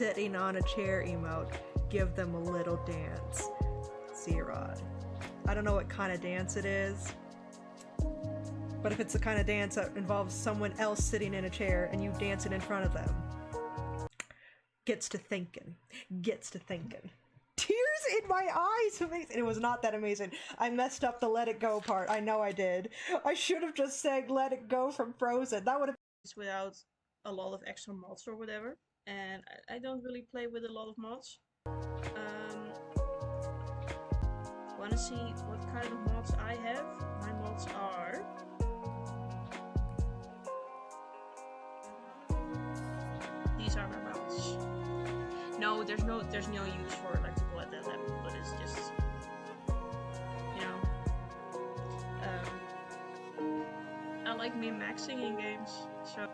sitting on a chair emote. Give them a little dance. Zerod. I don't know what kind of dance it is, but if it's the kind of dance that involves someone else sitting in a chair and you dancing in front of them, gets to thinking. Gets to thinking. Tears in my eyes! Amazing. It was not that amazing. I messed up the Let It Go part. I know I did. I should have just sang Let It Go from Frozen. That would have without a lot of extra mods or whatever. And I don't really play with a lot of mods. Wanna see what kind of mods I have? My mods are... These are my mods. No, there's no use for electrical at that level, but it's just, you know, I like min-maxing in games, so.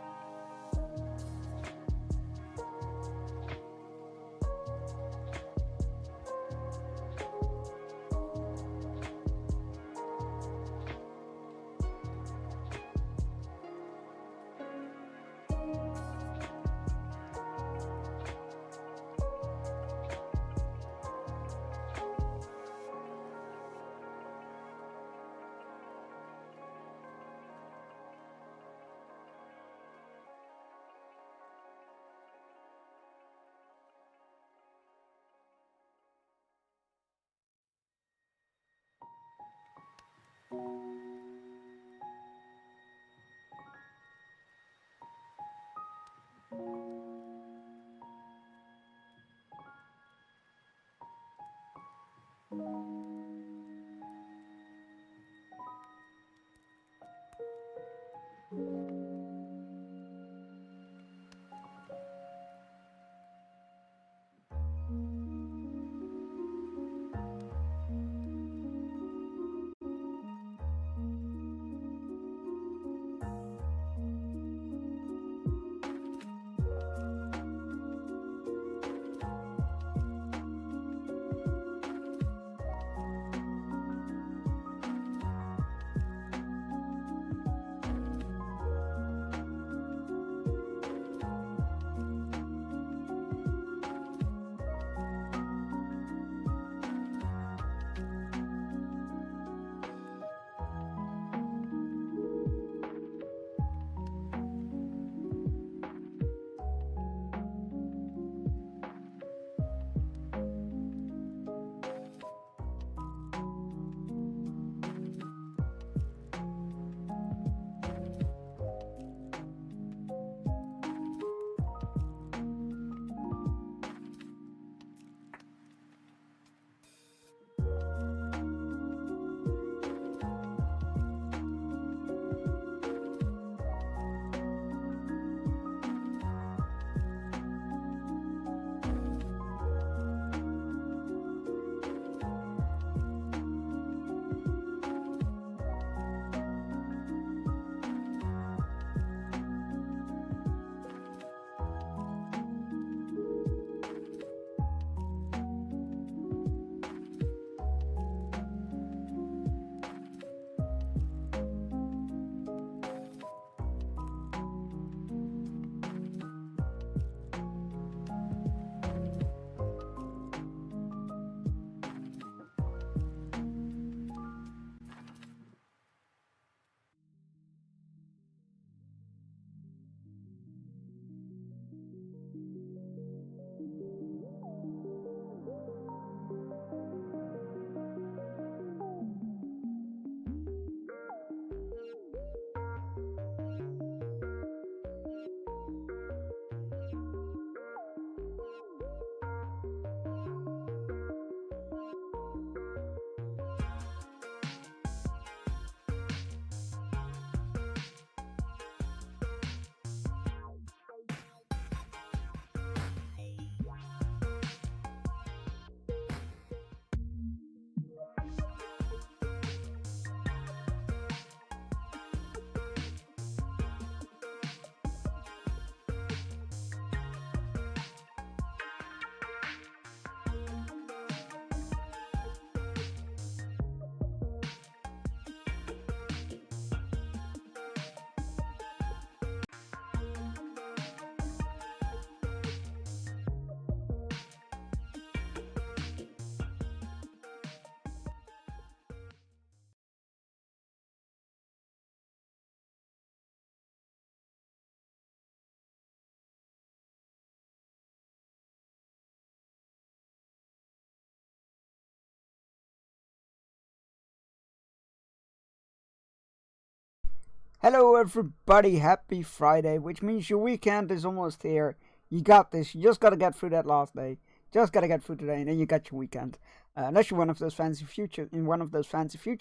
Hello everybody, happy Friday, which means your weekend is almost here. You got this, you just gotta get through that last day. Just gotta get through today and then you got your weekend. Unless you're one of those fancy future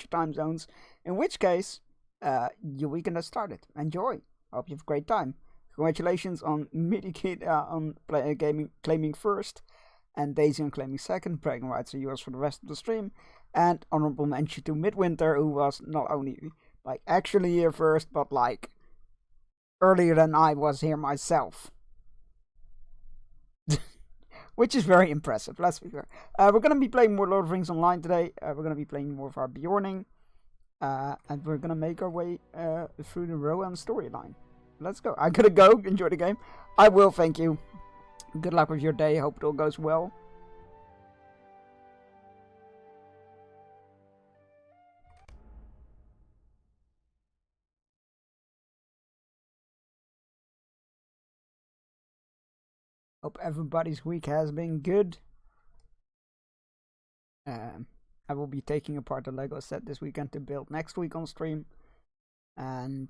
time zones, in which case, your weekend has started. Enjoy. I hope you have a great time. Congratulations on Medikit on gaming claiming first, and Daisy on claiming second. Bragging rights are yours for the rest of the stream. And honorable mention to Midwinter, who was not only like actually here first, but like earlier than I was here myself. Which is very impressive, let's be fair. We're going to be playing more Lord of the Rings Online today. We're going to be playing more of our Bjorning. And we're going to make our way through the Rohan storyline. Let's go. I gotta go. Enjoy the game. I will, thank you. Good luck with your day. Hope it all goes well. Hope everybody's week has been good. I will be taking apart the Lego set this weekend to build next week on stream. And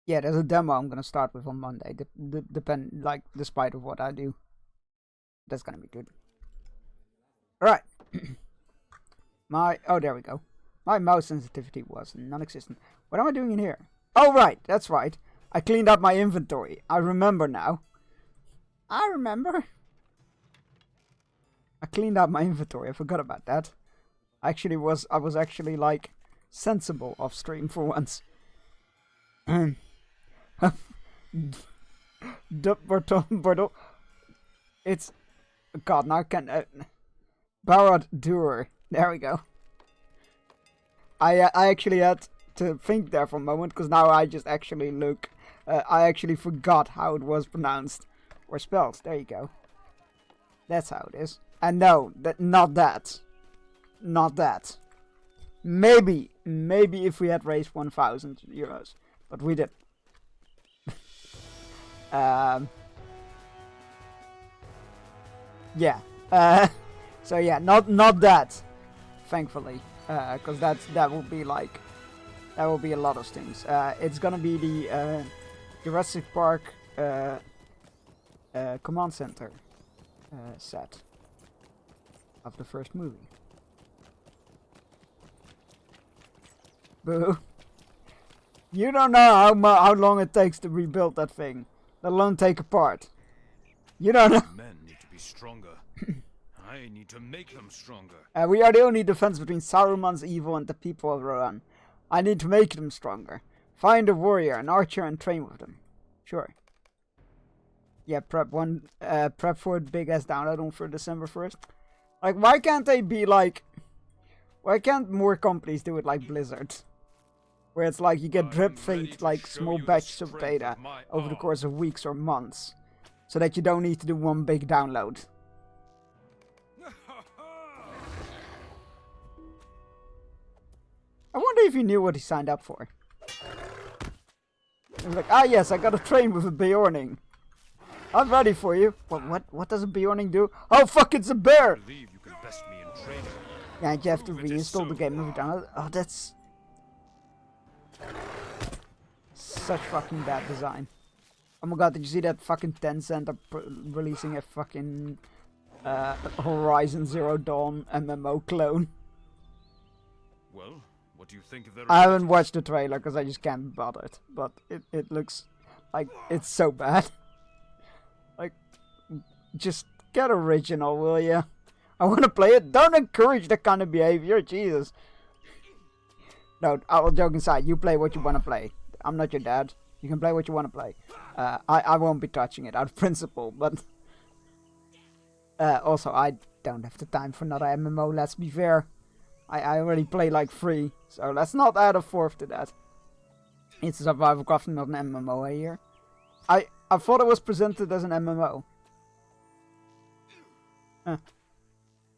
yeah, there's a demo I'm gonna start with on Monday. Despite of what I do, that's gonna be good. All right. Oh, there we go. My mouse sensitivity was non-existent. What am I doing in here? Oh, right, that's right. I cleaned up my inventory. I remember now. I cleaned up my inventory. I forgot about that. I was actually like sensible off stream for once. It's God. Now I can Barad Dur. There we go. I actually had to think there for a moment because now I just actually look. I actually forgot how it was pronounced or spelled. There you go. That's how it is. And no, not that. Maybe if we had raised 1,000 euros, but we didn't. Yeah. So yeah, not that. Thankfully, because that will be like. That will be a lot of things. It's gonna be the Jurassic Park Command Center set of the first movie. Boo! You don't know how long it takes to rebuild that thing, let alone take apart. You don't know. Men need to be stronger. I need to make them stronger. We are the only defense between Saruman's evil and the people of Rohan. I need to make them stronger. Find a warrior, an archer, and train with them. Sure. Yeah, prep for a big ass download on for December 1st. Like, why can't they be like? Why can't more companies do it like Blizzard? Where it's like you get drip feed like small batches of data over the course of weeks or months, so that you don't need to do one big download. I wonder if he knew what he signed up for. He was like, ah yes, I gotta train with a Bjorning. I'm ready for you. What does a Bjorning do? Oh fuck, it's a bear! I believe you can best me in training. Yeah, you have to reinstall the game every time. Oh, that's such fucking bad design. Oh my god, did you see that fucking Tencent are releasing a fucking Horizon Zero Dawn MMO clone? Well, what do you think of their... I haven't watched the trailer because I just can't be bothered, but it looks like it's so bad. Like, just get original, will ya? I want to play it. Don't encourage that kind of behavior, Jesus. No, all joking aside, you play what you want to play. I'm not your dad. You can play what you want to play. I won't be touching it out of principle, but... also, I don't have the time for another MMO, let's be fair. I already play like 3, so let's not add a 4th to that. It's a survival crafting, not an MMO here. I thought it was presented as an MMO.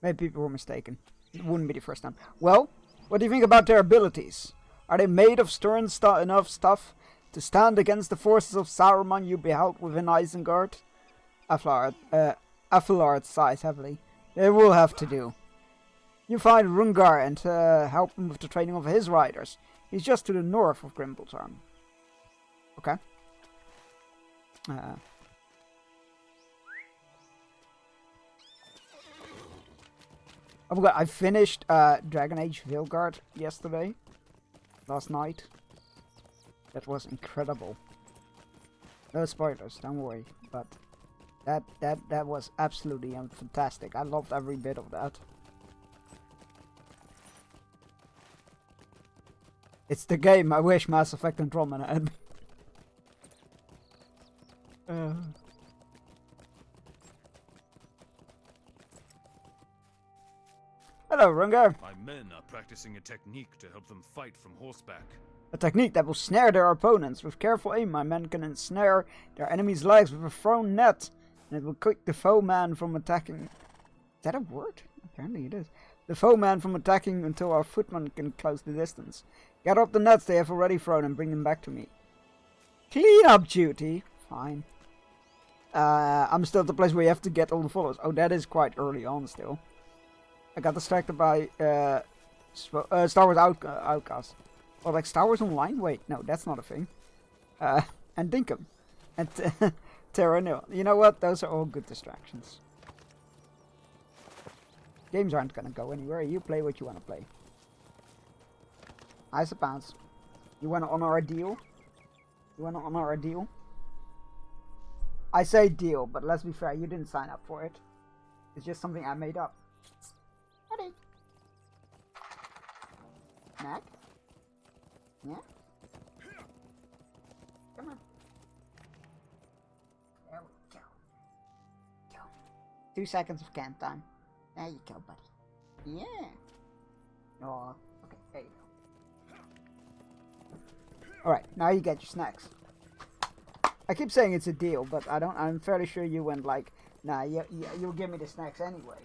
Maybe people were mistaken. It wouldn't be the first time. Well, what do you think about their abilities? Are they made of stern enough stuff to stand against the forces of Saruman you beheld within Isengard? Athelard sighs heavily. They will have to do. You find Rungar and help him with the training of his riders. He's just to the north of Grimble's army. Okay. I forgot, I finished Dragon Age Veilguard yesterday. Last night. That was incredible. No spoilers, don't worry. But that was absolutely fantastic. I loved every bit of that. It's the game I wish Mass Effect Andromeda had. Hello, Rungar. My men are practicing a technique to help them fight from horseback. A technique that will snare their opponents. With careful aim, my men can ensnare their enemy's legs with a thrown net, and it will quick the foeman from attacking. Is that a word? Apparently it is. The foeman from attacking until our footman can close the distance. Gather up the nets they have already thrown and bring them back to me. Clean up duty. Fine. I'm still at the place where you have to get all the followers. Oh, that is quite early on still. I got distracted by Star Wars Outcast. Or like Star Wars Online? Wait, no, that's not a thing. And Dinkum. And Terra Nil. You know what? Those are all good distractions. Games aren't gonna go anywhere. You play what you wanna play. I suppose. You wanna honor our deal? You wanna honor our deal? I say deal, but let's be fair, you didn't sign up for it. It's just something I made up. Howdy. Mac? Yeah? Come on. There we go. Go. 2 seconds of camp time. There you go, buddy. Yeah. Oh, okay, there you go. Alright, now you get your snacks. I keep saying it's a deal, but I'm fairly sure you went like, nah, you'll give me the snacks anyway.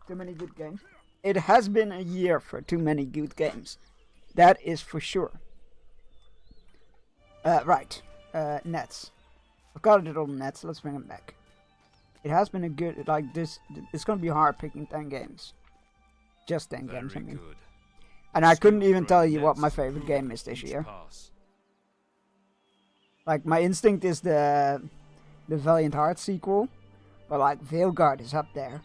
Too many good games. It has been a year for too many good games. That is for sure. Right. Nets. I've got it on nets. Let's bring them back. It has been a good, like this, it's going to be hard picking 10 games. Just 10 games, I mean. Good. And I couldn't even tell you what my favorite game is this year. Like, my instinct is the Valiant Hearts sequel. But like, Veilguard is up there.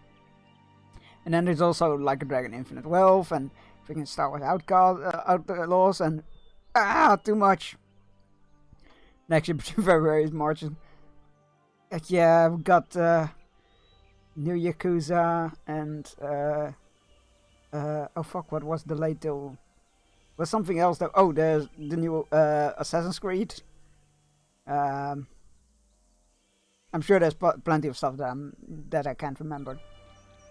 And then there's also like a Dragon Infinite Wealth and freaking Star Wars Outlaws and too much. Next year between February is March. Yeah, we've got New Yakuza and oh fuck, what was delayed till? Was something else that? Oh, there's the new Assassin's Creed. I'm sure there's plenty of stuff that I can't remember.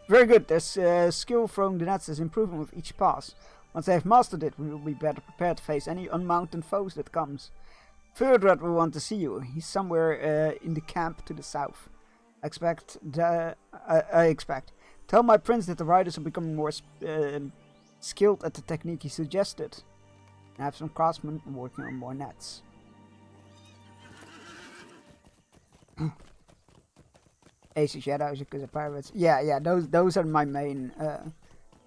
Very good. This skill throwing the nets is improving with each pass. Once they have mastered it, we will be better prepared to face any unmounted foes that comes. Ferdred will want to see you. He's somewhere in the camp to the south. I expect. Tell my prince that the riders are becoming more skilled at the technique he suggested. And have some craftsmen working on more nets. Ace of Shadows, Yakuza Pirates. Yeah, those are my main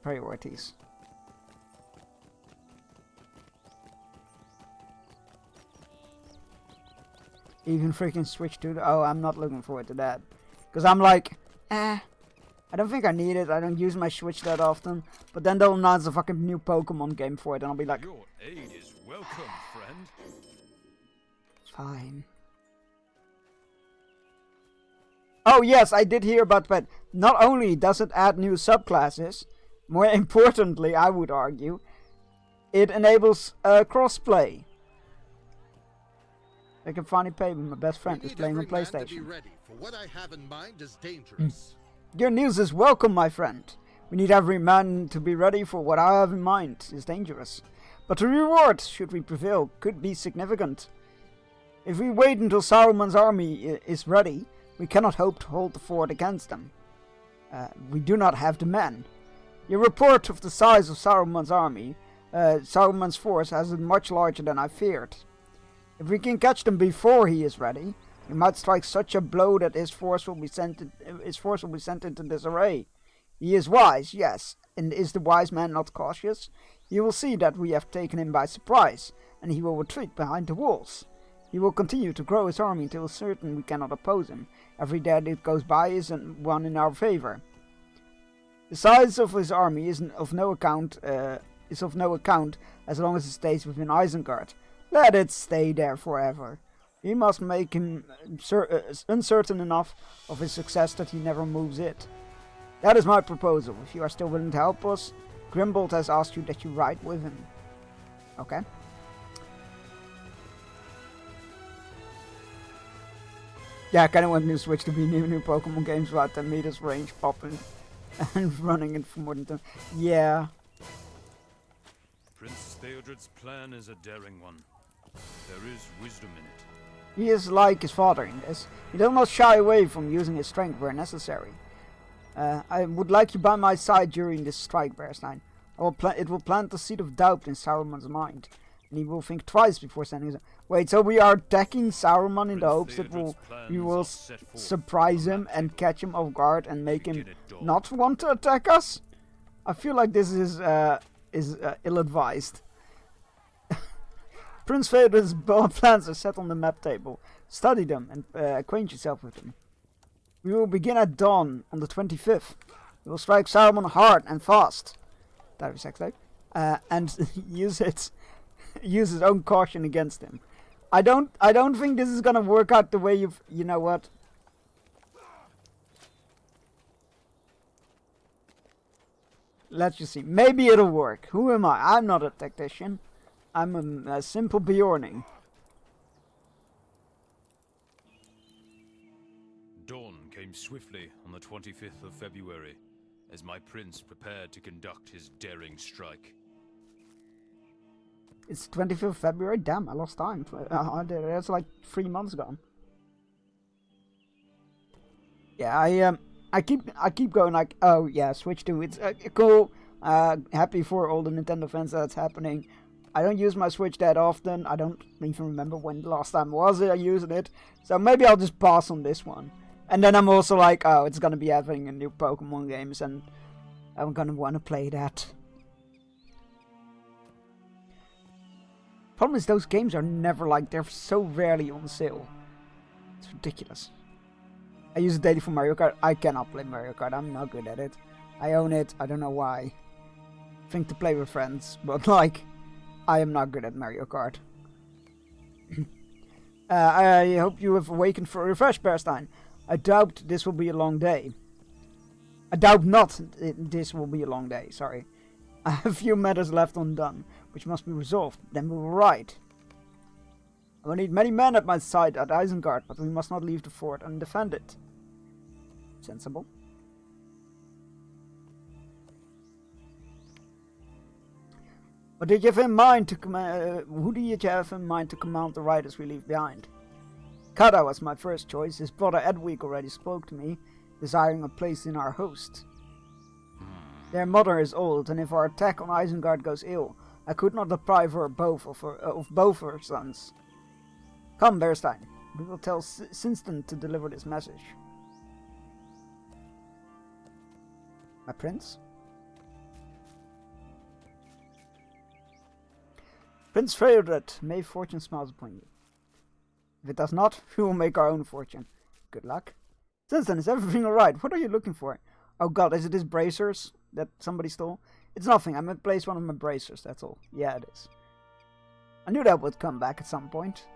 priorities. Even freaking switch to the... Oh, I'm not looking forward to that. Because I'm like, I don't think I need it. I don't use my Switch that often. But then they'll announce a fucking new Pokemon game for it. And I'll be like... Your aid is welcome, friend. Fine. Oh yes, I did hear about that. Not only does it add new subclasses, more importantly, I would argue, it enables crossplay. I can finally play with my best friend who's playing on PlayStation. To be ready, for what I have in mind is dangerous. Your news is welcome, my friend. We need every man to be ready for what I have in mind is dangerous. But the reward, should we prevail, could be significant. If we wait until Saruman's army is ready, we cannot hope to hold the fort against them. We do not have the men. Your report of the size of Saruman's army, Saruman's force, has been much larger than I feared. If we can catch them before he is ready, He might strike such a blow that his force will be sent into disarray. He is wise, yes, and is the wise man not cautious? He will see that we have taken him by surprise, and he will retreat behind the walls. He will continue to grow his army until certain we cannot oppose him. Every day that goes by is one in our favor. The size of his army is of no account as long as it stays within Isengard. Let it stay there forever. We must make him uncertain enough of his success that he never moves it. That is my proposal. If you are still willing to help us, Grimbold has asked you that you ride with him. Okay. Yeah, I kind of want to switch to be new Pokemon games about 10 meters range popping and running it for more than 10. Yeah. Prince Theodred's plan is a daring one. There is wisdom in it. He is like his father in this. He does not shy away from using his strength where necessary. I would like you by my side during this strike, Bearstein. It will plant the seed of doubt in Saruman's mind, and he will think twice before sending his... Wait, so we are attacking Saruman in the hopes that we will surprise him and catch him off guard and make him not want to attack us? I feel like this is ill-advised. Prince Theodred's plans are set on the map table. Study them and acquaint yourself with them. We will begin at dawn on the 25th. We will strike Saruman hard and fast. That is exactly. And use his own caution against him. I don't think this is gonna work out the way you know what? Let's just see. Maybe it'll work. Who am I? I'm not a tactician. I'm a simple Bjorning. Dawn came swiftly on the 25th of February, as my prince prepared to conduct his daring strike. It's 25th of February? Damn, I lost time. That's like 3 months gone. Yeah, I keep going like, oh yeah, Switch 2, it's cool. Happy for all the Nintendo fans that's happening. I don't use my Switch that often. I don't even remember when the last time was I using it. So maybe I'll just pass on this one. And then I'm also like, oh, it's gonna be having a new Pokemon games, and I'm gonna want to play that. Problem is, those games are never like, they're so rarely on sale. It's ridiculous. I use it daily for Mario Kart. I cannot play Mario Kart. I'm not good at it. I own it. I don't know why. I think to play with friends, but like, I am not good at Mario Kart. I hope you have awakened for a refresh, Bearstein. I doubt this will be a long day. I doubt not this will be a long day, sorry. I have a few matters left undone, which must be resolved, then we will ride. I will need many men at my side at Isengard, but we must not leave the fort undefended. Sensible. What did you have in mind to who do you have in mind to command the riders we leave behind? Kada was my first choice. His brother Edwig already spoke to me, desiring a place in our host. Their mother is old, and if our attack on Isengard goes ill, I could not deprive her both of both her sons. Come, Bearstein. We will tell Sinston to deliver this message. My prince? Prince Theodred, may fortune smiles upon you. If it does not, we will make our own fortune. Good luck. Sinston, is everything alright? What are you looking for? Oh god, is it his bracers that somebody stole? It's nothing, I misplaced one of my bracers, that's all. Yeah, it is. I knew that would come back at some point.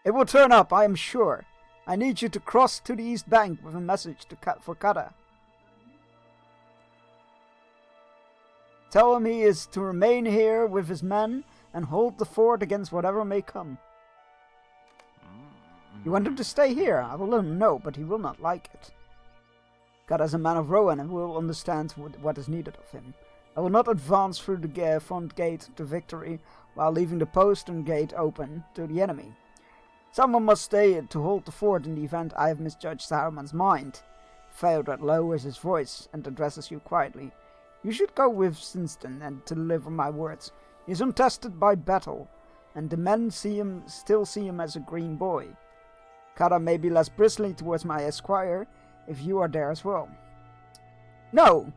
It will turn up, I am sure. I need you to cross to the east bank with a message for Kada. Tell him he is to remain here with his men and hold the fort against whatever may come. You want him to stay here? I will let him know, but he will not like it. God is a man of Rohan and will understand what is needed of him. I will not advance through the front gate to victory while leaving the postern gate open to the enemy. Someone must stay to hold the fort in the event I have misjudged Saruman's mind. Theodred lowers his voice and addresses you quietly. You should go with Sinston and to deliver my words. He is untested by battle, and the men still see him as a green boy. Kara may be less bristly towards my esquire if you are there as well. No,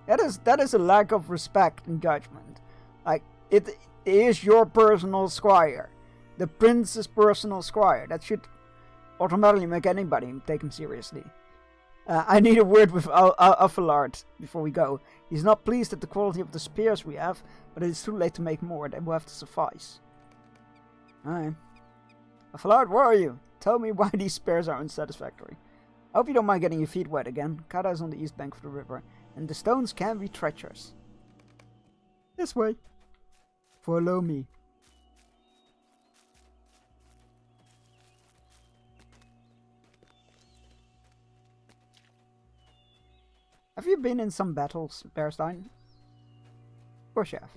that is a lack of respect and judgment. Like, it is your personal squire. The prince's personal squire. That should automatically make anybody take him seriously. I need a word with Afelard before we go. He's not pleased at the quality of the spears we have, but it is too late to make more. They will have to suffice. Alright. Afelard, where are you? Tell me why these spears are unsatisfactory. I hope you don't mind getting your feet wet again. Kara is on the east bank of the river, and the stones can be treacherous. This way. Follow me. Have you been in some battles, Bearstein? Of course you have.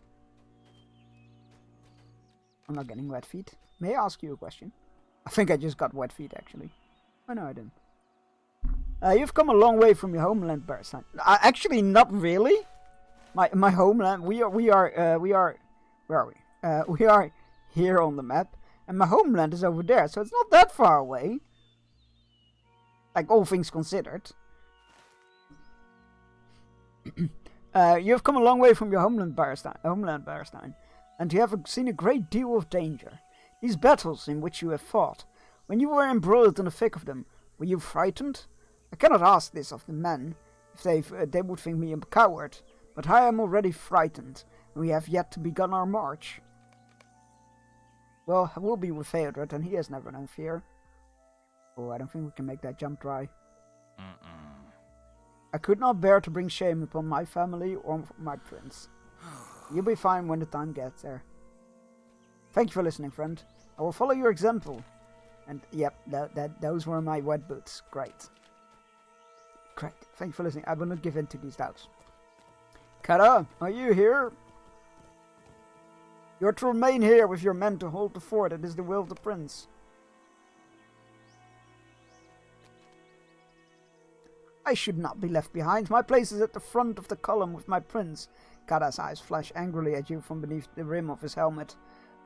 I'm not getting wet feet. May I ask you a question? I think I just got wet feet, actually. Oh no, I didn't. You've come a long way from your homeland, Bearstein. Actually, not really. My homeland. We are. Where are we? We are here on the map, and my homeland is over there, so it's not that far away. Like, all things considered. You have come a long way from your homeland, Bearstein, and you have seen a great deal of danger. These battles in which you have fought, when you were embroiled in the thick of them, were you frightened? I cannot ask this of the men, if they would think me a coward, but I am already frightened, and we have yet to begun our march. Well, I will be with Theodred, and he has never known fear. Oh, I don't think we can make that jump dry. I could not bear to bring shame upon my family or my prince. You'll be fine when the time gets there. Thank you for listening, friend. I will follow your example. And yep, those were my wet boots. Great. Great. Thank you for listening. I will not give in to these doubts. Kara, are you here? You're to remain here with your men to hold the fort. It is the will of the prince. I should not be left behind. My place is at the front of the column with my prince. Kara's eyes flash angrily at you from beneath the rim of his helmet.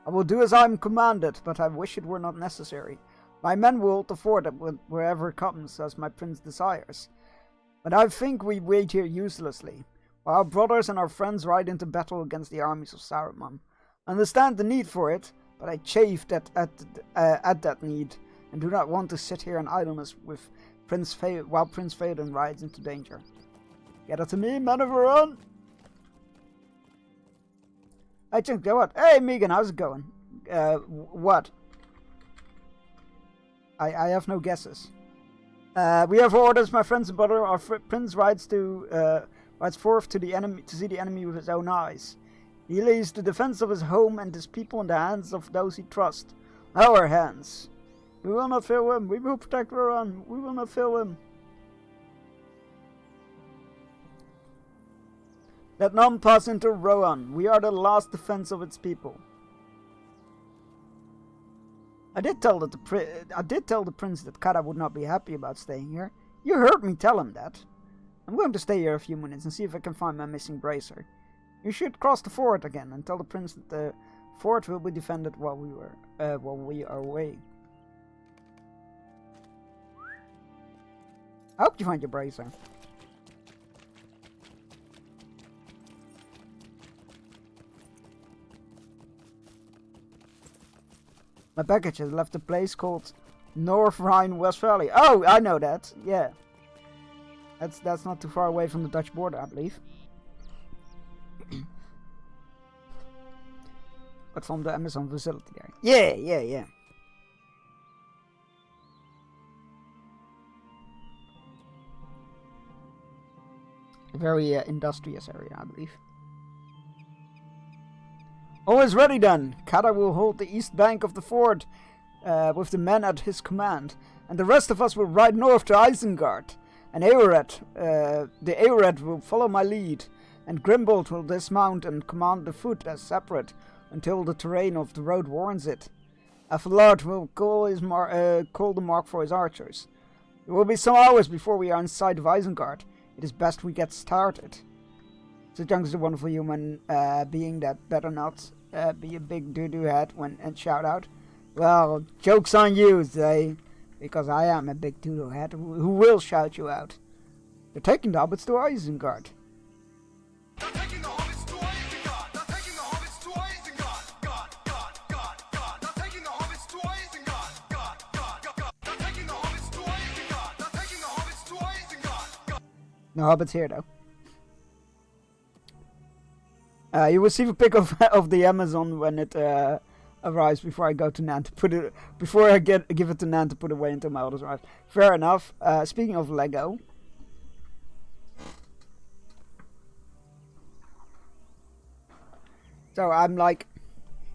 I will do as I am commanded, but I wish it were not necessary. My men will hold the fort wherever comes, as my prince desires. But I think we wait here uselessly, while our brothers and our friends ride into battle against the armies of Saruman. I understand the need for it, but I chafed at that need, and do not want to sit here in idleness while Prince Phaedon rides into danger. Get it to me, men of Iran! I think, what? Hey, Megan, how's it going? What? I have no guesses. We have orders, my friends and brother. Our prince rides forth to the enemy to see the enemy with his own eyes. He lays the defense of his home and his people in the hands of those he trusts. Our hands. We will not fail him. We will protect Iran. We will not fail him. Let none pass into Rohan. We are the last defense of its people. I did tell the prince that Kara would not be happy about staying here. You heard me tell him that. I'm going to stay here a few minutes and see if I can find my missing bracer. You should cross the fort again and tell the prince that the fort will be defended while we are away. I hope you find your bracer. My package has left a place called North Rhine-Westphalia. Oh, I know that. Yeah. That's not too far away from the Dutch border, I believe. But from the Amazon facility there. Yeah. A very industrious area, I believe. All is ready then. Kara will hold the east bank of the fort with the men at his command, and the rest of us will ride north to Isengard. And the Eored will follow my lead, and Grimbold will dismount and command the foot as separate until the terrain of the road warrants it. Afelard will call the mark for his archers. It will be some hours before we are inside of Isengard. It is best we get started. So Junk is a wonderful human being that better not be a big doo-doo head and shout out. Well, joke's on you, they because I am a big doodlehead who will shout you out. They're taking the hobbits to Isengard. They're taking the hobbits to Isengard. They're taking the hobbits to Isengard. God. They're taking the hobbits to Isengard. God. They're taking the hobbits to Isengard. They're taking the hobbits to Isengard. No hobbits here though. You receive a pic of the Amazon when it arrives before I go to Nan to put it before I give it to Nan to put away until my orders arrive. Fair enough. Speaking of Lego. So I'm like,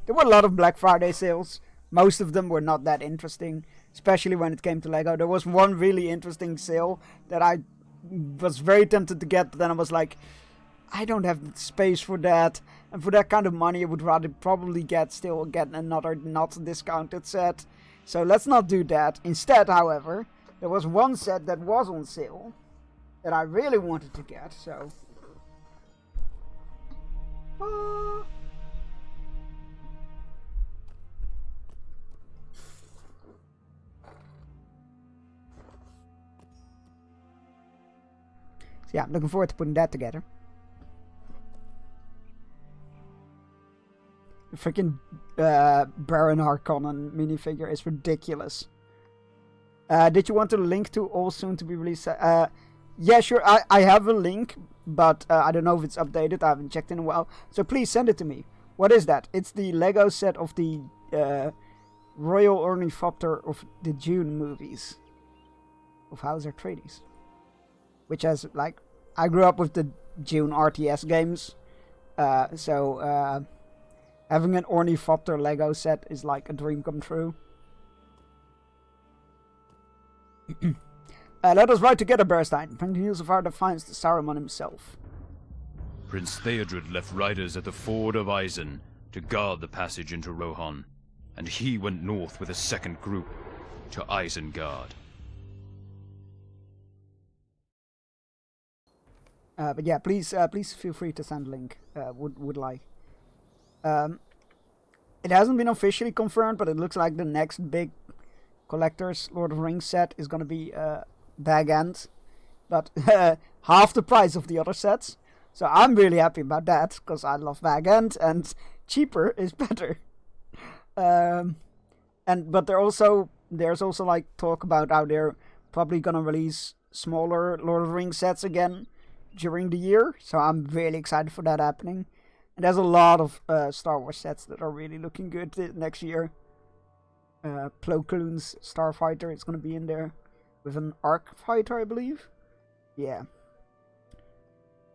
there were a lot of Black Friday sales. Most of them were not that interesting, especially when it came to Lego. There was one really interesting sale that I was very tempted to get, but then I was like, I don't have the space for that. And for that kind of money, I would rather probably get another not discounted set. So let's not do that. Instead, however, there was one set that was on sale that I really wanted to get, so... So yeah, I'm looking forward to putting that together. The freaking Baron Harkonnen minifigure is ridiculous. Did you want a link to all soon to be released? Yeah, sure. I have a link, but I don't know if it's updated. I haven't checked in a while. So please send it to me. What is that? It's the Lego set of the Royal Ornithopter of the Dune movies of House Atreides. Which has, like, I grew up with the Dune RTS games. So having an Ornithopter Lego set is like a dream come true. Let us ride together, Berstein. Bring the news of our defiance to Saruman himself. Prince Theodred left riders at the ford of Isen to guard the passage into Rohan, and he went north with a second group to Isengard. But yeah, please feel free to send a link. Would like. It hasn't been officially confirmed, but it looks like the next big collector's Lord of the Rings set is gonna be Bag End, but half the price of the other sets. So I'm really happy about that because I love Bag End, and cheaper is better. But there's also like talk about how they're probably gonna release smaller Lord of the Rings sets again during the year, so I'm really excited for that happening. And there's a lot of Star Wars sets that are really looking good next year. Plo Koon's Starfighter is going to be in there with an Arc Fighter, I believe. Yeah.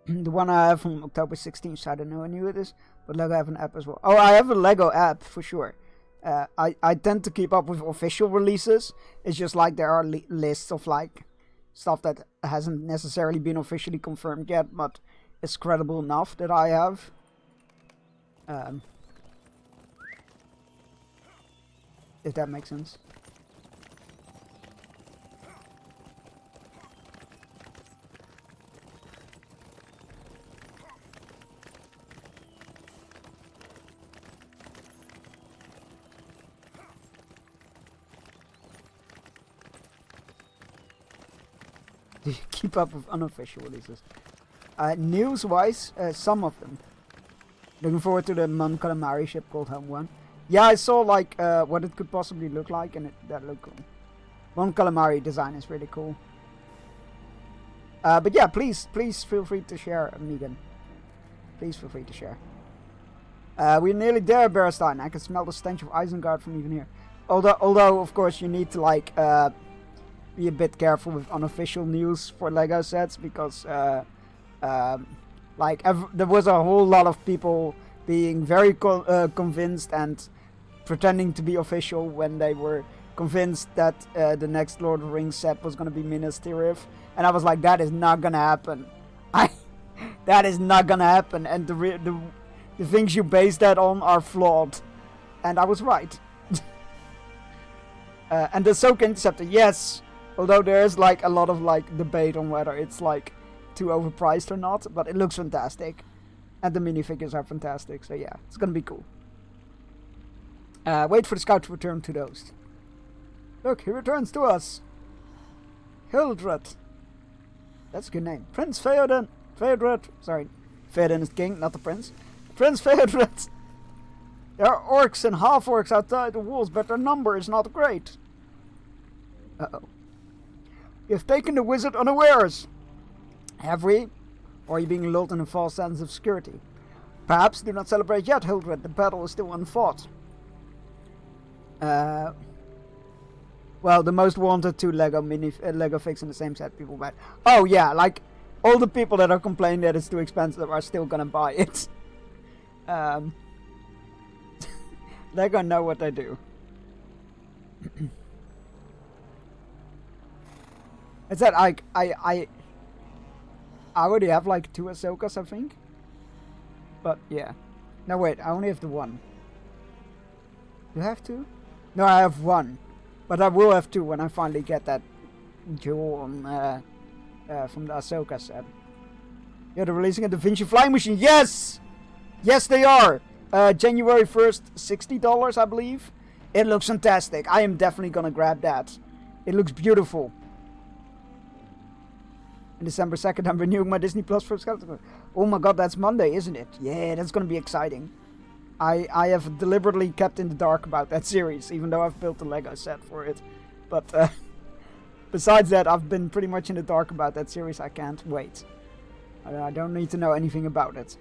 The one I have from October 16th, so I don't know how new it is, but Lego have an app as well. Oh, I have a Lego app for sure. I tend to keep up with official releases. It's just like there are lists of like stuff that hasn't necessarily been officially confirmed yet, but it's credible enough that I have. If that makes sense. Do you keep up with unofficial releases? News-wise, some of them. Looking forward to the Mon Calamari ship called Home 1. Yeah, I saw like what it could possibly look like, and that looked cool. Mon Calamari design is really cool. But yeah, please feel free to share, Megan. Please feel free to share. We're nearly there, Berstein. I can smell the stench of Isengard from even here. Although of course you need to like be a bit careful with unofficial news for Lego sets, because there was a whole lot of people being very convinced and pretending to be official when they were convinced that the next Lord of the Rings set was going to be Minas Tirith, and I was like, that is not going to happen. That is not going to happen, and the things you base that on are flawed, and I was right. And the Ahsoka Interceptor, yes, although there's like a lot of like debate on whether it's like too overpriced or not, but it looks fantastic, and the minifigures are fantastic, so yeah, it's gonna be cool. Wait for the scout to return to those. Look, he returns to us. Hildred. That's a good name. Prince Theoden. Sorry. Theoden is king, not the prince. Prince Theodred. There are orcs and half-orcs outside the walls, but their number is not great. Uh-oh. You've taken the wizard unawares. Have we? Or are you being lulled in a false sense of security? Perhaps do not celebrate yet, Hildred. The battle is still unfought. Well, the most wanted two Lego figs in the same set people buy. Oh yeah, like all the people that are complaining that it's too expensive are still gonna buy it. Lego know what they do. It's that I already have like 2 Ahsokas, I think. But yeah. No wait, I only have the 1. Do I have 2? No, I have 1. But I will have 2 when I finally get that jewel on, from the Ahsoka set. Yeah, they're releasing a Da Vinci flying machine. Yes! Yes, they are! January 1st, $60, I believe. It looks fantastic. I am definitely gonna grab that. It looks beautiful. And December 2nd, I'm renewing my Disney Plus subscription. Oh my god, that's Monday, isn't it? Yeah, that's gonna be exciting. I have deliberately kept in the dark about that series, even though I've built a Lego set for it. But besides that, I've been pretty much in the dark about that series. I can't wait. I don't need to know anything about it.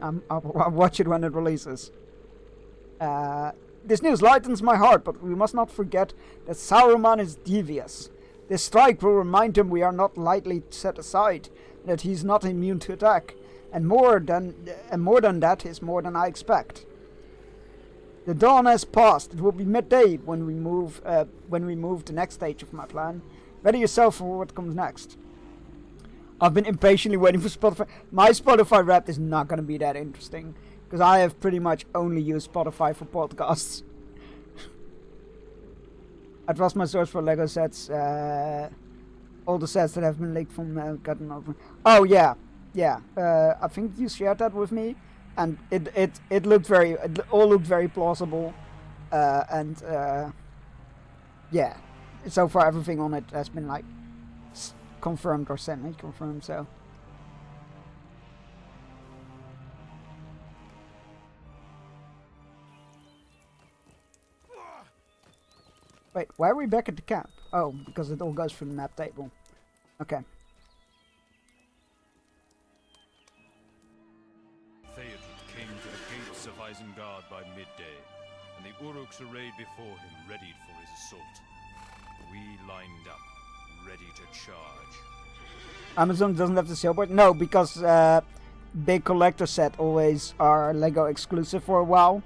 I'll watch it when it releases. This news lightens my heart, but we must not forget that Saruman is devious. This strike will remind him we are not lightly set aside, that he's not immune to attack. And more than that is more than I expect. The dawn has passed. It will be midday when we move the next stage of my plan. Ready yourself for what comes next. I've been impatiently waiting for Spotify. My Spotify Wrapped is not going to be that interesting, because I have pretty much only used Spotify for podcasts. I trust my source for Lego sets. All the sets that have been leaked from gotten over. Oh yeah. Yeah, I think you shared that with me, and it looked it all looked very plausible, and yeah, so far everything on it has been like confirmed or semi-confirmed. So wait, why are we back at the camp? Oh, because it all goes through the map table. Okay. Theodred came to the gates of Isengard by midday, and the Uruks arrayed before him, readied for his assault. We lined up, ready to charge. Amazon doesn't have the sailboat? No, because big collector set always are Lego exclusive for a while.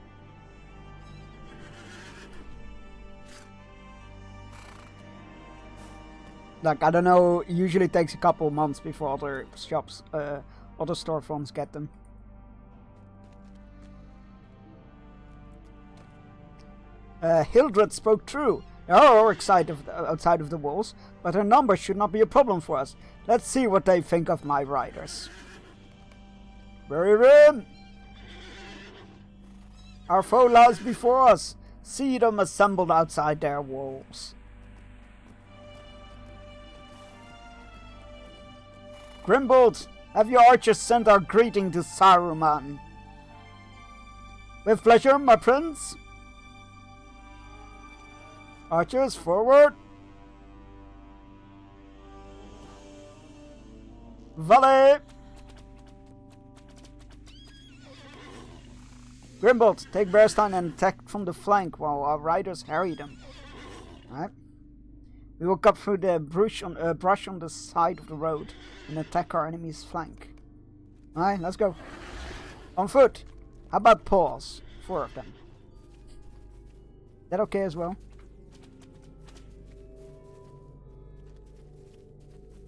Like, I don't know, usually takes a couple of months before other shops, other storefronts get them. Hildred spoke true. There are orcs outside of the walls, but their numbers should not be a problem for us. Let's see what they think of my riders. We're in! Our foe lies before us. See them assembled outside their walls. Grimbold, have your archers sent our greeting to Saruman? With pleasure, my prince. Archers, forward! Volley! Grimbold, take Bearstein and attack from the flank while our riders harry them. Alright. We will cut through the brush on the side of the road and attack our enemy's flank. Alright, let's go. On foot. How about paws? 4 of them. Is that okay as well?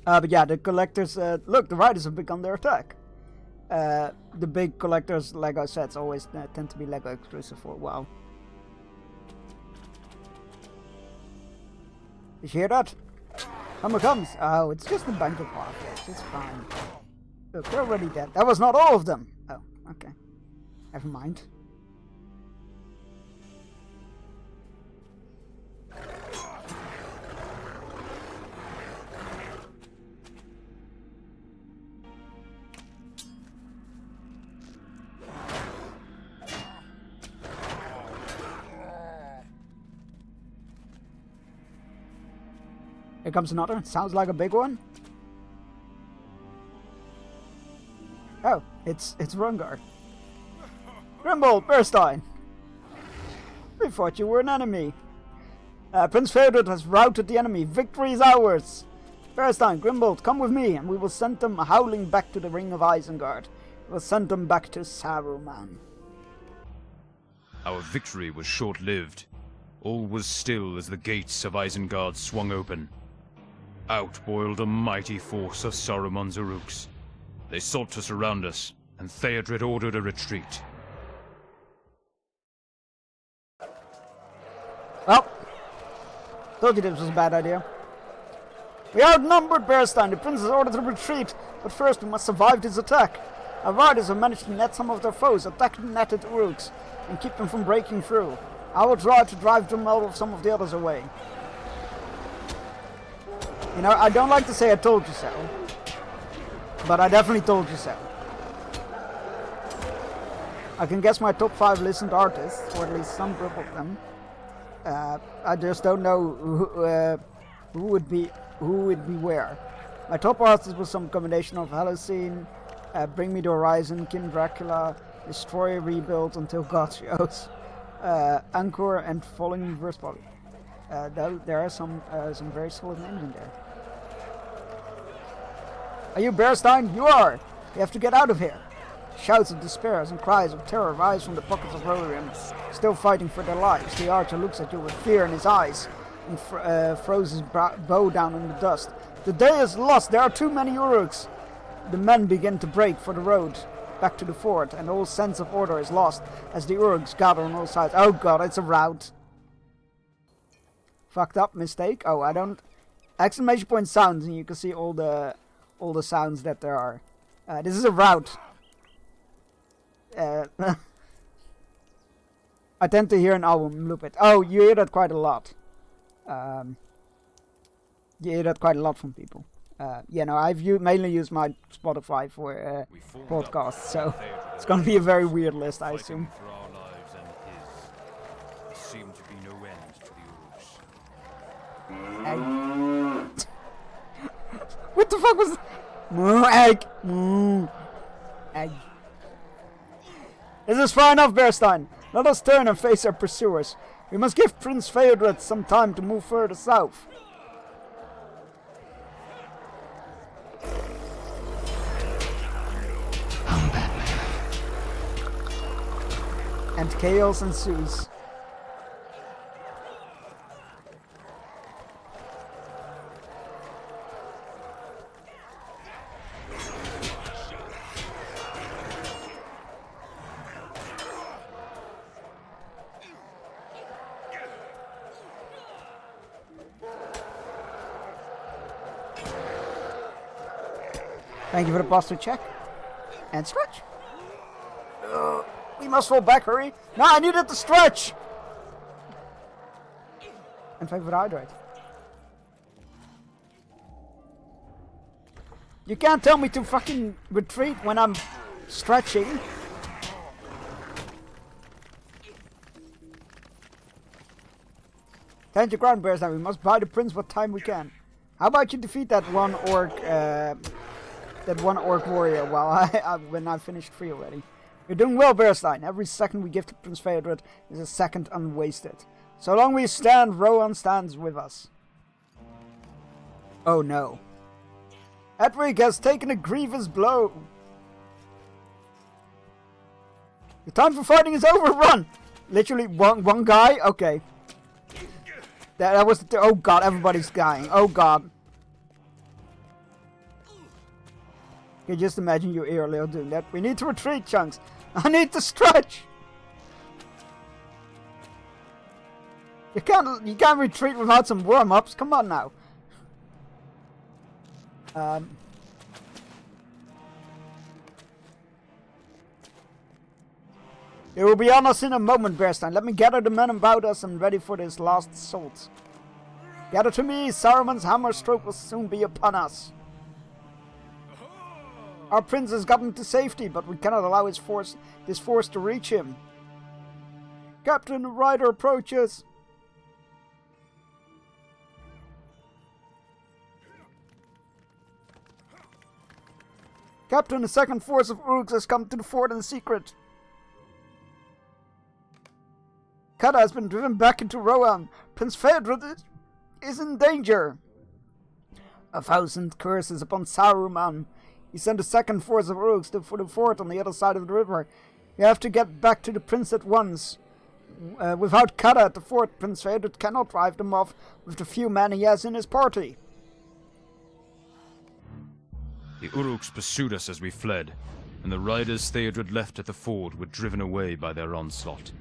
But yeah, the collectors, look, the riders have begun their attack. The big collectors Lego sets always tend to be Lego exclusive for a while. Did you hear that? Hammer comes! Oh, it's just a bunch of Harfoots, it's fine. Look, they're already dead. That was not all of them! Oh, okay. Never mind. Here comes another. Sounds like a big one. Oh, it's Rungar. Grimbold, Berstein. We thought you were an enemy. Prince Feodor has routed the enemy. Victory is ours. Berstein, Grimbold, come with me, and we will send them howling back to the Ring of Isengard. We will send them back to Saruman. Our victory was short-lived. All was still as the gates of Isengard swung open. Out boiled a mighty force of Saruman's Uruks. They sought to surround us, and Theodred ordered a retreat. Well, told you this was a bad idea. We are outnumbered, Berstein. The prince has ordered a retreat, but first we must survive this attack. Our riders have managed to net some of their foes, attack the netted Uruks, and keep them from breaking through. I will try to drive them out of some of the others away. You know, I don't like to say I told you so, but I definitely told you so. I can guess my top 5 listened artists, or at least some group of them. I just don't know who would be where. My top artists was some combination of Halocene, Bring Me the Horizon, King Dracula, Destroy, Rebuild Until God Shows, Anchor, and Falling Reverse Body. There are some very solid names in there. Are you Berstein? You are! We have to get out of here! Shouts of despair and cries of terror rise from the pockets of Rohirrim, still fighting for their lives. The archer looks at you with fear in his eyes and throws his bow down in the dust. The day is lost! There are too many Uruks! The men begin to break for the road back to the fort, and all sense of order is lost as the Uruks gather on all sides. Oh god, it's a rout. Fucked up, mistake. Oh, I don't... Exclamation point sounds, and you can see all the sounds that there are. This is a rout. I tend to hear an album loop it. Oh, you hear that quite a lot. You hear that quite a lot from people. You know, I've mainly used my Spotify for podcasts, so it's gonna be a very weird list, I assume. For our lives and his, there seemed to be no end to the Uruks. Egg. What the fuck was... Egg. Egg. This is far enough, Berstein. Let us turn and face our pursuers. We must give Prince Feodred some time to move further south. And chaos ensues. Thank you for the posture check. And stretch. We must fall back, hurry. No, I needed to stretch. And thank you for the hydrate. You can't tell me to fucking retreat when I'm stretching. Stand your ground, bears. Now we must buy the prince what time we can. How about you defeat that one orc warrior while when I finished 3 already. You're doing well, Berstein. Every second we give to Prince Feodred is a second unwasted. So long we stand, Rohan stands with us. Oh no. Edric has taken a grievous blow. The time for fighting is over, run! Literally one guy? Okay. That was the... Oh god, everybody's dying. Oh god. You just imagine your earlier doing that. We need to retreat, Chunks. I need to stretch. You can't retreat without some warm-ups. Come on now. They will be on us in a moment, Berstein. Let me gather the men about us and ready for this last assault. Gather to me. Saruman's hammer stroke will soon be upon us. Our prince has gotten to safety, but we cannot allow this force to reach him. Captain, the rider approaches. Captain, the second force of Uruks has come to the fort in secret. Kada has been driven back into Rohan. Prince Feodor is in danger. 1,000 curses upon Saruman. He sent the second force of Uruks for the fort on the other side of the river. You have to get back to the prince at once. Without Kada at the fort, Prince Feodor cannot drive them off with the few men he has in his party. The Uruks pursued us as we fled, and the riders Theodred left at the ford were driven away by their onslaught.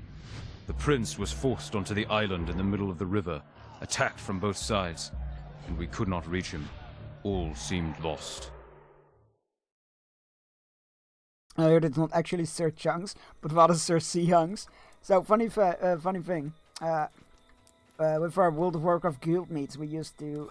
The prince was forced onto the island in the middle of the river, attacked from both sides, and we could not reach him. All seemed lost. I heard it's not actually Sir Chunks, but rather Sir Seahunks. So, funny thing. With our World of Warcraft guild meets, we used to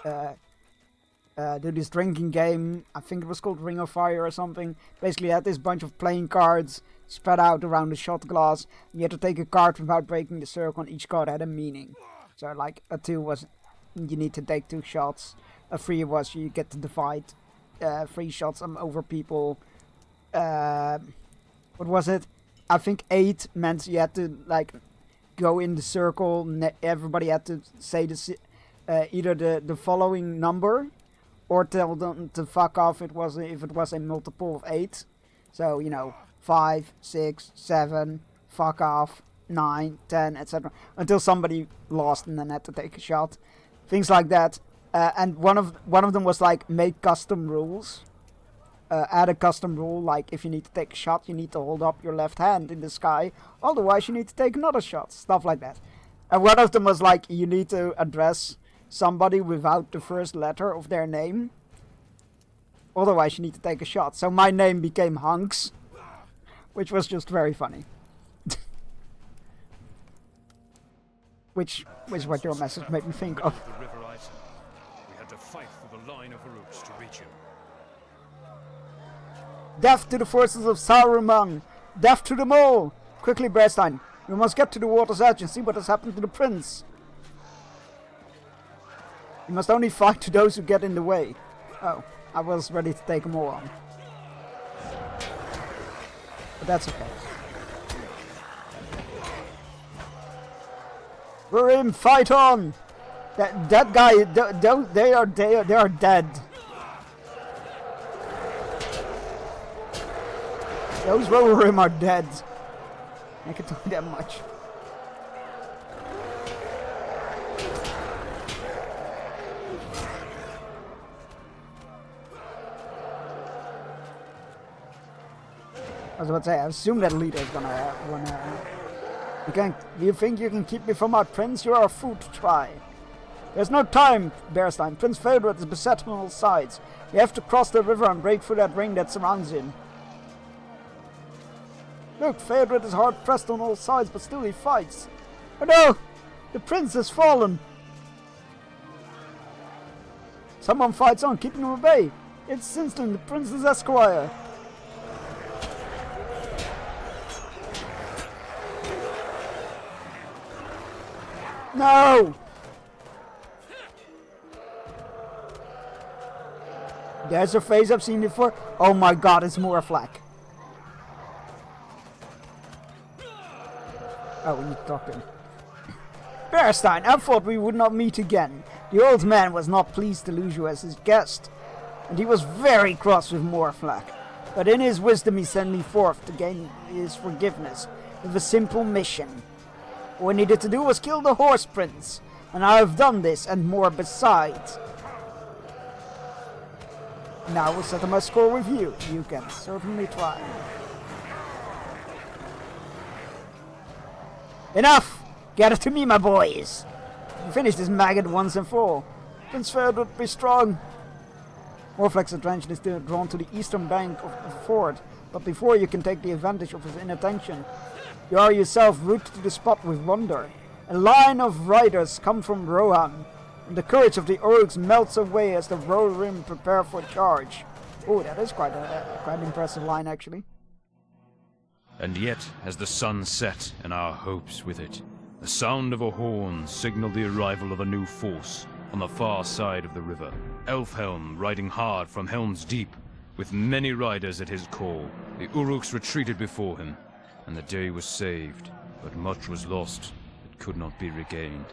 do this drinking game. I think it was called Ring of Fire or something. Basically, you had this bunch of playing cards spread out around the shot glass. And you had to take a card without breaking the circle, and each card had a meaning. So, like, a 2 was you need to take 2 shots. A 3 was you get to divide 3 shots over people. What was it? I think 8 meant you had to, like, go in the circle. Everybody had to say either the following number, or tell them to fuck off if it was a multiple of 8. So, you know, 5, 6, 7, fuck off, 9, 10, etc. Until somebody lost and then had to take a shot. Things like that. And one of them was like, make custom rules. Add a custom rule, like if you need to take a shot, you need to hold up your left hand in the sky. Otherwise, you need to take another shot. Stuff like that. And one of them was like, you need to address somebody without the first letter of their name. Otherwise, you need to take a shot. So my name became Hunks, which was just very funny. Which was what your message made me think of. The River Isen. We had to fight through the line of Uruks to reach him. Death to the forces of Saruman! Death to them all! Quickly, Bearstein, we must get to the water's edge and see what has happened to the prince. You must only fight to those who get in the way. Oh, I was ready to take them all on. But that's okay. We're in, fight on! That guy, they are dead. Those Rohirrim are dead. I can tell you that much. I was about to say, I assume that leader is gonna wanna. Do you think you can keep me from our prince? You are a fool to try. There's no time, Bearstein. Prince Feodor is beset on all sides. You have to cross the river and break through that ring that surrounds him. Look, Feodor is hard pressed on all sides, but still he fights. Oh no! The prince has fallen! Someone fights on, keeping him at bay. It's Sinston, the prince's esquire. No! There's a face I've seen before. Oh my god, it's Morflack. Oh, we need to talk to him. Bearstein, I thought we would not meet again. The old man was not pleased to lose you as his guest, and he was very cross with Morflack. But in his wisdom he sent me forth to gain his forgiveness with a simple mission. All we needed to do was kill the horse prince, and I have done this and more besides. Now we'll settle my score with you. You can certainly try. Enough! Get it to me, my boys! Finish this maggot once and for all. Prince Feodor, be strong! Morflack's attention is drawn to the eastern bank of the ford, but before you can take the advantage of his inattention, you are yourself rooted to the spot with wonder. A line of riders come from Rohan, and the courage of the Uruks melts away as the Rohirrim prepare for charge. Oh, that is quite an impressive line, actually. And yet, as the sun set and our hopes with it, the sound of a horn signaled the arrival of a new force on the far side of the river. Elfhelm riding hard from Helm's Deep, With many riders at his call, the Uruks retreated before him, and the day was saved, but much was lost that could not be regained.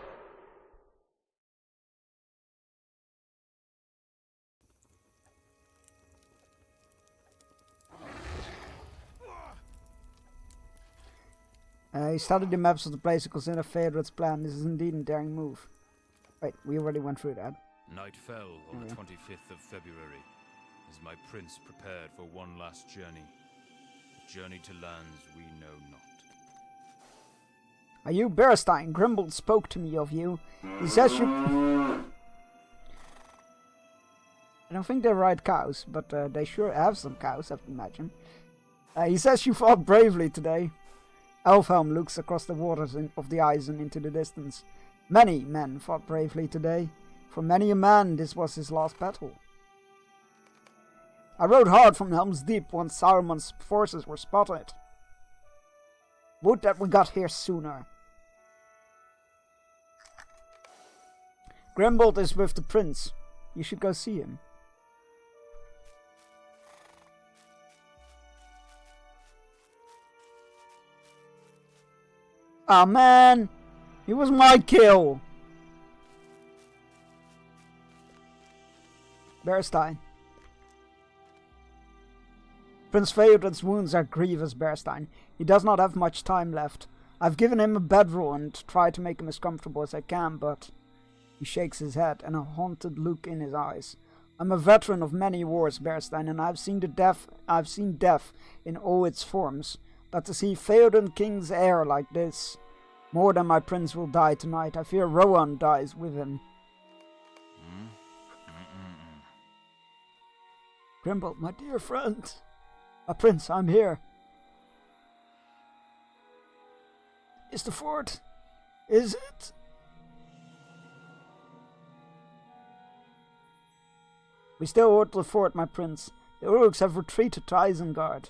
He studied the maps of the place to consider Feodor's plan. This is indeed a daring move. Wait, we already went through that. Night fell on the 25th of February, as my prince prepared for one last journey. A journey to lands we know not. Are you Berestein? Grimbold spoke to me of you. He says you... I don't think they ride cows, but they sure have some cows, I have to imagine. He says you fought bravely today. Elfhelm looks across the waters of the ice and into the distance. Many men fought bravely today. For many a man, this was his last battle. I rode hard from Helm's Deep once Saruman's forces were spotted. Would that we got here sooner. Grimbold is with the prince. You should go see him. Ah, man! It was my kill! Berestein. Prince Feodor's wounds are grievous, Berestein. He does not have much time left. I've given him a bedroll and tried to make him as comfortable as I can, but... He shakes his head and a haunted look in his eyes. I'm a veteran of many wars, Berestein, and I've seen death in all its forms. But to see Feodor King's heir like this, more than my prince will die tonight. I fear Rohan dies with him. Grimbold, my dear friend. Prince, I'm here. Is the fort? Is it? We still hold the fort, my prince. The Uruks have retreated to Isengard.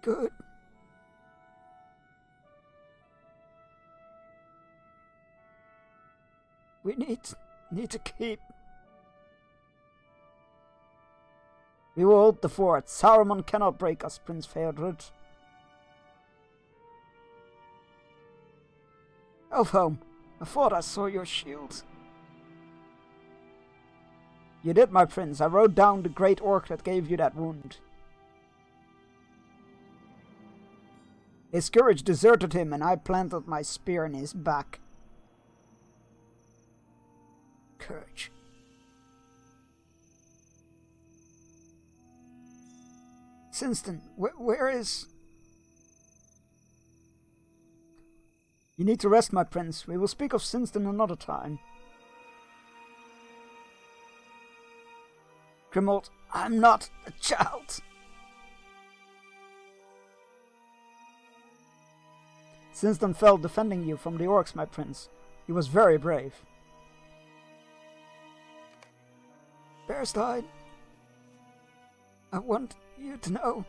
Good. We need to keep. We will hold the fort. Saruman cannot break us, Prince Feodor. Elfhelm, I thought I saw your shield. You did, my prince. I rode down the great orc that gave you that wound. His courage deserted him, and I planted my spear in his back. Courage. Sinston, where is... You need to rest, my prince. We will speak of Sinston another time. Grimbold, I'm not a child. Sinston fell defending you from the orcs, my prince. He was very brave. Berestein, I want you to know.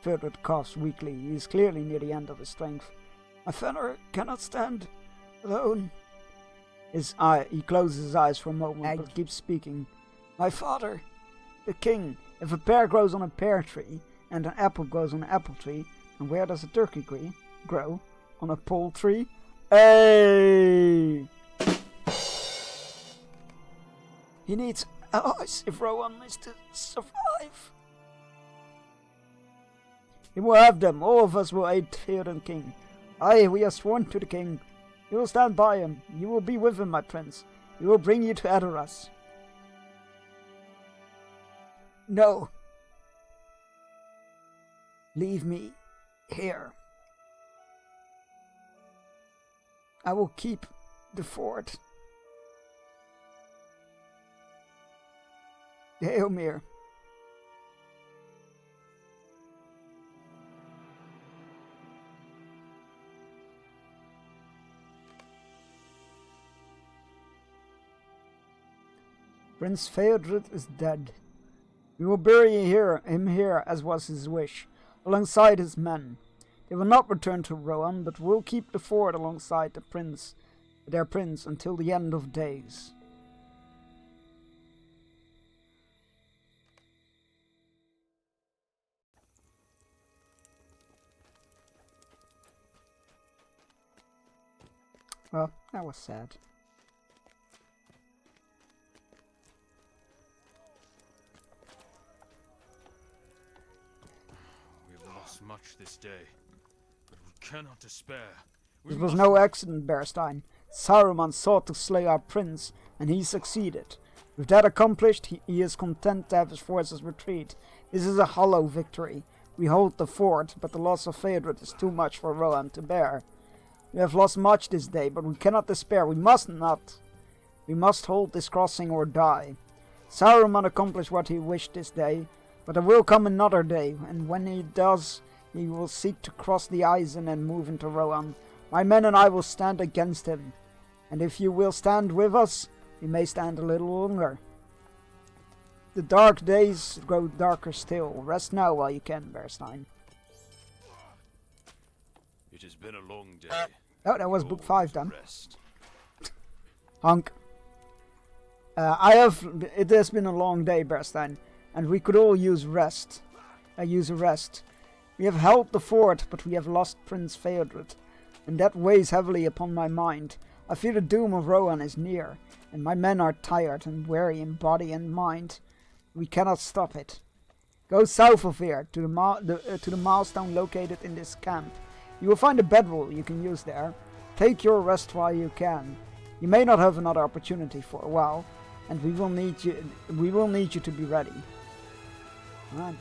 Feodor coughs weakly. He is clearly near the end of his strength. My Fëanor cannot stand alone. He closes his eyes for a moment, but keeps speaking. My father, the king, if a pear grows on a pear tree, and an apple grows on an apple tree, and where does a turkey grow? On a pole tree? Hey! He needs allies if Rohan is to survive. He will have them. All of us will aid Theoden King. Aye, we are sworn to the king. You will stand by him. You will be with him, my prince. He will bring you to Edoras. No. Leave me here. I will keep the fort. Eomer. Prince Feodor is dead. We will bury him here as was his wish, alongside his men. They will not return to Rohan, but will keep the fort alongside their prince until the end of days. Well, that was sad. We have lost much this day, but we cannot despair. We This was must no accident, Bearstein. Saruman sought to slay our prince, and he succeeded. With that accomplished, he is content to have his forces retreat. This is a hollow victory. We hold the fort, but the loss of Theodred is too much for Rohan to bear. We have lost much this day, but we cannot despair. We must not. We must hold this crossing or die. Saruman accomplished what he wished this day, but there will come another day, and when he does, he will seek to cross the Isen and move into Rohan. My men and I will stand against him, and if you will stand with us, we may stand a little longer. The dark days grow darker still. Rest now while you can, Bearstein. It has been a long day. Oh, that was book 5 done. Rest. Honk. It has been a long day, Bearstein, and we could all use rest. Use a rest. We have held the fort, but we have lost Prince Theodred, and that weighs heavily upon my mind. I fear the doom of Rohan is near, and my men are tired and weary in body and mind. We cannot stop it. Go south of here, to the milestone located in this camp. You will find a bedroll you can use there. Take your rest while you can. You may not have another opportunity for a while, and we will need you to be ready. Alright.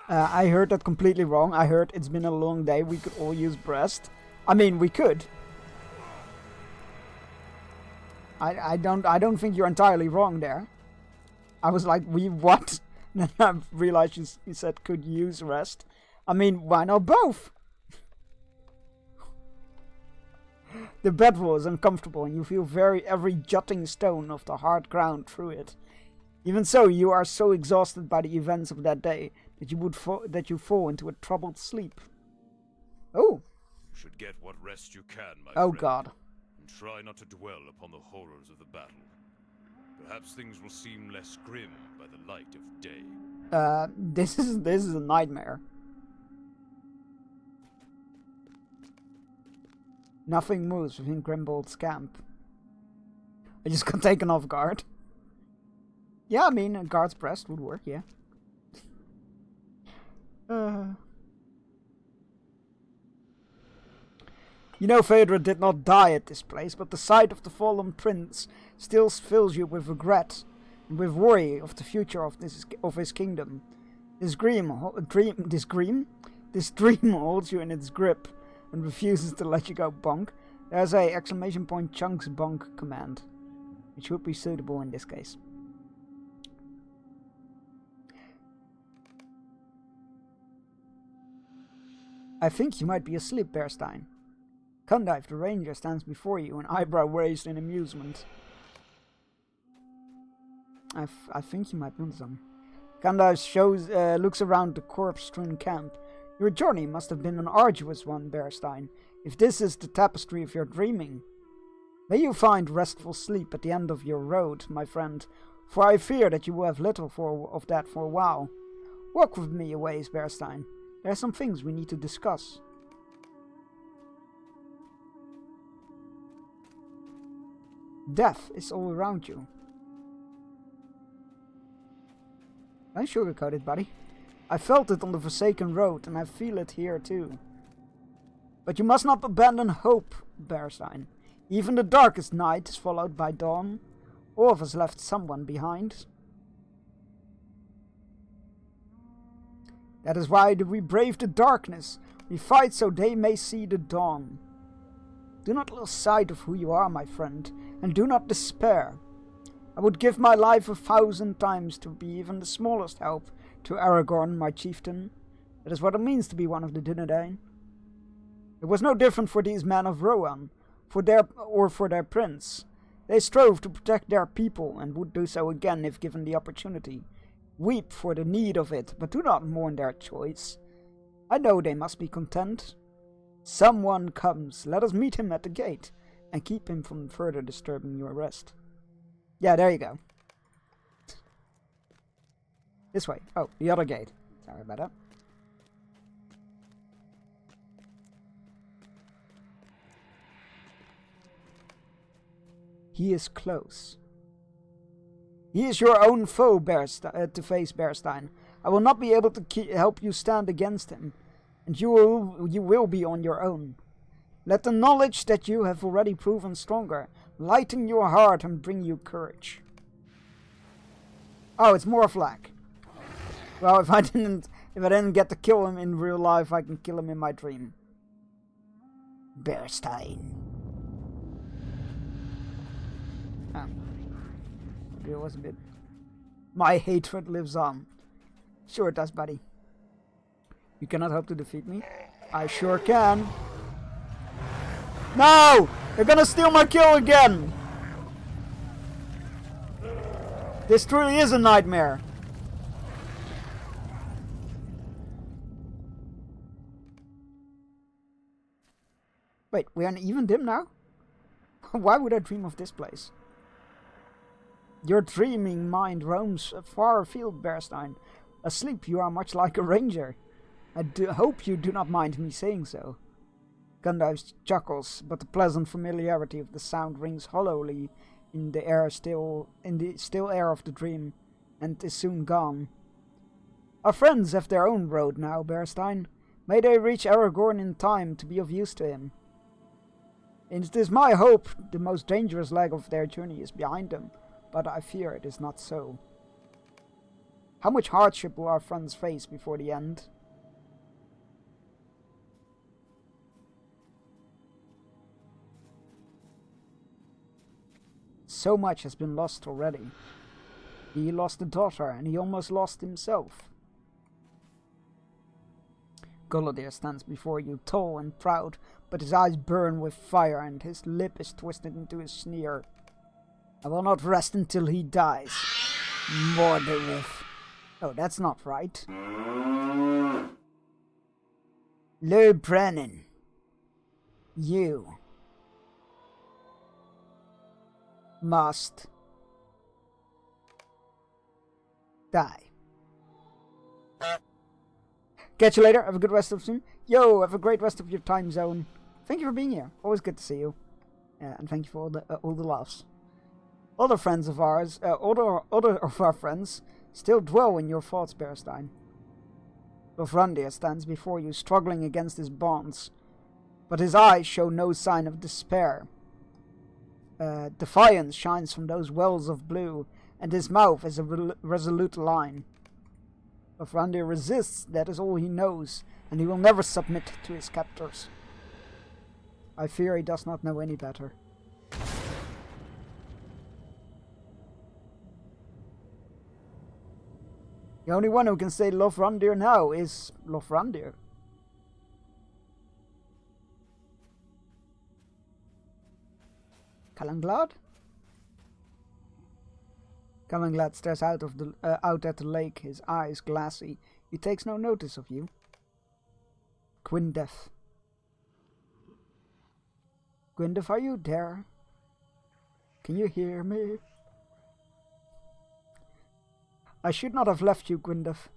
I heard that completely wrong. I heard it's been a long day. We could all use breast. I mean, we could. I don't think you're entirely wrong there. I was like, we what? Then I realized you said could use rest. I mean, why not both? The bedroll is uncomfortable, and you feel every jutting stone of the hard ground through it. Even so, you are so exhausted by the events of that day that you fall into a troubled sleep. Oh. You should get what rest you can, my Oh friend, God. and try not to dwell upon the horrors of the battle. Perhaps things will seem less grim by the light of day. This is a nightmare. Nothing moves within Grimbold's camp. I just got taken off guard. Yeah, I mean, a guard's breast would work, yeah. You know, Phaedra did not die at this place, but the sight of the fallen prince still fills you with regret and with worry of the future of his kingdom. This dream holds you in its grip and refuses to let you go bonk. There's a !chunks bonk command, which would be suitable in this case. I think you might be asleep, Bearstein. Condive, the ranger, stands before you, an eyebrow raised in amusement. I think you might want some. Condive looks around the corpse-strewn camp. Your journey must have been an arduous one, Bearstein, if this is the tapestry of your dreaming. May you find restful sleep at the end of your road, my friend, for I fear that you will have little of that for a while. Walk with me a ways, Bearstein. There are some things we need to discuss. Death is all around you. Don't sugarcoat it, buddy. I felt it on the Forsaken Road, and I feel it here too. But you must not abandon hope, Bearstein. Even the darkest night is followed by dawn. All of us left someone behind. That is why we brave the darkness. We fight so they may see the dawn. Do not lose sight of who you are, my friend, and do not despair. I would give my life 1,000 times to be even the smallest help to Aragorn, my chieftain. That is what it means to be one of the Dunedain. It was no different for these men of Rohan, for their prince. They strove to protect their people, and would do so again if given the opportunity. Weep for the need of it, but do not mourn their choice. I know they must be content. Someone comes, let us meet him at the gate, and keep him from further disturbing your rest. Yeah, there you go. This way. Oh, the other gate. Sorry about that. He is close. He is your own foe, to face, Bearstein. I will not be able to help you stand against him, and you will be on your own. Let the knowledge that you have already proven stronger lighten your heart and bring you courage. Oh, it's Morflack. Well, if I didn't get to kill him in real life, I can kill him in my dream. Bearstein. Ah. It was a bit. My hatred lives on. Sure it does, buddy. You cannot hope to defeat me. I sure can. No! They're gonna steal my kill again! This truly is a nightmare. Wait, we're in even dim now? Why would I dream of this place? Your dreaming mind roams far afield, Bearstein. Asleep, you are much like a ranger. I hope you do not mind me saying so. Gandalf chuckles, but the pleasant familiarity of the sound rings hollowly in the still air of the dream, and is soon gone. Our friends have their own road now, Bearstein. May they reach Aragorn in time to be of use to him. It is my hope the most dangerous leg of their journey is behind them, but I fear it is not so. How much hardship will our friends face before the end? So much has been lost already. He lost a daughter, and he almost lost himself. Gullidir stands before you, tall and proud, but his eyes burn with fire, and his lip is twisted into a sneer. I will not rest until he dies. Mordorith. Oh, that's not right. Lou Brennan. You must die. Catch you later. Have a good rest of soon. Yo, have a great rest of your time zone. Thank you for being here. Always good to see you. And thank you for all the laughs. Other friends of ours, other of our friends, still dwell in your thoughts, Bearstein. Lofrandir stands before you, struggling against his bonds, but his eyes show no sign of despair. Defiance shines from those wells of blue, and his mouth is a resolute line. Lofrandir resists, that is all he knows, and he will never submit to his captors. I fear he does not know any better. The only one who can say Lofrandir now is Lofrandir. Calanglad? Calanglad stares out at the lake, his eyes glassy. He takes no notice of you. Gwyndef. Gwyndef, are you there? Can you hear me? I should not have left you, Gwyndef.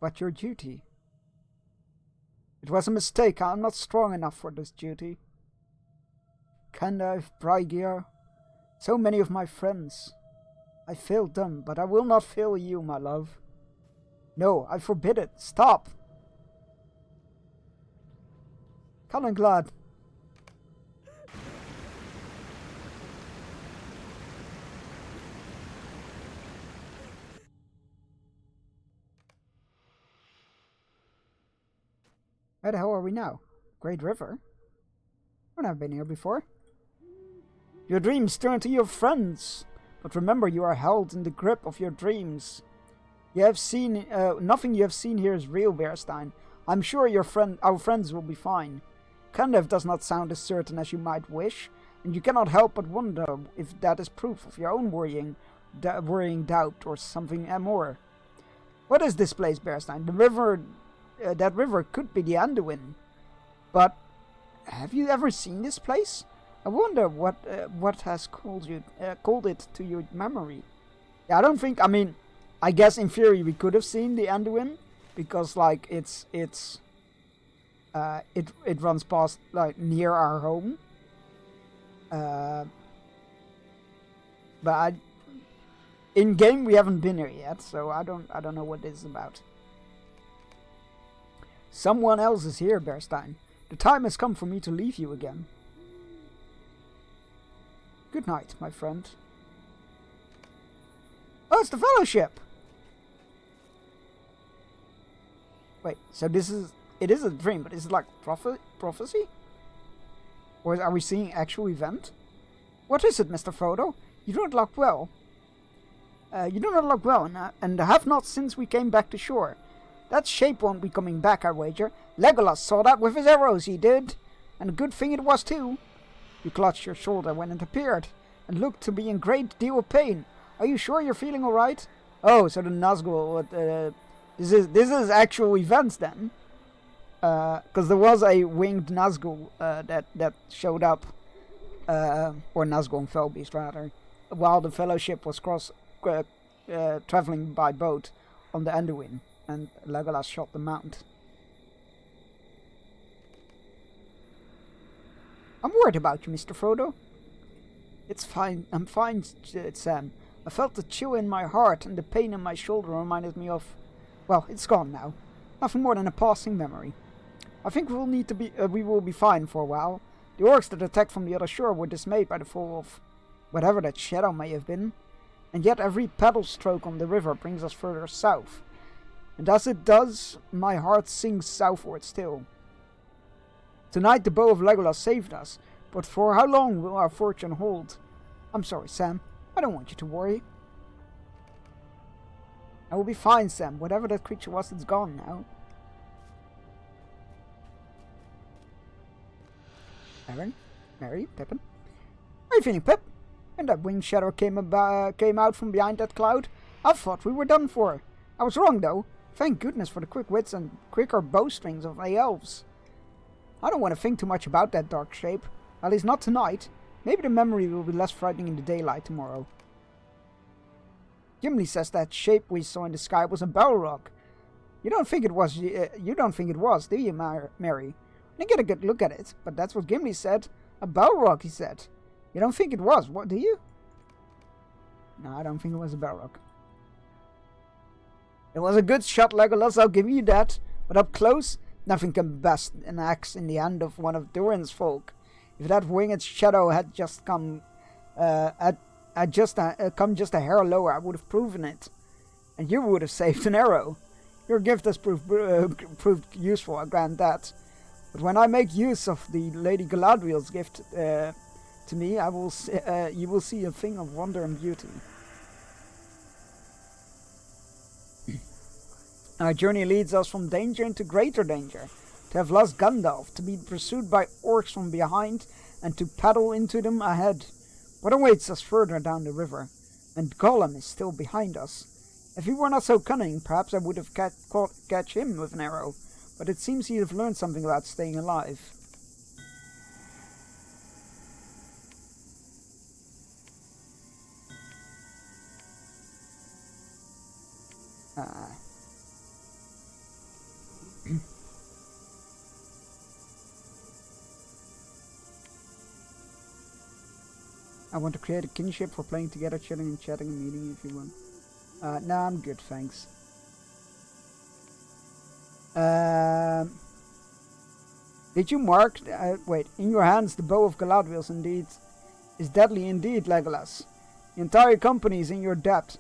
But your duty. It was a mistake. I am not strong enough for this duty. Gandalf, Braigir, so many of my friends. I failed them, but I will not fail you, my love. No, I forbid it. Stop! Calanglad. Where the hell are we now? Great River? I've never been here before. Your dreams turn to your friends, but remember you are held in the grip of your dreams. You have seen nothing you have seen here is real, Bearstein. I'm sure our friends will be fine. Gandalf does not sound as certain as you might wish, and you cannot help but wonder if that is proof of your own worrying doubt or something more. What is this place, Bearstein? The river, that river could be the Anduin, but have you ever seen this place? I wonder what has called it to your memory. Yeah, I don't think. I mean, I guess in theory we could have seen the Anduin because like it runs past like near our home. But in game we haven't been here yet, so I don't know what this is about. Someone else is here, Bearstein. The time has come for me to leave you again. Good night, my friend. Oh, it's the Fellowship! Wait, so it is a dream, but is it like prophecy? Or are we seeing actual event? What is it, Mr. Frodo? You do not look well. And have not since we came back to shore. That shape won't be coming back, I wager. Legolas saw that with his arrows, he did. And a good thing it was, too. You clutched your shoulder when it appeared, and looked to be in great deal of pain. Are you sure you're feeling all right? Oh, so the Nazgul, this is actual events then. Because there was a winged Nazgul that showed up, or Nazgul and Felbeast rather, while the Fellowship was traveling by boat on the Anduin, and Legolas shot them out. I'm worried about you, Mr. Frodo. It's fine. I'm fine, Sam. I felt the chill in my heart, and the pain in my shoulder reminded me of... Well, it's gone now. Nothing more than a passing memory. I think we will be fine for a while. The orcs that attacked from the other shore were dismayed by the fall of whatever that shadow may have been. And yet every paddle stroke on the river brings us further south. And as it does, my heart sinks southward still. Tonight the bow of Legolas saved us, but for how long will our fortune hold? I'm sorry, Sam. I don't want you to worry. I will be fine, Sam. Whatever that creature was, it's gone now. Aaron, Mary, Pippin. How are you feeling, Pip? When that winged shadow came out from behind that cloud, I thought we were done for. I was wrong, though. Thank goodness for the quick wits and quicker bowstrings of the elves. I don't want to think too much about that dark shape. At least not tonight. Maybe the memory will be less frightening in the daylight tomorrow. Gimli says that shape we saw in the sky was a Balrog. You don't think it was, do you, Mary? I didn't get a good look at it, but that's what Gimli said. A Balrog, he said. You don't think it was, what, do you? No, I don't think it was a Balrog. It was a good shot, Legolas, I'll give you that. But up close, nothing can best an axe in the hand of one of Durin's folk. If that winged shadow had just come just a hair lower, I would have proven it. And you would have saved an arrow. Your gift has proved useful, I grant that. But when I make use of the Lady Galadriel's gift to me, you will see a thing of wonder and beauty. Our journey leads us from danger into greater danger. To have lost Gandalf, to be pursued by orcs from behind, and to paddle into them ahead. What awaits us further down the river? And Gollum is still behind us. If he were not so cunning, perhaps I would have catch him with an arrow. But it seems he has learned something about staying alive. I want to create a kinship for playing together, chilling and chatting and meeting if you want. No, I'm good, thanks. Did you mark... wait, in your hands the bow of Galadriel's is deadly indeed, Legolas. The entire company is in your debt.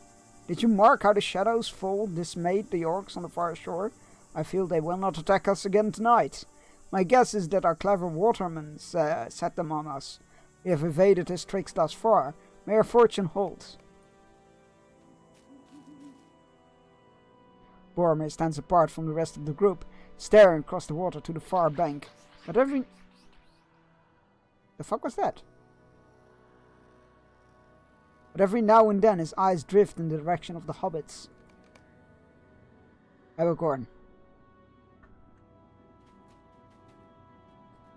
Did you mark how the shadows fall dismayed the orcs on the far shore? I feel they will not attack us again tonight. My guess is that our clever watermen set them on us. We have evaded his tricks thus far. May our fortune hold. Boromir stands apart from the rest of the group, staring across the water to the far bank. But the fuck was that? but every now and then his eyes drift in the direction of the hobbits. Aragorn.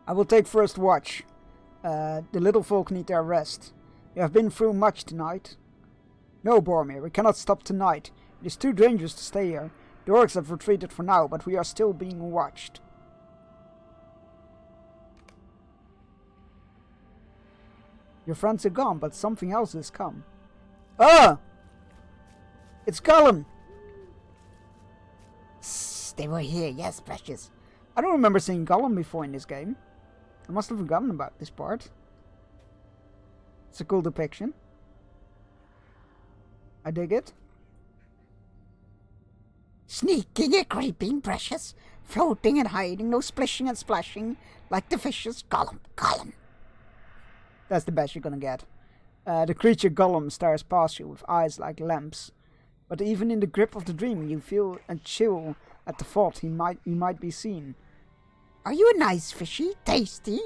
I will take first watch. The little folk need their rest. You have been through much tonight. No, Boromir, we cannot stop tonight. It is too dangerous to stay here. The orcs have retreated for now, but we are still being watched. Your friends are gone, but something else has come. Ah! It's Gollum! They were here, yes, precious. I don't remember seeing Gollum before in this game. I must have forgotten about this part. It's a cool depiction. I dig it. Sneaking and creeping, precious. Floating and hiding, no splishing and splashing. Like the fishes, Gollum, Gollum. That's the best you're gonna get. The creature Gollum stares past you with eyes like lamps. But even in the grip of the dream, you feel a chill at the thought you might be seen. Are you a nice fishy? Tasty?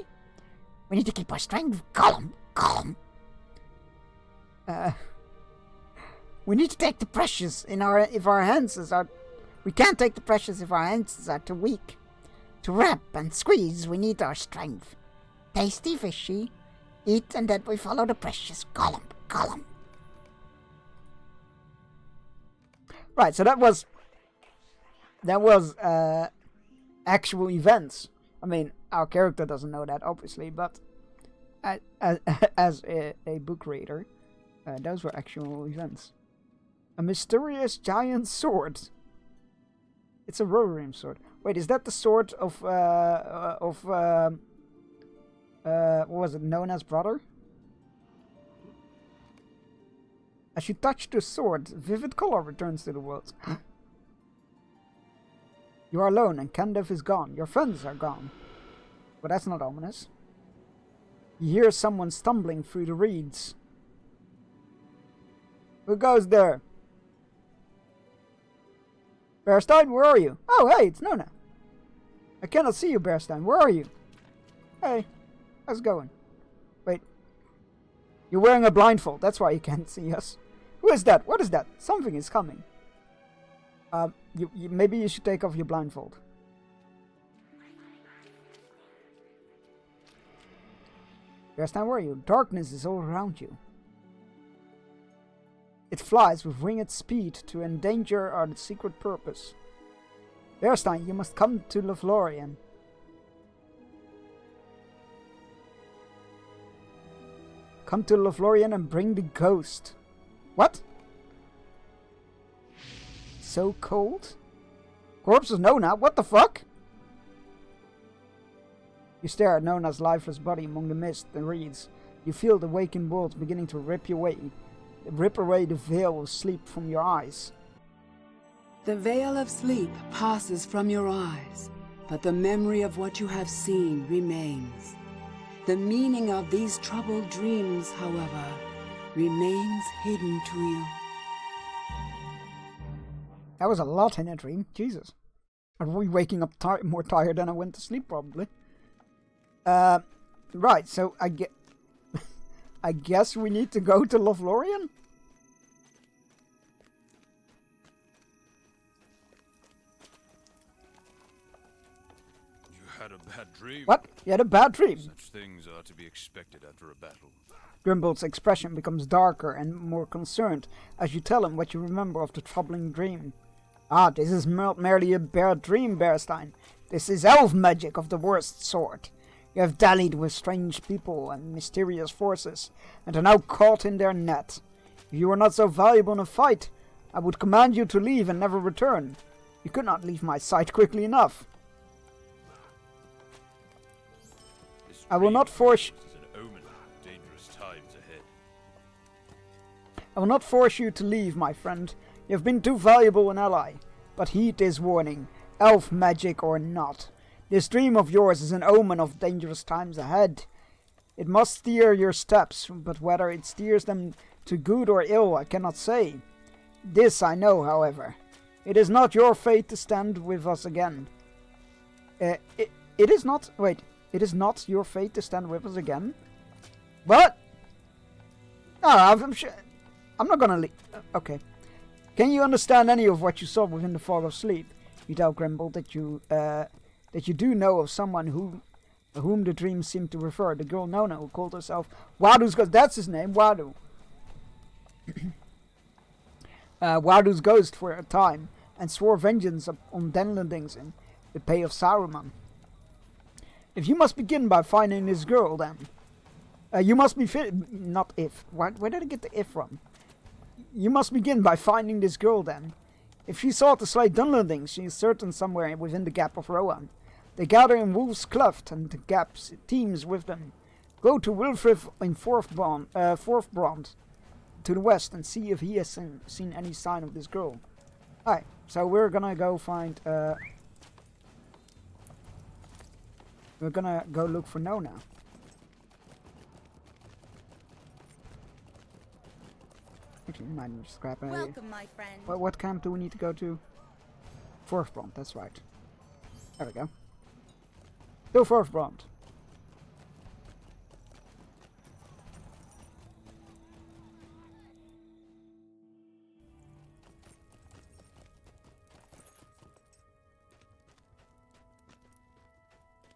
We need to keep our strength, Gollum, Gollum. We need to take the precious if our hands are... We can't take the precious if our hands are too weak. To wrap and squeeze, we need our strength. Tasty fishy. Eat and then we follow the precious, Gollum, Gollum. Right, so that was actual events. I mean, our character doesn't know that, obviously, but as a book reader, those were actual events. A mysterious giant sword. It's a Rohirrim sword. Wait, is that the sword of what was it, Nona's brother? As you touch the sword, vivid color returns to the world. You are alone and Gandalf is gone. Your friends are gone. But that's not ominous. You hear someone stumbling through the reeds. Who goes there? Bearstein, where are you? Oh, hey, it's Nona. I cannot see you, Bearstein. Where are you? Hey, how's it going? Wait. You're wearing a blindfold. That's why you can't see us. Who is that? What is that? Something is coming. Maybe you should take off your blindfold. Bearstein, where are you? Darkness is all around you. It flies with winged speed to endanger our secret purpose. Bearstein, you must come to Lothlorien. Come to Lothlorien and bring the ghost. What? So cold? Corpse of Nona? What the fuck? You stare at Nona's lifeless body among the mist and reeds. You feel the waking world beginning to rip away the veil of sleep from your eyes. The veil of sleep passes from your eyes, but the memory of what you have seen remains. The meaning of these troubled dreams, however, remains hidden to you. That was a lot in a dream. Jesus. I'm waking up more tired than I went to sleep, probably. Right, so I guess we need to go to Lothlorien? You had a bad dream. What? You had a bad dream? Such things are to be expected after a battle. Grimbold's expression becomes darker and more concerned as you tell him what you remember of the troubling dream. Ah, this is merely a bad dream, Bearstein. This is elf magic of the worst sort. You have dallied with strange people and mysterious forces, and are now caught in their net. If you were not so valuable in a fight, I would command you to leave and never return. You could not leave my sight quickly enough. I will not force... Is an omen of dangerous times ahead. I will not force you to leave, my friend. You have been too valuable an ally. But heed this warning, elf magic or not. This dream of yours is an omen of dangerous times ahead. It must steer your steps, but whether it steers them to good or ill, I cannot say. This I know, however. It is not your fate to stand with us again. It is not... Wait. It is not your fate to stand with us again? What? No, I'm sure... I'm not gonna leave. Okay. Can you understand any of what you saw within the fog of sleep? You tell Grimble that you do know of someone whom the dreams seem to refer. The girl Nona, who called herself Wadu's Ghost. That's his name, Wadu. Wadu's ghost for a time, and swore vengeance on Denlandings in the pay of Saruman. If you must begin by finding this girl, then you must be not if. Where did I get the if from? You must begin by finding this girl, then. If she sought to slay Dunlandings, she is certain somewhere within the Gap of Rohan. They gather in Wolf's Cleft, and the Gap teems with them. Go to Wilfrith in Forthbrand, to the west, and see if he has seen any sign of this girl. Alright, so we're gonna go find... we're gonna go look for Nona. Actually, might need to scrap it. Welcome, my friend. What camp do we need to go to? Forthbrand, that's right. There we go. To Forthbrand.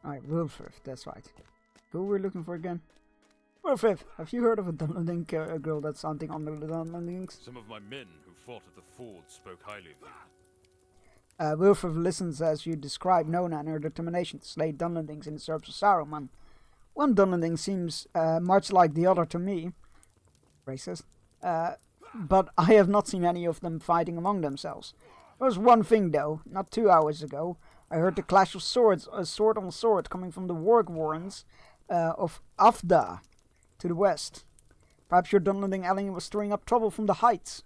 Alright, Wilfrith, that's right. Who we're looking for again? Wilfrith, have you heard of a Dunlanding girl that's hunting under the Dunlandings? Some of my men who fought at the ford spoke highly of you. Wilfrith listens as you describe Nona and her determination to slay Dunlandings in the service of Saruman. One Dunlanding seems much like the other to me. Racist. But I have not seen any of them fighting among themselves. There was one thing though, not 2 hours ago, I heard the clash of swords, sword on sword, coming from the Warg Warrens of Afda to the west. Perhaps your Dunlanding ally was stirring up trouble from the heights.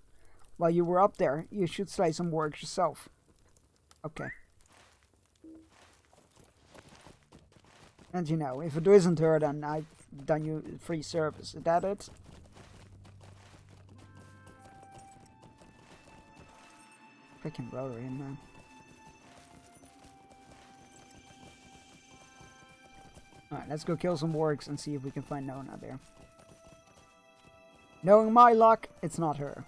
While you were up there, you should slay some wargs yourself. Okay. And you know, if it isn't her, then I've done you free service. Is that it? Freaking rotary, man. Alright, let's go kill some wargs and see if we can find Nona there. Knowing my luck, it's not her.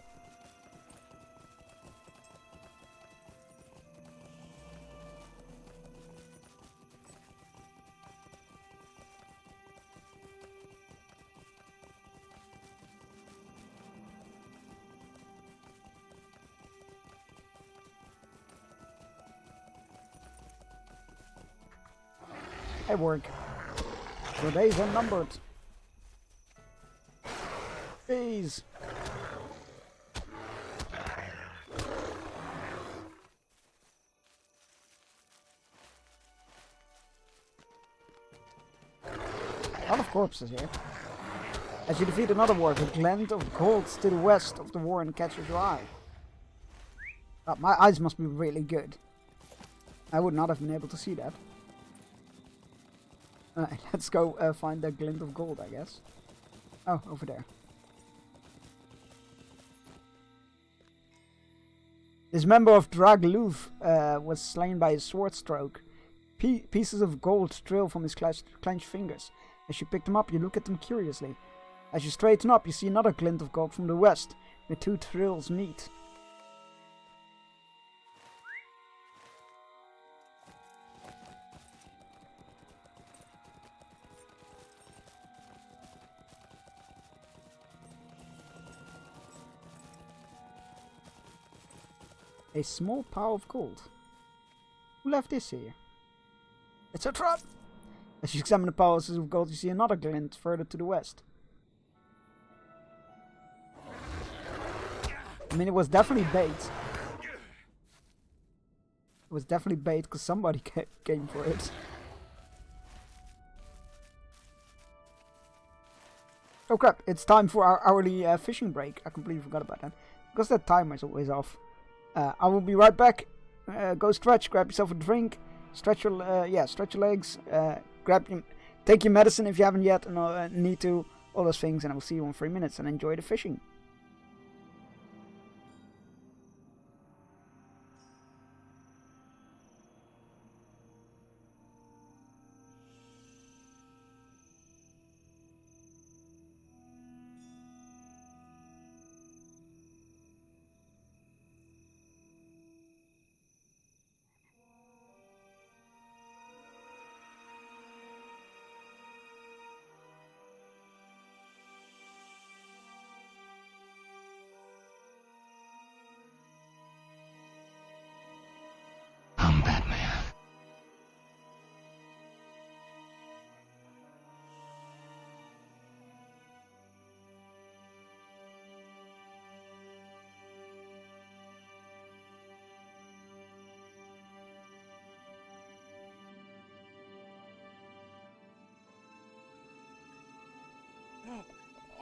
Hey, warg. Your days are numbered. Please. A lot of corpses here. As you defeat another warg, a glint of gold to the west of the warren catches your eye. Oh, my eyes must be really good. I would not have been able to see that. Alright, let's go find the glint of gold, I guess. Oh, over there. This member of Dragluv was slain by a sword stroke. Pieces of gold trail from his clenched fingers. As you pick them up, you look at them curiously. As you straighten up, you see another glint of gold from the west, where two trails meet. A small pile of gold. Who left this here? It's a trap! As you examine the piles of gold, you see another glint further to the west. I mean, it was definitely bait. It was definitely bait because somebody came for it. Oh crap, it's time for our hourly fishing break. I completely forgot about that. Because that timer is always off. I will be right back. Go stretch, grab yourself a drink, stretch your stretch your legs, take your medicine if you haven't yet and need to, all those things, and I will see you in 3 minutes, and enjoy the fishing.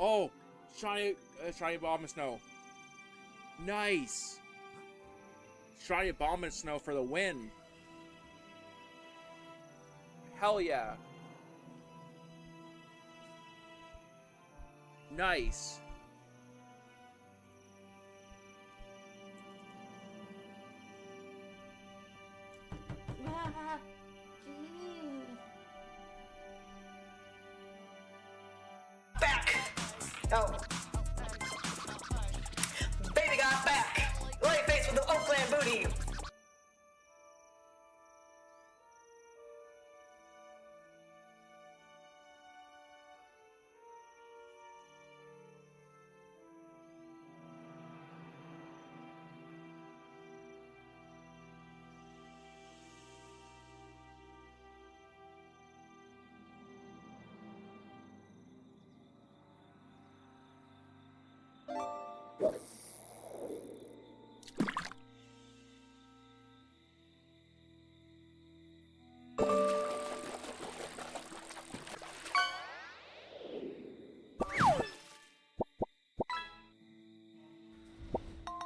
Oh, shiny bomb of snow. Nice. Shiny bomb of snow for the win. Hell yeah. Nice. Back! Oh. Baby got back! Light face with the Oakland booty!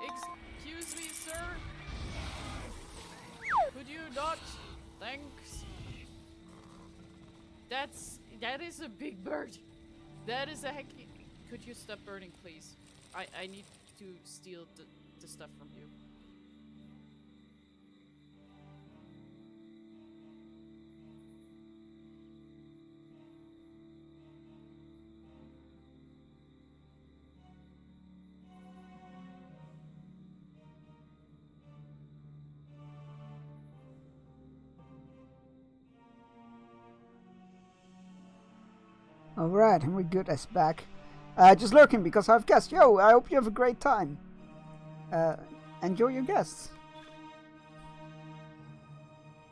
Excuse me, sir? Could you not? Thanks. That is a big bird. That is a heck. Could you stop burning, please? I need to steal the stuff from you. Alright, and we're good as back. Just lurking because I've guests. Yo, I hope you have a great time. Enjoy your guests.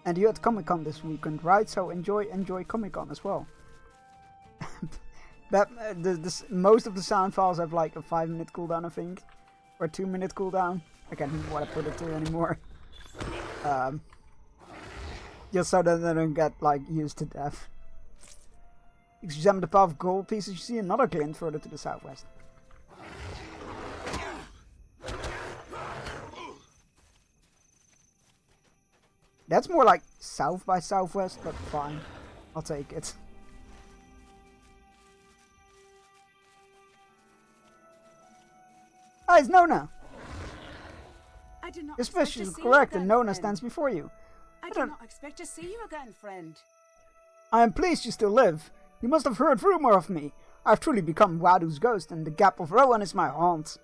And you're at Comic-Con this weekend, right? So enjoy Comic-Con as well. Most of the sound files have like a 5-minute cooldown, I think. Or 2-minute cooldown. I can't remember what I put it to anymore. Just so that they don't get like used to death. Examine the path of gold pieces. You see another glint further to the southwest. That's more like south by southwest, but fine. I'll take it. Ah, it's Nona! I did not Your expect suspicion to is see correct, you and again, Nona friend. stands before you. I did not expect to see you again, friend. I am pleased you still live. You must have heard rumor of me. I've truly become Wadu's ghost, and the Gap of Rowan is my haunt.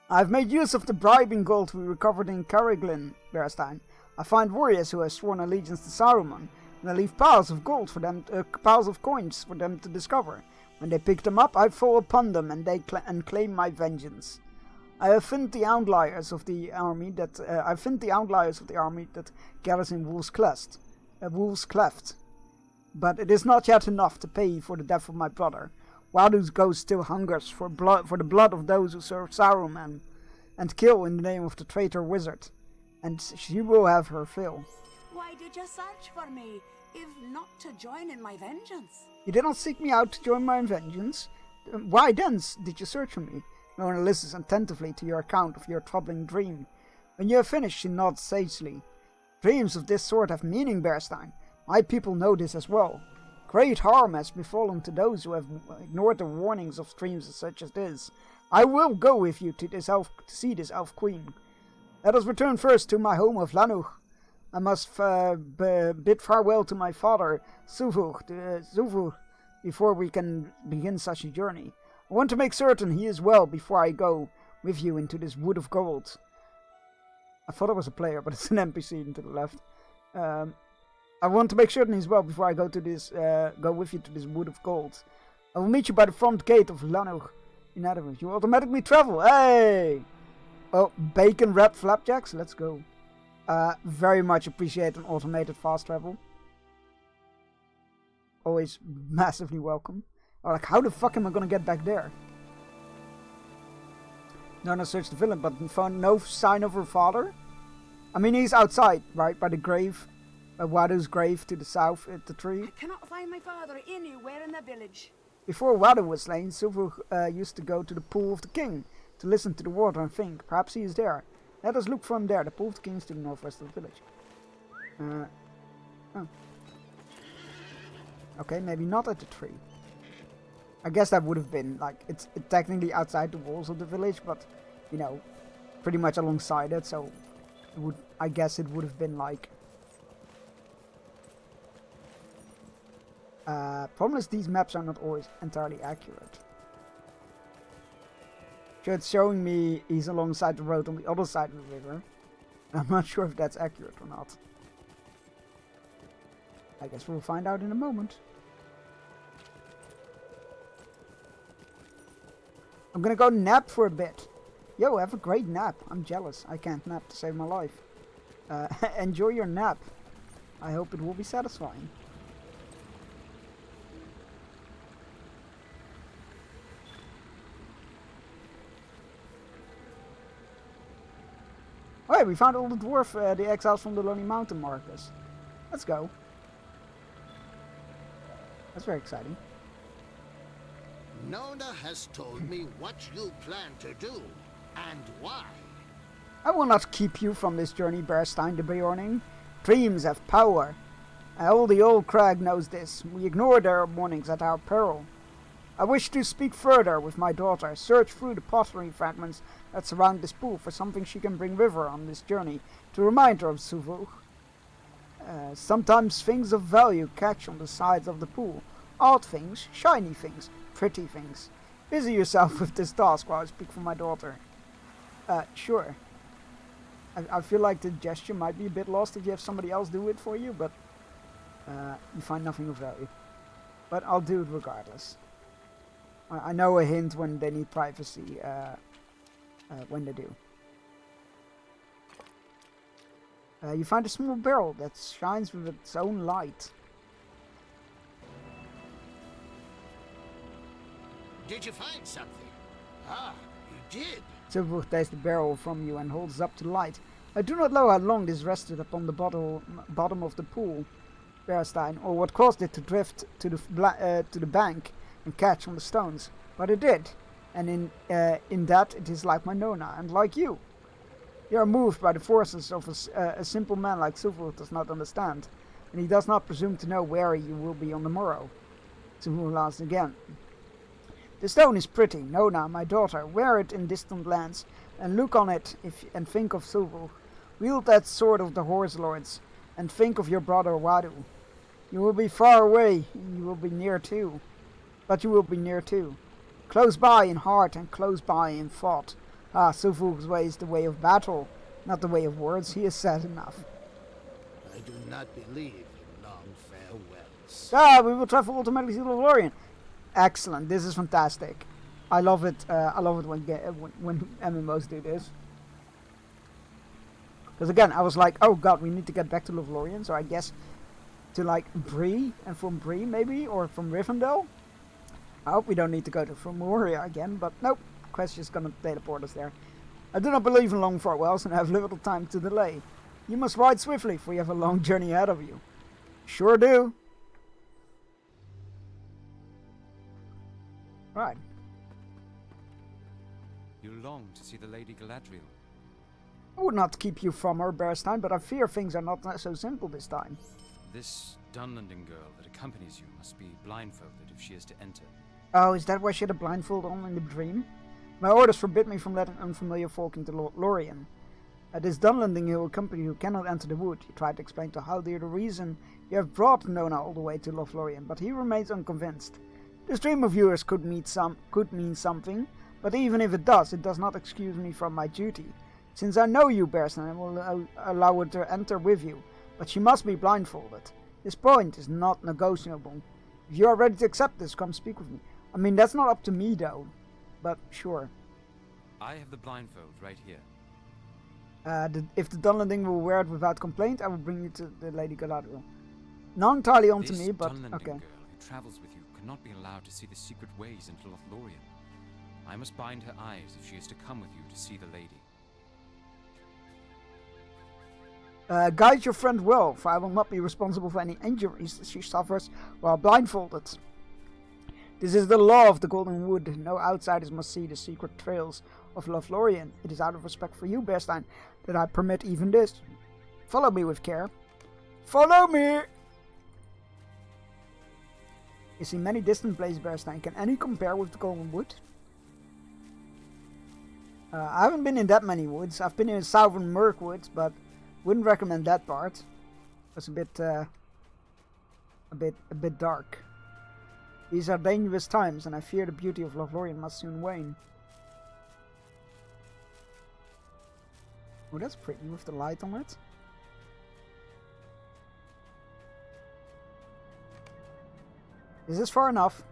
I've made use of the bribing gold we recovered in Carriglin, Berstein. I find warriors who have sworn allegiance to Saruman, and I leave piles of gold for them, piles of coins for them to discover. When they pick them up, I fall upon them, and they claim my vengeance. I have thinned the outliers of the army that gathers in Wolf's Cleft. But it is not yet enough to pay for the death of my brother. Wadu's ghost still hungers for the blood of those who serve Saruman, and kill in the name of the traitor wizard. And she will have her fill. Why did you search for me, if not to join in my vengeance? You did not seek me out to join my vengeance. Why then did you search for me? Nona listens attentively to your account of your troubling dream. When you have finished, she nods sagely. Dreams of this sort have meaning, Berstein. My people know this as well. Great harm has befallen to those who have ignored the warnings of dreams such as this. I will go with you to see this elf queen. Let us return first to my home of Lanuch. I must bid farewell to my father, Suvur, before we can begin such a journey. I want to make certain he is well before I go with you into this wood of gold. I thought it was a player, but it's an NPC to the left. I want to make certain he's well before I go with you to this wood of gold. I will meet you by the front gate of Lanuch. In other words, you automatically travel. Hey! Oh, bacon wrapped flapjacks? Let's go. Very much appreciate an automated fast travel. Always massively welcome. Oh, like, how the fuck am I gonna get back there? Nona searched the village, but found no sign of her father. I mean, he's outside, right, by the grave. Wadu's grave to the south at the tree. I cannot find my father anywhere in the village. Before Wadu was slain, Silver used to go to the Pool of the King to listen to the water and think. Perhaps he is there. Let us look for him there. The Pool of the King is to the northwest of the village. Oh. Okay, maybe not at the tree. I guess that would have been, like, it's technically outside the walls of the village, but, you know, pretty much alongside it, so I guess it would have been, like... problem is these maps are not always entirely accurate. So it's showing me he's alongside the road on the other side of the river. I'm not sure if that's accurate or not. I guess we'll find out in a moment. I'm gonna go nap for a bit. Yo, have a great nap. I'm jealous. I can't nap to save my life. Enjoy your nap. I hope it will be satisfying. Oh yeah, we found all the dwarf, the exiles from the Lonely Mountain markers. Let's go. That's very exciting. Nona has told me what you plan to do, and why. I will not keep you from this journey, Bearstein the Bjorning. Dreams have power. All the old crag knows this. We ignore their warnings at our peril. I wish to speak further with my daughter, search through the pottery fragments that surround this pool for something she can bring with her on this journey to remind her of Suvuk. Sometimes things of value catch on the sides of the pool. Odd things, shiny things, pretty things. Busy yourself with this task while I speak for my daughter. Sure. I feel like the gesture might be a bit lost if you have somebody else do it for you, but you find nothing of value. But I'll do it regardless. I know a hint when they need privacy, when they do. You find a small barrel that shines with its own light. Did you find something? Ah, you did. Silverwood takes the barrel from you and holds it up to the light. I do not know how long this rested upon the bottom of the pool, Bearstein, or what caused it to drift to the bank and catch on the stones, but it did, and in that it is like my Nona, and like you. You are moved by the forces of a simple man like Silverwood does not understand, and he does not presume to know where you will be on the morrow. Silverwood laughs again. The stone is pretty, Nona, my daughter. Wear it in distant lands, and look on it and think of Silverwood. Wield that sword of the horse lords, and think of your brother Wadu. You will be far away, and you will be near too. But you will be near too. Close by in heart and close by in thought. Ah, Silverwood's way is the way of battle, not the way of words. He has said enough. I do not believe in long farewells. Ah, we will travel automatically to Lothlorien. Excellent. This is fantastic. I love it. I love it when MMOs do this. Because again, I was like, oh god, we need to get back to Lothlorien. So I guess to like Bree, and from Bree maybe, or from Rivendell. I hope we don't need to go to Moria again, but nope. Quest is gonna teleport us there. I do not believe in long farewells and have little time to delay. You must ride swiftly, for you have a long journey ahead of you. Sure do. Right. You long to see the Lady Galadriel. I would not keep you from her, Bearstein, but I fear things are not so simple this time. This Dunlending girl that accompanies you must be blindfolded if she is to enter. Oh, is that why she had a blindfold on in the dream? My orders forbid me from letting unfamiliar folk into Lothlorien. This Dunlending who accompany you cannot enter the wood. He tried to explain to Haldir the reason you have brought Nona all the way to Lothlorien, but he remains unconvinced. This dream of yours could mean something, but even if it does not excuse me from my duty. Since I know you, Bearstein, I will allow her to enter with you, but she must be blindfolded. This point is not negotiable. If you are ready to accept this, come speak with me. I mean, that's not up to me, though. But sure. I have the blindfold right here. If the Dunlending will wear it without complaint, I will bring you to the Lady Galadriel. Not entirely onto me, but Dunlending okay. girl who travels with you cannot be allowed to see the secret ways into Lothlorien. I must bind her eyes if she is to come with you to see the lady. Guide your friend well, for I will not be responsible for any injuries she suffers while blindfolded. This is the law of the Golden Wood. No outsiders must see the secret trails of Lothlorien. It is out of respect for you, Bearstein, that I permit even this. Follow me with care. Follow me! You see many distant places, Bearstein. Can any compare with the Golden Wood? I haven't been in that many woods. I've been in Southern Mirkwoods, but wouldn't recommend that part. It's a bit dark. These are dangerous times, and I fear the beauty of Lothlorien must soon wane. Oh, that's pretty with the light on it. Is this far enough?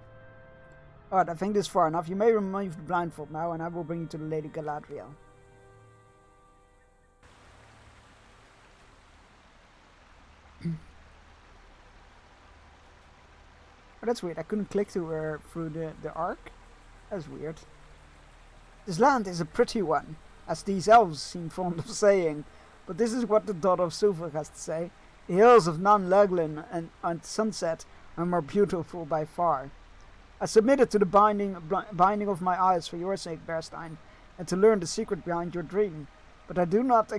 Alright, I think this is far enough. You may remove the blindfold now, and I will bring you to the Lady Galadriel. Oh, that's weird. I couldn't click to her through the arc. That's weird. This land is a pretty one, as these elves seem fond of saying. But this is what the daughter of Silver has to say. The hills of Nan Leglin and Sunset are more beautiful by far. I submitted to the binding of my eyes for your sake, Bearstein, and to learn the secret behind your dream. But do not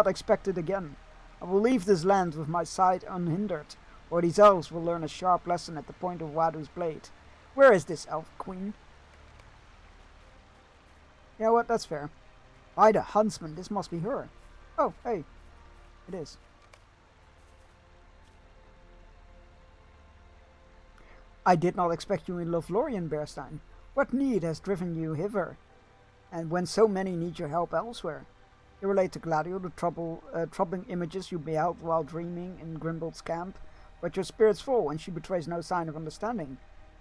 expect it again. I will leave this land with my sight unhindered, or these elves will learn a sharp lesson at the point of Wadu's blade. Where is this elf queen? You know what, that's fair. Ida Huntsman, this must be her. Oh, hey. It is. I did not expect you in Lothlorien, Bearstein. What need has driven you hither? And when so many need your help elsewhere? You relate to Gladio the troubling images you beheld while dreaming in Grimbold's camp, but your spirits fall and she betrays no sign of understanding.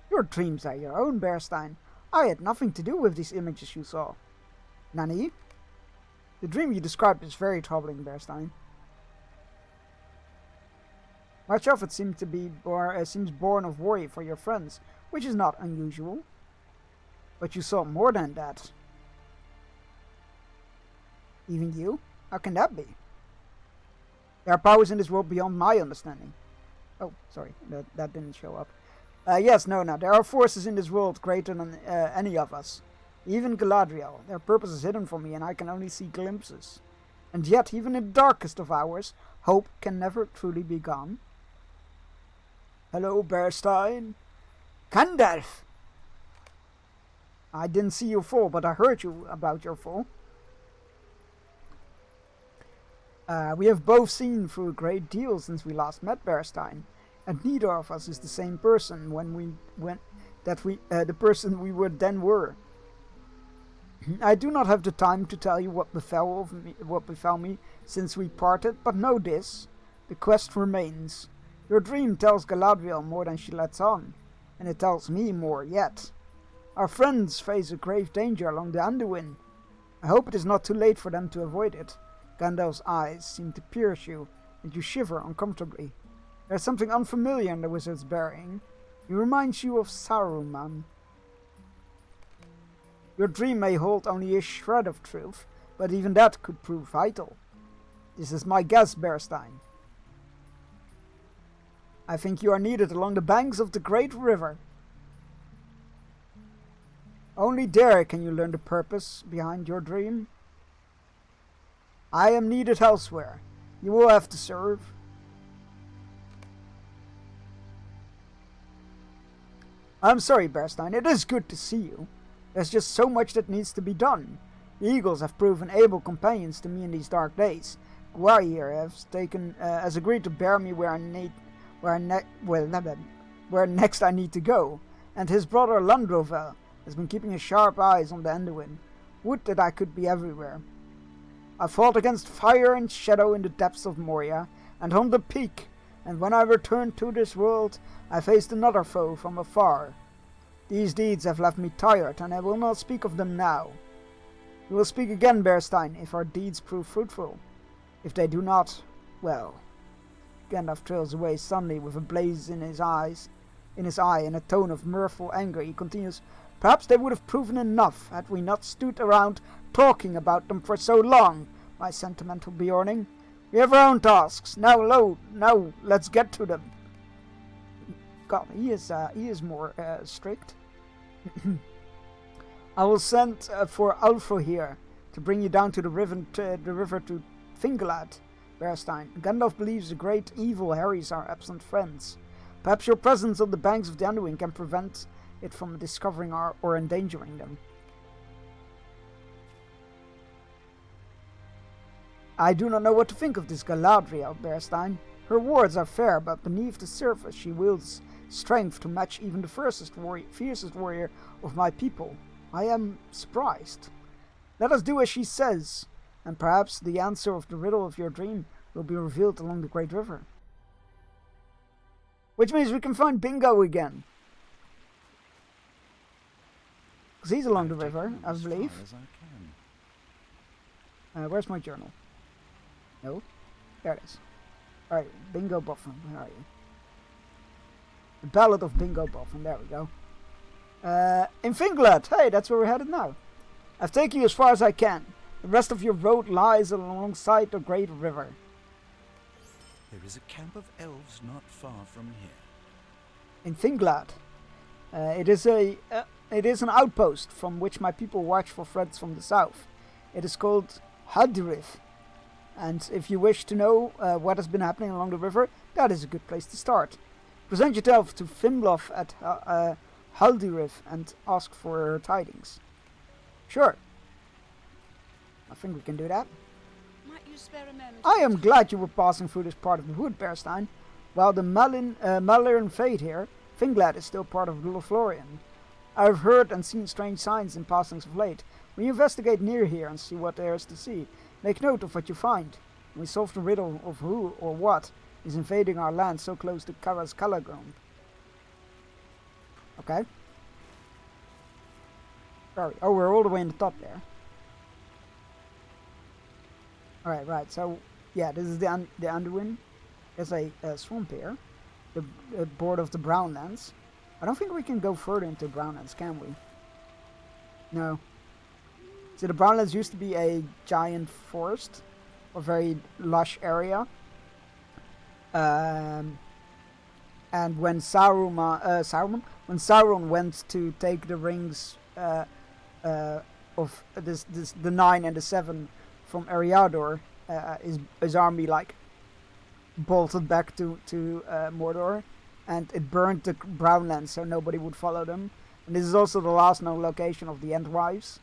Your dreams are your own, Bearstein. I had nothing to do with these images you saw. Nani? The dream you described is very troubling, Bearstein. Much of it seems born of worry for your friends, which is not unusual. But you saw more than that. Even you? How can that be? There are powers in this world beyond my understanding. Oh, sorry, that didn't show up. Yes, no, there are forces in this world greater than any of us. Even Galadriel. Their purpose is hidden from me and I can only see glimpses. And yet, even in the darkest of hours, hope can never truly be gone. Hello, Bearstein. Gandalf! I didn't see you fall, but I heard you about your fall. We have both seen through a great deal since we last met, Bearstein, and neither of us is the same person the person we were. I do not have the time to tell you what befell me since we parted, but know this: the quest remains. Your dream tells Galadriel more than she lets on, and it tells me more yet. Our friends face a grave danger along the Anduin. I hope it is not too late for them to avoid it. Gandalf's eyes seem to pierce you, and you shiver uncomfortably. There is something unfamiliar in the wizard's bearing. He reminds you of Saruman. Your dream may hold only a shred of truth, but even that could prove vital. This is my guess, Bearstein. I think you are needed along the banks of the great river. Only there can you learn the purpose behind your dream. I am needed elsewhere. You will have to serve. I'm sorry, Bearstein. It is good to see you. There's just so much that needs to be done. The Eagles have proven able companions to me in these dark days. Gwaihir has agreed to bear me where next I need to go, and his brother Landrovel has been keeping a sharp eyes on the Anduin. Would that I could be everywhere. I fought against fire and shadow in the depths of Moria, and on the peak, and when I returned to this world, I faced another foe from afar. These deeds have left me tired, and I will not speak of them now. We will speak again, Bearstein, if our deeds prove fruitful. If they do not, well... Gandalf trails away suddenly with a blaze in his eye, in a tone of mirthful anger. He continues, "Perhaps they would have proven enough had we not stood around talking about them for so long, my sentimental Bjorning. We have our own tasks. Now, let's get to them." God, he is more strict. I will send for Ulfro here to bring you down to the river to Fingalad, Bearstein. Gandalf believes the great evil Harrys are absent friends. Perhaps your presence on the banks of the Anduin can prevent it from discovering or endangering them. I do not know what to think of this Galadriel, Bearstein. Her words are fair, but beneath the surface she wields strength to match even the fiercest warrior of my people. I am surprised. Let us do as she says, and perhaps the answer of the riddle of your dream will be revealed along the Great River. Which means we can find Bingo again. Because he's along the river, I believe. Where's my journal? No? There it is. Alright, Bingo Boffin, where are you? The Ballad of Bingo Boffin, there we go. In Fingalad, hey, that's where we're headed now. I've taken you as far as I can. The rest of your road lies alongside the great river. There is a camp of elves not far from here. In Fingalad. It is an outpost from which my people watch for threats from the south. It is called Hadrith. And if you wish to know what has been happening along the river, that is a good place to start. Present yourself to Fimlof at Haldirith and ask for her tidings. Sure. I think we can do that. Might you spare a moment? I am glad you were passing through this part of the wood, Bearstein. While the Malern Fade here, Fingalad is still part of Lothlorien. I have heard and seen strange signs in passings of late. When you investigate near here and see what there is to see, make note of what you find. We solve the riddle of who or what is invading our land so close to Kara's Calaground. Okay. Sorry. Oh, we're all the way in the top there. Alright, right. So, yeah, this is the Anduin. There's a swamp here. The board of the Brownlands. I don't think we can go further into Brownlands, can we? No. So the Brownlands used to be a giant forest, a very lush area. And when when Sauron went to take the rings of the 9 and the 7 from Eriador, his army like bolted back to Mordor, and it burned the Brownlands so nobody would follow them. And this is also the last known location of the Endwives.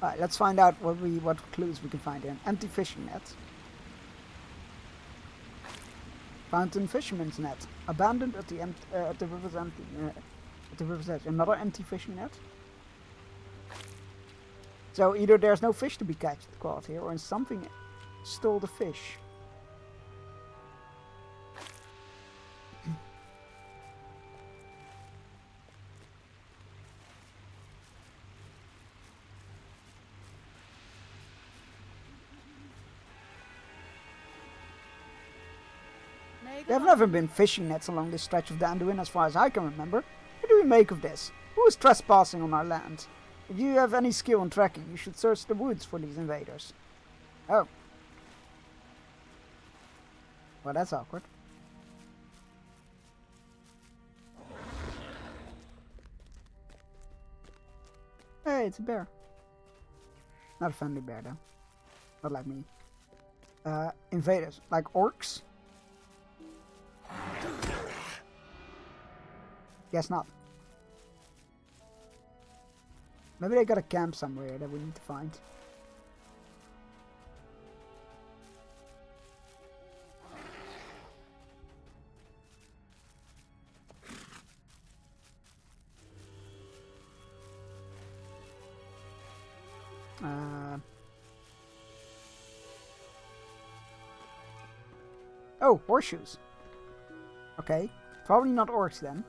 Alright, let's find out what clues we can find here. An empty fishing net. Fountain fisherman's net. Abandoned at the river's at the river's edge. Another empty fishing net. So either there's no fish to be caught here, or something stole the fish. There have never been fishing nets along this stretch of the Anduin as far as I can remember. What do we make of this? Who is trespassing on our land? If you have any skill in tracking, you should search the woods for these invaders. Oh. Well, that's awkward. Hey, it's a bear. Not a friendly bear, though. Not like me. Invaders. Like orcs? Guess not. Maybe they got a camp somewhere that we need to find. Oh, horseshoes. Okay, probably not orcs then.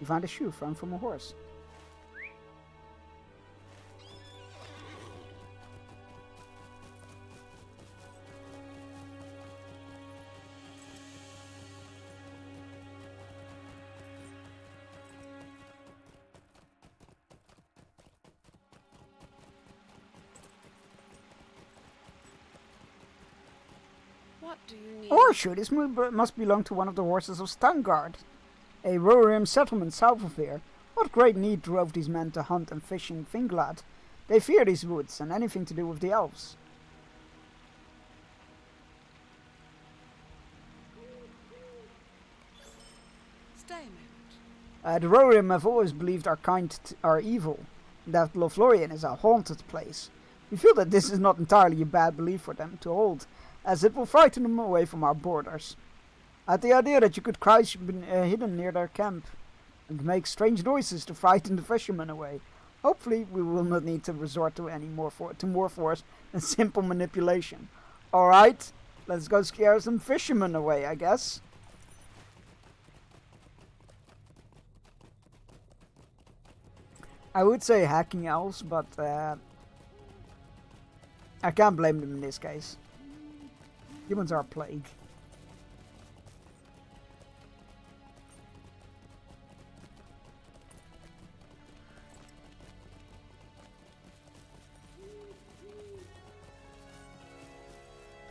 You find a shoe thrown from a horse. What do you need? Or should this must belong to one of the horses of Stangard, a Rohirrim settlement south of here. What great need drove these men to hunt and fish in Finglad? They fear these woods and anything to do with the elves. Stay a moment. The Rohirrim have always believed our kind are evil, and that Lothlorien is a haunted place. We feel that this is not entirely a bad belief for them to hold, as it will frighten them away from our borders. At the idea that you could crouch hidden near their camp and make strange noises to frighten the fishermen away. Hopefully we will not need to resort to more force than simple manipulation. Alright, let's go scare some fishermen away, I guess. I would say hacking elves, but I can't blame them in this case. Humans are a plague.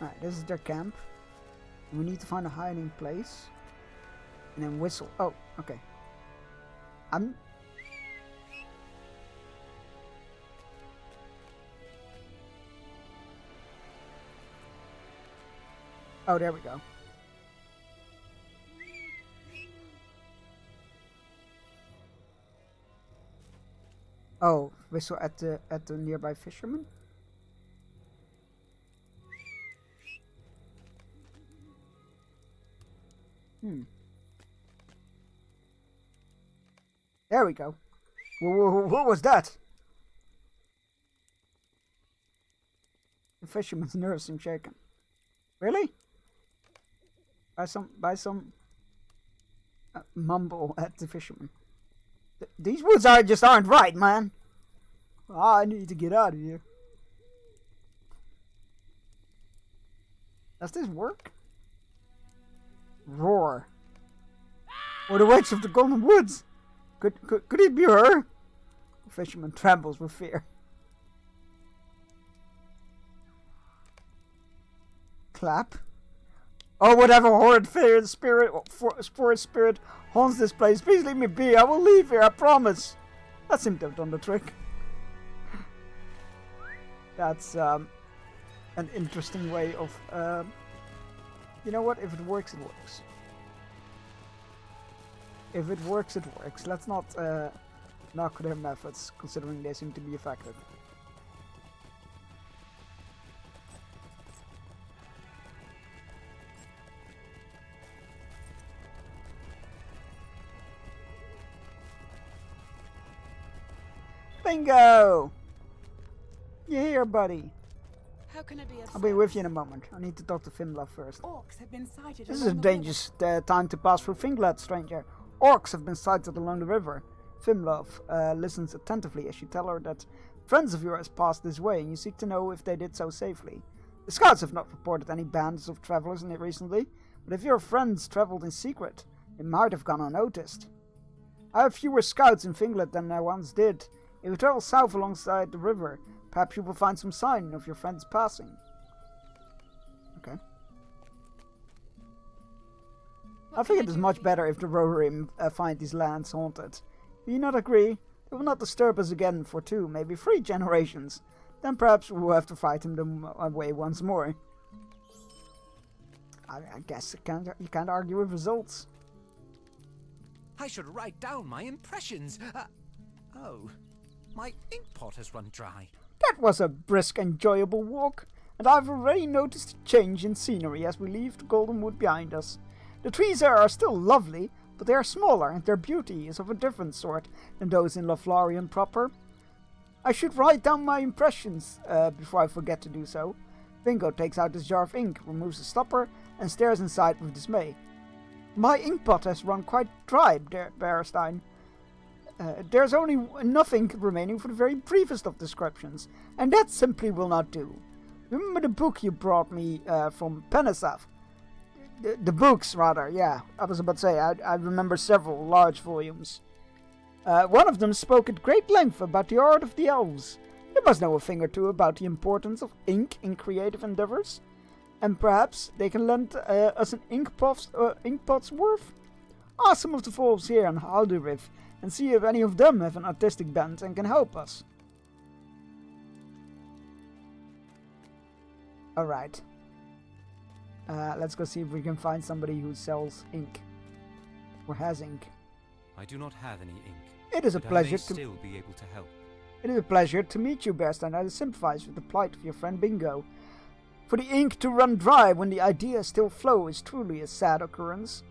Alright, this is their camp. We need to find a hiding place. And then whistle. Oh, okay. Oh, there we go. Oh, whistle at the nearby fisherman? There we go. What was that? The fisherman's nerves seem shaken. Really? By some mumble at the fisherman. These woods aren't right, man. I need to get out of here. Does this work? Roar. Or the witch of the Golden Woods. Could it be her? The fisherman trembles with fear. Clap. Oh, whatever horrid forest spirit haunts this place, please leave me be. I will leave here, I promise. That seemed to have done the trick. That's an interesting way of. You know what? If it works, it works. If it works, it works. Let's not knock their methods, considering they seem to be effective. Bingo! You here, buddy? How can I be of I'll be with you in a moment. I need to talk to Finglad first. Orcs have been sighted. This is a dangerous time to pass through Finglad, stranger. Orcs have been sighted along the river. Finlov listens attentively as you tell her that friends of yours passed this way, and you seek to know if they did so safely. The scouts have not reported any bands of travelers in it recently, but if your friends traveled in secret, they might have gone unnoticed. I have fewer scouts in Finglad than I once did. If you travel south alongside the river, perhaps you will find some sign of your friends passing. Okay. I think it is much better if the Rohirrim find these lands haunted. Do you not agree? They will not disturb us again for 2, maybe 3 generations. Then perhaps we will have to fight them away once more. I guess you can't argue with results. I should write down my impressions. Oh, my ink pot has run dry. That was a brisk, enjoyable walk, and I've already noticed a change in scenery as we leave the Golden Wood behind us. The trees there are still lovely, but they are smaller, and their beauty is of a different sort than those in Lothlorien proper. I should write down my impressions before I forget to do so. Bingo takes out his jar of ink, removes the stopper, and stares inside with dismay. My inkpot has run quite dry, Berestein. There's only enough ink remaining for the very briefest of descriptions, and that simply will not do. Remember the book you brought me from Penesath? The books, rather, yeah. I was about to say, I remember several large volumes. One of them spoke at great length about the art of the elves. You must know a thing or two about the importance of ink in creative endeavors. And perhaps they can lend us an inkpot's worth? Ask some of the folks here on Haldurif and see if any of them have an artistic bent and can help us. Alright. Let's go see if we can find somebody who sells ink. Or has ink. I do not have any ink. It is a but pleasure I may to... still be able to help. It is a pleasure to meet you, Best, and I sympathize with the plight of your friend Bingo. For the ink to run dry when the ideas still flow is truly a sad occurrence,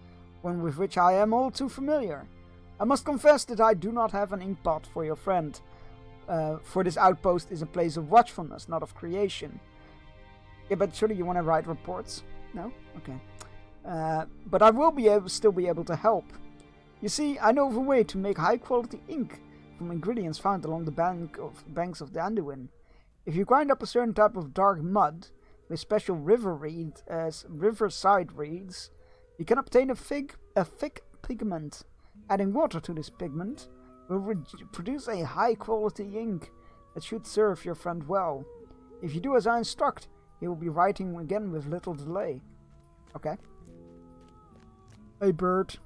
one with which I am all too familiar. I must confess that I do not have an inkpot for your friend, for this outpost is a place of watchfulness, not of creation. Yeah, but surely you want to write reports? No? Okay. But I will still be able to help. You see, I know of a way to make high-quality ink from ingredients found along the banks of the Anduin. If you grind up a certain type of dark mud with special riverside reeds, you can obtain a thick pigment. Adding water to this pigment will produce a high-quality ink that should serve your friend well. If you do as I instruct, he will be writing again with little delay. Okay. Hey, Bird.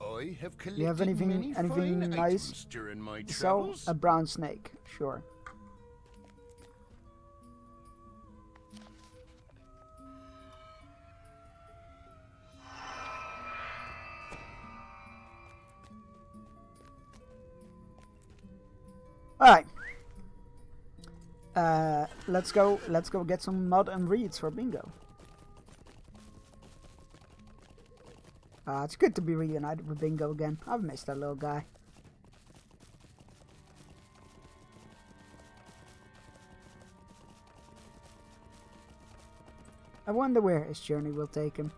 I have collected Do you have anything many fine nice items during my to sell? travels. A brown snake. Sure. Alright. Let's go get some mud and reeds for Bingo. It's good to be reunited with Bingo again. I've missed that little guy. I wonder where his journey will take him.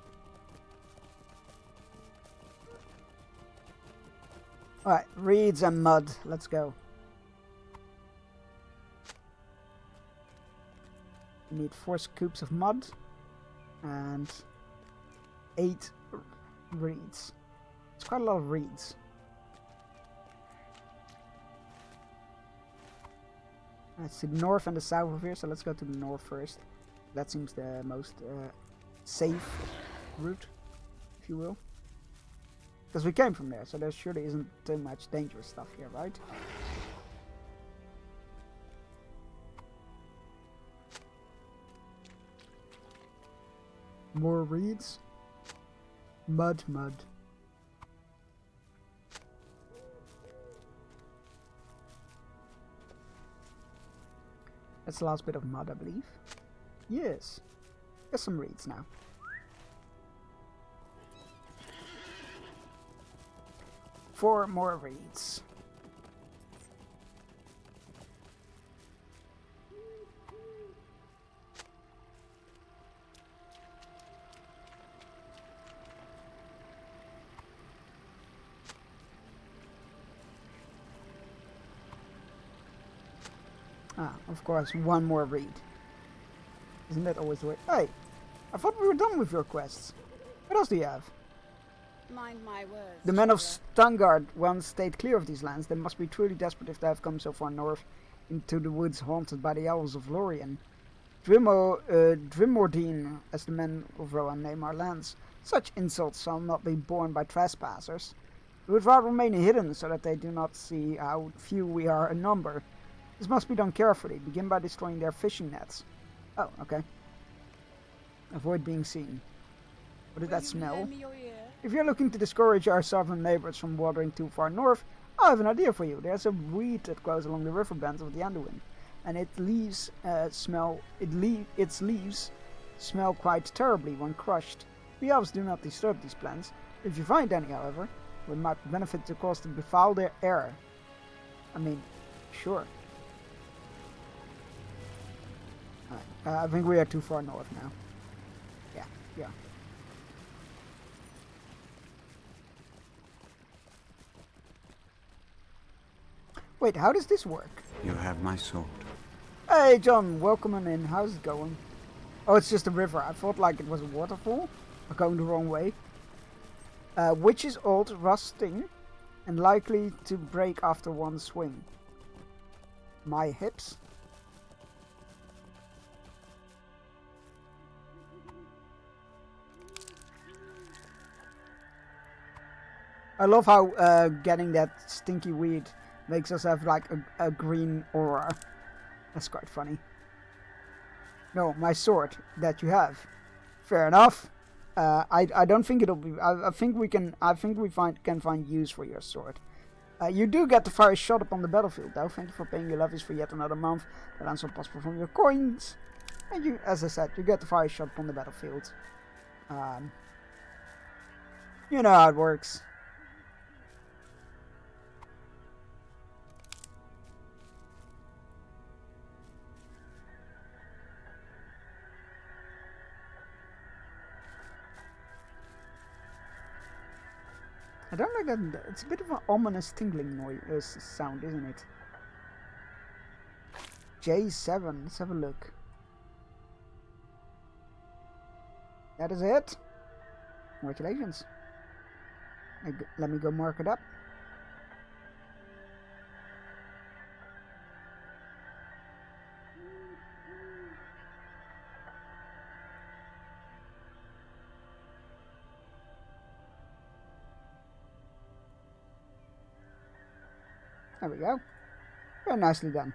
Alright, reeds and mud. Let's go. We need 4 scoops of mud and 8 reeds. It's quite a lot of reeds. That's the north and the south of here, so let's go to the north first. That seems the most safe route, if you will. Because we came from there, so there surely isn't too much dangerous stuff here, right? More reeds. Mud. That's the last bit of mud, I believe. Yes. There's some reeds now. Four more reeds. Ah, of course, one more reed. Isn't that always the way? Hey, I thought we were done with your quests. What else do you have? Mind my words. The men of Stangard once stayed clear of these lands. They must be truly desperate if they have come so far north into the woods haunted by the elves of Lorien. Drimordine, as the men of Rohan name our lands. Such insults shall not be borne by trespassers. We would rather remain hidden so that they do not see how few we are in number. This must be done carefully. Begin by destroying their fishing nets. Oh, okay. Avoid being seen. What did that smell? If you're looking to discourage our southern neighbors from wandering too far north, I have an idea for you. There's a weed that grows along the river bands of the Anduin, and its leaves smell quite terribly when crushed. We elves do not disturb these plants. If you find any, however, it might benefit the cause to befoul their air. I mean, sure. I think we are too far north now. Yeah. Wait, how does this work? You have my sword. Hey, John, welcome on in. How's it going? Oh, it's just a river. I thought like it was a waterfall. I'm going the wrong way. Which is old, rusting, and likely to break after one swing. My hips? I love how getting that stinky weed makes us have like a green aura. That's quite funny. No, my sword that you have. Fair enough. I don't think it'll be. I think we can. I think we can find use for your sword. You do get to fire a shot upon the battlefield, though. Thank you for paying your levies for yet another month. That earns possible from your coins. And you, as I said, you get to fire a shot upon the battlefield. You know how it works. I don't like that. It's a bit of an ominous tingling noise sound, isn't it? J7. Let's have a look. That is it. Congratulations. Let me go mark it up. There we go. Very nicely done.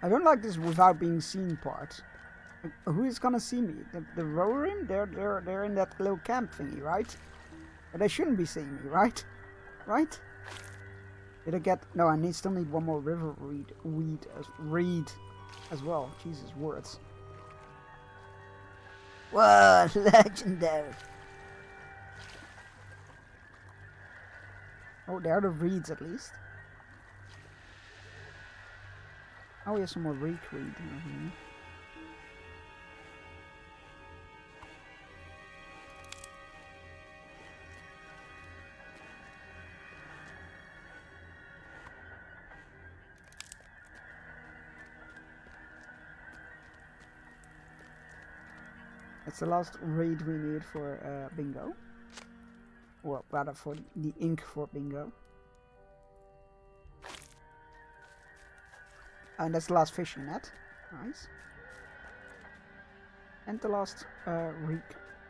I don't like this without being seen part. Who is gonna see me? The Rohirrim? They're in that little camp thingy, right? But they shouldn't be seeing me, right? Right? Did I get... No, I still need one more river reed as well. Jesus, words. Whoa, legendary. Oh, there are the reeds at least. Oh, we have some more reed over here. That's the last reed we need for bingo. Or rather for the ink for bingo. And that's the last fishing net. Nice. And the last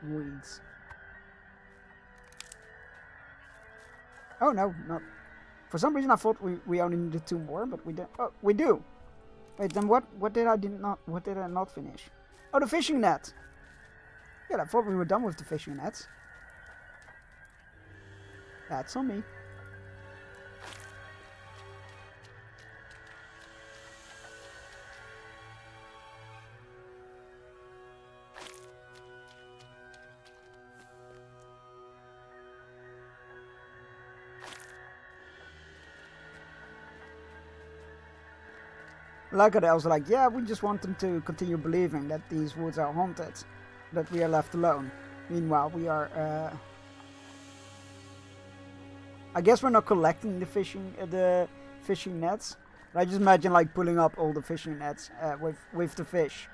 reeds. Oh no, not. For some reason I thought we only needed 2 more, but we don't. Oh, we do. Wait, then what did I not finish? Oh, the fishing net. Yeah, I thought we were done with the fishing nets. That's on me. Like it, I was like, yeah, we just want them to continue believing that these woods are haunted, that we are left alone. Meanwhile, we are, I guess we're not collecting the fishing nets. But I just imagine like pulling up all the fishing nets with the fish,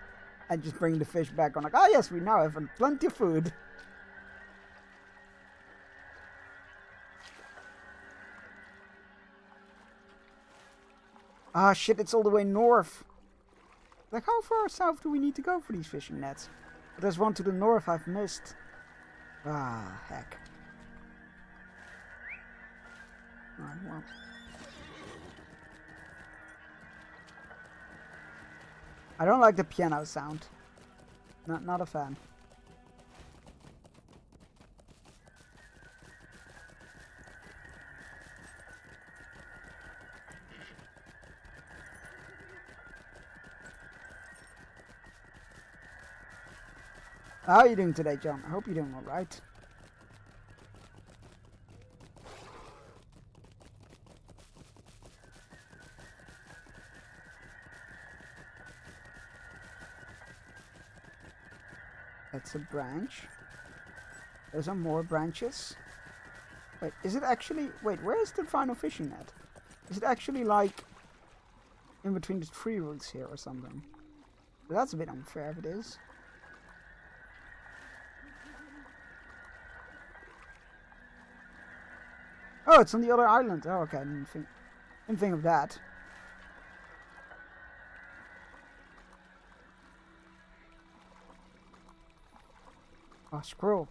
and just bringing the fish back on. Like, oh yes, we now have plenty of food. Ah shit, it's all the way north. Like, how far south do we need to go for these fishing nets? There's one to the north I've missed. Ah, heck. Alright, well. I don't like the piano sound. Not a fan. How are you doing today, John? I hope you're doing alright. That's a branch. There's some more branches. Wait, is it actually... Wait, where is the final fishing net? Is it actually like in between the tree roots here or something? That's a bit unfair if it is. Oh, it's on the other island. Oh, okay. I didn't think of that. Oh, scroll.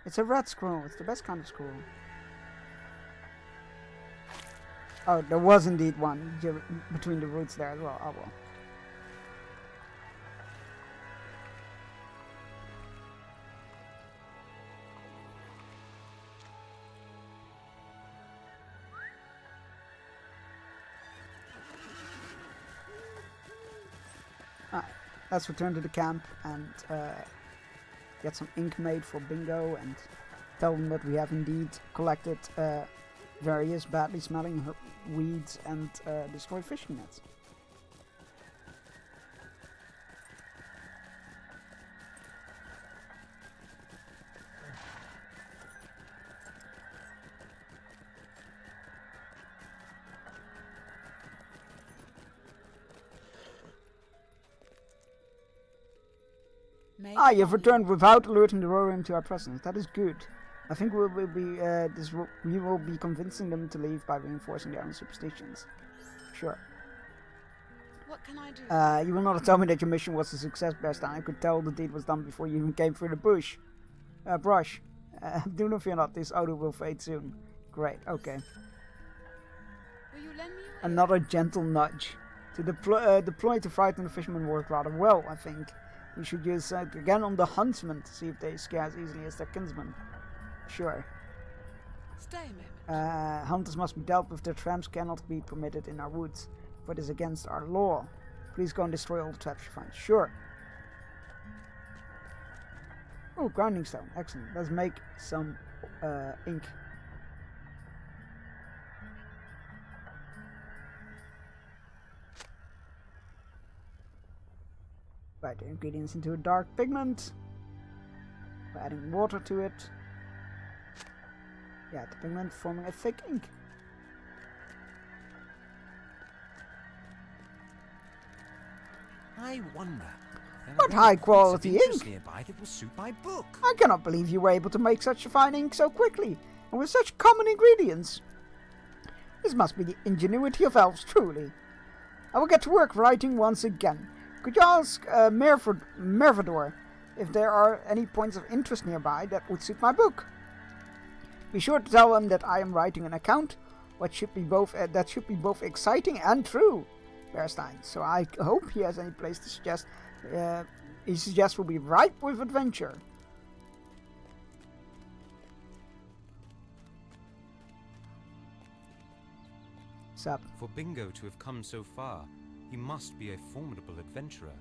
It's a red scroll. It's the best kind of scroll. Oh, there was indeed one between the roots there as well. Oh well. Let's return to the camp and get some ink made for Bingo and tell them that we have indeed collected various badly smelling weeds and destroyed fishing nets. Ah, you've returned without alerting the Rohirrim to our presence. That is good. I think we will be convincing them to leave by reinforcing their own superstitions. Sure. What can I do? You will not tell me that your mission was a success, Bearstein. I could tell the deed was done before you even came through the brush. Do not fear not, this odor will fade soon. Great, okay. Will you lend me your Another gentle nudge. To deploy to frighten the fishermen worked rather well, I think. We should use it again on the huntsmen to see if they scare as easily as their kinsmen. Sure. Stay a moment. Hunters must be dealt with. Their tramps cannot be permitted in our woods, for it is against our law. Please go and destroy all the traps you find. Sure. Oh, grinding stone. Excellent. Let's make some ink. Write the ingredients into a dark pigment. By adding water to it. Yeah, the pigment forming a thick ink. I wonder. What high quality ink! Nearby that will suit my book. I cannot believe you were able to make such fine ink so quickly, and with such common ingredients. This must be the ingenuity of elves, truly. I will get to work writing once again. Could you ask Mervador if there are any points of interest nearby that would suit my book? Be sure to tell him that I am writing an account that should be both exciting and true, Bearstein. So I hope he has any place to suggest. He suggests will be ripe with adventure. Sup? For Bingo to have come so far, he must be a formidable adventurer.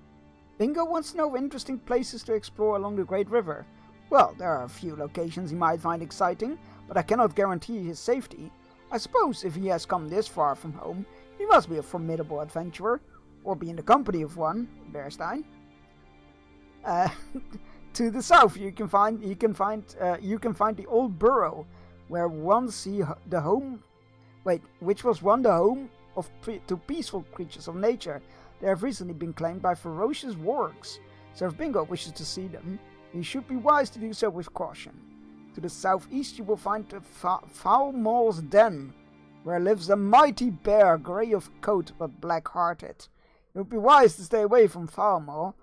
Bingo wants to know interesting places to explore along the Great River. Well, there are a few locations he might find exciting, but I cannot guarantee his safety. I suppose if he has come this far from home, he must be a formidable adventurer, or be in the company of one, Bearstein. To the south, you can find the old burrow, where once which was once the home of to peaceful creatures of nature. They have recently been claimed by ferocious wargs, so if Bingo wishes to see them, he should be wise to do so with caution. To the southeast you will find the Foul Maul's Den, where lives a mighty bear, grey of coat but black-hearted. It would be wise to stay away from Foul Maul,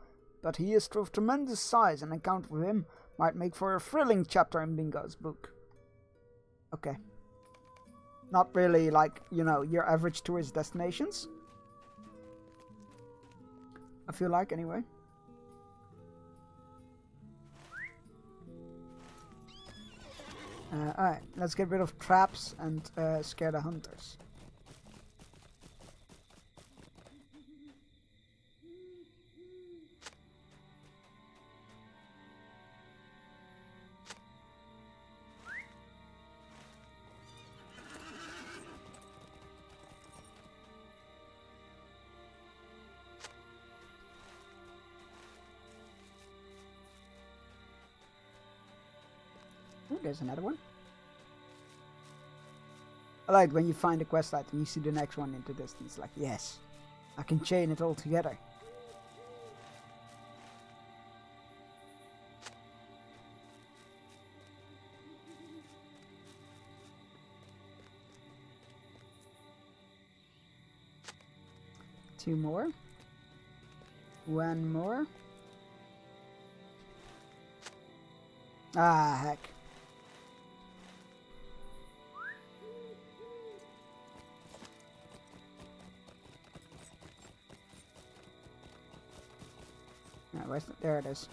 but he is of tremendous size, and an encounter with him might make for a thrilling chapter in Bingo's book. Okay. Not really like, your average tourist destinations. I feel like, anyway. Alright, let's get rid of traps and scare the hunters. Oh, there's another one. I like when you find a quest item, you see the next one in the distance. Like, yes, I can chain it all together. 2 more. 1 more. Ah, heck. There it is.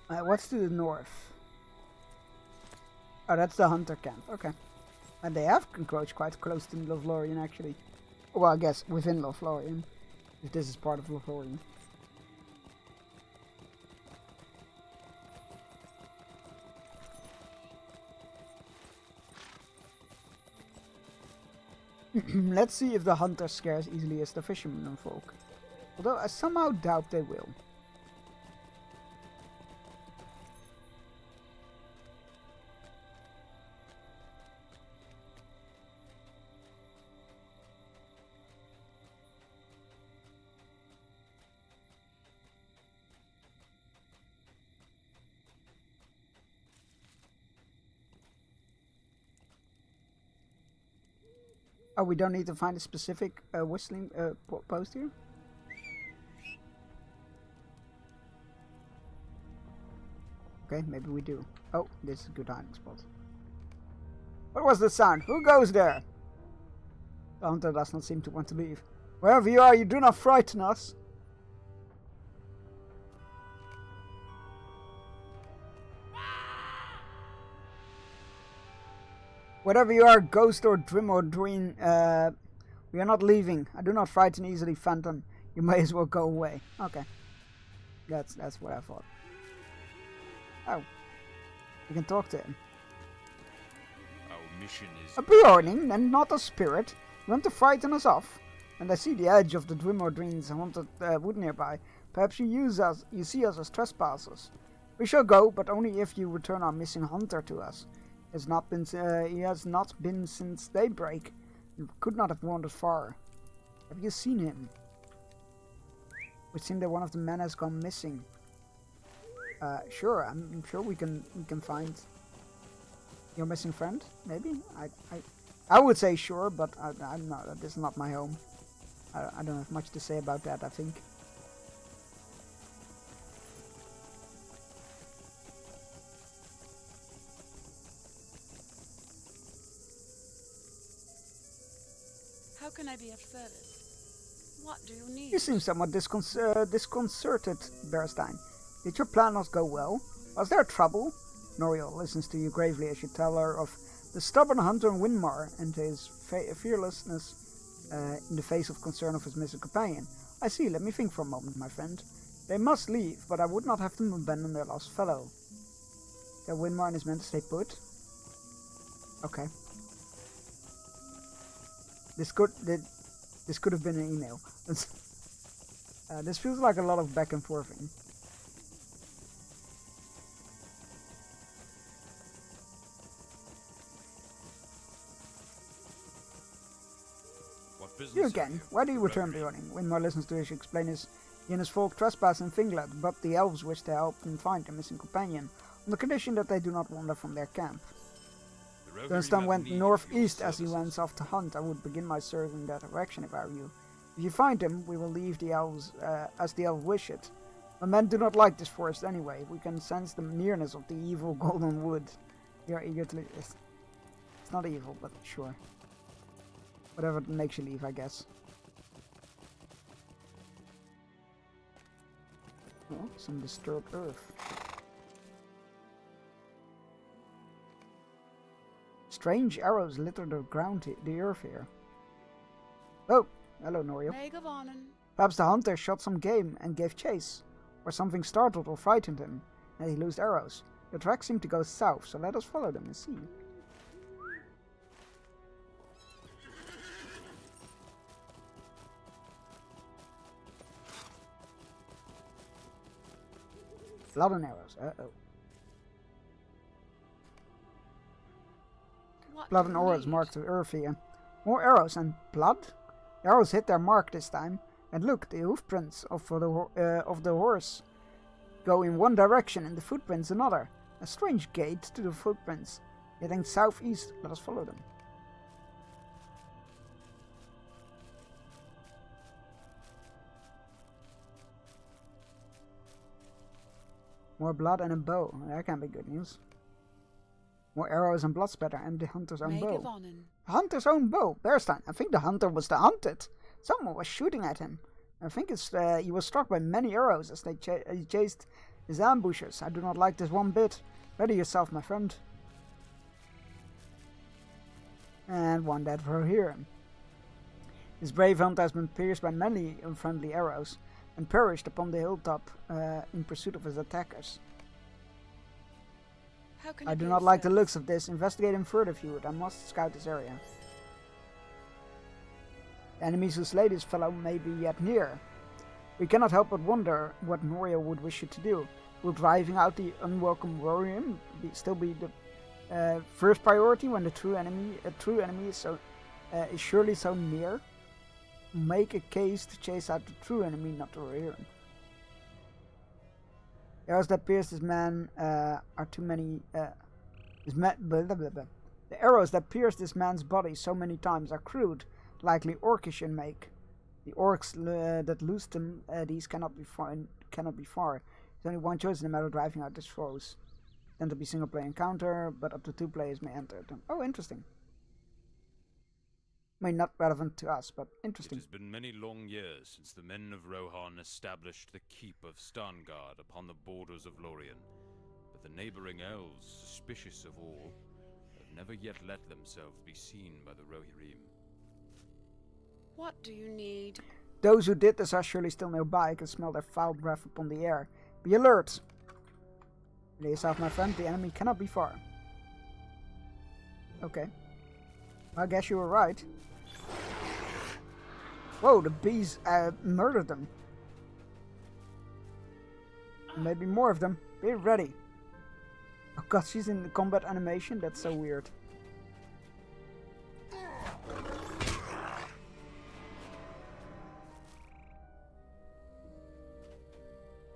What's to the north? Oh, that's the hunter camp. Okay. And they have encroached quite close to Lothlorien, actually. Well, I guess within Lothlorien. If this is part of Lothlorien. Let's see if the hunters scare as easily as the fishermen folk. Although I somehow doubt they will. Oh, we don't need to find a specific whistling post here? Okay, maybe we do. Oh, this is a good hiding spot. What was the sound? Who goes there? The hunter does not seem to want to leave. Wherever you are, you do not frighten us. Whatever you are, ghost or Drim or Dreen, we are not leaving. I do not frighten easily, Phantom. You may as well go away. Okay. That's what I thought. Oh. You can talk to him. Our mission is... A Bjorning, and not a spirit. You want to frighten us off? And I see the edge of the Drim or Dreen's haunted wood nearby. Perhaps you see us as trespassers. We shall go, but only if you return our missing hunter to us. He has not been since daybreak. You could not have wandered far. Have you seen him? We think that one of the men has gone missing. Sure, I'm sure we can find your missing friend. Maybe I would say sure, but I'm not. This is not my home. I don't have much to say about that. I think. How can I be of service? What do you need? You seem somewhat disconcerted, Berstein. Did your plan not go well? Was there trouble? Noriel listens to you gravely as you tell her of the stubborn hunter Winmar and his fearlessness in the face of concern of his missing companion. I see, let me think for a moment, my friend. They must leave, but I would not have them abandon their lost fellow. Tell Winmar and his men to stay put? Okay. This could have been an email. This feels like a lot of back and forthing. You again. Why do you return, Bjorning? Winmar listens to you explain his Yenne's folk trespass in Thingland, but the elves wish to help them find their missing companion, on the condition that they do not wander from their camp. Dunstan went northeast as he went off to hunt. I would begin my search in that direction if I were you. If you find him, we will leave the elves as the elves wish it. My men do not like this forest anyway. We can sense the nearness of the evil golden wood. We are eager to leave. It's not evil, but sure. Whatever makes you leave, I guess. Oh, some disturbed earth. Strange arrows litter the ground, the earth here. Oh, hello, Noriel. Perhaps the hunter shot some game and gave chase, or something startled or frightened him, and he loosed arrows. The tracks seem to go south, so let us follow them and see. Blood and arrows. Uh-oh. Blood and arrows marked the earth here. More arrows and blood? The arrows hit their mark this time. And look, the hoofprints of the horse go in one direction and the footprints another. A strange gait to the footprints. Heading southeast, let us follow them. More blood and a bow. That can be good news. More arrows and blood spatter and the hunter's own bow. Hunter's own bow. Bearstein. I think the hunter was the hunted. Someone was shooting at him. I think he was struck by many arrows as he chased his ambushers. I do not like this one bit. Ready yourself, my friend. And one dead Rohirrim. His brave hunter has been pierced by many unfriendly arrows and perished upon the hilltop in pursuit of his attackers. I do not like the looks of this. Investigate him further if you would. I must scout this area. The enemies who slay this fellow may be yet near. We cannot help but wonder what Norio would wish you to do. Will driving out the unwelcome Rohirrim still be the first priority when a true enemy is surely so near? Make a case to chase out the true enemy, not the Rohirrim. The arrows that pierced this man are too many. The arrows that pierced this man's body so many times are crude, likely orcish in make. The orcs that loosed them, these cannot be far. There's only one choice in the matter of driving out his foes. Tend to be single-player encounter, but up to 2 players may enter them. Oh, interesting. I mean, not relevant to us, but interesting. It has been many long years since the men of Rohan established the keep of Starngard upon the borders of Lorien, but the neighboring elves, suspicious of all, have never yet let themselves be seen by the Rohirrim. What do you need? Those who did this are surely still nearby. I can smell their foul breath upon the air. Be alert! Lay yourself, my friend. The enemy cannot be far. Okay. I guess you were right. Whoa, the bees murdered them. Maybe more of them. Be ready. Oh god, she's in the combat animation? That's so weird.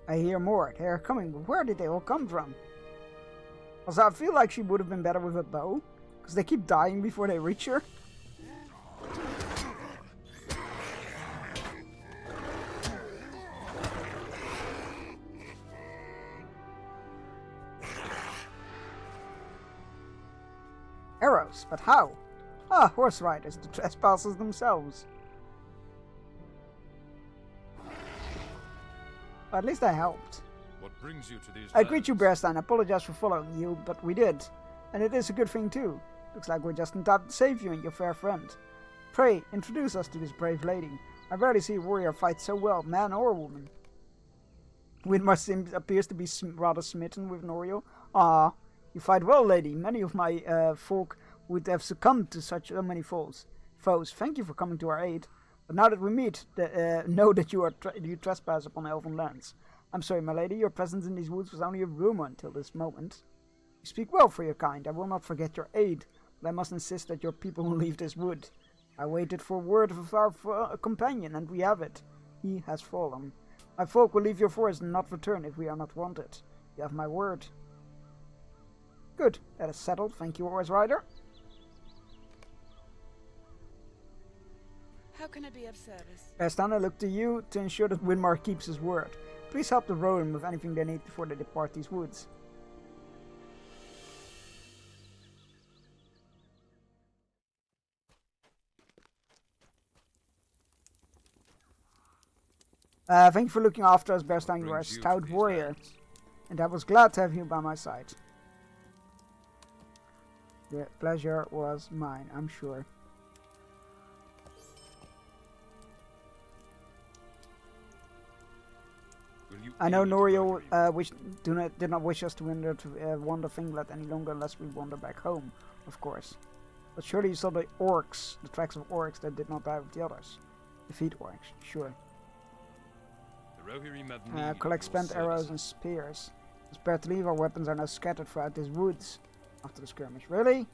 I hear more. They are coming, but where did they all come from? Also, I feel like she would have been better with a bow, because they keep dying before they reach her. Arrows, but how? Ah, horse riders, the trespassers themselves. Well, at least I helped. What brings you to these I greet you, Bearstein. I apologize for following you, but we did. And it is a good thing too. Looks like we're just in time to save you and your fair friend. Pray, introduce us to this brave lady. I rarely see a warrior fight so well, man or woman. Widmar appears to be rather smitten with Norio. Ah, you fight well, lady. Many of my folk would have succumbed to such many foes. Thank you for coming to our aid. But now that we meet, know that you trespass upon elven lands. I'm sorry, my lady, your presence in these woods was only a rumor until this moment. You speak well for your kind. I will not forget your aid, but I must insist that your people leave this wood. I waited for word of our companion, and we have it. He has fallen. My folk will leave your forest and not return if we are not wanted. You have my word. Good, that is settled. Thank you, Horse Rider. How can I be of service? Bearstein, I look to you to ensure that Widmar keeps his word. Please help the Rohirrim with anything they need before they depart these woods. Thank you for looking after us, Bearstein. You are a stout warrior, and I was glad to have you by my side. The pleasure was mine, I'm sure. I know Norio did not wish us to wander Thinglet any longer unless we wander back home, of course. But surely you saw the orcs, the tracks of orcs that did not die with the others. Defeat orcs, sure. The Rohirrim have need collect of spent your arrows services. and spears. Spare to leave, our weapons are now scattered throughout these woods after the skirmish. Really?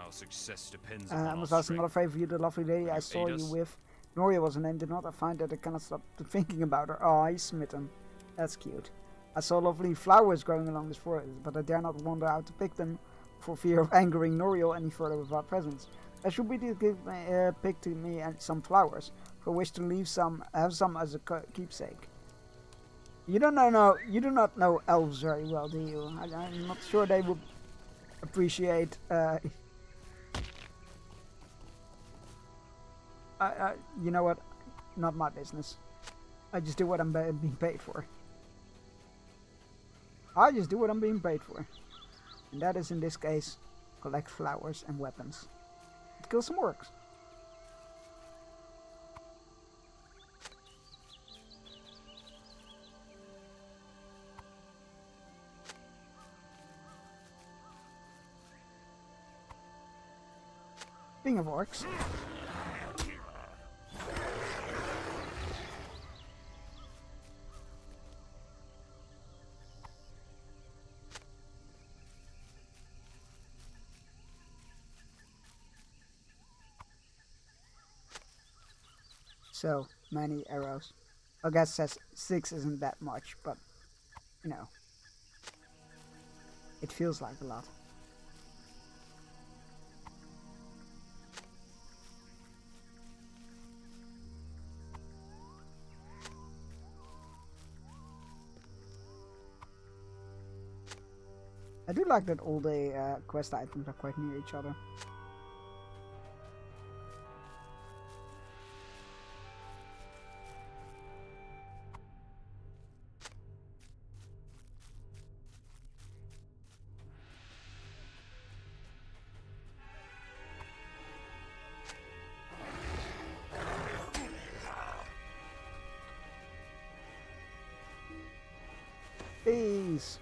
Our success depends I upon must our ask another strength. favor, you, the lovely lady I you saw aid you us? with. Noria was her name, did not I find that I cannot stop thinking about her. Oh, he's smitten. That's cute. I saw lovely flowers growing along this forest, but I dare not wander out to pick them. for fear of angering Noriel any further with our presence. I should be to give pick to me and some flowers, for wish to have some as a keepsake. You do not know elves very well, do you? I'm not sure they would appreciate. You know what? Not my business. I just do what I'm being paid for. I just do what I'm being paid for. And that is, in this case, collect flowers and weapons. To kill some orcs. Speaking of orcs. So many arrows. I guess says 6 isn't that much, but you know, it feels like a lot. I do like that all the quest items are quite near each other. Peace.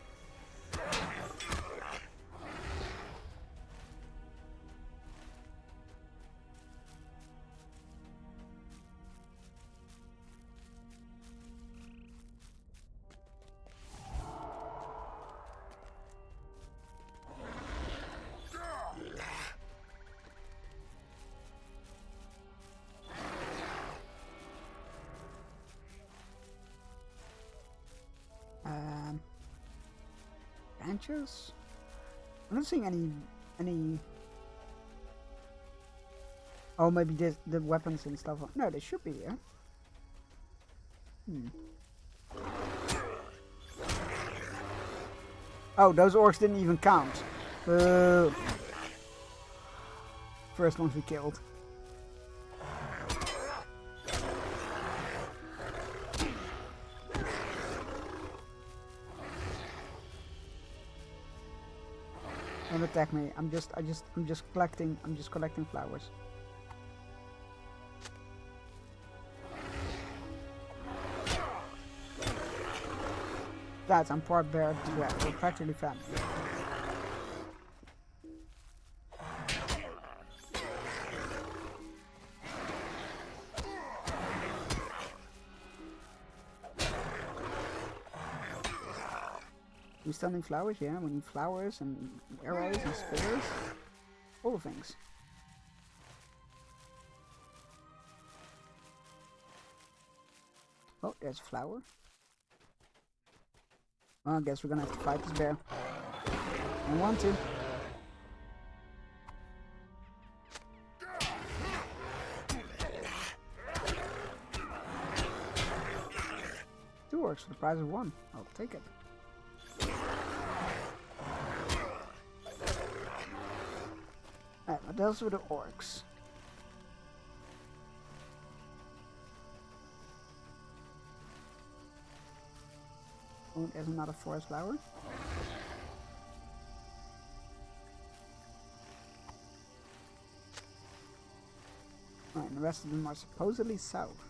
Branches? I'm not seeing any. Oh, maybe the weapons and stuff. No, they should be here. Oh, those orcs didn't even count. First ones we killed. Don't attack me. I'm just collecting flowers. That's I'm part bear as well. We're practically family. We still need flowers, yeah. We need flowers and arrows and spears. All the things. Oh, there's a flower. Well, I guess we're gonna have to fight this bear. I want to. Two orcs for the price of one. I'll take it. Alright, what else with the orcs? Oh, there's another forest flower. Alright, and the rest of them are supposedly south.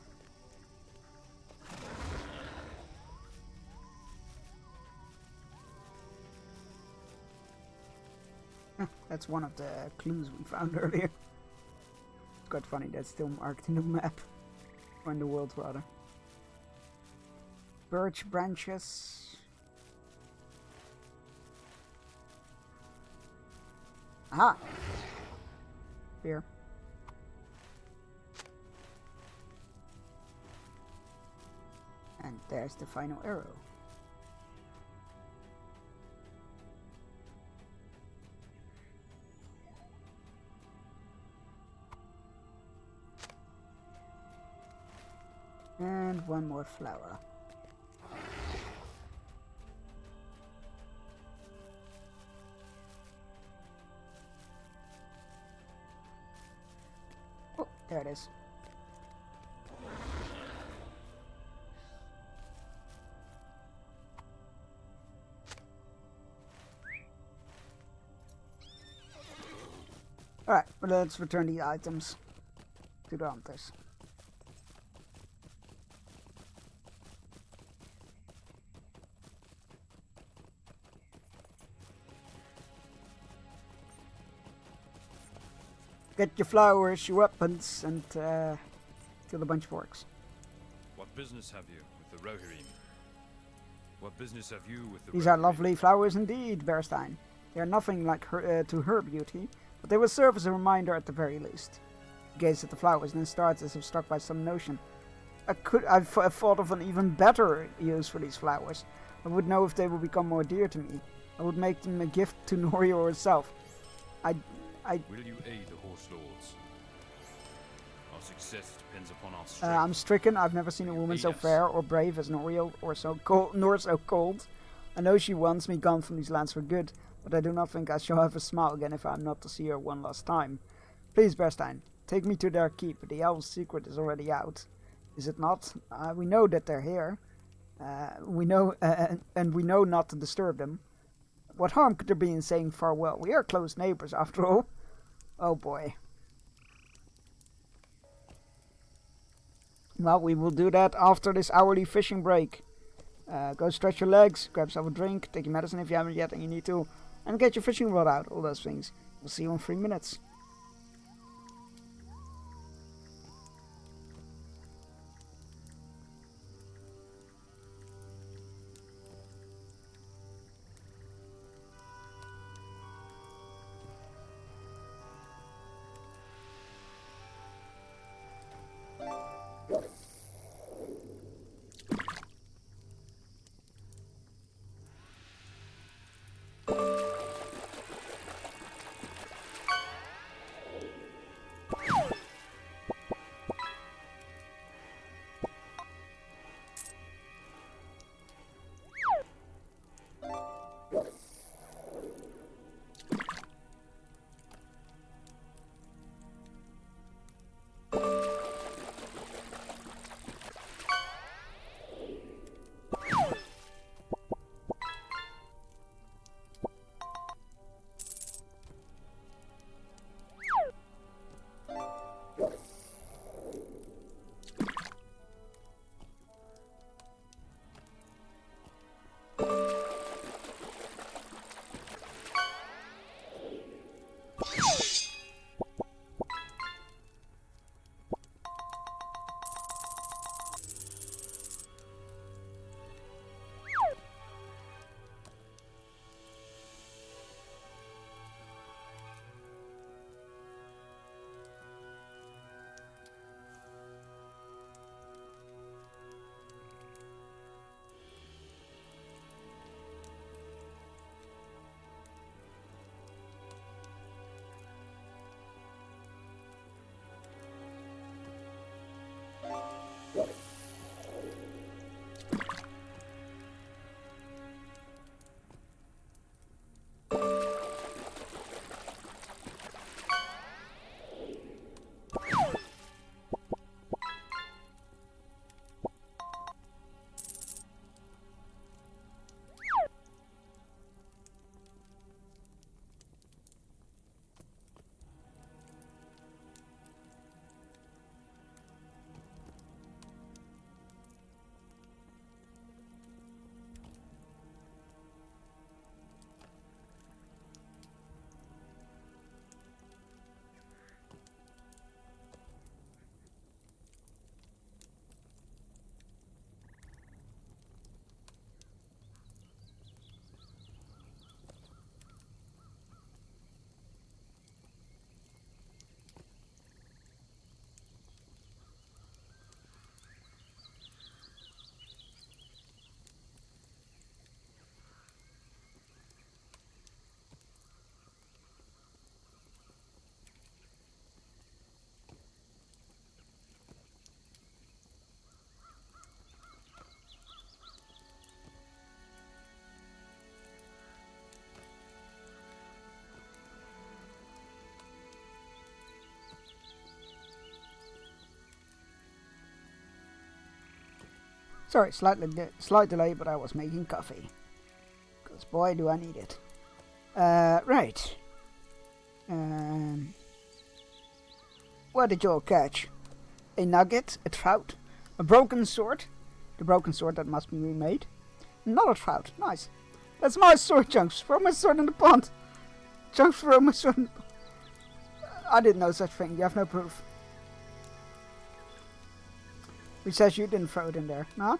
That's one of the clues we found earlier. It's quite funny, that's still marked in the map. Or in the world, rather. Birch branches. Aha! Here. And there's the final arrow. And one more flower. Oh, there it is. Alright, let's return the items to the hunters. Get your flowers, your weapons, and kill a bunch of orcs. What business have you with the Rohirrim? What business have you with the These are Rohirrim? lovely flowers indeed, Bearstein. They are nothing like to her beauty, but they will serve as a reminder at the very least. He gazes at the flowers and then starts as if struck by some notion. I've thought of an even better use for these flowers. I would know if they will become more dear to me. I would make them a gift to Norio herself. Will you aid the Horse Lords? Our success depends upon our strength. I'm stricken. I've never seen a woman so fair or brave as Norio, or so cold, nor so cold. I know she wants me gone from these lands for good, but I do not think I shall have a smile again if I am not to see her one last time. Please, Bearstein, take me to their keep. The Owl's secret is already out, is it not? We know that they're here. We know not to disturb them. What harm could there be in saying farewell? We are close neighbors, after all. Oh boy. Well, we will do that after this hourly fishing break. Go stretch your legs, grab yourself a drink, take your medicine if you haven't yet and you need to, and get your fishing rod out, all those things. We'll see you in 3 minutes. Sorry, slight delay, but I was making coffee. Because boy, do I need it. Right. What did you all catch? A nugget, a trout, a broken sword. The broken sword that must be remade. Another trout, nice. That's my sword, Chunks. Throw my sword in the pond. Chunks, throw my sword in the pond. I didn't know such thing. You have no proof. Which says you didn't throw it in there, no?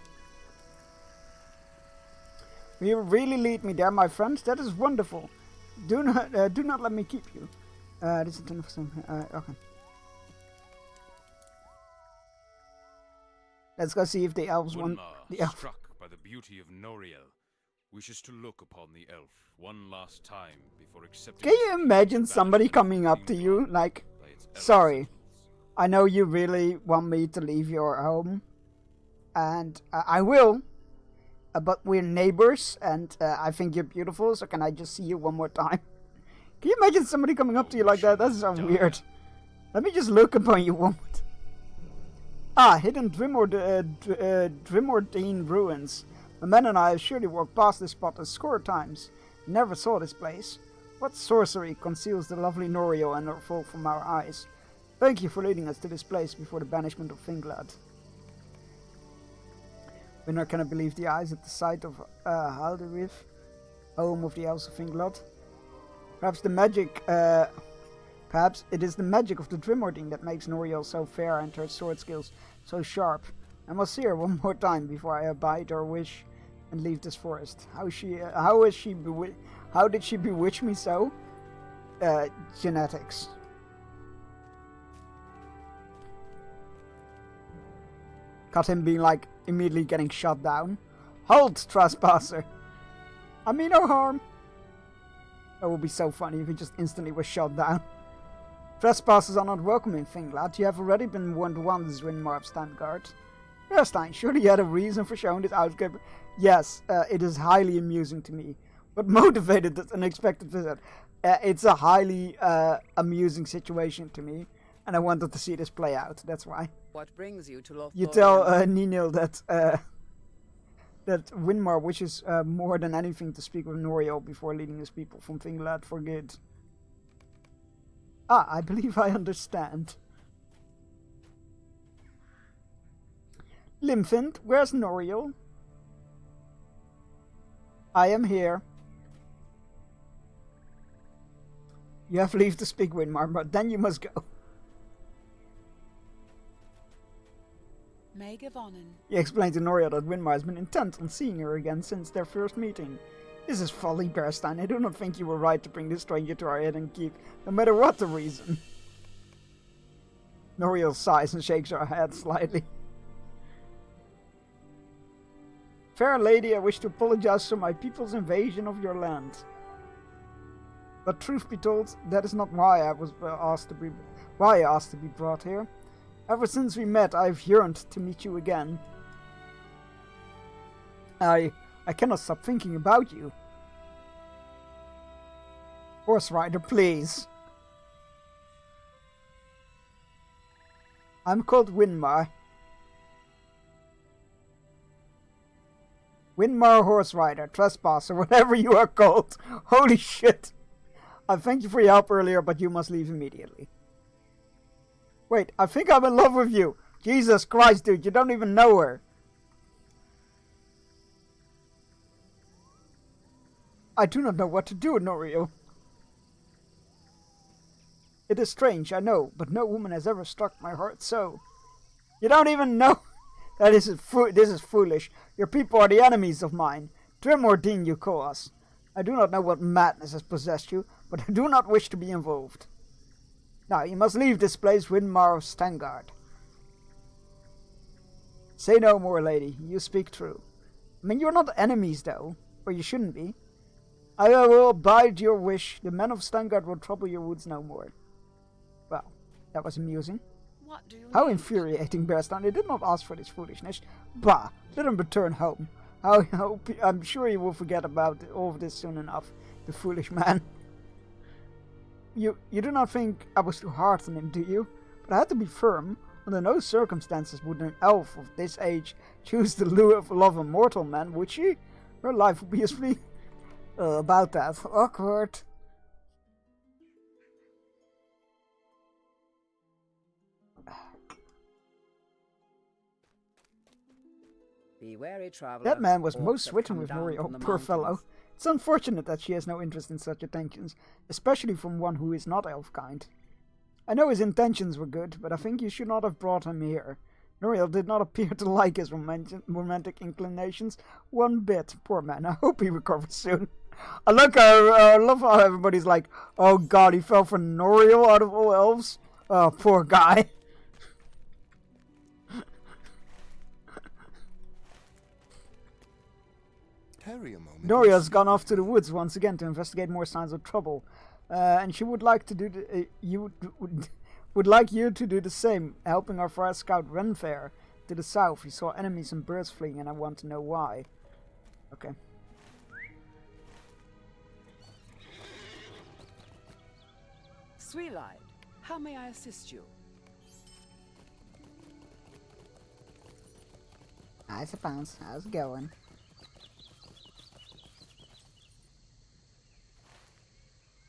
You really lead me there, my friends. That is wonderful. Do not let me keep you. This is 10%. Okay. Let's go see if the elves want. The elf. Struck by the beauty of Noriel, wishes to look upon the elf one last time before accepting. Can you imagine somebody coming up to you like, sorry, I know you really want me to leave your home, and I will, but we're neighbors, and I think you're beautiful, so can I just see you one more time? Can you imagine somebody coming up to you like that? That's so weird. Let me just look upon you one more time. Ah, hidden Drimordine ruins. The men and I have surely walked past this spot a score of times. Never saw this place. What sorcery conceals the lovely Noriel and her folk from our eyes? Thank you for leading us to this place before the banishment of Finglad. Winner cannot believe the eyes at the sight of Halderif, home of the elves of Finglad. Perhaps it is the magic of the Drimordine that makes Noriel so fair and her sword skills so sharp. I must see her one more time before I abide her wish and leave this forest. How did she bewitch me so? Genetics. Cut him being like immediately getting shot down. Halt, trespasser! I mean no harm. That would be so funny if he just instantly was shot down. Trespassers are not welcome in Finglad. You have already been warned once, Winmar of Standgard. Erstein, surely you had a reason for showing this outcap. Yes, it is highly amusing to me. What motivated this unexpected visit? It's a highly amusing situation to me, and I wanted to see this play out. That's why. What brings you to Lothlorien? You tell Ninil that Winmar wishes more than anything to speak with Noriel before leading his people from Finglad for good. Ah, I believe I understand. Limfind, where's Noriel? I am here. You have leave to speak, Winmar, but then you must go. May Gavonin. He explained to Noriel that Winmar has been intent on seeing her again since their first meeting. This is folly, Bearstein. I do not think you were right to bring this stranger to our hidden keep, no matter what the reason. Noriel sighs and shakes her head slightly. Fair lady, I wish to apologize for my people's invasion of your land. But truth be told, that is not why I asked to be brought here. Ever since we met, I have yearned to meet you again. I cannot stop thinking about you. Horse Rider, please. I'm called Winmar. Winmar Horse Rider, Trespasser, whatever you are called. Holy shit. I thank you for your help earlier, but you must leave immediately. Wait, I think I'm in love with you. Jesus Christ, dude, you don't even know her. I do not know what to do, Noriel. It is strange, I know, but no woman has ever struck my heart so. You don't even know. This is foolish. Your people are the enemies of mine. Drimordine you call us. I do not know what madness has possessed you, but I do not wish to be involved. Now, you must leave this place, Winmar of Stangard. Say no more, lady. You speak true. I mean, you're not enemies, though. Or you shouldn't be. I will abide your wish. The men of Stangard will trouble your woods no more. Well, that was amusing. What do you How mean? infuriating, Bearstein. They did not ask for this foolishness. Bah! Let him return home. I'm sure he will forget about all of this soon enough. The foolish man. You do not think I was too hard on him, do you? But I had to be firm. Under no circumstances would an elf of this age choose to love a mortal man, would she? Her life would be as free. About that. Awkward. Be wary, traveler. That man was Orcs most have smitten come with down Nori. Oh, from the poor fellow. mountains. It's unfortunate that she has no interest in such attentions, especially from one who is not elf-kind. I know his intentions were good, but I think you should not have brought him here. Noriel did not appear to like his romantic inclinations one bit. Poor man, I hope he recovers soon. I love how everybody's like, oh god, he fell for Noriel out of all elves. Oh, poor guy. Tarry a moment. Noriel's gone off to the woods once again to investigate more signs of trouble, and she would like to do would like you to do the same, helping our forest scout Renfair to the south. He saw enemies and birds fleeing, and I want to know why. Okay. Sweelight, how may I assist you? I suppose. How's it going?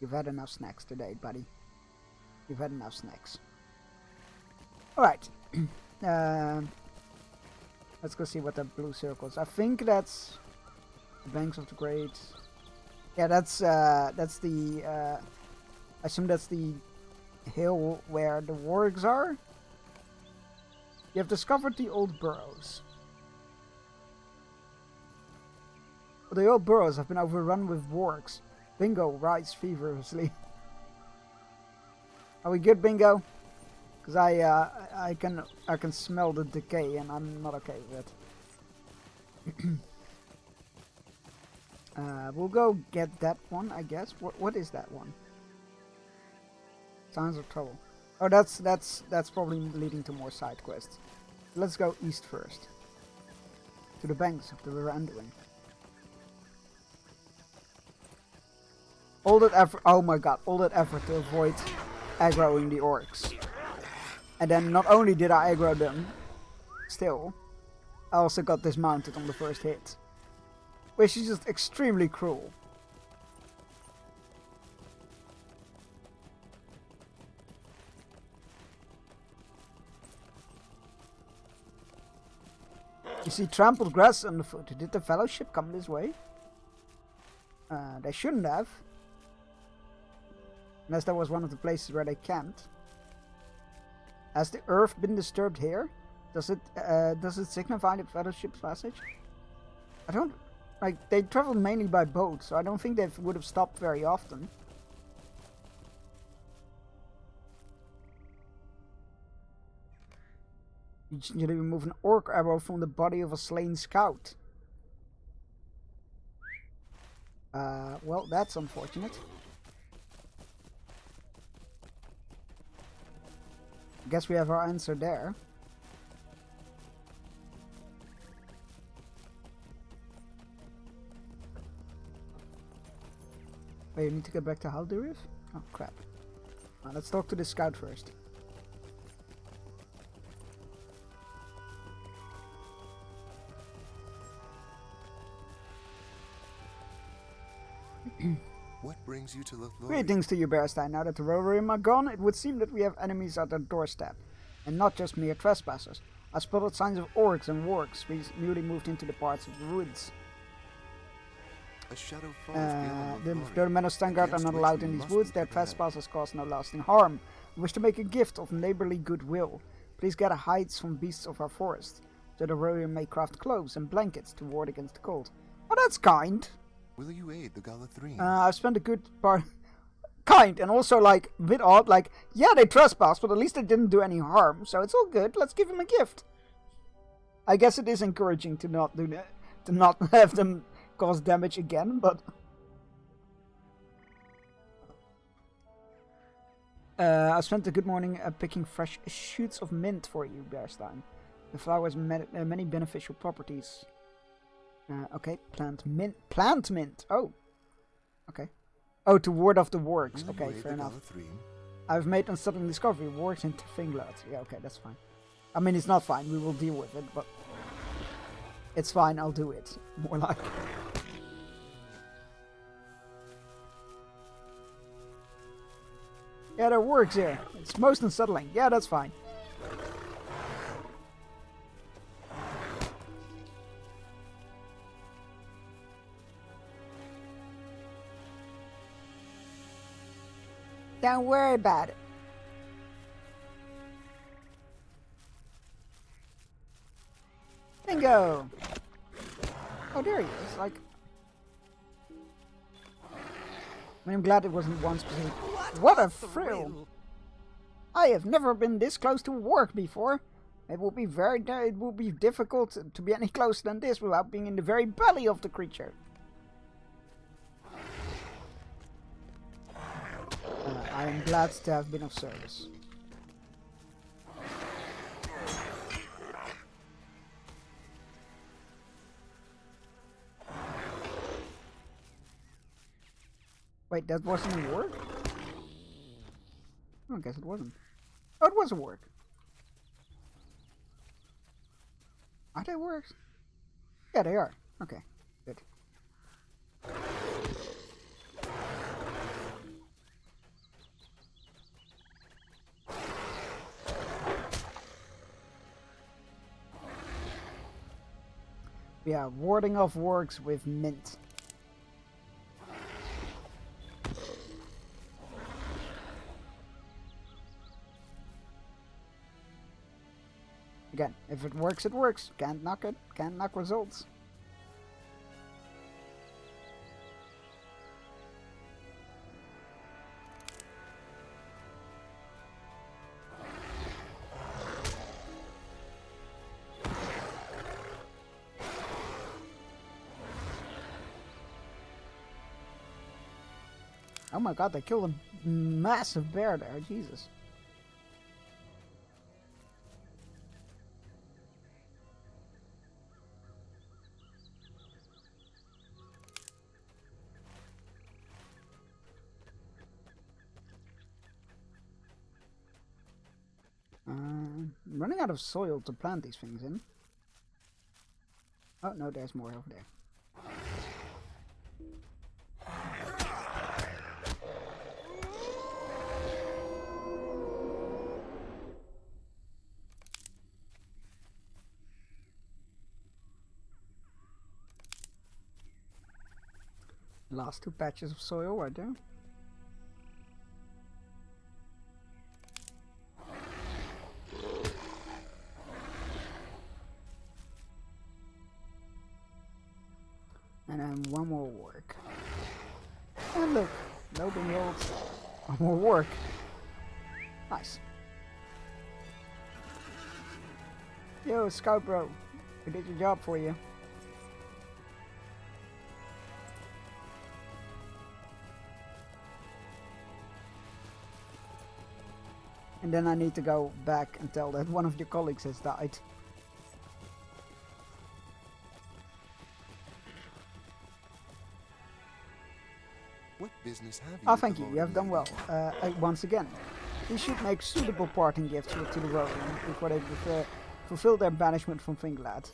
You've had enough snacks today, buddy. You've had enough snacks. Alright. Let's go see what that blue circles. I think that's the banks of the Great. Yeah, that's the I assume that's the hill where the wargs are. You have discovered the old burrows. The old burrows have been overrun with wargs. Bingo writes feverishly. Are we good, Bingo? Because I can smell the decay, and I'm not okay with it. We'll go get that one, I guess. What is that one? Signs of trouble. Oh, that's probably leading to more side quests. Let's go east first, to the banks of the river Anduin. All that effort, oh my god, all that effort to avoid aggroing the orcs. And then not only did I aggro them, still, I also got dismounted on the first hit. Which is just extremely cruel. You see trampled grass underfoot. Did the fellowship come this way? They shouldn't have. Unless that was one of the places where they camped. Has the earth been disturbed here? Does it signify the Fellowship's passage? I don't... Like, they traveled mainly by boat, so I don't think they would have stopped very often. You remove an orc arrow from the body of a slain scout. Well, that's unfortunate. Guess we have our answer there. Wait, you need to get back to Haldirith? Oh, crap. Let's talk to the scout first. What brings you to Lothlorien? Greetings to you, Bearstein. Now that the Rohirrim are gone, it would seem that we have enemies at our doorstep, and not just mere trespassers. I spotted signs of orcs and wargs newly moved into the parts of the woods. A shadow falls beyond The men of Stangard are not allowed in these woods. Their trespassers cause no lasting harm. We wish to make a gift of neighborly goodwill. Please gather hides from beasts of our forest, so the Rohirrim may craft clothes and blankets to ward against the cold. Oh, that's kind. Will you aid the Galathrene? I've spent a good part... Kind, and also, like, a bit odd, like, yeah, they trespassed, but at least they didn't do any harm, so it's all good, let's give them a gift. I guess it is encouraging to not do that, to not have them cause damage again, but... I spent a good morning picking fresh shoots of mint for you, Bearstein. The flower has many beneficial properties. Okay, plant mint. Oh, okay. Oh, to ward off the wargs. Okay, fair enough. I've made unsettling discovery. Wargs into Finglad. Yeah, okay, that's fine. I mean, it's not fine. We will deal with it, but it's fine. I'll do it. More like. Yeah, that works here. It's most unsettling. Yeah, that's fine. Don't worry about it. Bingo! Oh, there he is. Like, I mean, I'm glad it wasn't one specific. What a thrill! I have never been this close to work before. It will be difficult to be any closer than this without being in the very belly of the creature. I am glad to have been of service. Wait, that wasn't a work? I guess it wasn't. Oh, it was a work. Are they works? Yeah, they are. Okay, good. Yeah, warding off works with mint. Again, if it works, it works. Can't knock it. Can't knock results. Oh my god, they killed a massive bear there. Jesus. I'm running out of soil to plant these things in. Oh no, there's more over there. Last two patches of soil right there. And then one more work. And look, no behold, one more work. Nice. Yo, Scout Bro, we did your job for you. And then I need to go back and tell that one of your colleagues has died. What business have you? Oh, thank you. You have done well. Once again, we should make suitable parting gifts to the Rodian before they fulfill their banishment from Finglad.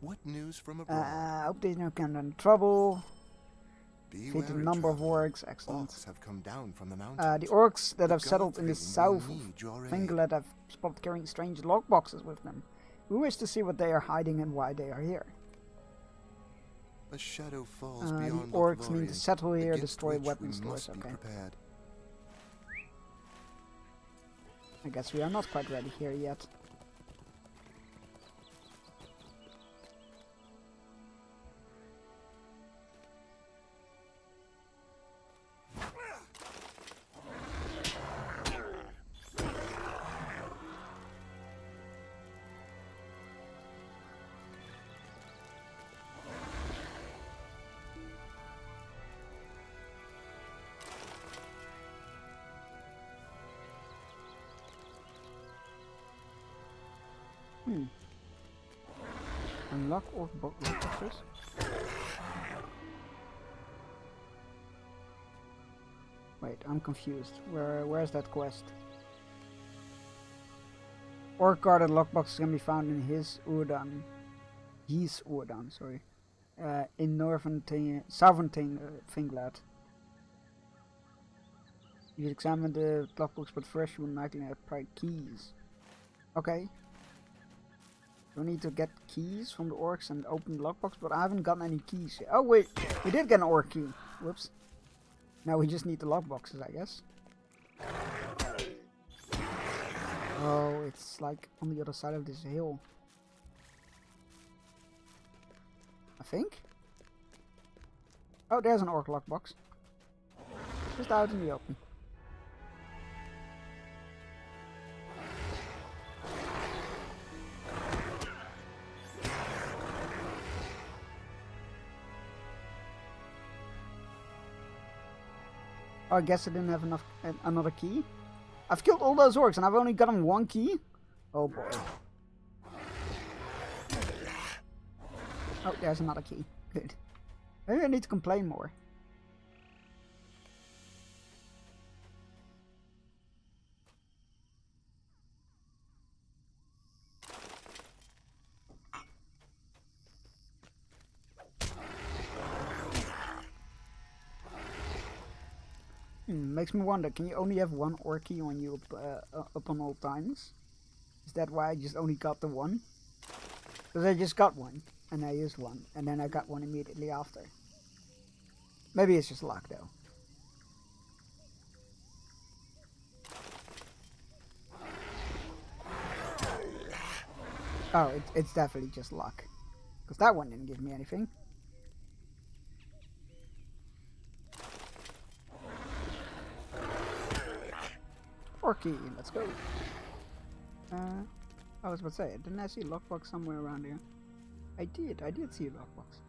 What news from abroad? Hope there's no kind of trouble. Be Defeat a wary, number of traveler. orcs. Excellent. Orcs have come down from the mountains. The orcs that The have settled in the Godfrey south will of need your aid. Finglad have spotted carrying strange lockboxes with them. We wish to see what they are hiding and why they are here. A shadow falls The beyond orcs mean Lothlorien, to settle here, against destroy which weapon we stores. must be Okay. prepared. I guess we are not quite ready here yet. Unlock or lockboxes? Wait, I'm confused. Where's that quest? Orc guarded lockboxes can be found in his Urdan. His Urdan, sorry. In southern Finglad. You examine the lockbox, but first you will likely have prior keys. Okay. We need to get keys from the orcs and open the lockbox, but I haven't gotten any keys yet. Oh wait, we did get an orc key. Whoops. Now we just need the lockboxes, I guess. Oh, it's like on the other side of this hill. I think. Oh, there's an orc lockbox. Just out in the open. Oh, I guess I didn't have enough another key. I've killed all those orcs and I've only gotten one key. Oh boy. Oh, there's another key. Good. Maybe I need to complain more. Makes me wonder, can you only have one orky on you up on all times? Is that why I just only got the one? Because I just got one, and I used one, and then I got one immediately after. Maybe it's just luck though. Oh, it's definitely just luck. Because that one didn't give me anything. Orky, let's go. I was about to say, didn't I see a lockbox somewhere around here? I did see a lockbox.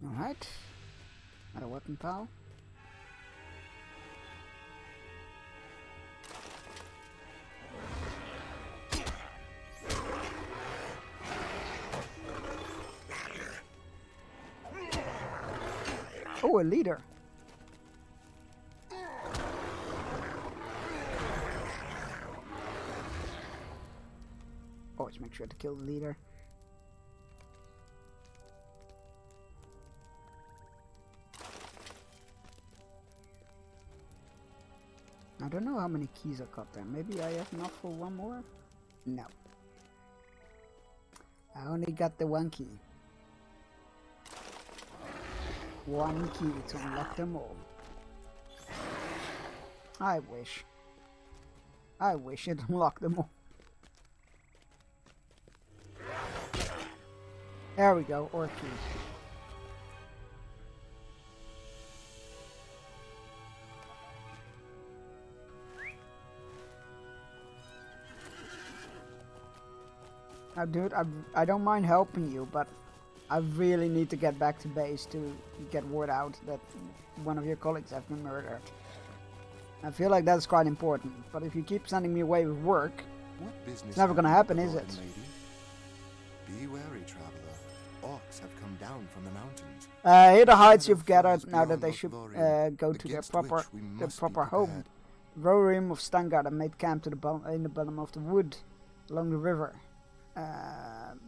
Alright. Not a weapon, pal. Oh, a leader. Always make sure to kill the leader. I don't know how many keys I got there. Maybe I have enough for one more? No. I only got the one key. One key to unlock them all. I wish it unlocked them all. There we go, or key. Now dude, I don't mind helping you, but I really need to get back to base to get word out that one of your colleagues has been murdered. I feel like that's quite important, but if you keep sending me away with work, it's never gonna happen, is it? Be wary, traveler. Orcs have come down from the mountains. Here the hides you've gathered now that they should go to their proper home. Rohirrim of Stangard made camp to in the bottom of the wood along the river.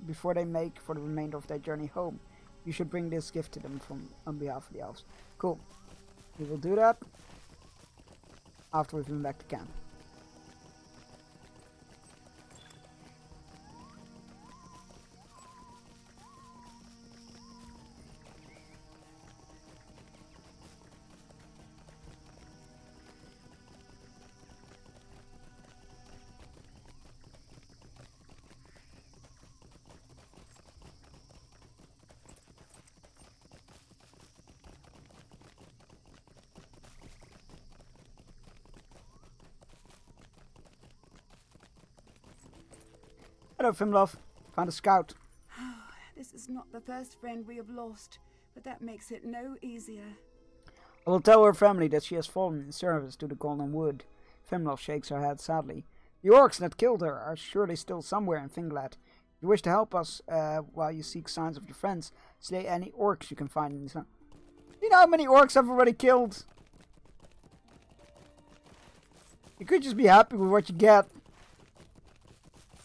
Before they make for the remainder of their journey home. You should bring this gift to them on behalf of the elves. Cool. We will do that after we've been back to camp. Hello, Fimlov. Found a scout. This is not the first friend we have lost, but that makes it no easier. I will tell her family that she has fallen in service to the Golden Wood. Fimlof shakes her head sadly. The orcs that killed her are surely still somewhere in Finglad. If you wish to help us while you seek signs of your friends, slay any orcs you can find in this town. You know how many orcs I've already killed? You could just be happy with what you get.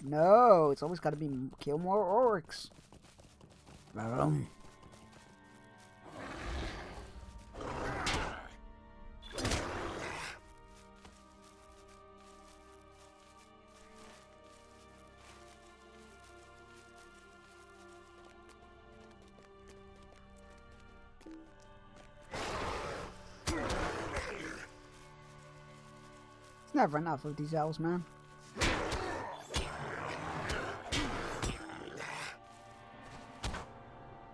No, it's always got to be kill more orcs. It's never enough of these elves, man.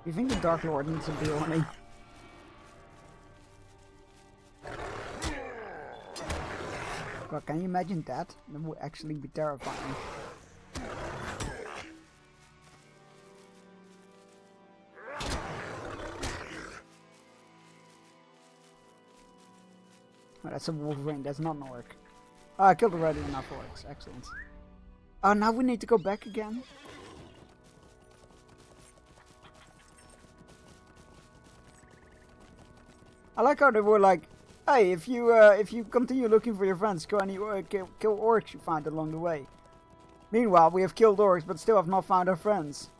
You think the Dark Lord needs to be on me? God, can you imagine that? That would actually be terrifying. Oh, that's a Wolverine, that's not an orc. Oh, I killed already enough orcs, excellent. Oh, now we need to go back again? I like how they were like, hey, if you continue looking for your friends, kill any kill orcs you find along the way. Meanwhile, we have killed orcs, but still have not found our friends.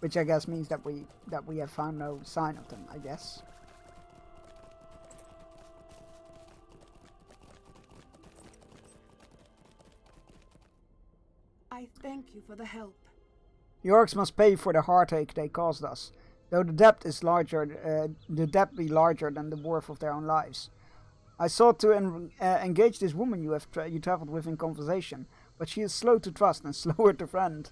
Which I guess means that we have found no sign of them, I guess. I thank you for the help. The orcs must pay for the heartache they caused us, though the debt is larger. The debt be larger than the worth of their own lives. I sought to engage this woman you traveled with in conversation, but she is slow to trust and slower to friend.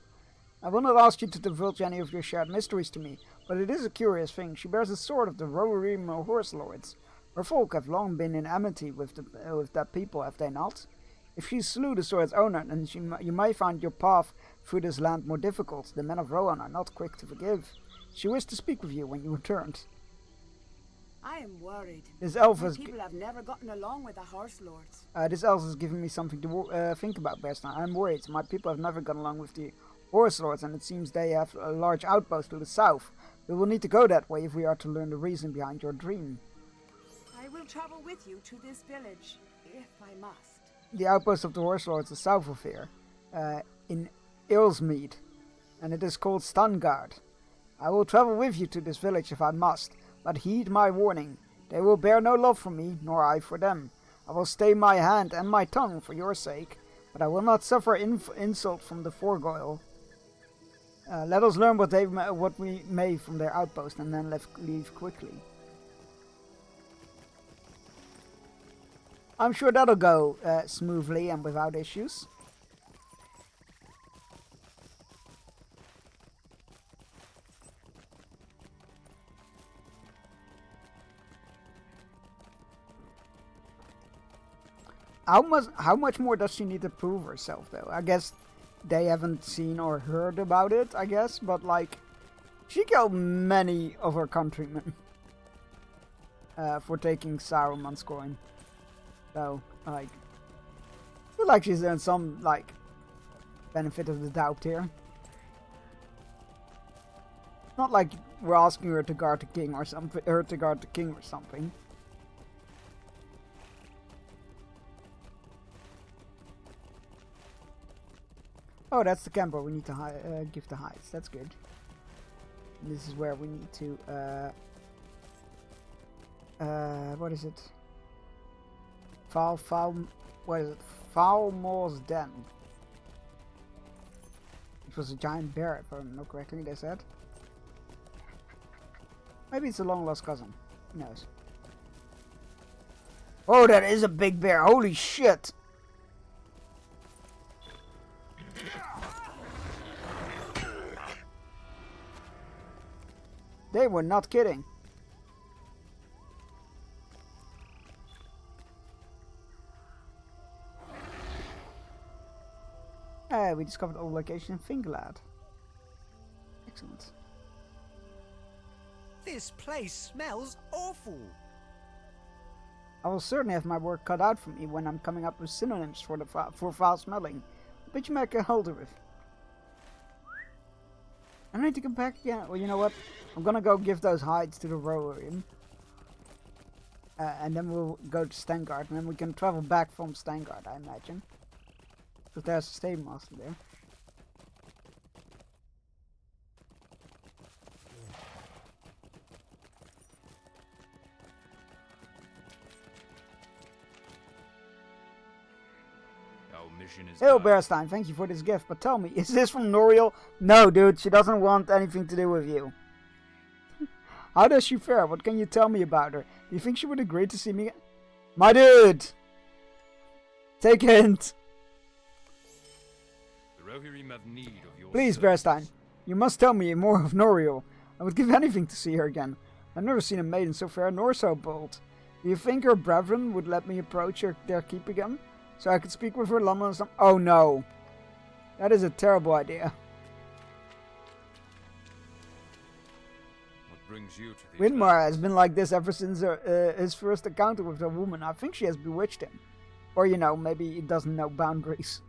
I will not ask you to divulge any of your shared mysteries to me, but it is a curious thing. She bears the sword of the Rohirrim horse lords. Her folk have long been in amity with that people, have they not? If she slew the sword's owner, then you might find your path through this land more difficult. The men of Rohan are not quick to forgive. She wished to speak with you when you returned. I am worried. This elf My has people have never gotten along with the horse lords. This elf has given me something to think about, Bearstan. I'm worried. My people have never gotten along with the horse lords, and it seems they have a large outpost to the south. We will need to go that way if we are to learn the reason behind your dream. I will travel with you to this village, if I must. The outpost of the horse lords is south of here, in Ilsmead, and it is called Stangard. I will travel with you to this village if I must, but heed my warning. They will bear no love for me, nor I for them. I will stay my hand and my tongue for your sake, but I will not suffer insult from the Forgoil. Let us learn what we may from their outpost, and then leave quickly. I'm sure that'll go smoothly and without issues. How much more does she need to prove herself, though? I guess they haven't seen or heard about it, I guess, but like, she killed many of her countrymen for taking Saruman's coin. So, like, I feel like she's earned some, like, benefit of the doubt here. Not like we're asking her to guard the king or something, or something. Oh, that's the camp where we need to give the hides. That's good. And this is where we need to, what is it? What is it? Falmor's Den. It was a giant bear, if I remember correctly, they said. Maybe it's a long lost cousin. Who knows? Oh, that is a big bear. Holy shit! They were not kidding. We discovered our location in Finglad. Excellent. This place smells awful. I will certainly have my work cut out for me when I'm coming up with synonyms for for foul smelling. But you make a hold of it. I need to come back again. Well, you know what? I'm gonna go give those hides to the Rohirrim. And then we'll go to Stengard, and then we can travel back from Stengard, I imagine. Because there's a stable master there. Hey, Bearstein, thank you for this gift, but tell me, is this from Noriel? No, dude, she doesn't want anything to do with you. How does she fare? What can you tell me about her? Do you think she would agree to see me? My dude! Take a hint. The Rohirrim have need of your Please, Bearstein, you must tell me more of Noriel. I would give anything to see her again. I've never seen a maiden so fair nor so bold. Do you think her brethren would let me approach their keep again? So I could speak with her Lama or something? Oh no. That is a terrible idea. What brings you to these Winmar has been like this ever since his first encounter with a woman. I think she has bewitched him. Or, you know, maybe he doesn't know boundaries.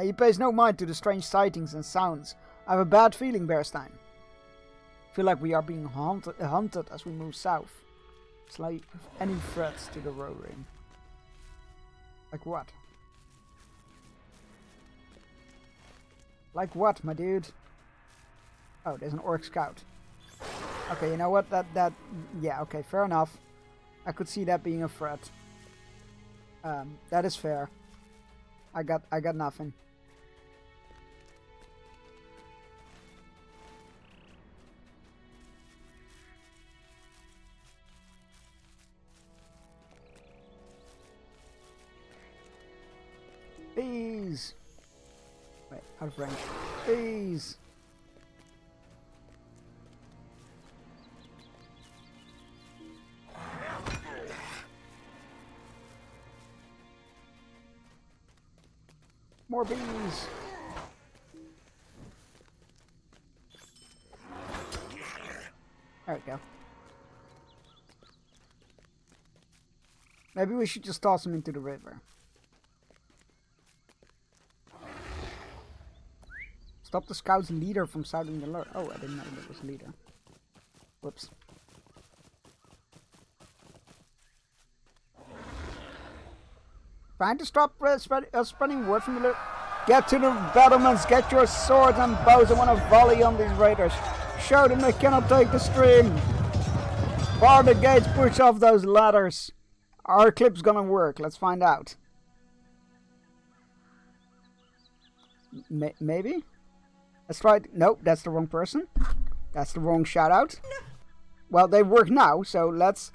He pays no mind to the strange sightings and sounds. I have a bad feeling, Bearstein. I feel like we are being hunted as we move south. It's like any threats to the Rohirrim. Like what? Like what, my dude? Oh, there's an orc scout. Okay, you know what? Yeah, okay, fair enough. I could see that being a threat. That is fair. I got nothing. Bees! Wait, out of range. Bees! More bees! There we go. Maybe we should just toss them into the river. Stop the scout's leader from sounding the alert. Oh, I didn't know that was a leader. Whoops. Trying to stop spreading word from the alert. Get to the battlements, get your swords and bows. I want to volley on these raiders. Show them they cannot take the stream. Bar the gates, push off those ladders. Our clip's gonna work, let's find out. Maybe? Let's try it. Nope, that's the wrong person. That's the wrong shout out. Well, they work now, so let's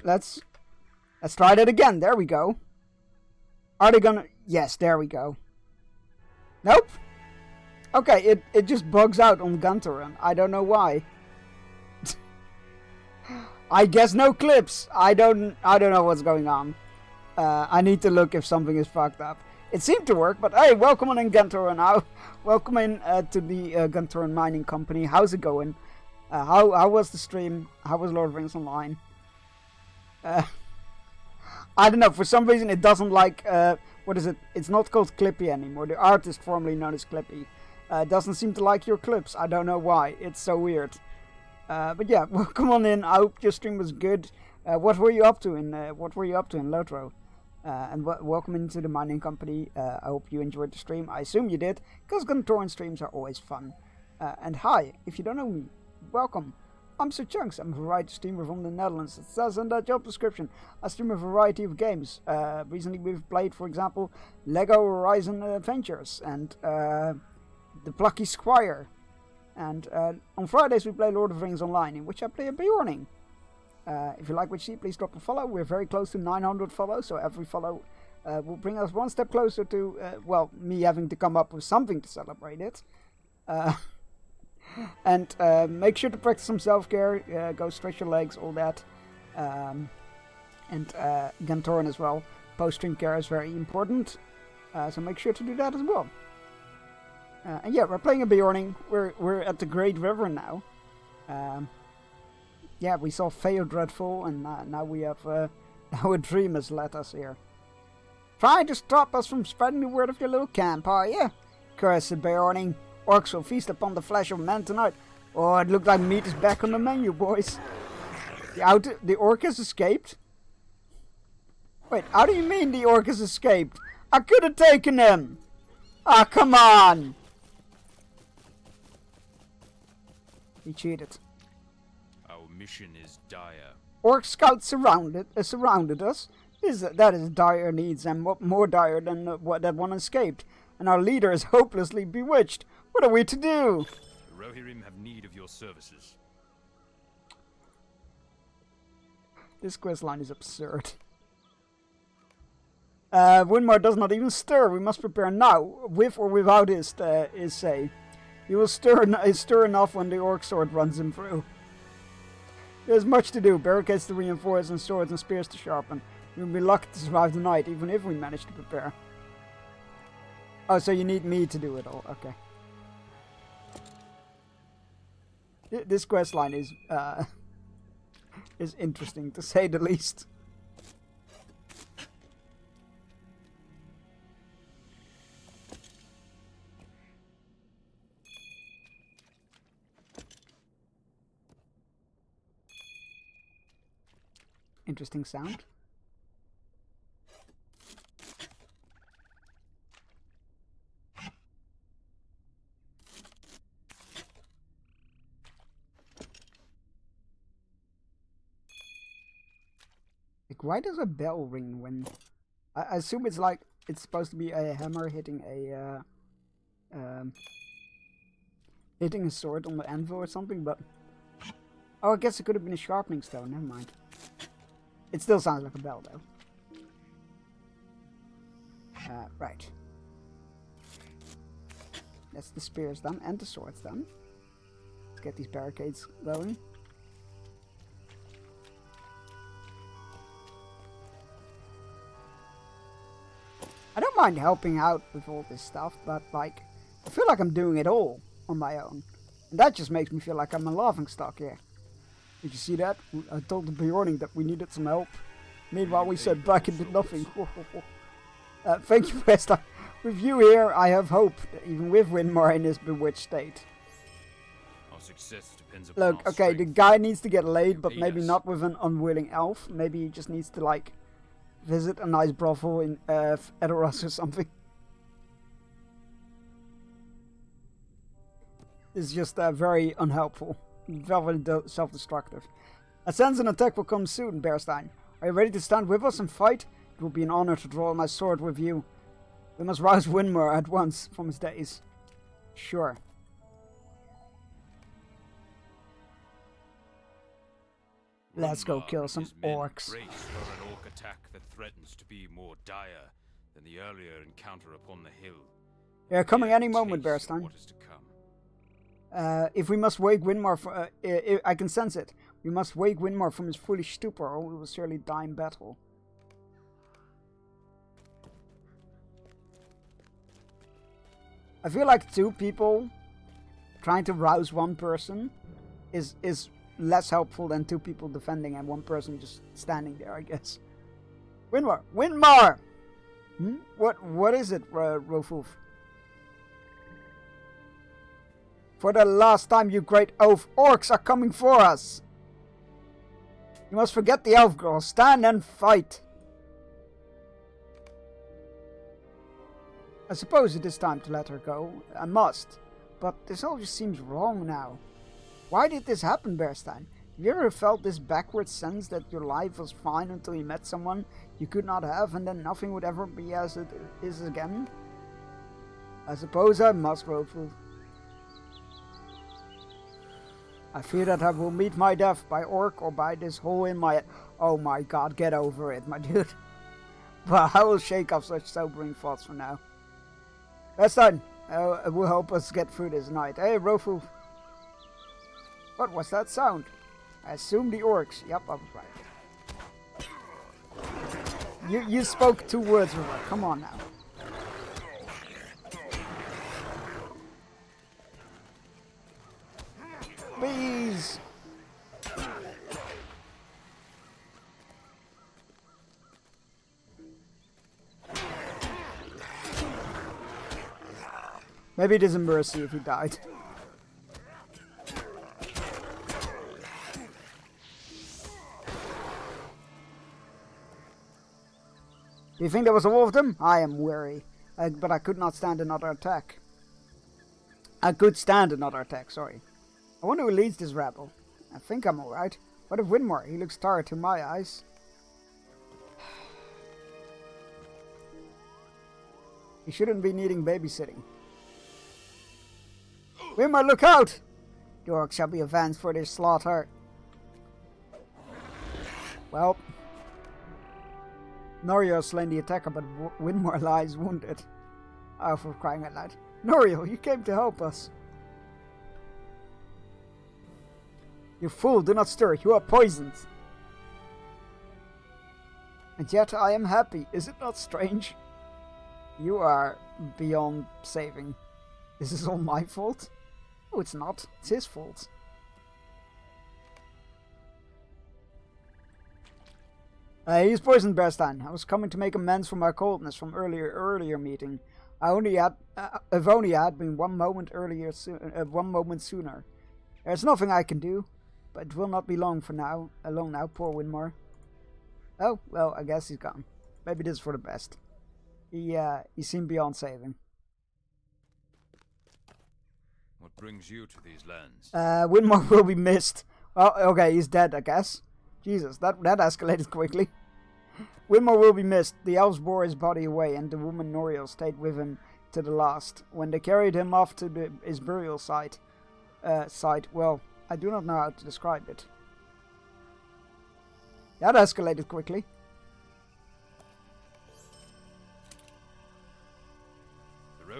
try that again. There we go. Are they gonna... Yes, there we go. Nope. Okay, it just bugs out on Guntoran. I don't know why. I guess no clips. I don't know what's going on. I need to look if something is fucked up. It seemed to work, but hey, welcome on in Guntoran. Welcome in to the Guntoran Mining Company. How's it going? How was the stream? How was Lord of the Rings Online? I don't know, for some reason it doesn't like, what is it? It's not called Clippy anymore. The artist formerly known as Clippy doesn't seem to like your clips. I don't know why. It's so weird. But yeah, welcome on in. I hope your stream was good. What were you up to in Lotro? And welcome into the mining company. I hope you enjoyed the stream. I assume you did, because Guntoran streams are always fun. And hi, if you don't know me, welcome. I'm Sir Chunks. I'm a variety streamer from the Netherlands. It says in the job description. I stream a variety of games. Recently we've played, for example, Lego Horizon Adventures and The Plucky Squire. And on Fridays we play Lord of the Rings Online, in which I play a Bjorning. If you like what you see, please drop a follow. We're very close to 900 follows, so every follow will bring us one step closer to, well, me having to come up with something to celebrate it. And make sure to practice some self-care, go stretch your legs, all that. And Guntoran as well. Post-stream care is very important, so make sure to do that as well. And yeah, we're playing a Bjorning. We're at the Great River now. Yeah, we saw Feo Dreadful, and now we have now a dream has led us here. Trying to stop us from spreading the word of your little camp, are you? Cursed Bjorning. Orcs will feast upon the flesh of men tonight. Oh, it looked like meat is back on the menu, boys. The orc has escaped? Wait, how do you mean the orc has escaped? I could have taken him! Ah, come on! He cheated. Our mission is dire. Orc scouts surrounded us. That is dire needs, and what more dire than that one escaped. And our leader is hopelessly bewitched. What are we to do? The Rohirrim have need of your services. This questline is absurd. Winmar does not even stir. We must prepare now, with or without his say. He will stir enough when the orc sword runs him through. There's much to do. Barricades to reinforce and swords and spears to sharpen. We will be lucky to survive the night, even if we manage to prepare. Oh, so you need me to do it all. Okay. This questline is interesting, to say the least. Interesting sound. Like, why does a bell ring when... I assume it's like, it's supposed to be a hammer hitting a hitting a sword on the anvil or something, but... Oh, I guess it could have been a sharpening stone, never mind. It still sounds like a bell, though. Right. That's the spears done, and the swords done. Let's get these barricades going. I don't mind helping out with all this stuff, but, like, I feel like I'm doing it all on my own. And that just makes me feel like I'm a laughingstock here. Did you see that? I told the Bjorning that we needed some help. Meanwhile, we sat back and did nothing. Thank you, Vesta. With you here, I have hope, even with Winmar in his bewitched state. Our success depends upon Look, okay, the guy needs to get laid, but maybe not with an unwilling elf. Maybe he just needs to, like, visit a nice brothel in Edoras or something. It's just very unhelpful. Very self-destructive. A sense an attack will come soon, Bearstein. Are you ready to stand with us and fight? It will be an honor to draw my sword with you. We must rouse Winmar at once from his daze. Sure. Let's go kill some orcs. Brace for an orc attack that threatens to be more dire than the earlier encounter upon the hill. They're coming any moment, Bearstein. What is to come. If we must wake Winmar, I can sense it. We must wake Winmar from his foolish stupor, or we will surely die in battle. I feel like two people trying to rouse one person is less helpful than two people defending and one person just standing there, I guess. Winmar! Winmar! What is it, Rofuf? For the last time, you great oaf, orcs are coming for us! You must forget the elf girl. Stand and fight! I suppose it is time to let her go. I must. But this all just seems wrong now. Why did this happen, Bearstein? Have you ever felt this backward sense that your life was fine until you met someone you could not have and then nothing would ever be as it is again? I suppose I must, Rofuf. I fear that I will meet my death by orc or by this hole in my... Oh my god, get over it, my dude. But I will shake off such sobering thoughts for now. Bearstein, it will help us get through this night. Hey, Rofuf. What was that sound? I assume the orcs. Yep, I was right. You spoke 2 words with her. Come on now. Bees! Maybe it is a mercy if he died. Do you think there was all of them? I am weary, but I could not stand another attack. I could stand another attack, sorry. I wonder who leads this rabble. I think I'm alright. What of Winmore? He looks tired to my eyes. He shouldn't be needing babysitting. Winmore, look out! The orcs shall be avenged for their slaughter. Well, Norio has slain the attacker, but Winmore lies wounded. Oh, for crying out loud. Norio, you came to help us. You fool, do not stir, you are poisoned. And yet I am happy, is it not strange? You are beyond saving. Is this all my fault? Oh, it's not, it's his fault. He's poisoned, Bearstein. I was coming to make amends for my coldness from earlier meeting. If only I had been one moment sooner. There's nothing I can do, but it will not be long now, poor Winmore. Oh, well, I guess he's gone. Maybe this is for the best. He seemed beyond saving. What brings you to these lands? Winmore will be missed. Oh, okay, he's dead, I guess. Jesus, that escalated quickly. Winmore will be missed. The elves bore his body away, and the woman Norio stayed with him to the last. When they carried him off to his burial site, well, I do not know how to describe it. That escalated quickly.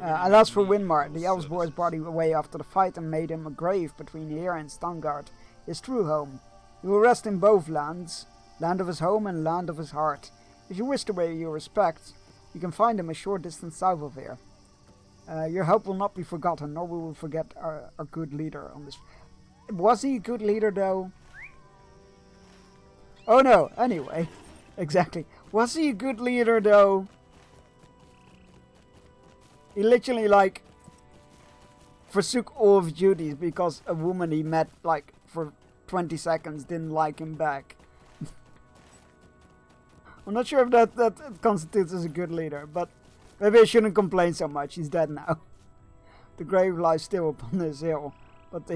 Alas for Winmore, the elves bore his body away after the fight and made him a grave between here and Stangard, his true home. He will rest in both lands, land of his home and land of his heart. If you wish to pay your respect, you can find him a short distance south of here. Your help will not be forgotten, nor will we forget our good leader on this. Was he a good leader, though? Oh no, anyway. Exactly. Was he a good leader, though? He literally, like, forsook all of his duties because a woman he met, like, for 20 seconds didn't like him back. I'm not sure if that constitutes as a good leader, but maybe I shouldn't complain so much. He's dead now. The grave lies still upon this hill, but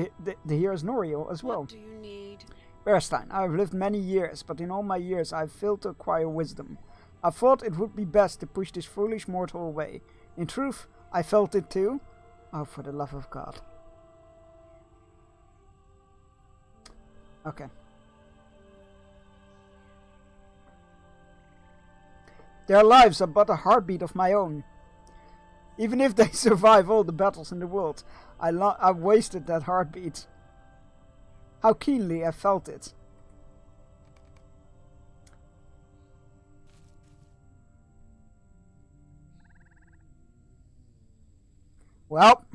here is Norio as well. What do you need? Bearstein, I have lived many years, but in all my years I have failed to acquire wisdom. I thought it would be best to push this foolish mortal away. In truth, I felt it too. Oh, for the love of God. Okay. Their lives are but a heartbeat of my own. Even if they survive all the battles in the world, I've wasted that heartbeat. How keenly I felt it. Well,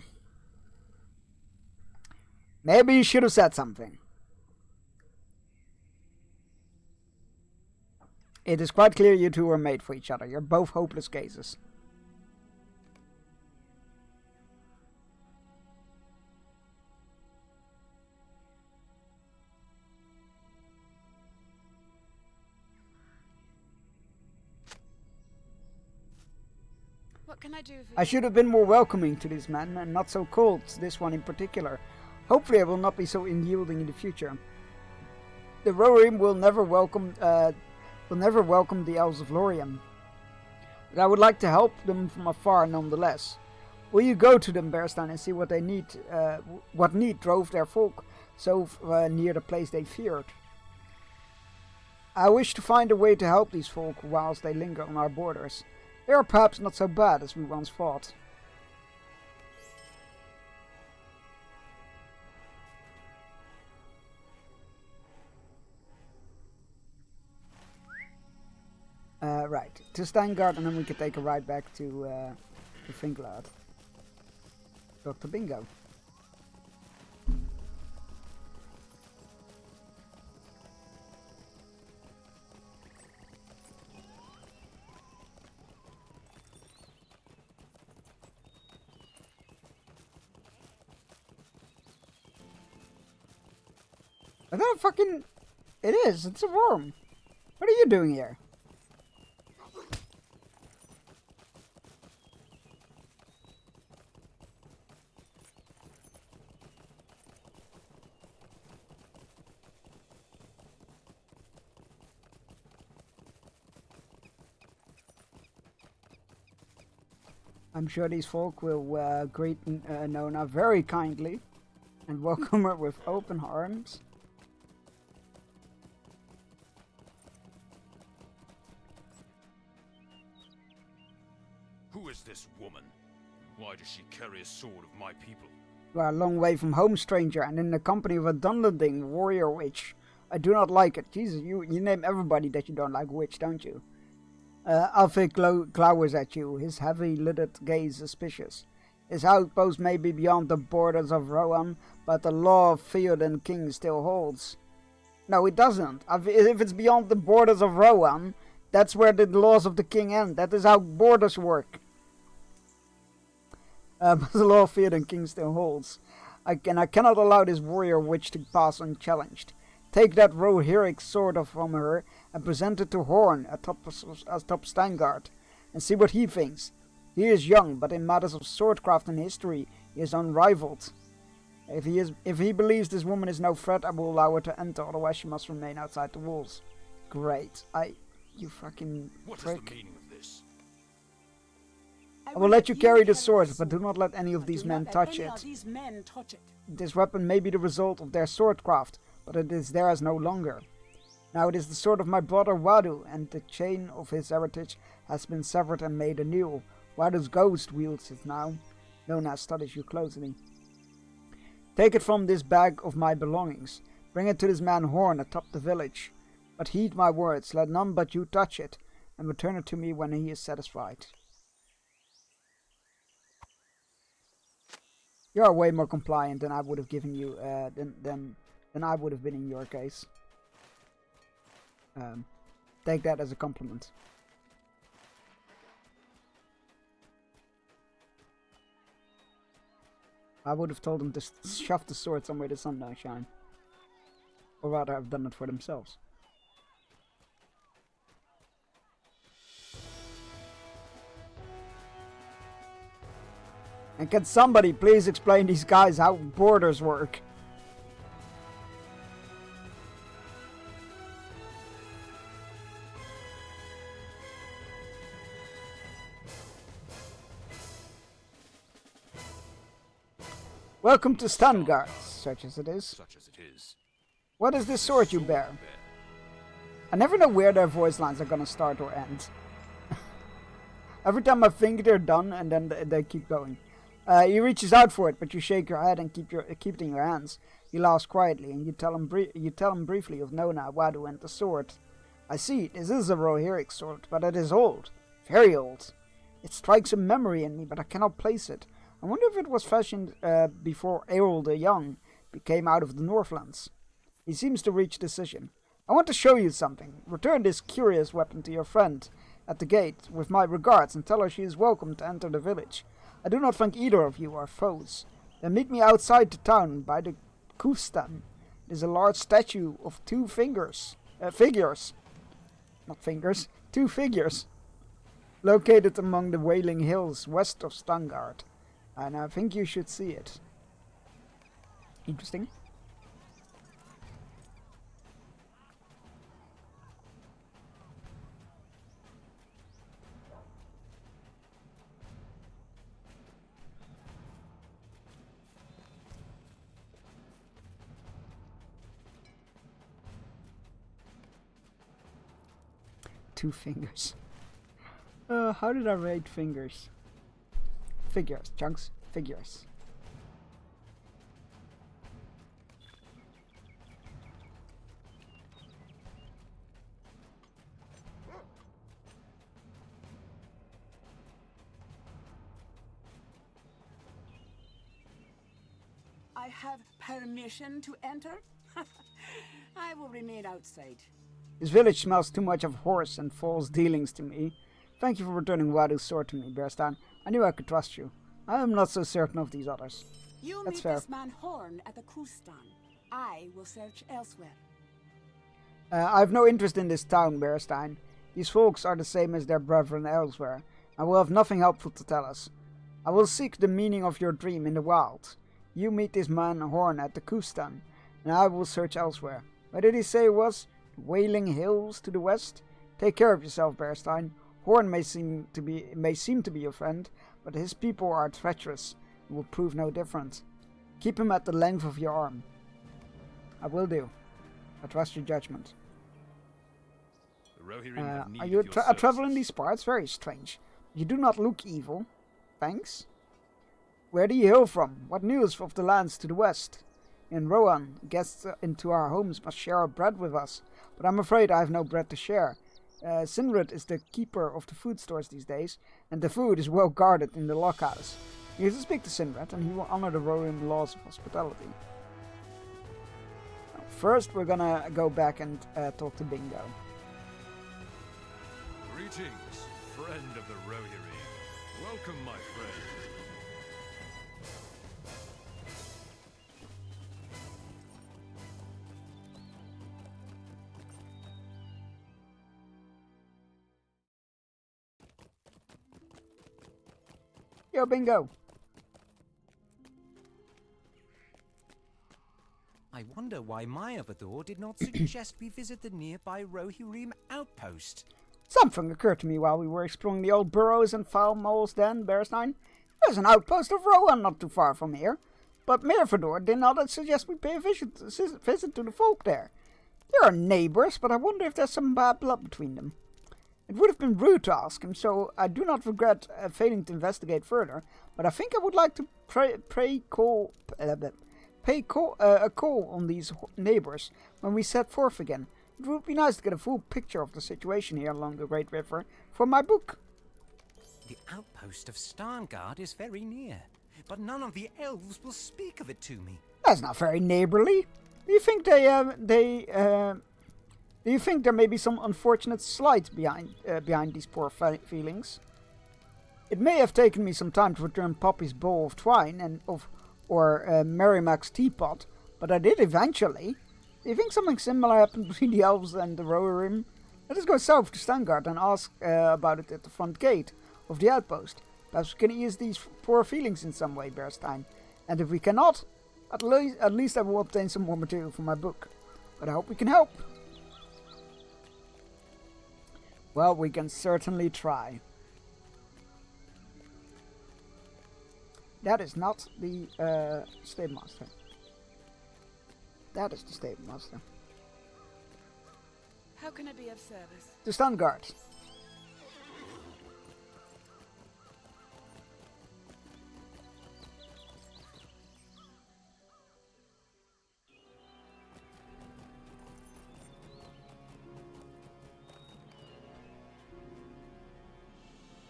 maybe you should have said something. It is quite clear you two were made for each other. You're both hopeless cases. What can I do for you? I should have been more welcoming to these men, and not so cold to this one in particular. Hopefully I will not be so unyielding in the future. The Rohirrim will never welcome the Elves of Lorien. But I would like to help them from afar nonetheless. Will you go to them, Bearstein, and see what they need, what need drove their folk so near the place they feared? I wish to find a way to help these folk whilst they linger on our borders. They are perhaps not so bad as we once thought. Right, to Steingard, and then we can take a ride back to Finglad. Dr. Bingo. Is that a fucking... It is. It's a worm. What are you doing here? I'm sure these folk will greet Nona very kindly and welcome her with open arms. Who is this woman? Why does she carry a sword of my people? You are a long way from home, stranger, and in the company of a Dunlending warrior witch. I do not like it. Jesus, you name everybody that you don't like witch, don't you? Alfred glowers at you, his heavy-lidded gaze suspicious. His outpost may be beyond the borders of Rohan, but the law of Theoden King still holds. No, it doesn't. If it's beyond the borders of Rohan, that's where the laws of the king end. That is how borders work. But the law of Theoden King still holds. I cannot allow this warrior witch to pass unchallenged. Take that Rohirric sword from her and present it to Horn atop Steingard, and see what he thinks. He is young, but in matters of swordcraft and history, he is unrivaled. If he believes this woman is no threat, I will allow her to enter, otherwise she must remain outside the walls. Great. You fucking What prick. is the meaning of this? I will let you carry the sword, but do not let any of these men touch it. This weapon may be the result of their swordcraft, but it is theirs no longer. Now it is the sword of my brother Wadu, and the chain of his heritage has been severed and made anew. Wadu's ghost wields it now. Nona studies you closely. Take it from this bag of my belongings. Bring it to this man Horn atop the village. But heed my words, let none but you touch it, and return it to me when he is satisfied. You are way more compliant than I would have given you, than I would have been in your case. Take that as a compliment. I would have told them to shove the sword somewhere the sun don't shine. Or rather, have done it for themselves. And can somebody please explain these guys how borders work? Welcome to Steingard, such as it is. Such as it is. What is this sword you bear? I never know where their voice lines are gonna start or end. Every time I think they're done, and then they keep going. He reaches out for it, but you shake your head and keep it in your hands. He laughs quietly, and you tell him briefly of Nona, Wadu, and the sword. I see, this is a Rohirric sword, but it is old. Very old. It strikes a memory in me, but I cannot place it. I wonder if it was fashioned before Eorl the Young came out of the Northlands. He seems to reach decision. I want to show you something. Return this curious weapon to your friend at the gate with my regards and tell her she is welcome to enter the village. I do not think either of you are foes. Then meet me outside the town by the Kufstan. It is a large statue of two figures. Located among the Wailing Hills west of Steingard. And I think you should see it. Interesting. Two fingers. How did I rate fingers? Figures, chunks, figures. I have permission to enter? I will remain outside. This village smells too much of horse and false dealings to me. Thank you for returning Wadu's sword to me, Bearstan. I knew I could trust you. I am not so certain of these others. You That's meet fair. this man Horn at the Kustan. I will search elsewhere. I have no interest in this town, Bearstein. These folks are the same as their brethren elsewhere, and will have nothing helpful to tell us. I will seek the meaning of your dream in the wild. You meet this man Horn at the Kustan, and I will search elsewhere. Where did he say it was? Wailing Hills to the west? Take care of yourself, Bearstein. Horn may seem to be your friend, but his people are treacherous and will prove no different. Keep him at the length of your arm. I will do. I trust your judgment. The Rohirrim have need Are of you your a traveler in services. these parts? Very strange. You do not look evil. Thanks. Where do you hail from? What news of the lands to the west? In Rohan, guests into our homes must share our bread with us, but I'm afraid I have no bread to share. Sinrid is the keeper of the food stores these days, and the food is well guarded in the lockhouse. You have to speak to Sinred, and he will honor the Rohirrim laws of hospitality. First, we're gonna go back and talk to Bingo. Greetings, friend of the Rohirrim. Welcome, my friend. Yo, Bingo. I wonder why Mayavador did not suggest we visit the nearby Rohirrim outpost. Something occurred to me while we were exploring the old burrows and foul moles den, Bearstein. There's an outpost of Rohan not too far from here, but Mirfador did not suggest we pay a visit to the folk there. They are neighbors, but I wonder if there's some bad blood between them. It would have been rude to ask him, so I do not regret failing to investigate further, but I think I would like to pay a call on these neighbors when we set forth again. It would be nice to get a full picture of the situation here along the Great River for my book. The outpost of Starngard is very near, but none of the elves will speak of it to me. That's not very neighborly. Do you think do you think there may be some unfortunate slight behind these poor feelings? It may have taken me some time to return Poppy's bowl of twine or Merrimack's teapot, but I did eventually. Do you think something similar happened between the elves and the Rohirrim? Let us go south to Stangard and ask about it at the front gate of the outpost. Perhaps we can ease these poor feelings in some way, Bearstein. And if we cannot, at least I will obtain some more material for my book. But I hope we can help. Well, we can certainly try. That is not the stable master. That is the stable master. How can I be of service? To Stangard.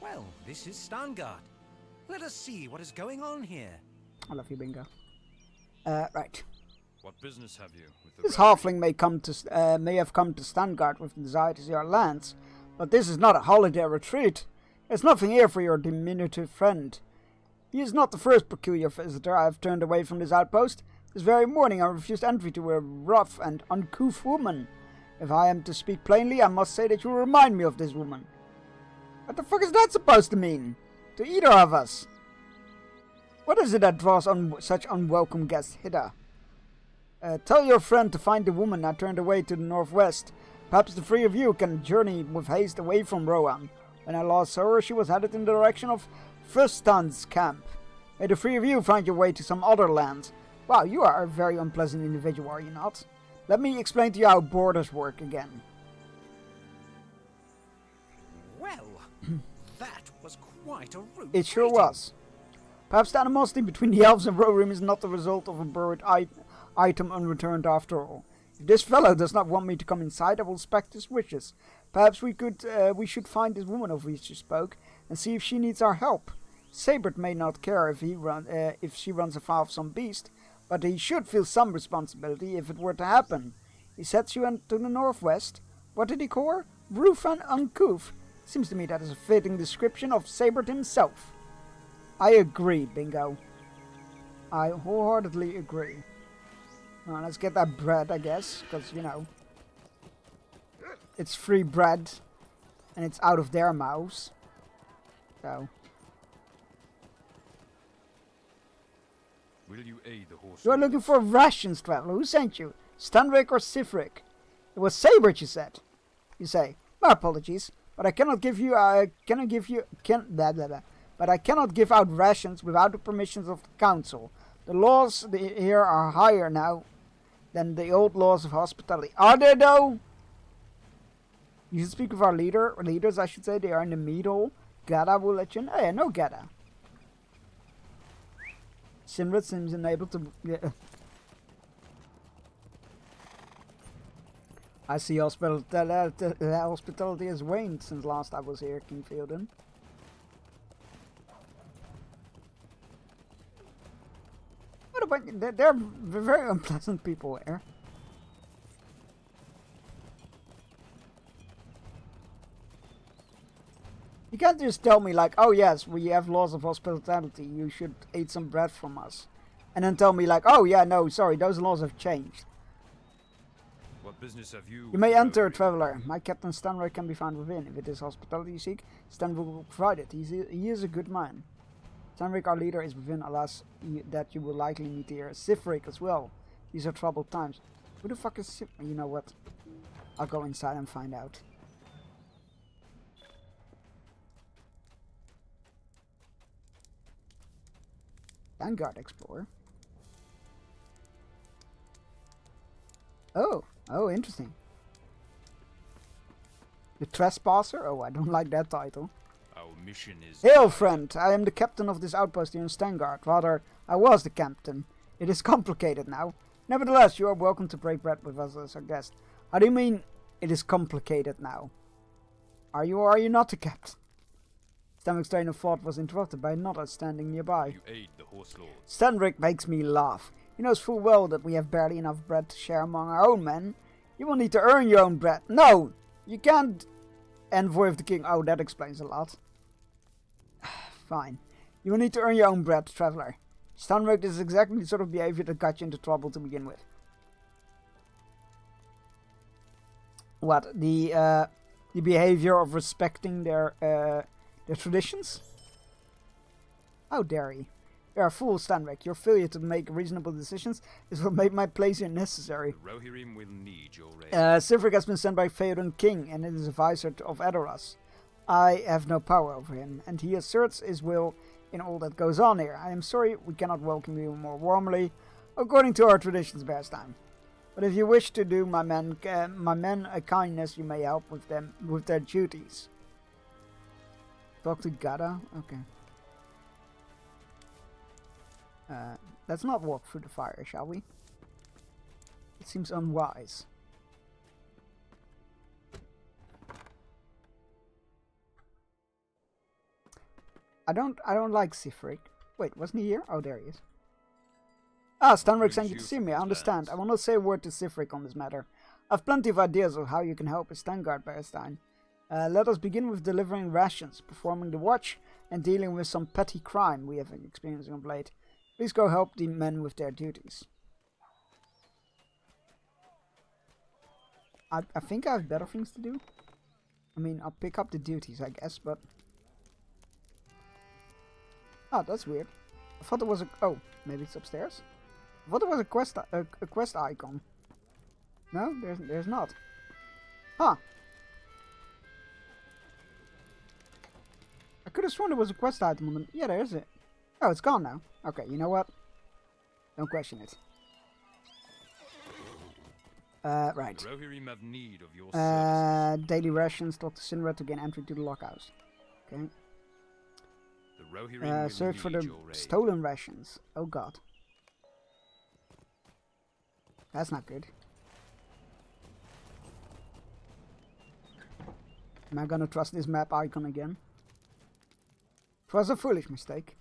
Well, this is Starngard. Let us see what is going on here. I love you, Bingo. Right. What business have you with the This halfling may have come to Stangard with the desire to see our lands, but this is not a holiday retreat. There's nothing here for your diminutive friend. He is not the first peculiar visitor I have turned away from this outpost. This very morning I refused entry to a rough and uncouth woman. If I am to speak plainly, I must say that you remind me of this woman. What the fuck is that supposed to mean? To either of us? What is it that draws such unwelcome guests hither? Tell your friend to find the woman I turned away to the northwest. Perhaps the three of you can journey with haste away from Rohan. When I last saw her, she was headed in the direction of Fustan's camp. May the three of you find your way to some other land. Wow, you are a very unpleasant individual, are you not? Let me explain to you how borders work again. Well, that was quite a rude It sure greeting. was. Perhaps the animosity between the elves and Rohirrim is not the result of a buried item unreturned after all. If this fellow does not want me to come inside, I will respect his wishes. Perhaps we should find this woman of which you spoke and see if she needs our help. Sabert may not care if she runs afoul of some beast, but he should feel some responsibility if it were to happen. He sets you to the northwest. What did he call her? Roof and uncouth. Seems to me that is a fitting description of Sabert himself. I agree, Bingo. I wholeheartedly agree. Well, let's get that bread, I guess, because, you know, it's free bread, and it's out of their mouths. So. Will you aid the horse? You are looking for rations, traveler. Who sent you? Stanric or Sifric? It was Sabert, you said. You say, my apologies, but I cannot give you, but I cannot give out rations without the permissions of the council. The laws here are higher now than the old laws of hospitality. Are they though? You should speak with our leaders, I should say. They are in the middle. Gada will let you know. Yeah, no Gada. Sinrid seems unable to... Yeah. I see hospitality has waned since last I was here, King Theoden. What about... They're very unpleasant people here. You can't just tell me like, oh yes, we have laws of hospitality, you should eat some bread from us. And then tell me like, oh yeah, no, sorry, those laws have changed. What business have you? You may enter, traveler. My Captain Stanric can be found within. If it is hospitality you seek, Stanric will provide it. He is a good man. Stanric, our leader, is within, alas, that you will likely meet here. Sifric as well. These are troubled times. Who the fuck is Sifric? You know what? I'll go inside and find out. Vanguard Explorer. Oh, interesting. The Trespasser? Oh, I don't like that title. Our mission is... Hail, friend! I am the captain of this outpost here in Stengard. Rather, I was the captain. It is complicated now. Nevertheless, you are welcome to break bread with us as our guest. How do you mean, it is complicated now? Are you or are you not the captain? Stanric's train of thought was interrupted by another standing nearby. You aid the horse lord. Stanric makes me laugh. He knows full well that we have barely enough bread to share among our own men. You will need to earn your own bread. No! You can't... Envoy of the king. Oh, that explains a lot. Fine. You will need to earn your own bread, traveler. Stanric is exactly the sort of behavior that got you into trouble to begin with. What? The behavior of respecting their traditions? How dare you? You are a fool, Stanric. Your failure to make reasonable decisions is what made my place here necessary. The Rohirrim will need your aid. Sifric has been sent by Theoden King and is advisor of Edoras. I have no power over him, and he asserts his will in all that goes on here. I am sorry we cannot welcome you more warmly, according to our traditions, Bearstein. But if you wish to do my men a kindness, you may help with them with their duties. Talk to Gada? Okay. Let's not walk through the fire, shall we? It seems unwise. I don't like Sifric. Wait, wasn't he here? Oh, there he is. Ah, Stanric sent you to see me. I understand. I will not say a word to Sifric on this matter. I've plenty of ideas of how you can help with Stengard, Bearstein. Let us begin with delivering rations, performing the watch, and dealing with some petty crime we have been experiencing of late. Please go help the men with their duties. I think I have better things to do. I mean, I'll pick up the duties, I guess, but... Oh, that's weird. I thought there was a... Oh, maybe it's upstairs? I thought there was a quest icon. No, there's not. Huh. I could have sworn there was a quest item on them. Yeah, there is it. Oh, it's gone now. Okay, you know what? Don't question it. Right. Rohirrim have need of your services. Daily rations, talk to Sinra to gain entry to the lockhouse. Okay. The Rohirrim Search for the stolen rations. Oh god. That's not good. Am I gonna trust this map icon again? It was a foolish mistake.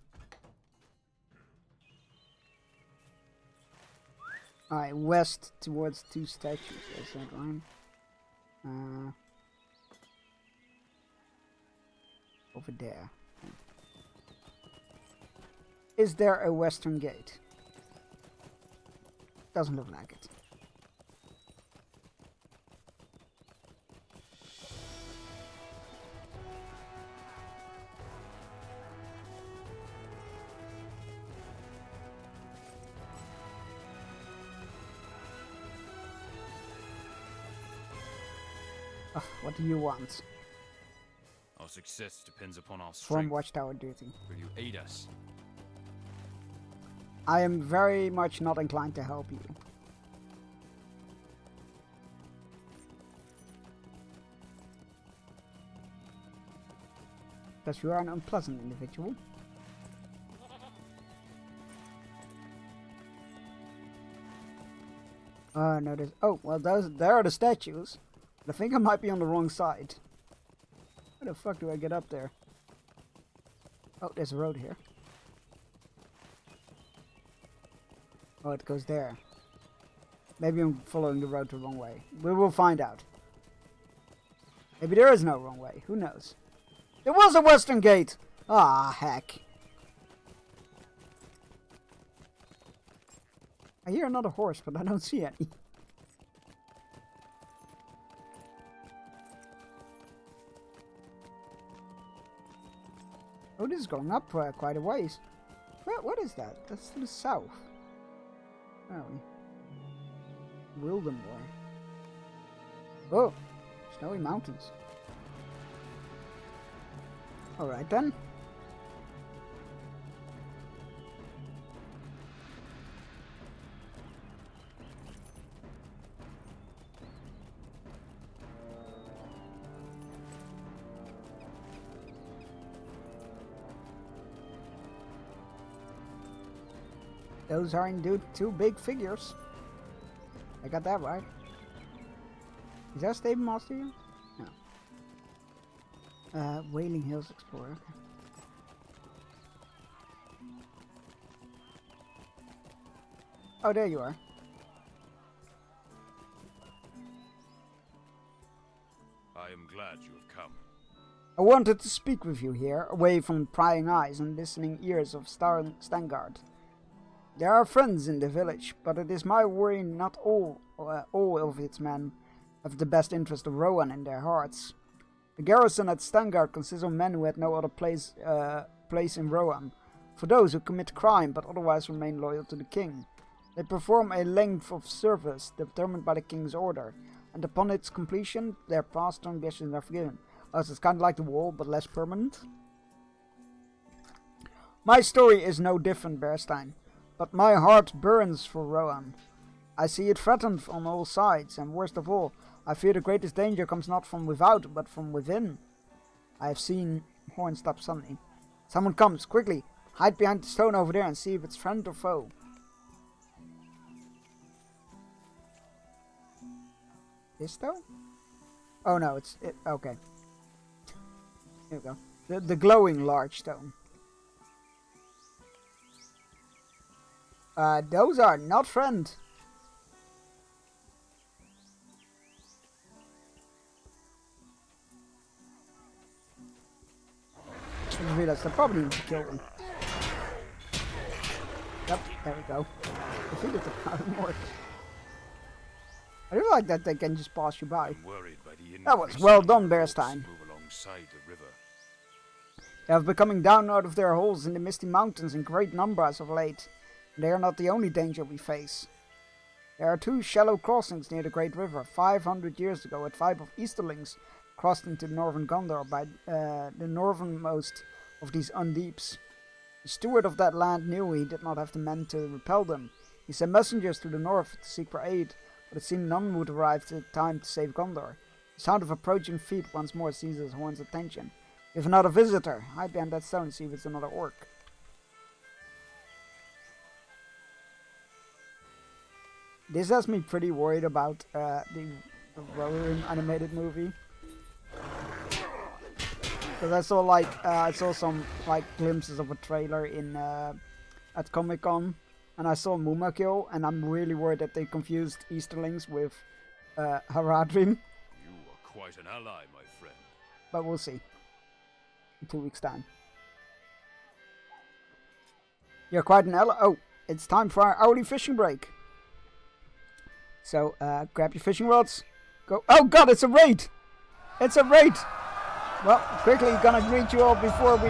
Alright, west towards 2 statues. Is that right? Over there. Is there a western gate? Doesn't look like it. What do you want? Our success depends upon our From strength. Watchtower duty. Will you aid us? I am very much not inclined to help you. Because you are an unpleasant individual. No, there's... Oh, well, there are the statues. But I think I might be on the wrong side. How the fuck do I get up there? Oh, there's a road here. Oh, it goes there. Maybe I'm following the road the wrong way. We will find out. Maybe there is no wrong way. Who knows? There was a western gate! Ah, heck. I hear another horse, but I don't see any. Oh, this is going up quite a ways. What is that? That's to the south. Oh. Wildenborg. Oh, snowy mountains. Alright then. Those are indeed two big figures. I got that right. Is that Stable Master here? No. Wailing Hills Explorer. Okay. Oh, there you are. I am glad you have come. I wanted to speak with you here, away from prying eyes and listening ears of Stangard. There are friends in the village, but it is my worry not all of its men have the best interest of Rohan in their hearts. The garrison at Stangard consists of men who had no other place in Rohan, for those who commit crime but otherwise remain loyal to the king. They perform a length of service determined by the king's order, and upon its completion, their past transgressions are forgiven. Oh, so it's kind of like the wall, but less permanent. My story is no different, Bearstein. But my heart burns for Rohan. I see it threatened on all sides, and worst of all, I fear the greatest danger comes not from without, but from within. I have seen... Horn stopped suddenly. Someone comes, quickly! Hide behind the stone over there and see if it's friend or foe. This stone? Oh no, okay. Here we go. The glowing large stone. Those are not friend. I just realized I probably need to kill them. Yep, there we go. Defeated the Paramork. I do like that they can just pass you by. That was well done, Bearstein. They have been coming down out of their holes in the misty mountains in great numbers of late. They are not the only danger we face. There are two shallow crossings near the great river. 500 years ago, a tribe of Easterlings crossed into northern Gondor by the northernmost of these undeeps. The steward of that land knew he did not have the men to repel them. He sent messengers to the north to seek for aid, but it seemed none would arrive in time to save Gondor. The sound of approaching feet once more seizes Horn's attention. If another visitor, hide behind that stone and see if it's another orc. This has me pretty worried about the Rohirrim animated movie. Because I saw some glimpses of a trailer at Comic-Con, and I saw Mumakil, and I'm really worried that they confused Easterlings with Haradrim. You are quite an ally, my friend. But we'll see. In 2 weeks' time. You're quite an ally. Oh, it's time for our hourly fishing break. So grab your fishing rods. Go. Oh god, it's a raid! It's a raid! Well, quickly gonna greet you all before we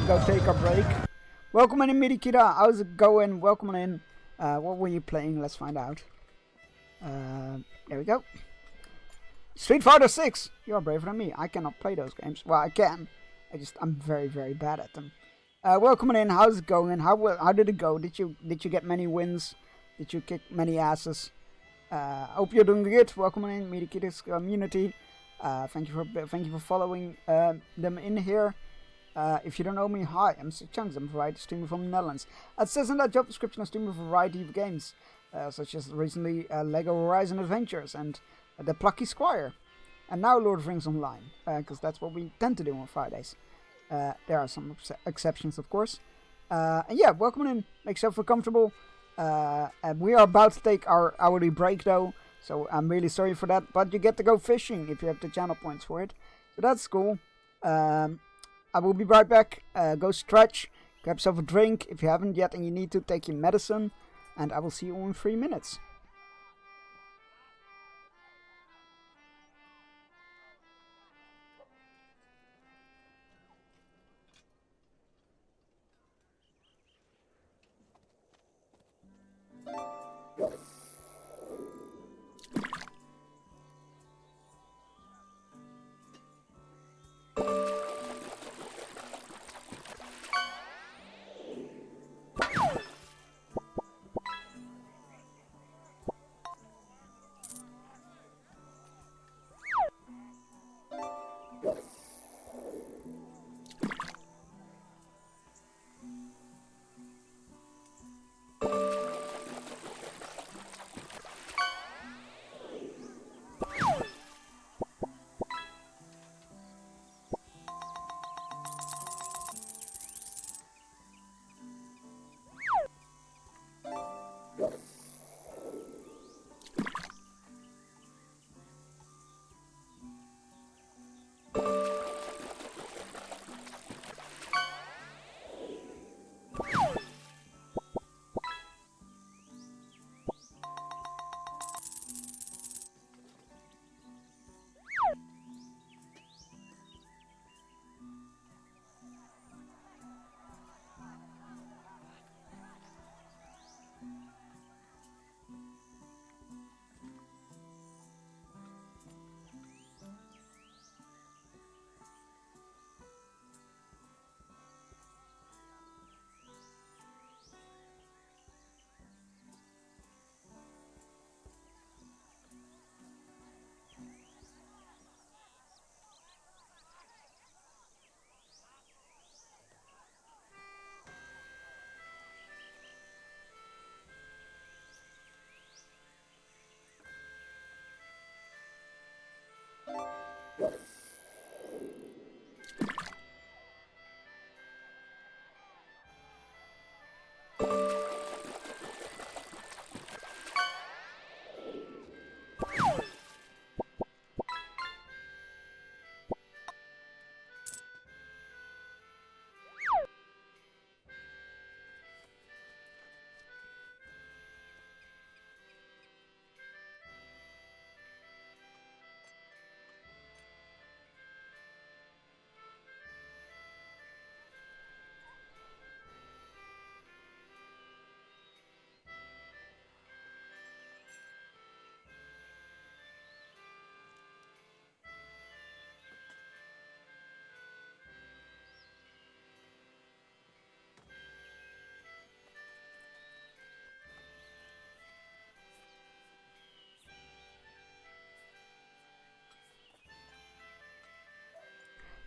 go take our break. Welcome in, Midikira. How's it going? Welcome in. What were you playing? Let's find out. There we go. Street Fighter 6. You're braver than me. I cannot play those games. Well, I can. I'm very, very bad at them. Welcome in. How's it going? How did it go? Did you get many wins? Did you kick many asses? Hope you're doing good. Welcome in, Midikira's community. Thank you for following them in here. If you don't know me, hi, I'm Chunks. I'm a variety streamer from the Netherlands. It says in that job description I stream a variety of games, such as recently Lego Horizon Adventures and The Plucky Squire, and now Lord of the Rings Online, because that's what we tend to do on Fridays. There are some exceptions, of course. And yeah, welcome in. Make yourself feel comfortable. And we are about to take our hourly break, though, so I'm really sorry for that. But you get to go fishing if you have the channel points for it, so that's cool. I will be right back. Go stretch, grab yourself a drink if you haven't yet and you need to take your medicine, and I will see you in 3 minutes.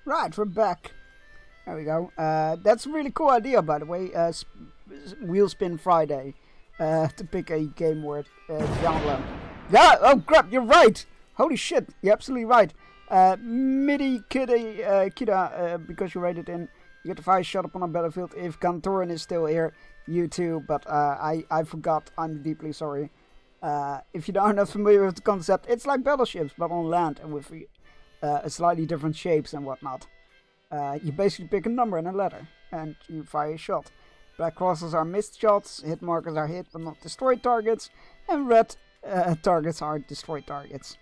Right, we're back. There we go. That's a really cool idea, by the way. Wheel Spin Friday. To pick a game word genre. Yeah, oh crap, you're right! Holy shit, you're absolutely right. Midi Kida, because you rated in, you get the fire shot upon a battlefield. If Kantoran is still here, you too, but I forgot. I'm deeply sorry. If you are not familiar with the concept, it's like battleships, but on land and with slightly different shapes and whatnot. You basically pick a number and a letter, and you fire a shot. Black crosses are missed shots, hit markers are hit but not destroyed targets, and red targets are destroyed targets.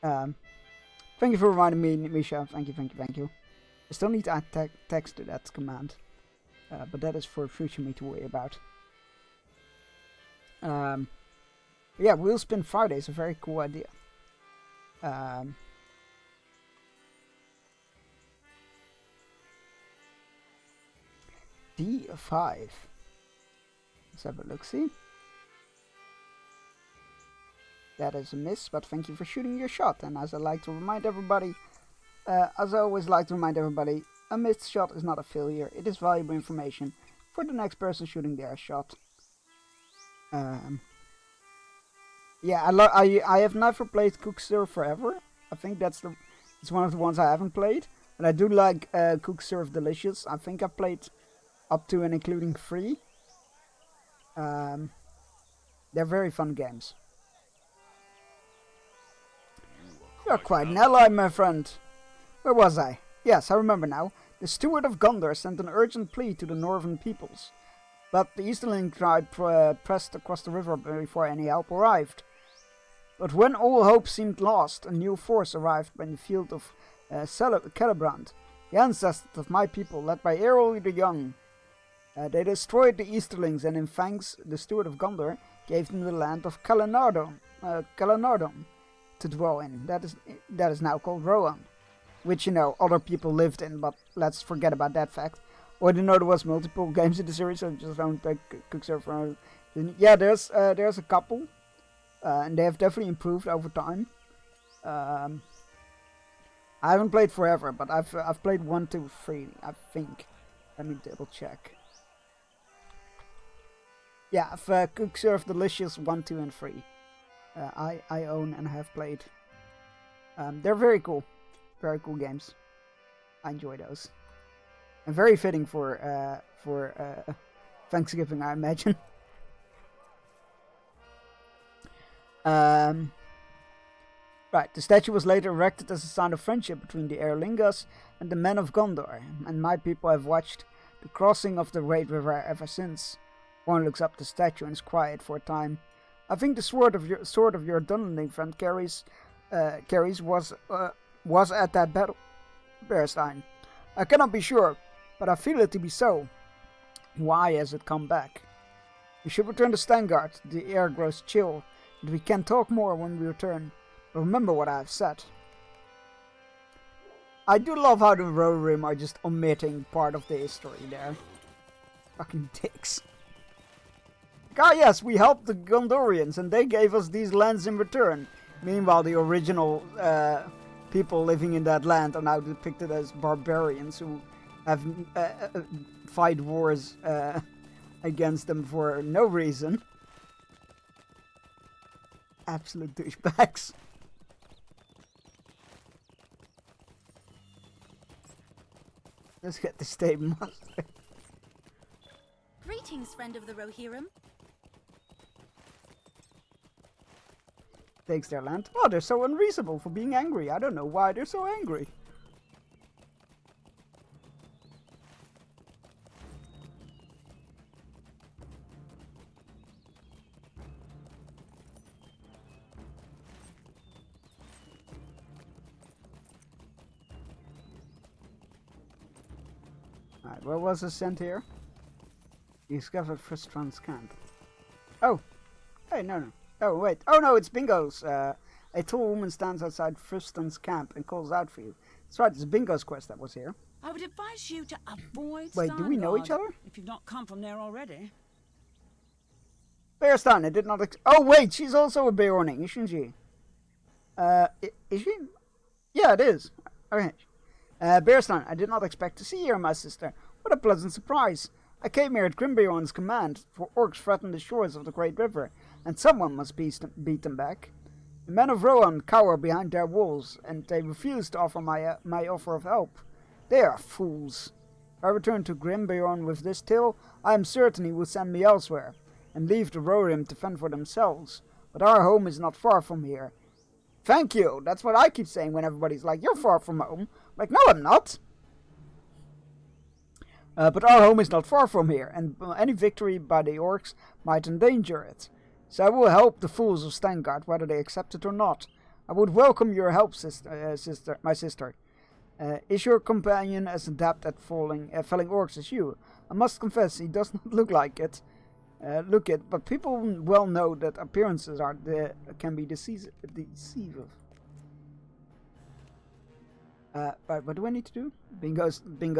Thank you for reminding me, Misha. Thank you. I still need to add text to that command, but that is for future me to worry about. Yeah, Wheel Spin Friday is a very cool idea. D5. Let's have a look-see. That is a miss, but thank you for shooting your shot. And as I like to remind everybody, as I always like to remind everybody, a missed shot is not a failure. It is valuable information for the next person shooting their shot. Yeah, I have never played Cookserve Forever. I think it's one of the ones I haven't played. And I do like Cookserve Delicious. I think I played up to and including 3. They're very fun games. You're quite an ally, my friend. Where was I? Yes, I remember now. The Steward of Gondor sent an urgent plea to the northern peoples. But the Easterling tribe pressed across the river before any help arrived. But when all hope seemed lost, a new force arrived by the field of Celebrand, the ancestors of my people, led by Eorl the Young. They destroyed the Easterlings, and in thanks, the Steward of Gondor gave them the land of Calenardon to dwell in. That is now called Rohan, which, you know, other people lived in, but let's forget about that fact. Or didn't know there was multiple games in the series, so just don't take Cookserve. Yeah, there's a couple, and they have definitely improved over time. I haven't played Forever, but I've played 1, 2, 3, I think. Let me double check. Yeah, I've Cookserve Delicious 1, 2, and 3. I own and have played. They're very cool games. I enjoy those. And very fitting for Thanksgiving, I imagine. Right, the statue was later erected as a sign of friendship between the Erlingas and the men of Gondor, and my people have watched the crossing of the Great River ever since. One looks up the statue and is quiet for a time. I think the sword of your Dunlending friend carries was at that battle, Bearstein. I cannot be sure, but I feel it to be so. Why has it come back? We should return to Stangard. The air grows chill, and we can talk more when we return. But remember what I have said. I do love how the Rohirrim are just omitting part of the history there. Fucking dicks. Ah yes, we helped the Gondorians and they gave us these lands in return. Meanwhile, the original people living in that land are now depicted as barbarians who have fight wars against them for no reason. Absolute douchebags. Let's get the stable master. Greetings, friend of the Rohirrim. Takes their land. Oh, they're so unreasonable for being angry. I don't know why they're so angry. Alright, where was the sent here? You discovered Fristran's camp. Oh! Hey, no. Oh, wait. Oh, no, it's Bingo's. A tall woman stands outside Fristran's camp and calls out for you. That's right, it's Bingo's quest that was here. I would advise you to avoid Wait, do we know each other? if you've not come from there already. Bearstan, I did not oh, wait, she's also a Beorning, isn't she? Is she? Yeah, it is. Okay. Bearstan, I did not expect to see you, my sister. What a pleasant surprise. I came here at Grimbeorn's command, for orcs threaten the shores of the Great River, and someone must beat them back. The men of Rohan cower behind their walls, and they refuse to offer my offer of help. They are fools. If I return to Grimbeorn with this tale, I am certain he will send me elsewhere, and leave the Rohirrim to fend for themselves. But our home is not far from here. Thank you! That's what I keep saying when everybody's like, you're far from home. Like, no, I'm not! But our home is not far from here, and any victory by the orcs might endanger it. So I will help the fools of Stangard, whether they accept it or not. I would welcome your help, my sister. Is your companion as adept at felling orcs as you? I must confess, he does not look like it. But people well know that appearances can be deceive. Right, what do I need to do? Bingo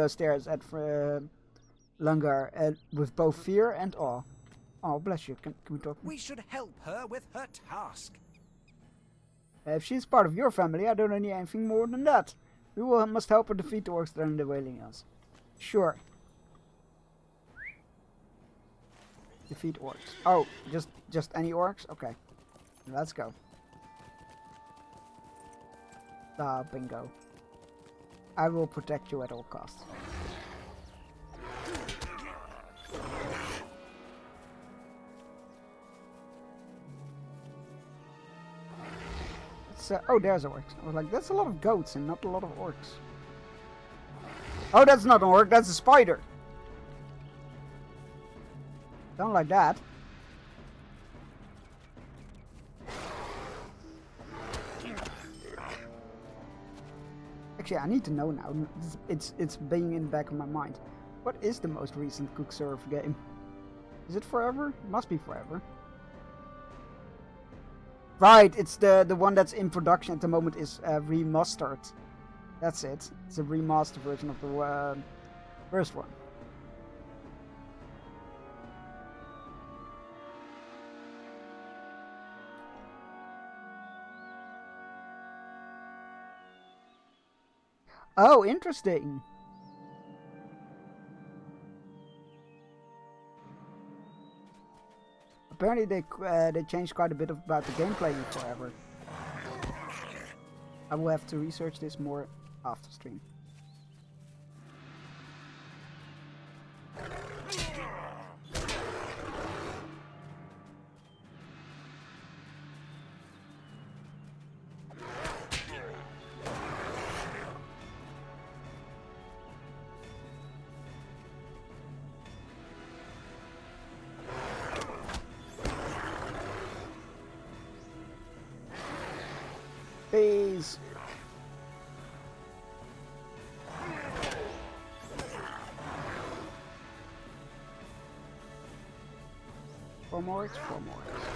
stares at Langar with both fear and awe. Oh, bless you. Can we talk? We should help her with her task. If she's part of your family, I don't need anything more than that. We must help her defeat the orcs that are in the Wailing Hills. Sure. Defeat orcs. Oh, just any orcs? Okay. Let's go. Ah, bingo. I will protect you at all costs. Oh, there's orcs. I was like, that's a lot of goats and not a lot of orcs. Oh, that's not an orc, that's a spider. Don't like that. Actually, I need to know now. It's being in the back of my mind. What is the most recent Cook Serve game? Is it forever? It must be forever. Right, it's the one that's in production at the moment is remastered. That's it. It's a remastered version of the first one. Oh, interesting. Apparently they changed quite a bit about the gameplay in Forever. I will have to research this more after stream. Please. Four more orcs, 4 more orcs.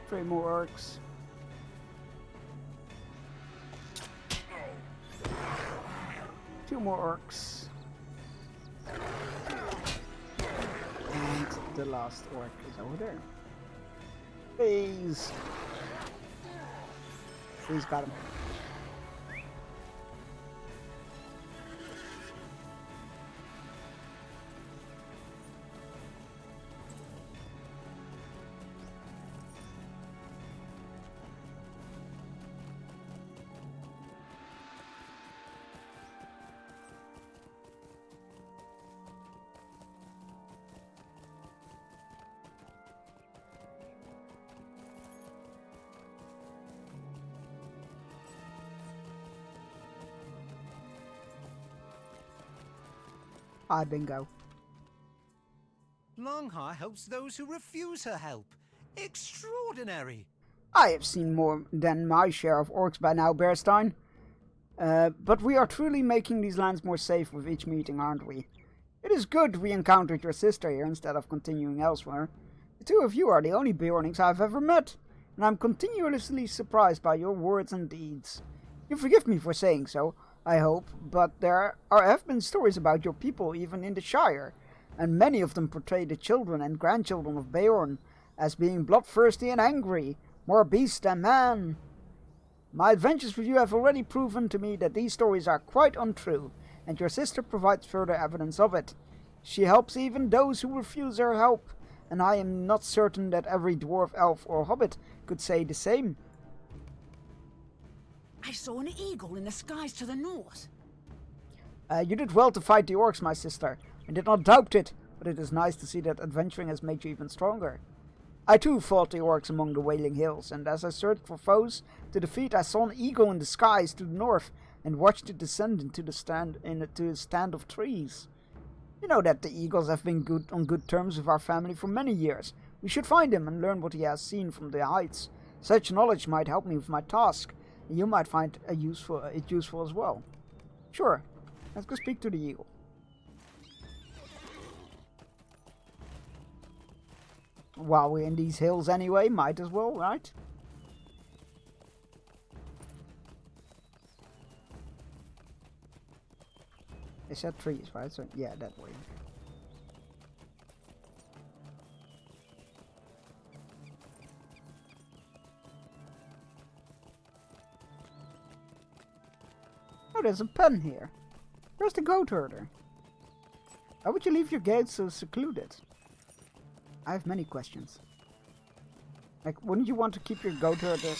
3 more orcs. Two more orcs. And the last orc is over there. Please. Please, got him. Hi, bingo. Longhaar helps those who refuse her help. Extraordinary! I have seen more than my share of orcs by now, Bearstein. But we are truly making these lands more safe with each meeting, aren't we? It is good we encountered your sister here instead of continuing elsewhere. The two of you are the only Bjornings I've ever met, and I'm continuously surprised by your words and deeds. You forgive me for saying so, I hope, but there have been stories about your people even in the Shire, and many of them portray the children and grandchildren of Beorn as being bloodthirsty and angry, more beast than man. My adventures with you have already proven to me that these stories are quite untrue, and your sister provides further evidence of it. She helps even those who refuse her help, and I am not certain that every dwarf, elf, or hobbit could say the same. I saw an eagle in the skies to the north. You did well to fight the orcs, my sister. I did not doubt it, but it is nice to see that adventuring has made you even stronger. I too fought the orcs among the Wailing Hills, and as I searched for foes to defeat, I saw an eagle in the skies to the north, and watched it descend into the stand of trees. You know that the eagles have been on good terms with our family for many years. We should find him and learn what he has seen from the heights. Such knowledge might help me with my task, and you might find it useful as well. Sure, let's go speak to the eagle. While we're in these hills anyway, might as well, right? They said trees, right? So yeah, that way. Oh, there's a pen here. Where's the goat herder? Why would you leave your gates so secluded? I have many questions. Like, wouldn't you want to keep your goat herder?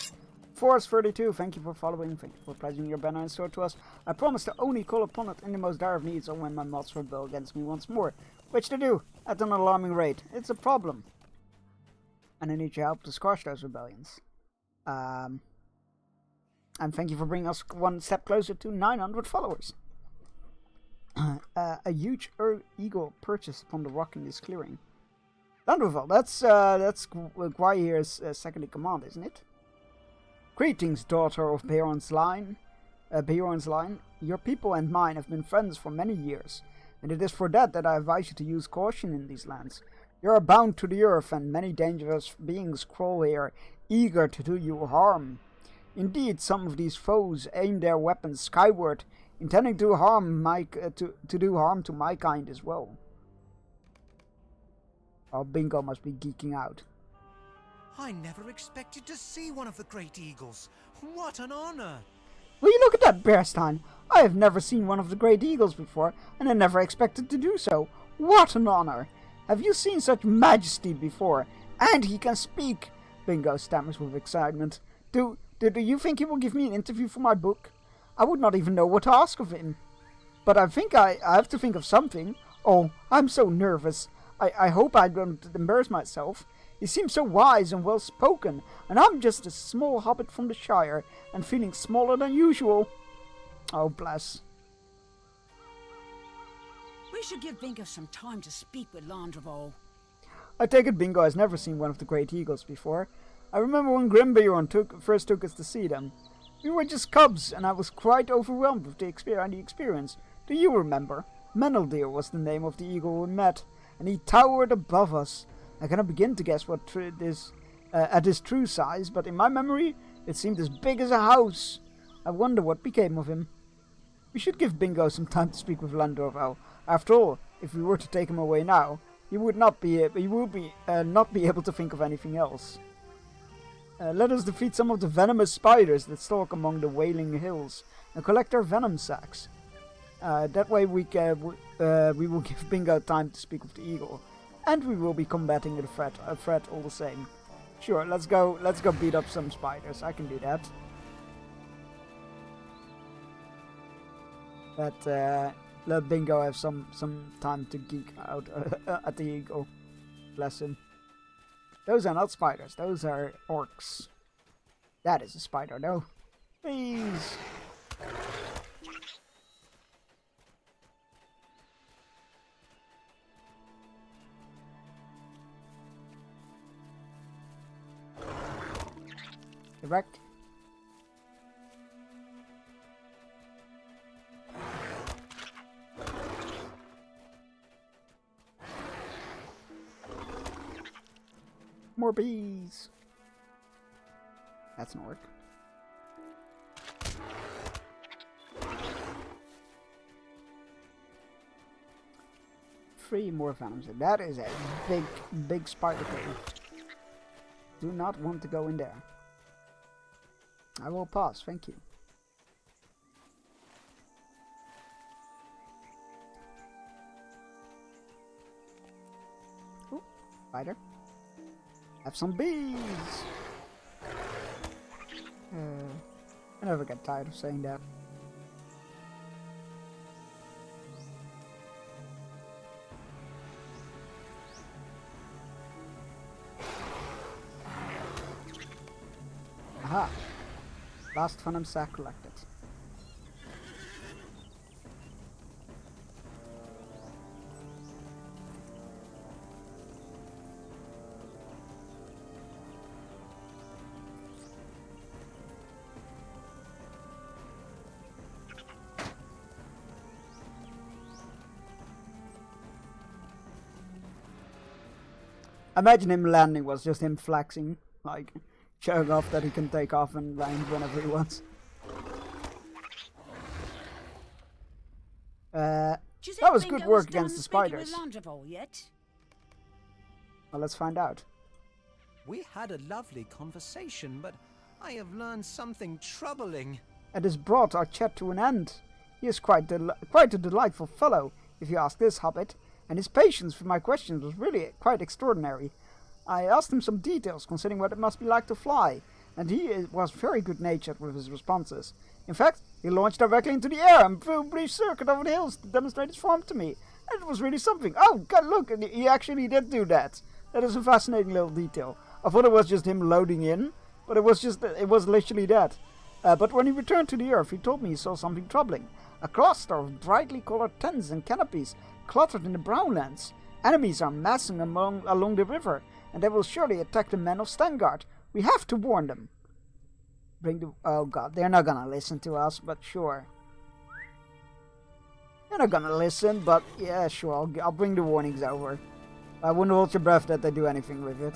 Forest32, thank you for following, thank you for pledging your banner and sword to us. I promise to only call upon it in the most dire of needs or when my mods rebel against me once more. Which to do, at an alarming rate. It's a problem. And I need your help to squash those rebellions. And thank you for bringing us one step closer to 900 followers. A huge eagle perches upon the rock in this clearing. Wonderful, that's Gwaihir's second in command, isn't it? Greetings, daughter of Beorn's line. Your people and mine have been friends for many years, and it is for that I advise you to use caution in these lands. You are bound to the earth, and many dangerous beings crawl here, eager to do you harm. Indeed, some of these foes aim their weapons skyward, intending to do harm to my kind as well. Oh, Bingo must be geeking out. I never expected to see one of the great eagles. What an honor! Will you look at that, Bearstein? I have never seen one of the great eagles before, and I never expected to do so. What an honor! Have you seen such majesty before? And he can speak! Bingo stammers with excitement. Do you think he will give me an interview for my book? I would not even know what to ask of him. But I think I have to think of something. Oh, I'm so nervous. I hope I don't embarrass myself. He seems so wise and well-spoken, and I'm just a small hobbit from the Shire, and feeling smaller than usual. Oh, bless. We should give Bingo some time to speak with Landreval. I take it Bingo has never seen one of the great eagles before. I remember when Grimbeorn first took us to see them. We were just cubs, and I was quite overwhelmed with the experience. Do you remember? Meneldir was the name of the eagle we met, and he towered above us. I cannot begin to guess what at his true size, but in my memory, it seemed as big as a house. I wonder what became of him. We should give Bingo some time to speak with Landorval. After all, if we were to take him away now, he would not be able to think of anything else. Let us defeat some of the venomous spiders that stalk among the Wailing Hills and collect their venom sacs. That way we will give Bingo time to speak with the eagle. And we will be combating a threat all the same. Sure, let's go beat up some spiders. I can do that. But let Bingo have some time to geek out at the eagle. Bless him. Those are not spiders, those are orcs. That is a spider, no. Please. Erect. More bees. That's an orc. Three more venoms. That is a big spider cave. Do not want to go in there. I will pause, thank you. Ooh, spider. Have some bees! I never get tired of saying that. Aha! Last venom sac collected. Imagine him landing was just him flexing, like showing off that he can take off and land whenever he wants. That was good work against the spiders. Yet? Well, let's find out. We had a lovely conversation, but I have learned something troubling. It has brought our chat to an end. He is quite a delightful fellow, if you ask this hobbit, and his patience with my questions was really quite extraordinary. I asked him some details concerning what it must be like to fly, and he was very good-natured with his responses. In fact, he launched directly into the air and flew a brief circuit over the hills to demonstrate his form to me. And it was really something. Oh, God, look, he actually did do that. That is a fascinating little detail. I thought it was just him loading in, but it was literally that. But when he returned to the earth, he told me he saw something troubling. A cluster of brightly colored tents and canopies cluttered in the Brownlands. Enemies are massing along the river, and they will surely attack the men of Stangard. We have to warn them. Oh God, they're not gonna listen to us, but sure. They're not gonna listen, but yeah, sure, I'll bring the warnings over. I wouldn't hold your breath that they do anything with it.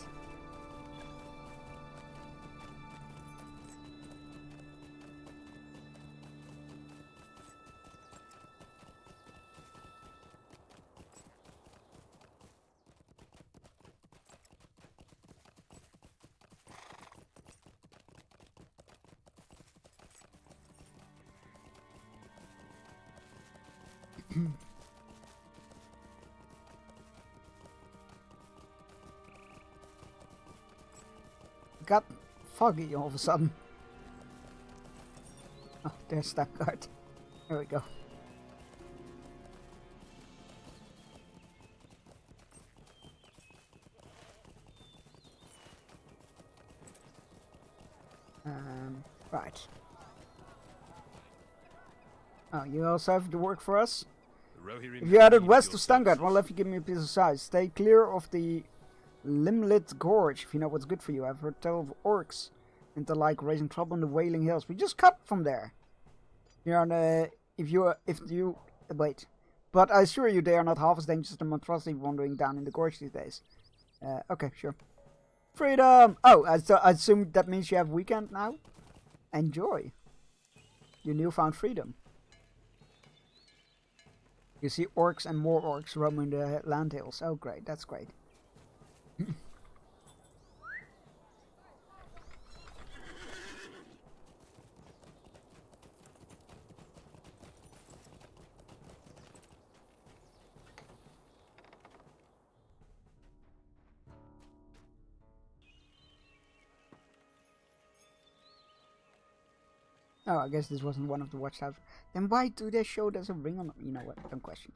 Got foggy all of a sudden. Oh, there's Stangard. There we go. Right. Oh, you also have to work for us? If you headed west of Stangard, well, if you give me a piece of size, stay clear of the Limlit Gorge, if you know what's good for you. I've heard tell of orcs into like raising trouble in the Wailing Hills. We just cut from there. You're on wait. But I assure you they are not half as dangerous as the monstrosity wandering down in the gorge these days. Okay, sure. Freedom! Oh, I assume that means you have weekend now? Enjoy your newfound freedom. You see orcs and more orcs roaming the land hills. Oh great, that's great. Oh, I guess this wasn't one of the watchtowers. Then why do they show there's a ring on them? You know what, don't question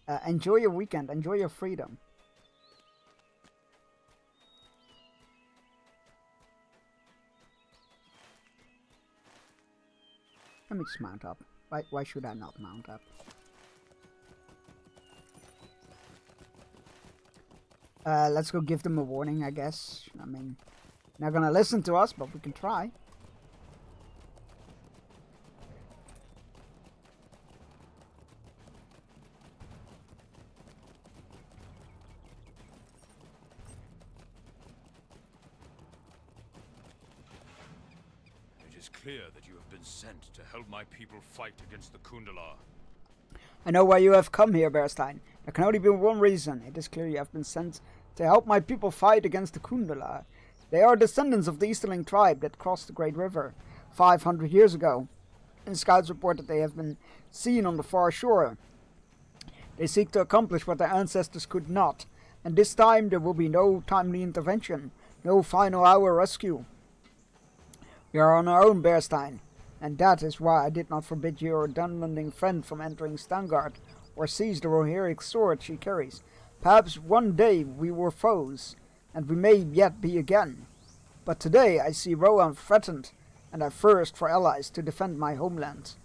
it. Enjoy your weekend, enjoy your freedom. Let me just mount up. Why should I not mount up? Let's go give them a warning, I guess. I mean, not gonna listen to us, but we can try. It is clear that you have been sent to help my people fight against the Kundalar. I know why you have come here, Bearstein. There can only be one reason. It is clear you have been sent to help my people fight against the Kundalar. They are descendants of the Easterling tribe that crossed the Great River 500 years ago. And scouts report that they have been seen on the far shore. They seek to accomplish what their ancestors could not, and this time there will be no timely intervention, no final hour rescue. We are on our own, Bearstein, and that is why I did not forbid your Dunlanding friend from entering Stangard, or seize the Rohirric sword she carries. Perhaps one day we were foes, and we may yet be again. But today I see Rohan threatened, and I thirst for allies to defend my homeland.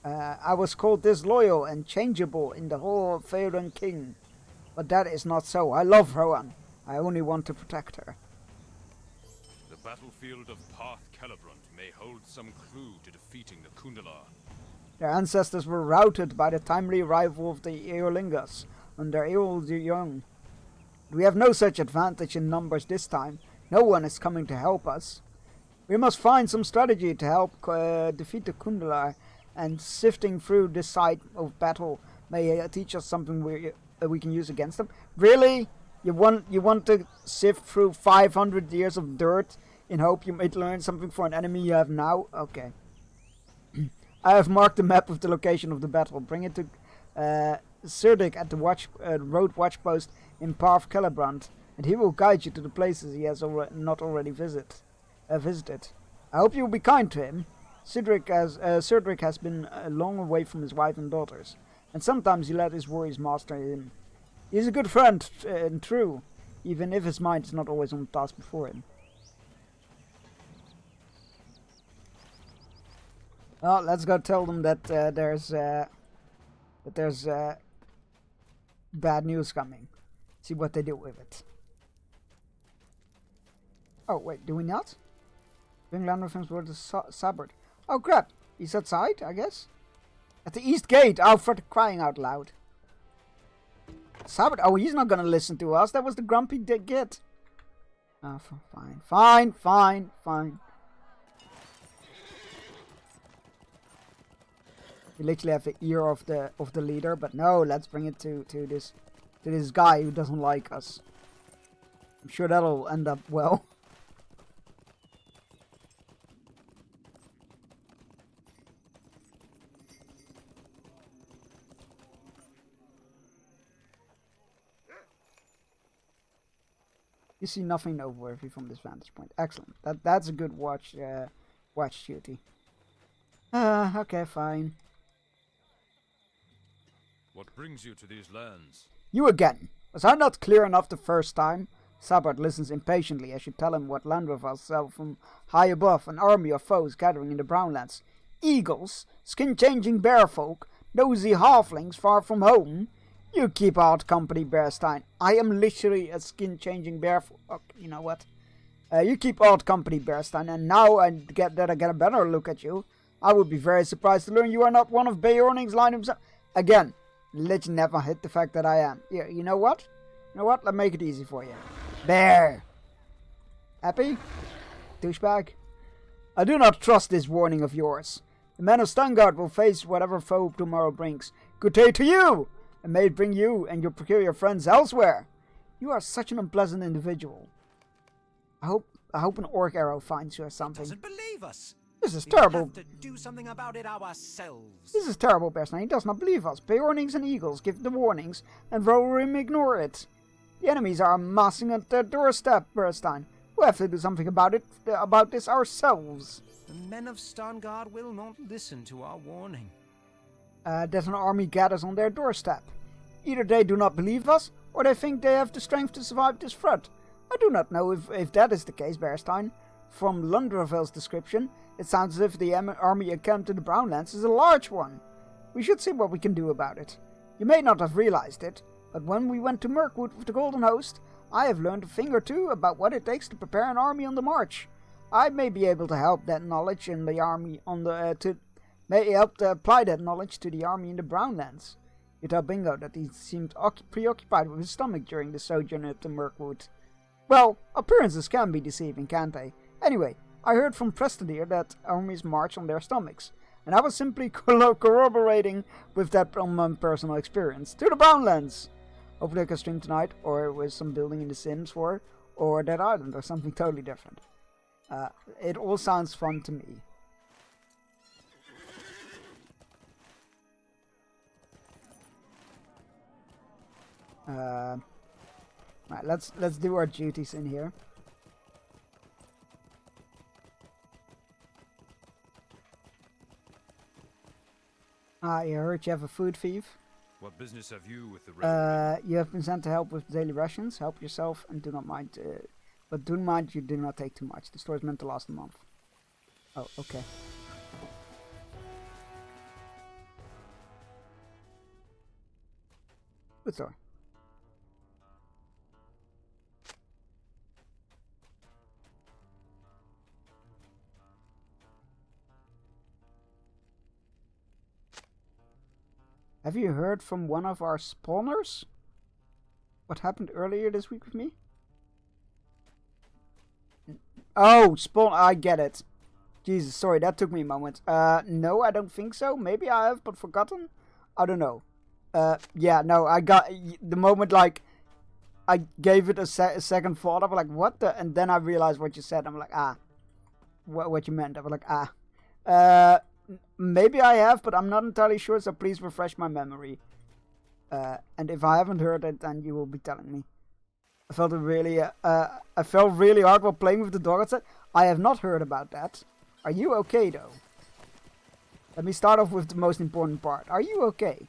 I was called disloyal and changeable in the hall of Theoden King, but that is not so. I love Rohan. I only want to protect her. The battlefield of Parth Celebrant may hold some clue to defeating the Kundalar. Their ancestors were routed by the timely arrival of the Eolingas under Eorl the Young. We have no such advantage in numbers this time. No one is coming to help us. We must find some strategy to help defeat the Kundalar, and sifting through this side of battle may teach us something we can use against them. Really? You want to sift through 500 years of dirt in hope you might learn something for an enemy you have now? Okay. I have marked the map of the location of the battle. Bring it to Sirdik at the road watch post in Parv Celebrant, and he will guide you to the places he has not already visited. I hope you will be kind to him. Sirdik has been long away from his wife and daughters, and sometimes he let his worries master him. He is a good friend and true, even if his mind is not always on the task before him. Well, let's go tell them that there's bad news coming. See what they do with it. Oh wait, do we not? Bring Landorfin's word to Sabert. Oh crap, he's outside, I guess. At the east gate. Oh, for crying out loud. Sabert. Oh, he's not gonna listen to us. That was the grumpy git. Oh, fine. We literally have the ear of the leader, but no, let's bring it to this guy who doesn't like us. I'm sure that'll end up well. You see nothing noteworthy from this vantage point. Excellent. That's a good watch duty. Okay, fine. What brings you to these lands? You again. Was I not clear enough the first time? Sabert listens impatiently as you tell him what Landrovals saw from high above, an army of foes gathering in the Brownlands. Eagles, skin-changing bearfolk, nosy halflings far from home. You keep out company, Bearstein. I am literally a skin-changing bearfolk. Oh, you know what? You keep out company, Bearstein, and now I get a better look at you. I would be very surprised to learn you are not one of Beorning's line himself. Again, let's never hit the fact that I am. Yeah, you know what? Let's make it easy for you. Bear! Happy? Douchebag? I do not trust this warning of yours. The men of Stangard will face whatever foe tomorrow brings. Good day to you! And may it bring you and your peculiar friends elsewhere. You are such an unpleasant individual. I hope an orc arrow finds you or something. Doesn't believe us. This is terrible. We have to do something about it ourselves. This is terrible, Bearstein. He does not believe us. Beornings and eagles give the warnings, and Rohirrim ignore it. The enemies are amassing at their doorstep, Bearstein. We have to do something about this ourselves. The men of Stangard will not listen to our warning. That an army gathers on their doorstep. Either they do not believe us, or they think they have the strength to survive this threat. I do not know if that is the case, Bearstein. From Lundravel's description, it sounds as if the army encamped in the Brownlands is a large one. We should see what we can do about it. You may not have realized it, but when we went to Mirkwood with the Golden Host, I have learned a thing or two about what it takes to prepare an army on the march. I may be able to help that knowledge in the army may help to apply that knowledge to the army in the Brownlands. You tell Bingo that he seemed preoccupied with his stomach during the sojourn at the Mirkwood. Well, appearances can be deceiving, can't they? Anyway, I heard from Prestadere that armies march on their stomachs, and I was simply corroborating with that from my personal experience. To the Brownlands! Hopefully I can stream tonight, or with some building in the Sims 4, or Dead Island, or something totally different. It all sounds fun to me. Right, let's do our duties in here. I heard you have a food thief. What business have you with the you have been sent to help with daily rations. Help yourself and do not mind. But do mind you do not take too much. The store is meant to last a month. Oh, okay. Good store. Have you heard from one of our spawners? What happened earlier this week with me? Oh, spawn. I get it. Jesus, sorry, that took me a moment. No, I don't think so. Maybe I have, but forgotten. I don't know. Yeah, no, I got the moment like I gave it a second thought. I was like, what the? And then I realized what you said. I'm like, ah, what you meant. I was like, ah. Maybe I have, but I'm not entirely sure. So please refresh my memory. And if I haven't heard it, then you will be telling me. I felt really hard while playing with the dog outside. I have not heard about that. Are you okay though? Let me start off with the most important part. Are you okay?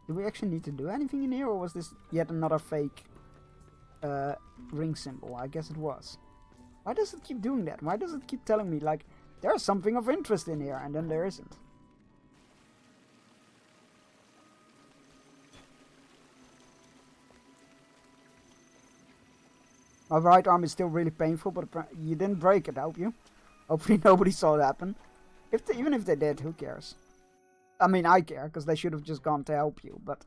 Do we actually need to do anything in here, or was this yet another fake ring symbol? I guess it was. Why does it keep doing that? Why does it keep telling me, like, there's something of interest in here, and then there isn't? My right arm is still really painful, but you didn't break it, I hope you. Hopefully nobody saw it happen. Even if they did, who cares? I mean, I care, because they should have just gone to help you, but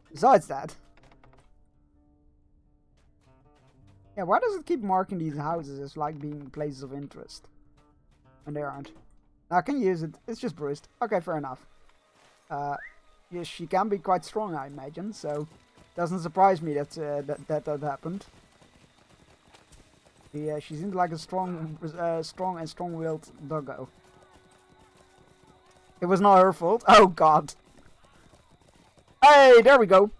besides that. Yeah, why does it keep marking these houses as like being places of interest? When they aren't. I can use it, it's just bruised. Okay, fair enough. Yeah, she can be quite strong, I imagine, so doesn't surprise me that that happened. Yeah, she seems like a strong-willed doggo. It was not her fault. Oh god. Hey, there we go.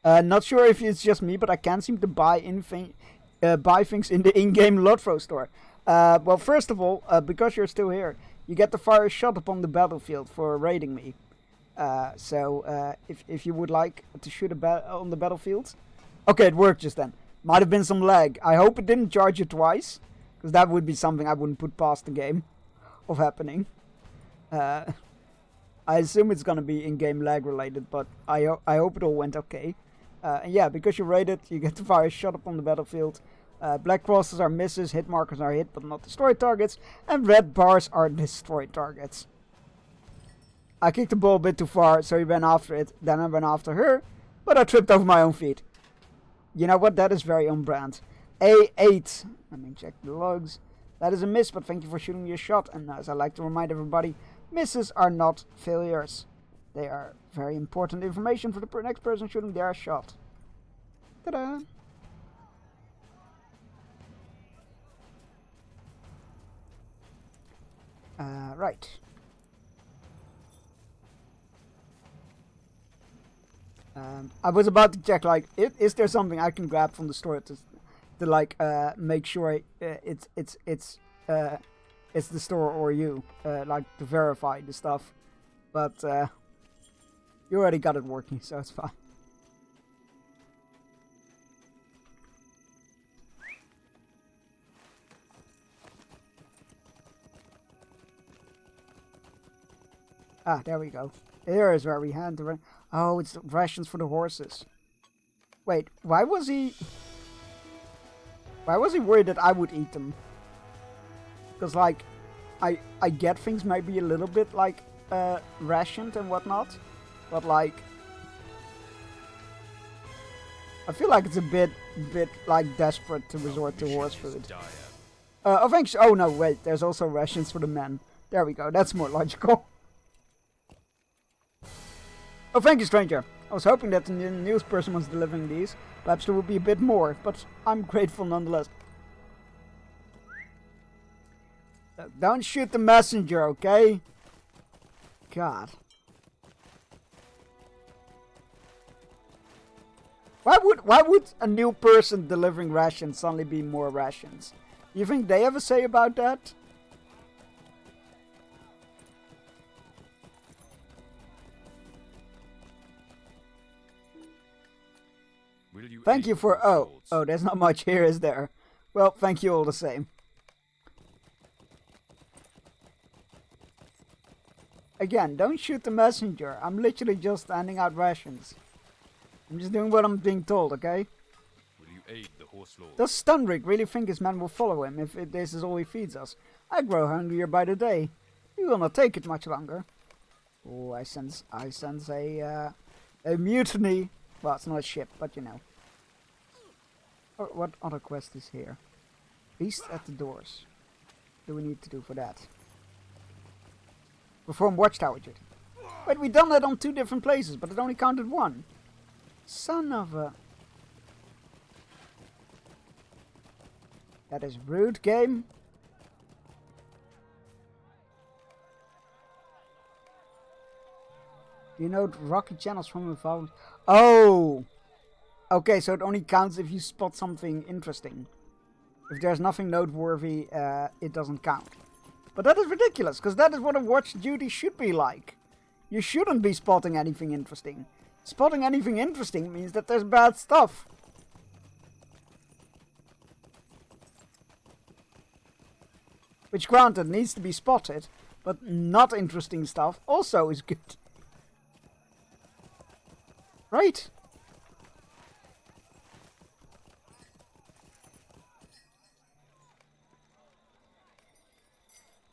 Not sure if it's just me, but I can't seem to buy things in the in-game Lotro store. Well, first of all, because you're still here, you get to fire a shot upon the battlefield for raiding me. So if you would like to shoot on the battlefield, okay, it worked just then. Might have been some lag. I hope it didn't charge you twice, because that would be something I wouldn't put past the game of happening. I assume it's gonna be in-game lag related, but I hope it all went okay. And yeah, because you raided, you get to fire a shot upon the battlefield. Black crosses are misses, hit markers are hit but not destroyed targets, and red bars are destroyed targets. I kicked the ball a bit too far, so he ran after it, then I ran after her, but I tripped over my own feet. You know what, that is very on brand. A8, let me check the logs. That is a miss, but thank you for shooting your shot, and as I like to remind everybody, misses are not failures. They are very important information for the next person shooting their shot. Ta-da! Right. I was about to check, like, is there something I can grab from the store to like make sure it's the store or you, like to verify the stuff, but you already got it working, so it's fine. Ah, there we go. Here is where we had the oh, it's the rations for the horses. Wait, why was he worried that I would eat them? Because, like, I get things might be a little bit, like, rationed and whatnot, but, like, I feel like it's a bit, like, desperate to resort to horse food. Oh, thanks. Oh, no, wait, there's also rations for the men. There we go, that's more logical. Oh, thank you, stranger. I was hoping that the news person was delivering these. Perhaps there would be a bit more, but I'm grateful nonetheless. Don't shoot the messenger, okay? God. Why would a new person delivering rations suddenly be more rations? You think they have a say about that? Thank you for... Oh, there's not much here, is there? Well, thank you all the same. Again, don't shoot the messenger. I'm literally just handing out rations. I'm just doing what I'm being told, okay? Will you aid the horse lord. Does Stunrick really think his men will follow him if this is all he feeds us? I grow hungrier by the day. He will not take it much longer. Oh, I sense a mutiny. Well, it's not a ship, but you know. What other quest is here? Beast at the doors. What do we need to do for that? Perform watchtower duty. Wait, we done that on 2 different places, but it only counted 1. Son of a... That is rude, game. You know rocky channels from above. Oh! Okay, so it only counts if you spot something interesting. If there's nothing noteworthy, it doesn't count. But that is ridiculous, because that is what a watch duty should be like. You shouldn't be spotting anything interesting. Spotting anything interesting means that there's bad stuff. Which, granted, needs to be spotted, but not interesting stuff also is good. Right?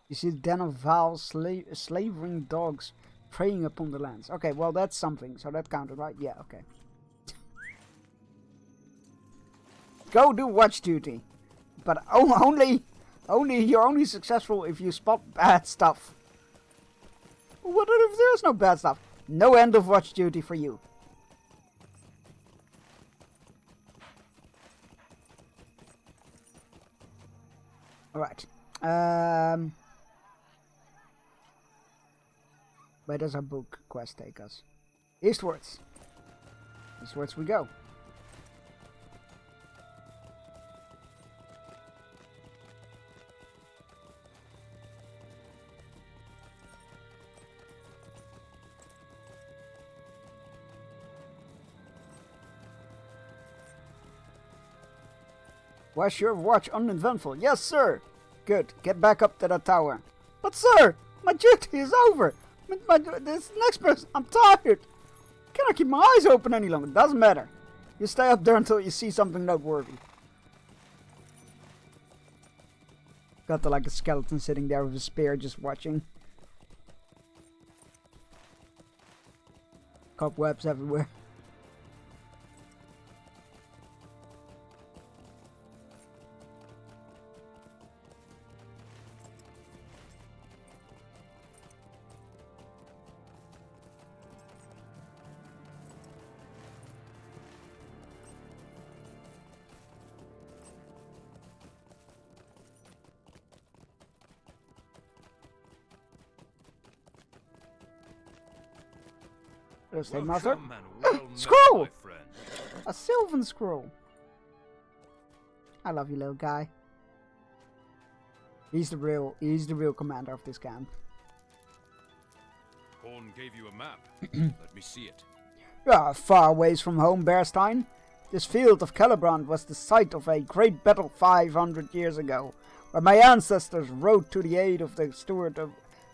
You see the den of Val slavering dogs preying upon the lands. Okay, well that's something, so that counted, right? Yeah, okay. Go do watch duty. But you're only successful if you spot bad stuff. What if there's no bad stuff? No end of watch duty for you. Alright. Where does our book quest take us? Eastwards. Eastwards we go. Was your watch uneventful? Yes, sir. Good. Get back up to that tower. But, sir, my duty is over. This next person, I'm tired. Cannot keep my eyes open any longer. Doesn't matter. You stay up there until you see something noteworthy. Got like a skeleton sitting there with a spear just watching. Cobwebs everywhere. Master. Scroll! A Sylvan scroll. I love you, little guy. He's the real commander of this camp. Horn gave you a map. Let me see it. Yeah, far ways from home, Bearstein. This field of Celebrand was the site of a great battle 500 years ago, where my ancestors rode to the aid of the Steward of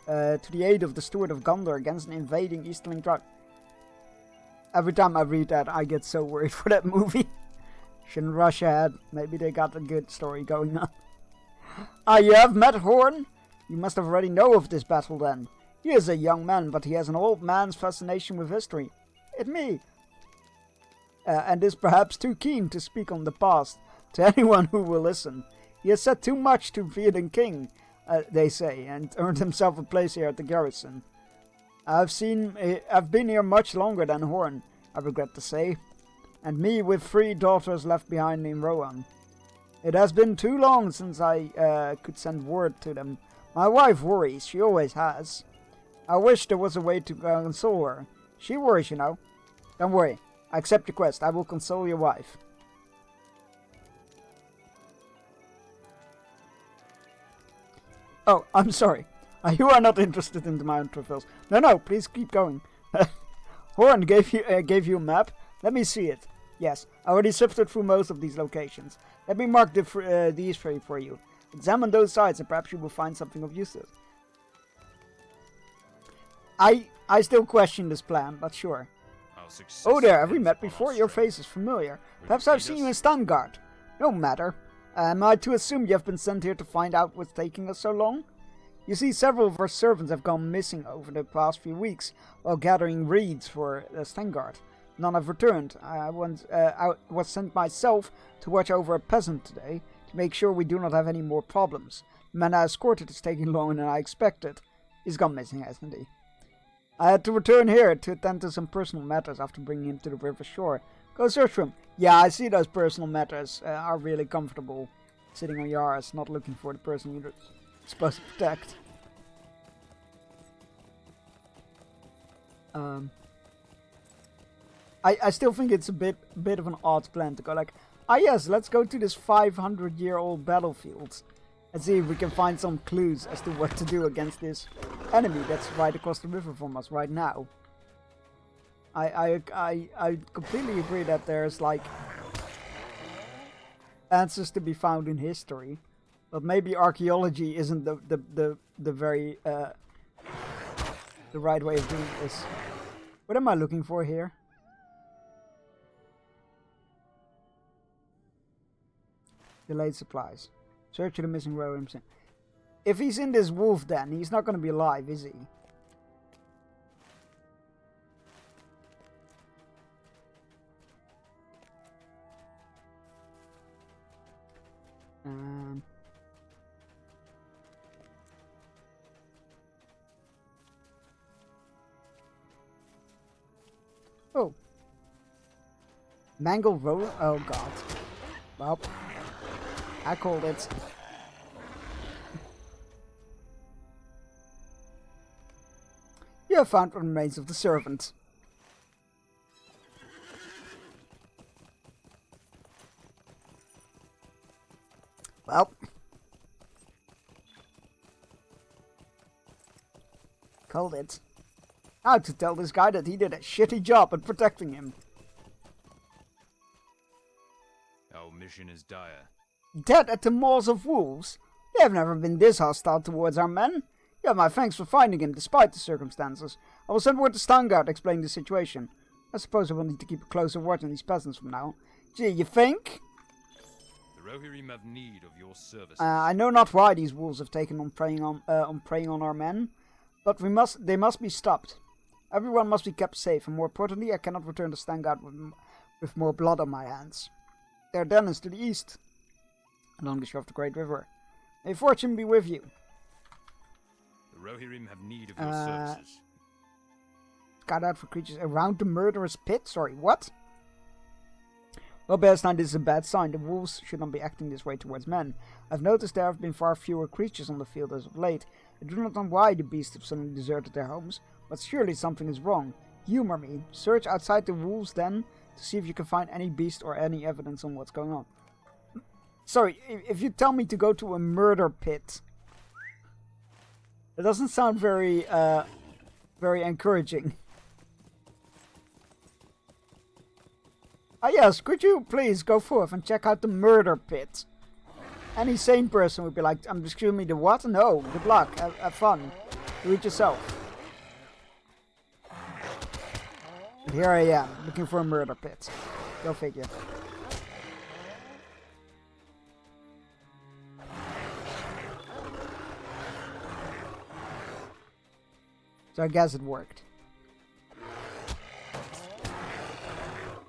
Gondor against an invading Easterling tribe. Every time I read that, I get so worried for that movie. Shouldn't rush ahead. Maybe they got a good story going on. Ah, you have met Horn? You must have already know of this battle then. He is a young man, but he has an old man's fascination with history. It me. And is perhaps too keen to speak on the past to anyone who will listen. He has said too much to Theoden King, they say, and earned himself a place here at the garrison. I've been here much longer than Horn, I regret to say, and me with 3 daughters left behind in Rohan. It has been too long since I could send word to them. My wife worries, she always has. I wish there was a way to console her. She worries, you know. Don't worry, I accept your quest, I will console your wife. Oh, I'm sorry. You are not interested in the mountain traverse. No, please keep going. Horn gave you a map. Let me see it. Yes, I already sifted through most of these locations. Let me mark these three for you. Examine those sites and perhaps you will find something of use. I still question this plan, but sure. I'll success. Oh there, have we depends met upon our before? Your strength. face is familiar. Will Perhaps you I've aid seen us? you in Stangard. No matter. Am I to assume you have been sent here to find out what's taking us so long? You see, several of our servants have gone missing over the past few weeks while gathering reeds for Stangard. None have returned. I was sent myself to watch over a peasant today to make sure we do not have any more problems. The man I escorted is taking longer than I expected. He's gone missing, hasn't he? I had to return here to attend to some personal matters after bringing him to the river shore. Go search for him. Yeah, I see those personal matters are really comfortable. Sitting on your ass, not looking for the person you're supposed to protect. I still think it's a bit of an odd plan to go like, ah yes, let's go to this 500-year-old battlefield and see if we can find some clues as to what to do against this enemy that's right across the river from us right now. I completely agree that there's like answers to be found in history, but maybe archaeology isn't the very the right way of doing this. What am I looking for here? Delayed supplies. Search for the missing Rohirrim. If he's in this wolf den, he's not going to be alive, is he? Oh. Mangle roll? Oh god. Well, I called it. You have found the remains of the servant. Well. Called it. How to tell this guy that he did a shitty job at protecting him. Our mission is dire. Dead at the maws of wolves? They have never been this hostile towards our men. You have my thanks for finding him, despite the circumstances. I will send word to Stangard explaining the situation. I suppose I will need to keep a closer watch on these peasants from now. Gee, you think? The Rohirrim have need of your services. I know not why these wolves have taken on preying on our men, but they must be stopped. Everyone must be kept safe, and more importantly, I cannot return to Stangard with more blood on my hands. Their den is to the east, along the shore of the Great River. May fortune be with you. The Rohirrim have need of your services. Scout out for creatures around the murderous pit? Sorry, what? Well, Bearstein, this is a bad sign. The wolves should not be acting this way towards men. I've noticed there have been far fewer creatures on the field as of late. I do not know why the beasts have suddenly deserted their homes, but surely something is wrong. Humor me. Search outside the wolves' den to see if you can find any beast or any evidence on what's going on. Sorry, if you tell me to go to a murder pit, it doesn't sound very encouraging. Ah yes, could you please go forth and check out the murder pit? Any sane person would be like, excuse me, the what? No, good luck, have fun, do it yourself. And here I am, looking for a murder pit. Go figure. So I guess it worked.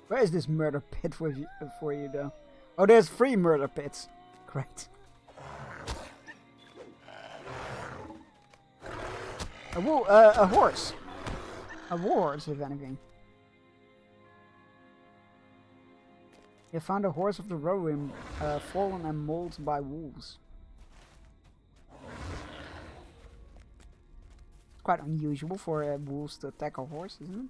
Where is this murder pit for you though? Oh, there's 3 murder pits. Great. A horse. A warhorse, if anything. You found a horse of the Rohirrim, fallen and mauled by wolves. Quite unusual for wolves to attack a horse, isn't it?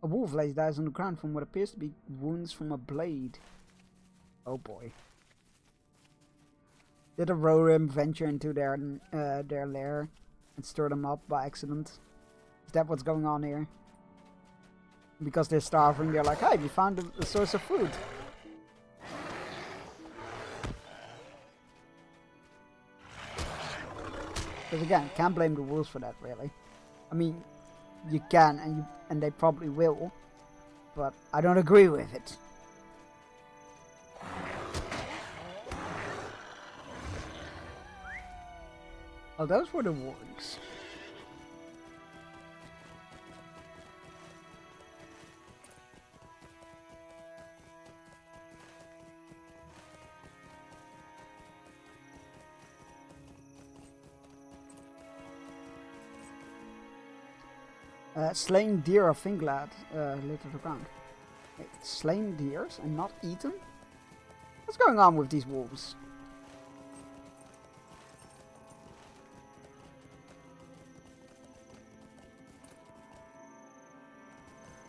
A wolf lays dies on the ground from what appears to be wounds from a blade. Oh boy. Did a Rohirrim venture into their lair and stir them up by accident? Is that what's going on here? Because they're starving, they're like, hey, we found a source of food. Because again, can't blame the wolves for that, really. I mean, you can, and they probably will, but I don't agree with it. Oh, those were the wargs. Slain deer of Finglad littered around. Wait, slain deers and not eaten? What's going on with these wolves?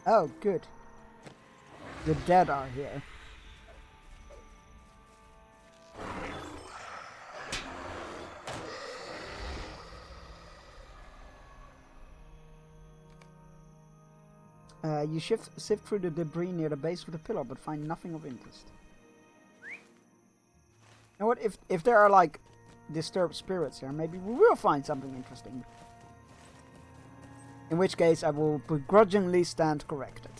Oh, good. The dead are here. You sift through the debris near the base of the pillar, but find nothing of interest. You know what? If there are like disturbed spirits here, maybe we will find something interesting. In which case, I will begrudgingly stand corrected.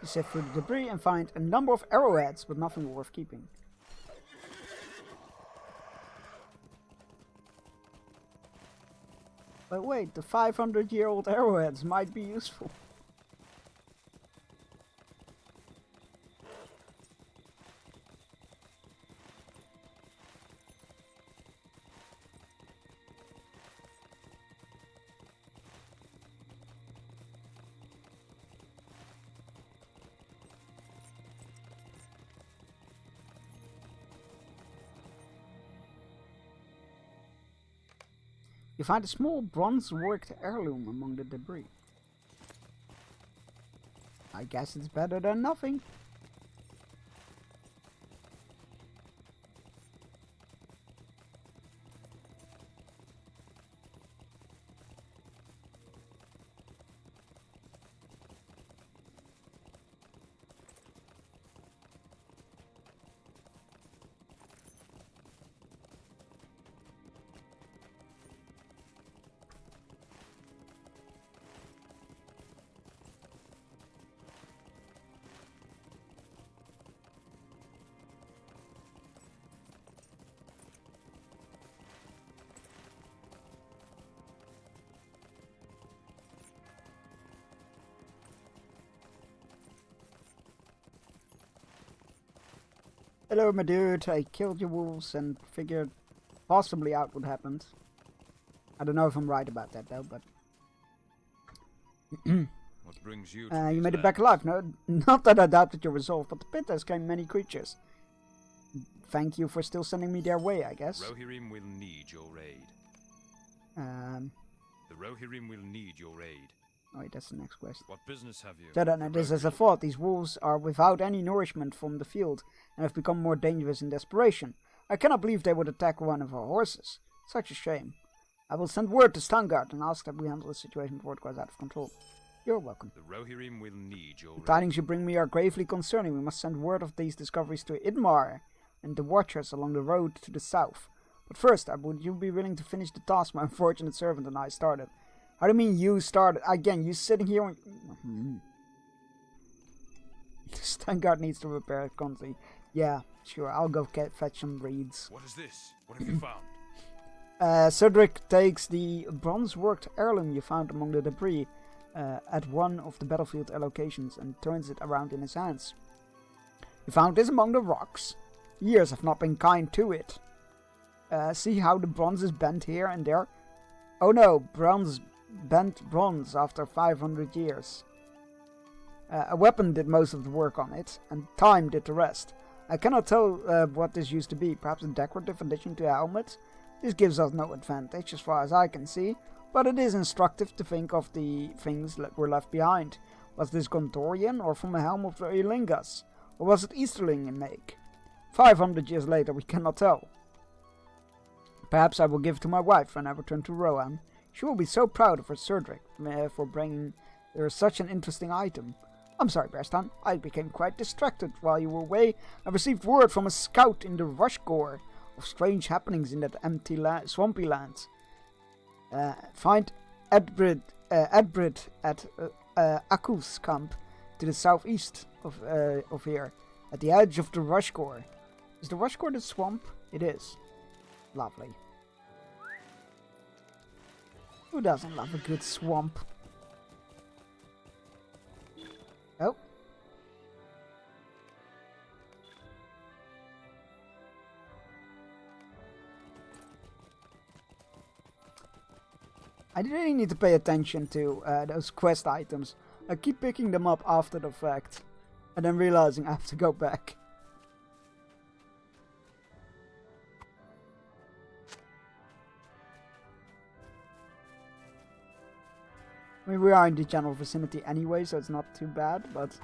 You sift through the debris and find a number of arrowheads, but nothing worth keeping. But wait, the 500-year-old arrowheads might be useful. You find a small bronze-worked heirloom among the debris. I guess it's better than nothing. Hello, my dude. I killed your wolves and figured possibly out what happened. I don't know if I'm right about that, though, but... What brings you to you made it back alive. No, not that I doubted your resolve, but the pit has claimed many creatures. Thank you for still sending me their way, I guess. Rohirrim will need your aid. The Rohirrim will need your aid. Oh, wait, that's the next question. What business have you? So then it is as I thought. These wolves are without any nourishment from the field and have become more dangerous in desperation. I cannot believe they would attack one of our horses. Such a shame. I will send word to Stangard and ask that we handle the situation before it goes out of control. You're welcome. The Rohirrim will need your aid. The tidings you bring me are gravely concerning. We must send word of these discoveries to Idmar and the Watchers along the road to the south. But first, would you be willing to finish the task my unfortunate servant and I started? How do you mean you started? Again, you sitting here on... Stangard needs to repair it constantly. Yeah, sure, I'll go fetch some reeds. What is this? What have you found? Cedric takes the bronze-worked heirloom you found among the debris at one of the battlefield allocations and turns it around in his hands. You found this among the rocks. Years have not been kind to it. See how the bronze is bent here and there? Oh no, bent bronze after 500 years. A weapon did most of the work on it, and time did the rest. I cannot tell what this used to be, perhaps a decorative addition to a helmet? This gives us no advantage as far as I can see, but it is instructive to think of the things that were left behind. Was this Gondorian, or from a helm of the Elingas? Or was it Easterling in make? 500 years later we cannot tell. Perhaps I will give it to my wife when I return to Rohan. She will be so proud of her Cerdric for bringing her such an interesting item. I'm sorry, Bearstan. I became quite distracted while you were away. I received word from a scout in the Rushgore of strange happenings in that empty swampy land. Find Edbrid at Aku's camp to the southeast of here, at the edge of the Rushgore. Is the Rushgore the swamp? It is. Lovely. Who doesn't love a good swamp? Oh. I really need to pay attention to those quest items. I keep picking them up after the fact, and then realizing I have to go back. I mean, we are in the general vicinity anyway, so it's not too bad, but...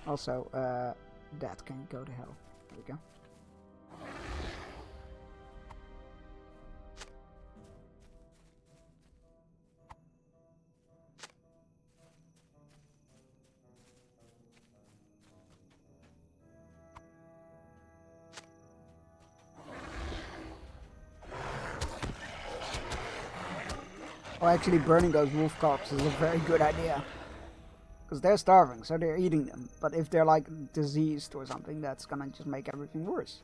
Also, that can go to hell. There we go. Oh, actually burning those wolf corpses is a very good idea. Because they're starving, so they're eating them. But if they're like diseased or something, that's gonna just make everything worse.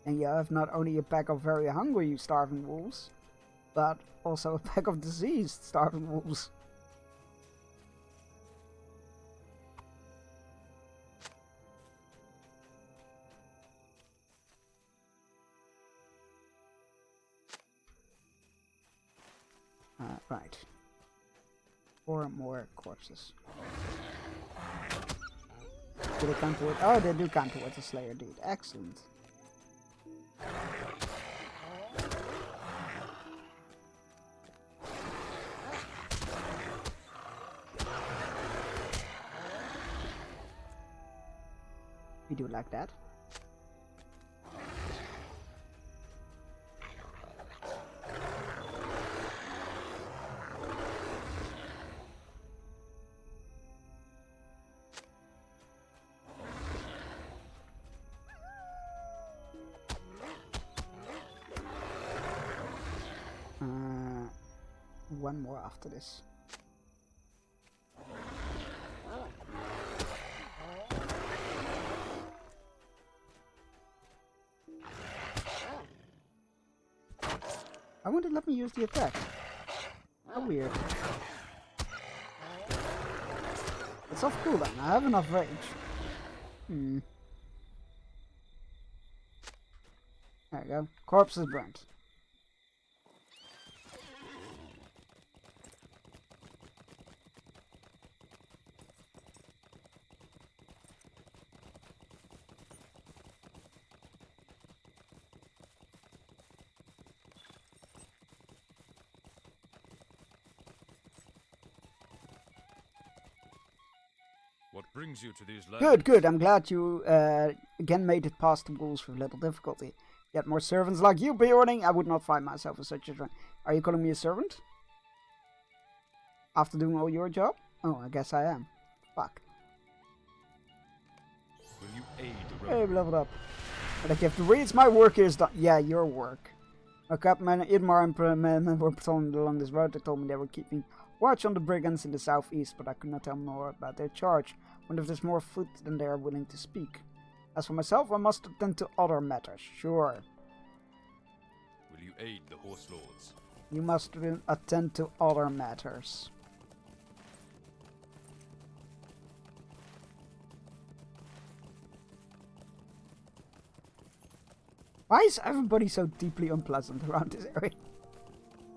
And you have not only a pack of very hungry starving wolves, but also a pack of diseased starving wolves. Right. 4 more corpses. Do they count towards? Oh, they do count towards the Slayer deed. Excellent. We do it like that. One more after this. I won't let me use the attack. How weird. It's off cooldown. I have enough rage. There we go. Corpse is burnt. What brings you to these lands? Good, good. I'm glad you again made it past the walls with little difficulty. Yet more servants like you, Bjorning, I would not find myself in such a trend. Are you calling me a servant? After doing all your job? Oh, I guess I am. Fuck. Will you aid the Hey, leveled up. But I have to read, my work here is done. Yeah, your work. A Captain Idmar and men were patrolling along this road. They told me they were keeping watch on the brigands in the southeast, but I could not tell more about their charge. Wonder if there's more food than they are willing to speak. As for myself, I must attend to other matters. Sure. Will you aid the horse lords? You must attend to other matters. Why is everybody so deeply unpleasant around this area?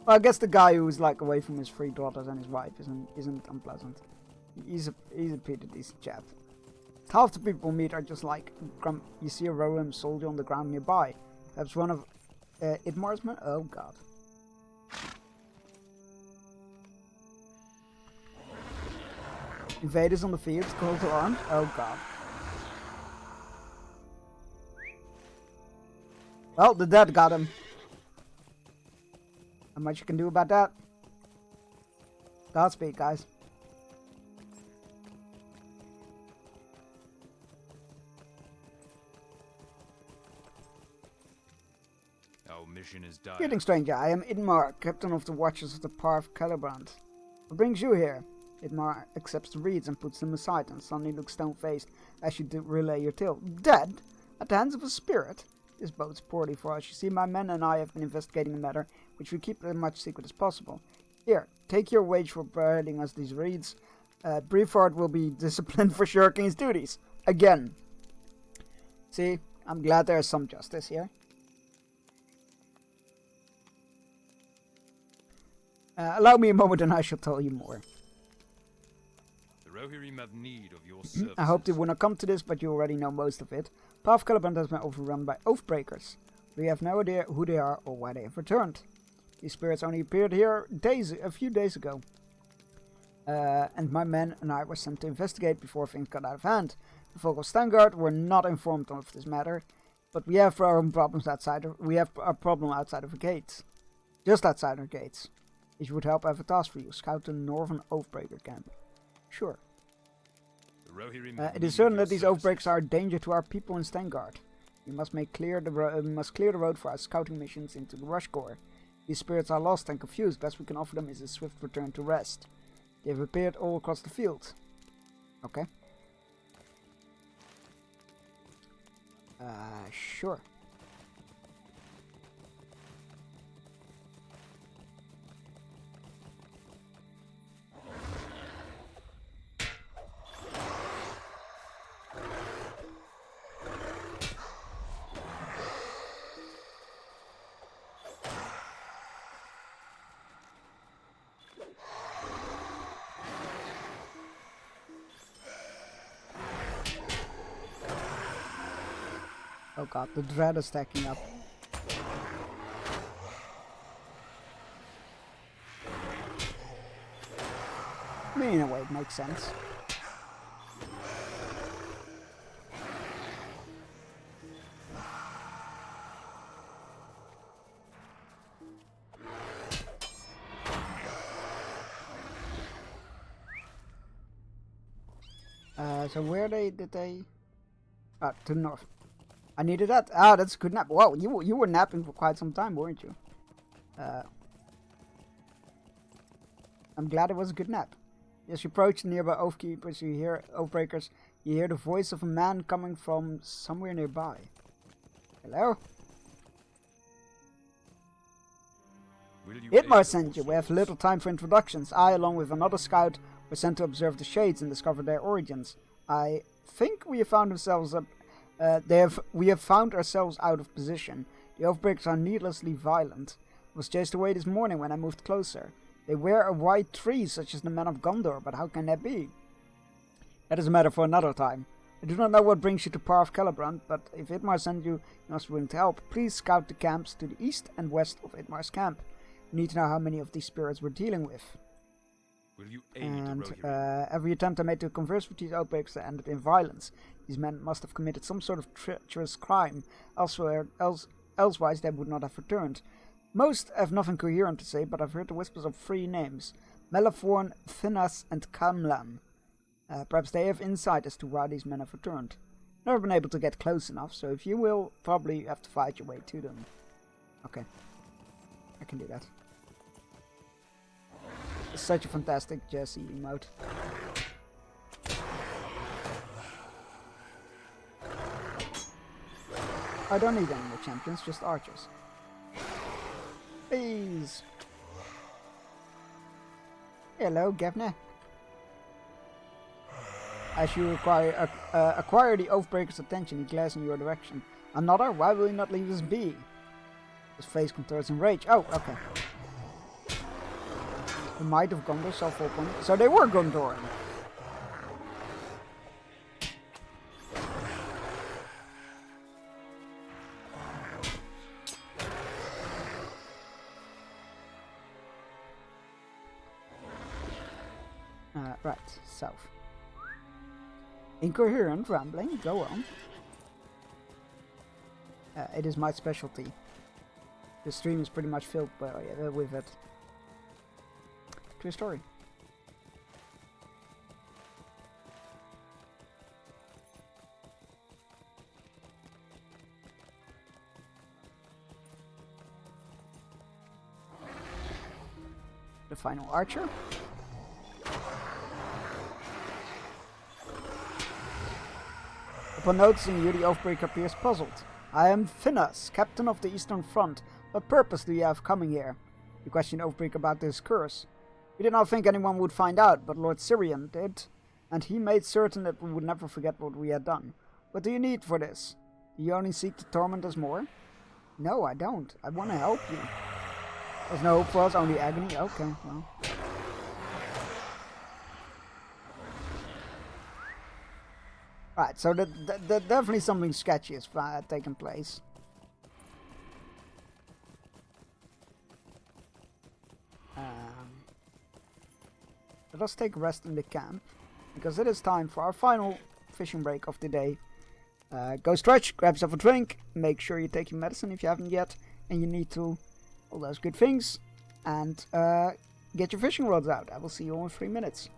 Well, I guess the guy who's like away from his 3 daughters and his wife isn't unpleasant. He's a pretty decent chap. Half the people we meet are just like you see a Rohirrim soldier on the ground nearby. Perhaps one of Idmar's men. Oh god. Invaders on the field, call to arms. Oh god. Well, the dead got him. How much you can do about that? Godspeed, guys. Our mission is done. Greeting, stranger. I am Idmar, captain of the Watchers of the Parv Celebrant. What brings you here? Idmar accepts the reeds and puts them aside, and suddenly looks stone-faced as you relay your tale. Dead? At the hands of a spirit? This bodes poorly for us. You see, my men and I have been investigating the matter, which we keep as much secret as possible. Here, take your wage for providing us these reeds. Brevard will be disciplined for shirking his duties. Again. See, I'm glad there is some justice here. Allow me a moment and I shall tell you more. The Rohirrim have need of your services. I hoped it would not come to this, but you already know most of it. Parv Celebrant has been overrun by Oathbreakers. We have no idea who they are or why they have returned. These spirits only appeared here a few days ago. And my men and I were sent to investigate before things got out of hand. The folk of Stangard were not informed of this matter, but we have our own problems outside. We have a problem outside of the gates, just outside our gates. If you would help, I have a task for you: scout the northern Oathbreaker camp. Sure. It is certain that these Oathbreakers are a danger to our people in Stangard. We must clear the road for our scouting missions into the Rushcore. These spirits are lost and confused. Best we can offer them is a swift return to rest. They have appeared all across the field. Okay. Sure. Oh god, the dread is stacking up. I mean, in a way, it makes sense. So where did they... Ah, to the north. I needed that. Ah, that's a good nap. Wow, you were napping for quite some time, weren't you? I'm glad it was a good nap. As you approach the nearby Oathkeepers, you hear Oathbreakers. You hear the voice of a man coming from somewhere nearby. Hello? Idmar sent you. We have little time for introductions. I, along with another scout, were sent to observe the Shades and discover their origins. I think we have found ourselves we have found ourselves out of position. The Oathbreakers are needlessly violent. I was chased away this morning when I moved closer. They wear a white tree such as the men of Gondor, but how can that be? That is a matter for another time. I do not know what brings you to Parv Celebrant, but if Idmar sent you, you must be willing to help. Please scout the camps to the east and west of Idmar's camp. We need to know how many of these spirits we're dealing with. Will you aid And Rohirrim? every attempt I made to converse with these Oathbreakers ended in violence. These men must have committed some sort of treacherous crime, elsewise they would not have returned. Most have nothing coherent to say, but I've heard the whispers of 3 names: Melaforn, Thinas, and Kamlan. Perhaps they have insight as to why these men have returned. Never been able to get close enough, so if you will, probably have to fight your way to them. Okay. I can do that. It's such a fantastic Jesse emote. I don't need any more champions, just archers. Please. Hello, Gavner. As you acquire the Oathbreaker's attention, he glares in your direction. Another? Why will he not leave us be? His face contorts in rage. Oh, okay. The might of Gondor shall fall upon. So they were Gondoran. Right, south. Incoherent rambling, go on. It is my specialty. The stream is pretty much filled with it. True story. The final archer. Upon noticing you, the Oathbreaker appears puzzled. I am Finas, captain of the Eastern Front. What purpose do you have coming here? You questioned Oathbreaker about this curse. We did not think anyone would find out, but Lord Syrian did, and he made certain that we would never forget what we had done. What do you need for this? Do you only seek to torment us more? No, I don't. I want to help you. There's no hope for us, only agony? Okay, well. Right, so definitely something sketchy has taken place. Let us take a rest in the camp, because it is time for our final fishing break of the day. Go stretch, grab yourself a drink, make sure you take your medicine if you haven't yet, and you need to, all those good things, and get your fishing rods out. I will see you all in 3 minutes.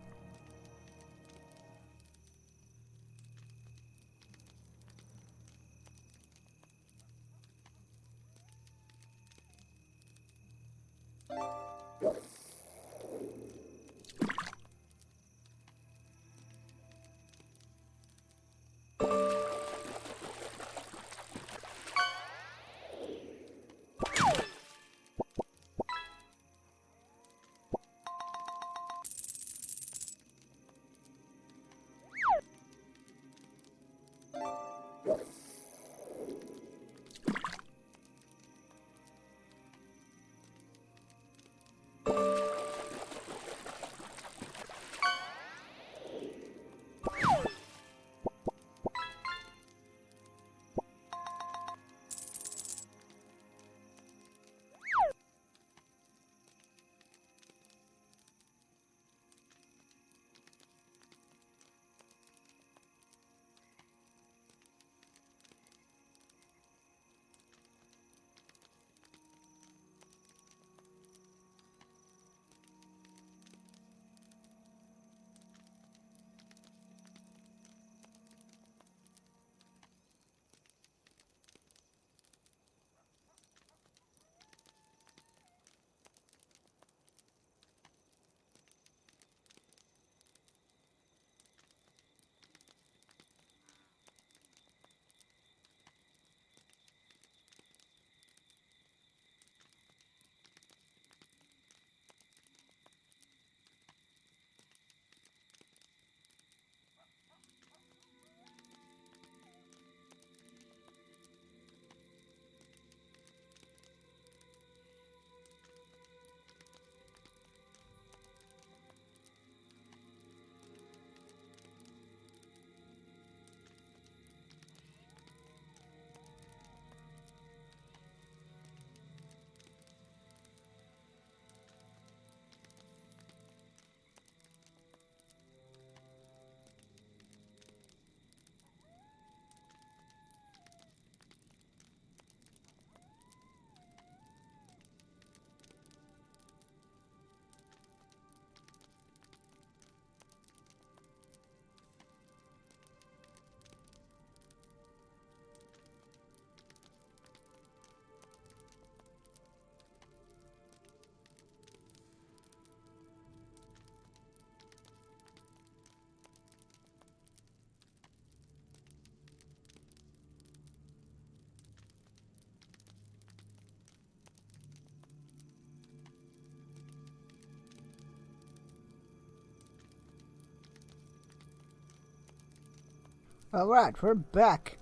Alright, we're back.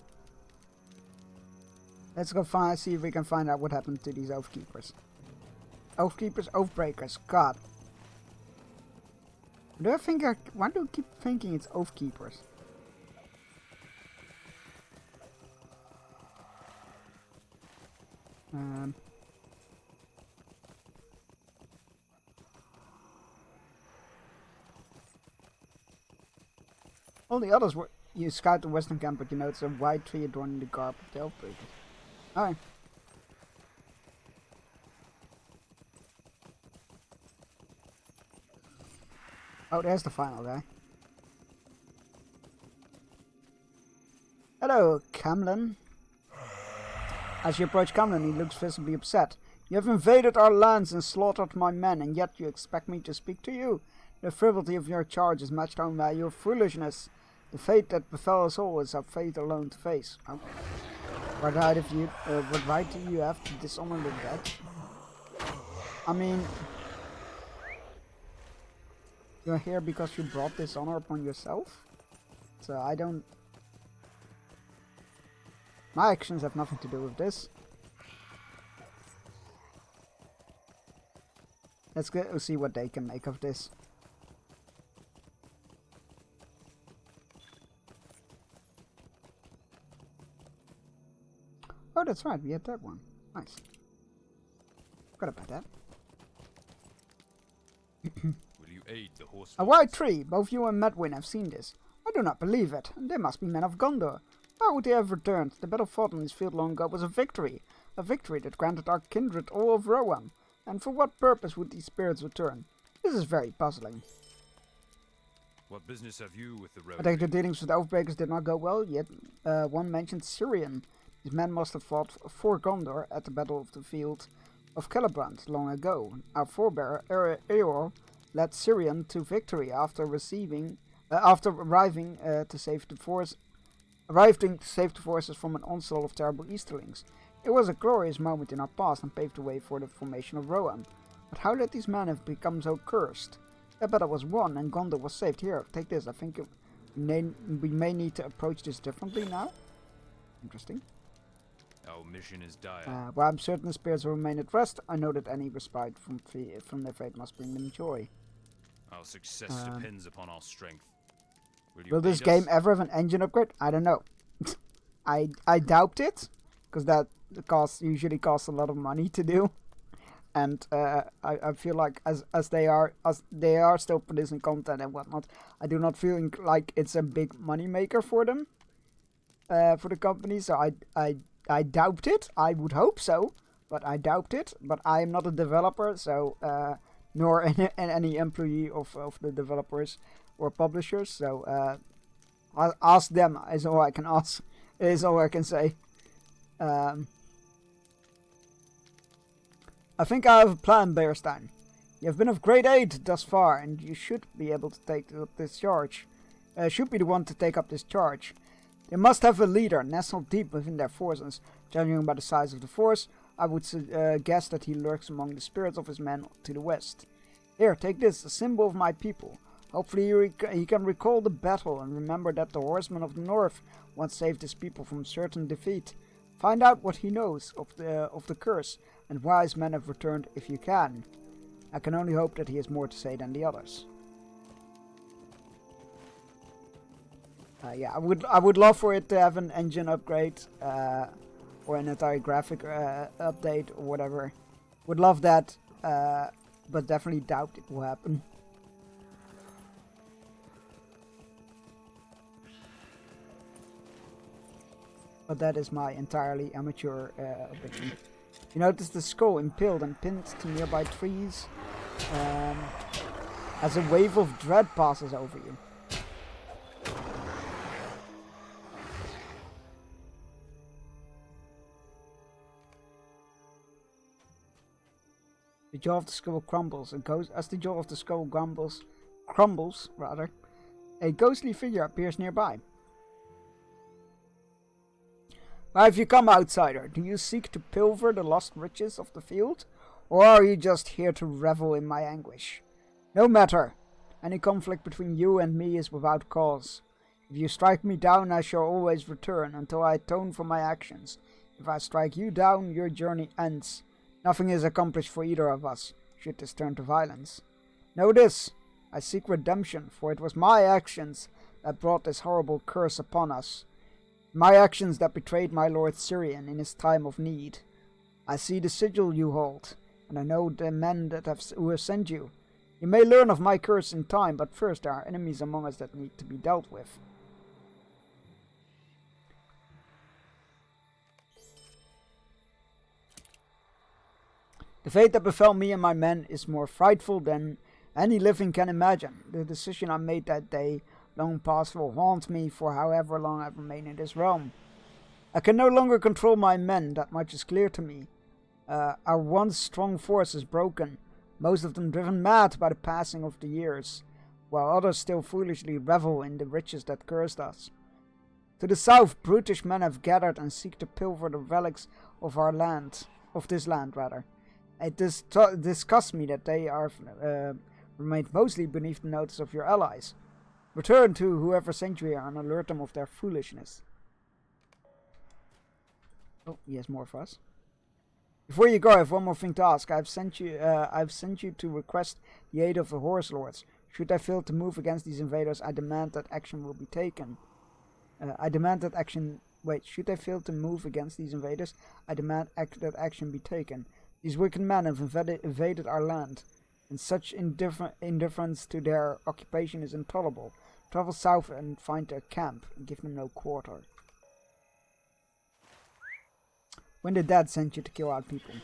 Let's go see if we can find out what happened to these Oathkeepers. Oathkeepers, Oathbreakers, God. Why do I keep thinking it's Oathkeepers? All the others were You scout the western camp, but you notice a white tree adorning the garb of the Elfbreakers. Alright. Oh, there's the final guy. Hello, Camlin. As you approach Camlin, he looks visibly upset. You have invaded our lands and slaughtered my men, and yet you expect me to speak to you? The frivolity of your charge is matched on by your foolishness. The fate that befell us all is our fate alone to face. Oh. What right do you have to dishonor the dead? I mean, you're here because you brought dishonor upon yourself? So I don't... My actions have nothing to do with this. Let's go see what they can make of this. Oh, that's right, we had that one. Nice. Forgot about that. Will you aid the horse? A white tree! Both you and Medwin have seen this. I do not believe it. They must be men of Gondor. How would they have returned? The battle fought on this field long ago was a victory. A victory that granted our kindred all of Rohan. And for what purpose would these spirits return? This is very puzzling. What business have you with the road? I think the dealings with the Oathbreakers did not go well, yet one mentioned Syrian. These men must have fought for Gondor at the Battle of the Field of Celebrant long ago. Our forebear, Eor, led Syrian to victory after arriving to save the forces from an onslaught of terrible Easterlings. It was a glorious moment in our past and paved the way for the formation of Rohan. But how did these men have become so cursed? That battle was won and Gondor was saved. Here, take this. I think we may need to approach this differently now. Interesting. Our mission is dire. While I'm certain the spirits will remain at rest, I know that any respite from their fate must bring them joy. Our success depends upon our strength. Will this game ever have an engine upgrade? I don't know. I doubt it, because that usually costs a lot of money to do, and I feel like as they are still producing content and whatnot, I do not feel like it's a big money maker for them, for the company. So I doubt it. I would hope so, but I doubt it. But I am not a developer, so nor any employee of the developers or publishers. So I'll ask them. Is all I can ask. Is all I can say. I think I have a plan, Bearstein. You have been of great aid thus far, and you should be able to take up this charge. Should be the one to take up this charge. They must have a leader nestled deep within their forces. Judging by the size of the force, I would guess that he lurks among the spirits of his men to the west. Here, take this, a symbol of my people. Hopefully he can recall the battle and remember that the horsemen of the north once saved his people from certain defeat. Find out what he knows of the curse, and why his men have returned if you can. I can only hope that he has more to say than the others. Yeah, I would love for it to have an engine upgrade, or an entire graphic update or whatever. Would love that, but definitely doubt it will happen. But that is my entirely amateur opinion. You notice the skull impaled and pinned to nearby trees as a wave of dread passes over you. The jaw of the skull crumbles and goes as the jaw of the skull crumbles rather. A ghostly figure appears nearby. Why have you come, outsider? Do you seek to pilfer the lost riches of the field? Or are you just here to revel in my anguish? No matter. Any conflict between you and me is without cause. If you strike me down, I shall always return until I atone for my actions. If I strike you down, your journey ends. Nothing is accomplished for either of us, should this turn to violence. Know this, I seek redemption, for it was my actions that brought this horrible curse upon us. My actions that betrayed my lord Syrian in his time of need. I see the sigil you hold, and I know the men who have sent you. You may learn of my curse in time, but first there are enemies among us that need to be dealt with. The fate that befell me and my men is more frightful than any living can imagine. The decision I made that day, long past, will haunt me for however long I remain in this realm. I can no longer control my men, that much is clear to me. Our once strong force is broken, most of them driven mad by the passing of the years, while others still foolishly revel in the riches that cursed us. To the south, brutish men have gathered and seek to pilfer the relics of our land, of this land rather. It disgusts me that they are remained mostly beneath the notice of your allies. Return to whoever sent you here and alert them of their foolishness. Oh, he has more for us. Before you go, I have one more thing to ask. I've sent you to request the aid of the Horse Lords. Should I fail to move against these invaders, I demand that action will be taken. Should I fail to move against these invaders, I demand that action be taken. These wicked men have invaded our land, and such indifference to their occupation is intolerable. Travel south and find their camp, and give them no quarter. When did Dad send you to kill our people?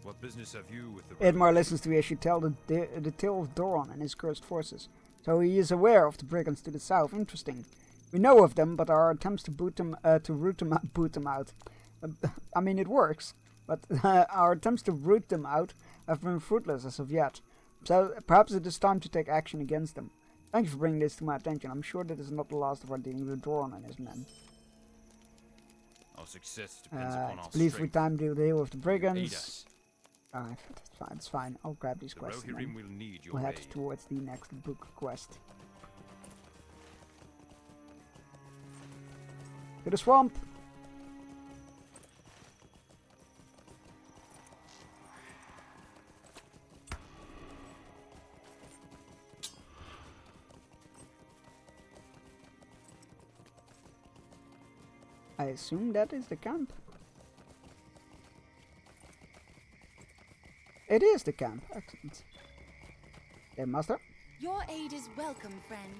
What business have you with the... Edmar listens to me as you tell the tale of Doron and his cursed forces. So he is aware of the brigands to the south. Interesting. We know of them, but our attempts to boot them out. I mean, it works, but our attempts to root them out have been fruitless as of yet. So perhaps it is time to take action against them. Thank you for bringing this to my attention. I'm sure that is not the last of our dealings with Doron and his men. Our success depends upon our It's believed we strength. time to deal with the Aid brigands. us. It's fine. I'll grab these The quests. and Rohirrim then will need your we'll head aid. towards the next book quest. To the swamp! I assume that is the camp. It is the camp. Excellent. There, Master. Your aid is welcome, friend.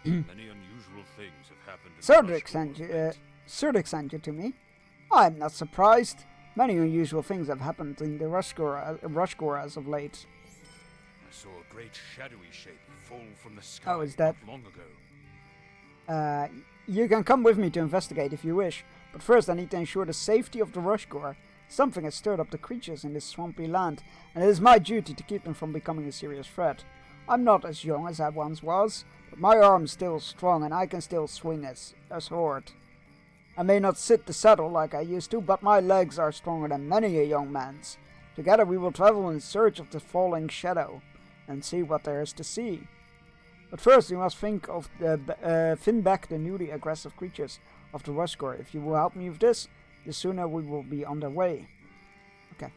Many unusual things have happened in the Surdek sent you to me. I'm not surprised. Many unusual things have happened in the Rushgore as of late. I saw a great shadowy shape fall from the sky Oh, is that... not long ago. You can come with me to investigate if you wish, but first I need to ensure the safety of the Rushgore. Something has stirred up the creatures in this swampy land, and it is my duty to keep them from becoming a serious threat. I'm not as young as I once was, but my arm's still strong and I can still swing a sword. I may not sit the saddle like I used to, but my legs are stronger than many a young man's. Together we will travel in search of the falling shadow, and see what there is to see. But first we must think of fin back the newly aggressive creatures of the Rushgore. If you will help me with this, the sooner we will be on the way. Okay.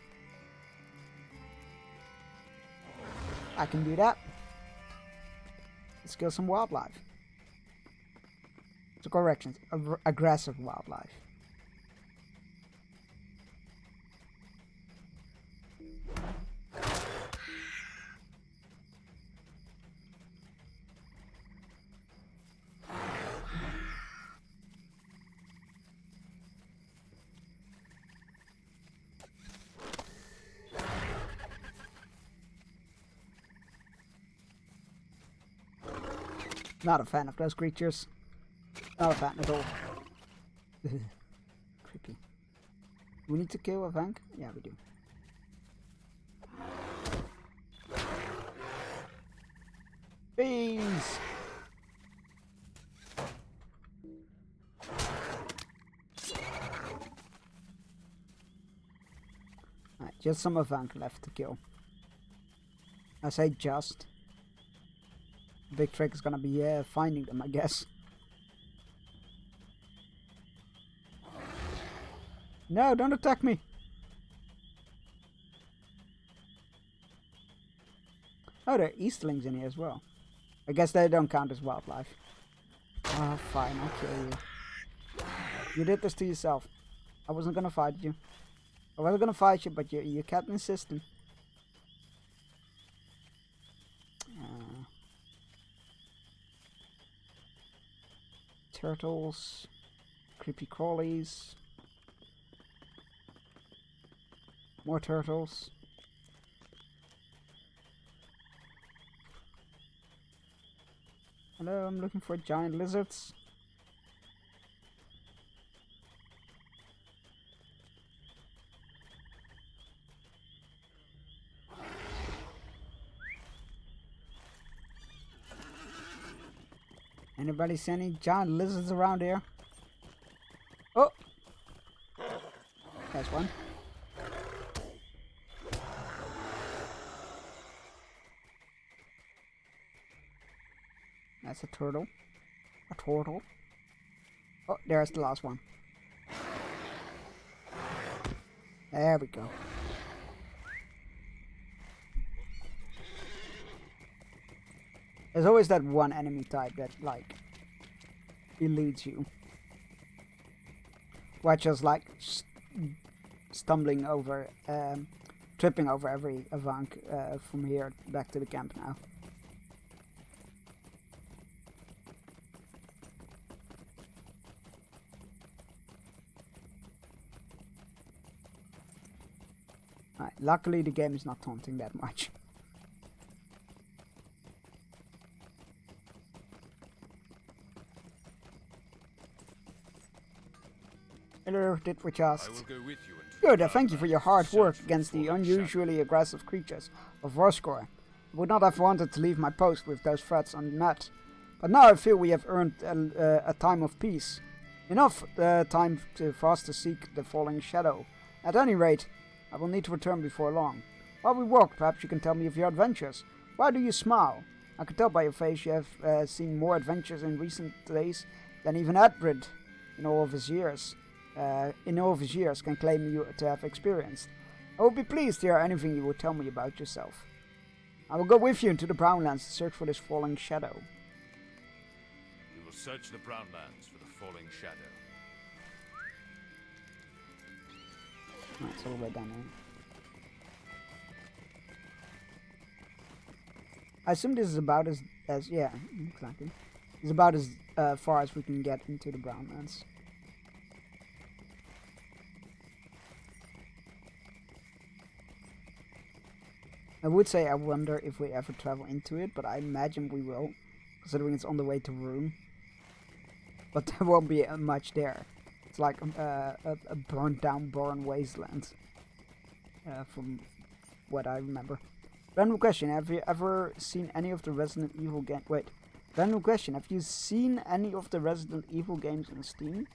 I can do that. Let's kill some wildlife. So corrections, aggressive wildlife. Not a fan of those creatures. Not a fan at all. Creepy. We need to kill a Vank? Yeah, we do. Bees! Alright, just some Vank left to kill. I say just. Big trick is gonna be finding them, I guess. No, don't attack me! Oh, there are Easterlings in here as well. I guess they don't count as wildlife. Oh, fine, I'll kill you. You did this to yourself. I wasn't gonna fight you. I wasn't gonna fight you, but you kept insisting. Turtles, creepy crawlies, more turtles. Hello, I'm looking for giant lizards. Anybody see any giant lizards around here? Oh! There's one. That's a turtle. A turtle. Oh, there's the last one. There we go. There's always that one enemy type that, like, eludes you. While just, like, stumbling over, tripping over every Avank from here back to the camp now. Right, luckily the game is not taunting that much. Hello, did we just? I will go with you into Good, thank you for your hard work against the unusually aggressive creatures of Roscor. I would not have wanted to leave my post with those threats unmet, but now I feel we have earned a time of peace. Enough time for us to seek the falling shadow. At any rate, I will need to return before long. While we walk, perhaps you can tell me of your adventures. Why do you smile? I can tell by your face you have seen more adventures in recent days than even Edbrid in all of his years. Can claim you to have experienced. I would be pleased to hear anything you would tell me about yourself. I will go with you into the Brownlands to search for this falling shadow. We will search the Brownlands for the falling shadow. Right, it's all the way down here. I assume this is about as yeah, exactly. It's about as far as we can get into the Brownlands. I would say I wonder if we ever travel into it, but I imagine we will, considering it's on the way to Rune. But there won't be much there. It's like a burnt down barren wasteland, from what I remember. Random question, have you ever seen any of the Resident Evil games? Wait, random question, have you seen any of the Resident Evil games on Steam?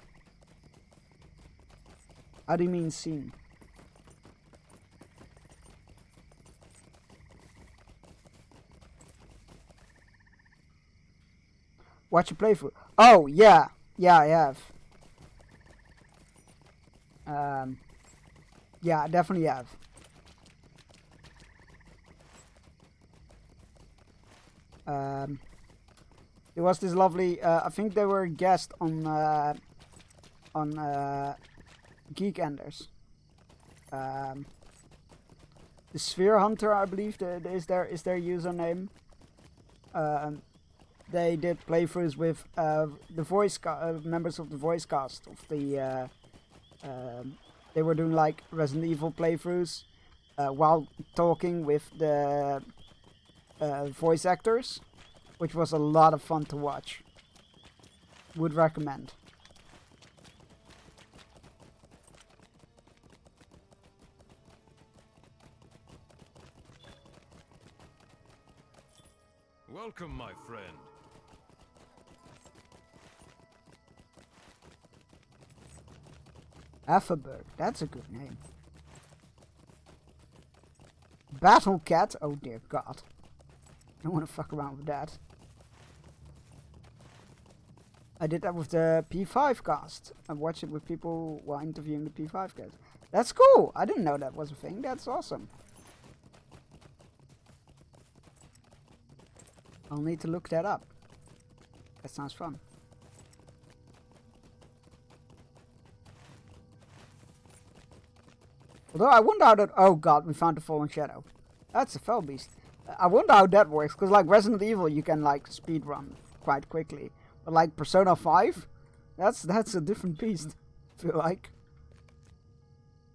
How do you mean seen? Watch a playthrough. Oh, yeah. Yeah, I have. Yeah, I definitely have. There was this lovely, I think they were a guest on Geek Enders. The Sphere Hunter, I believe, is their username. They did playthroughs with the voice members of the voice cast of the. They were doing like Resident Evil playthroughs while talking with the voice actors, which was a lot of fun to watch. Would recommend. Welcome, my friend. Affenberg, that's a good name. Battle Cat, oh dear God. I don't want to fuck around with that. I did that with the P5 cast. I watched it with people while interviewing the P5 cast. That's cool! I didn't know that was a thing, that's awesome. I'll need to look that up. That sounds fun. Although I wonder how that... Oh god, we found the Fallen Shadow. That's a fell beast. I wonder how that works, because like Resident Evil you can like speedrun quite quickly. But like Persona 5? That's a different beast, I feel like.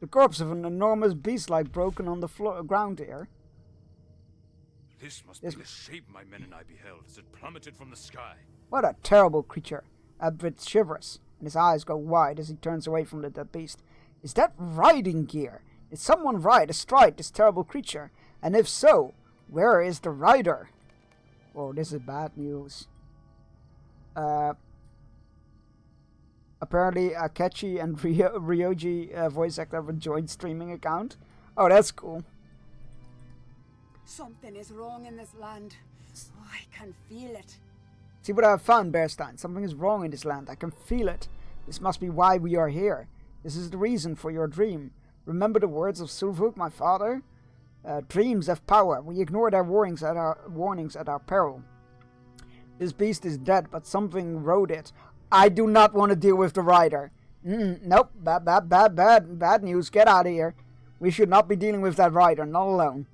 The corpse of an enormous beast like broken on the ground here. This must be the shape my men and I beheld as it plummeted from the sky. What a terrible creature. Abrit shivers, and his eyes go wide as he turns away from the dead beast. Is that riding gear? Did someone ride astride this terrible creature? And if so, where is the rider? Oh, this is bad news. Apparently Akechi and Ryoji voice actor have a joint streaming account. Oh, that's cool. Something is wrong in this land. Oh, I can feel it. See what I have found, Bearstein. Something is wrong in this land. I can feel it. This must be why we are here. This is the reason for your dream. Remember the words of Sulvuk, my father? Dreams have power. We ignore their warnings at our peril. This beast is dead, but something rode it. I do not want to deal with the rider. Nope. Bad news. Get out of here. We should not be dealing with that rider, not alone.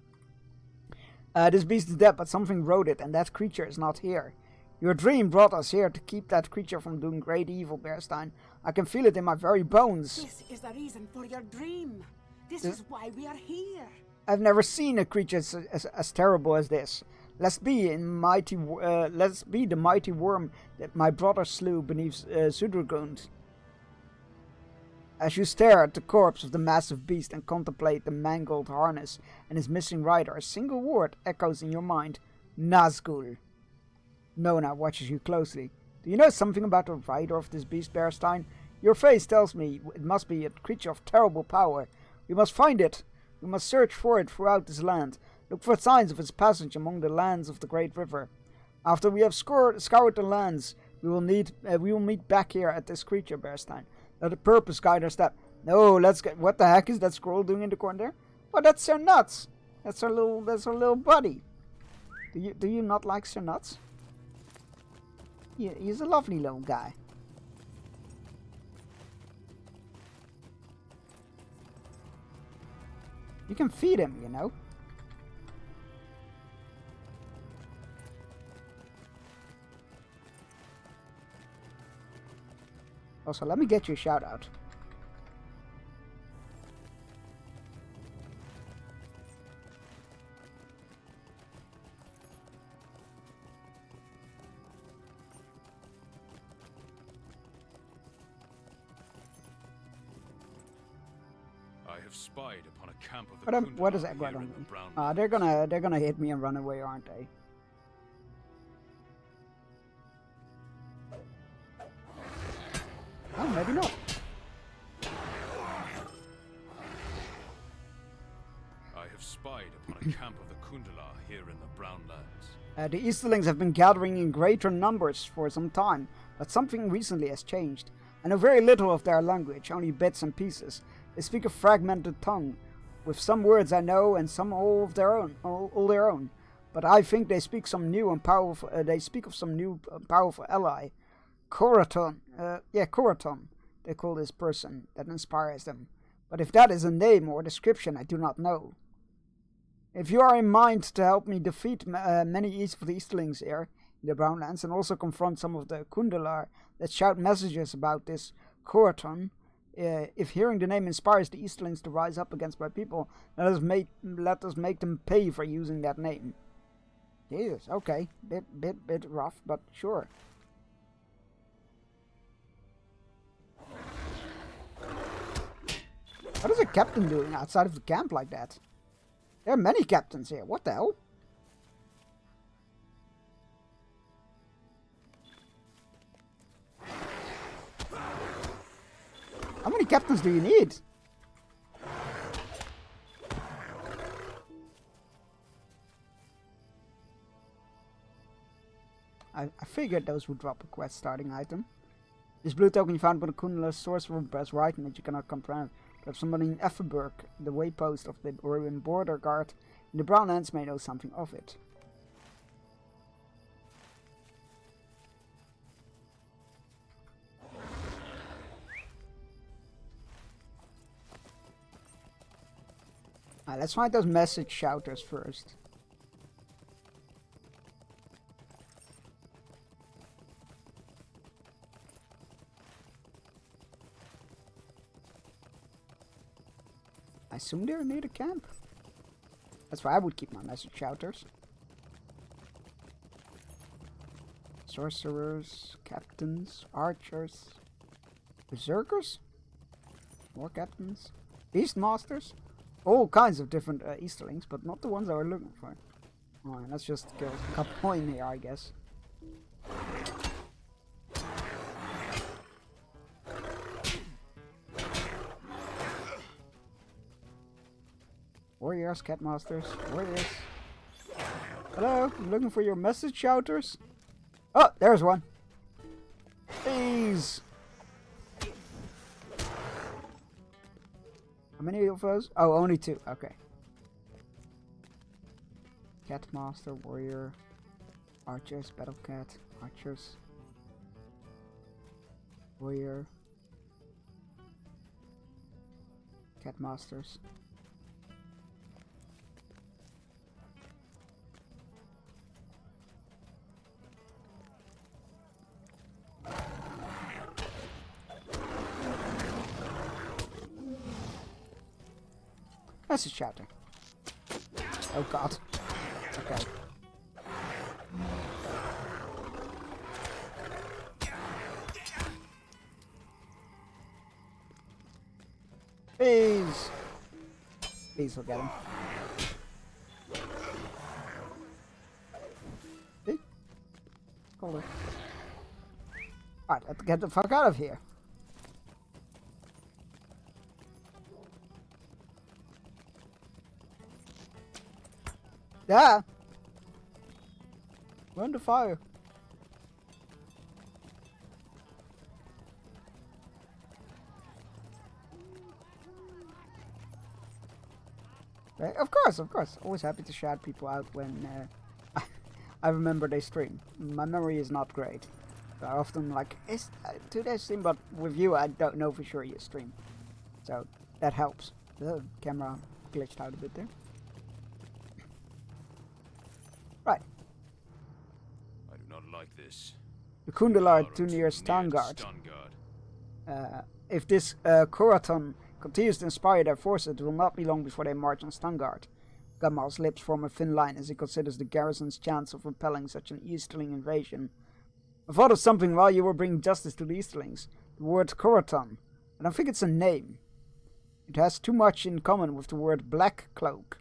This beast is dead, but something rode it, and that creature is not here. Your dream brought us here to keep that creature from doing great evil, Bearstein. I can feel it in my very bones. This is the reason for your dream. This is why we are here. I've never seen a creature as terrible as this. Let's be the mighty worm that my brother slew beneath Sudrugund. As you stare at the corpse of the massive beast and contemplate the mangled harness and his missing rider, a single word echoes in your mind. Nazgul. Nona watches you closely. Do you know something about the rider of this beast, Bearstein? Your face tells me it must be a creature of terrible power. We must find it. We must search for it throughout this land. Look for signs of its passage among the lands of the Great River. After we have scoured the lands, we will meet back here at this creature, Bearstein. Let the purpose guide our step. No, let's get. What the heck is that scroll doing in the corner there? Oh, that's Sir Nuts. That's our little buddy. Do you not like Sir Nuts? Yeah, he's a lovely little guy. You can feed him, you know. Also, let me get you a shout out. I have spied upon a camp of the What does Kundalari that got here on in the me? Brown They're gonna hit me and run away, aren't they? Oh, maybe not. I have spied upon a camp of the Kundala here in the Brown Lands. The Easterlings have been gathering in greater numbers for some time, but something recently has changed. I know very little of their language, only bits and pieces. They speak a fragmented tongue. With some words I know, and some all of their own, all their own. But I think they speak some new and powerful. They speak of some new powerful ally, Koraton. Koraton. They call this person that inspires them. But if that is a name or description, I do not know. If you are in mind to help me defeat many of the Easterlings here in the Brown Lands, and also confront some of the Kundalar that shout messages about this Koraton, if hearing the name inspires the Easterlings to rise up against my people, let us make them pay for using that name. Jesus, okay, bit rough, but sure. What is a captain doing outside of the camp like that? There are many captains here. What the hell? How many captains do you need? I figured those would drop a quest starting item. This blue token you found by the Kundala source will press right and that you cannot comprehend. Perhaps somebody in Effenburg, the waypost of the Orion border guard in the Brown Lands, may know something of it. Alright, let's find those message shouters first. I assume they're near the camp. That's where I would keep my message shouters. Sorcerers, captains, archers, berserkers, more captains, beastmasters, all kinds of different Easterlings, but not the ones I were looking for. Alright, let's just kill a couple in here, I guess. Warriors, catmasters, warriors. Hello, I'm looking for your message shouters. Oh, there's one. Please. How many of those? Oh, only 2. Okay. Catmaster, warrior, archers, battle cat, archers, warrior, catmasters. Message shouter. Oh god. Okay. Please. Please will get him. See? Hold it. Alright, let's get the fuck out of here. Yeah. Run the fire. Right? Of course. Always happy to shout people out when I remember they stream. My memory is not great. I often like, do they stream? But with you, I don't know for sure you stream. So that helps. The camera glitched out a bit there. Right. I do not like this. The Kundalar too near Stangard. If this Koraton continues to inspire their forces, it will not be long before they march on Stangard. Gamal's lips form a thin line as he considers the garrison's chance of repelling such an Easterling invasion. I thought of something while you were bringing justice to the Easterlings. The word Koraton. I don't think it's a name. It has too much in common with the word Black Cloak.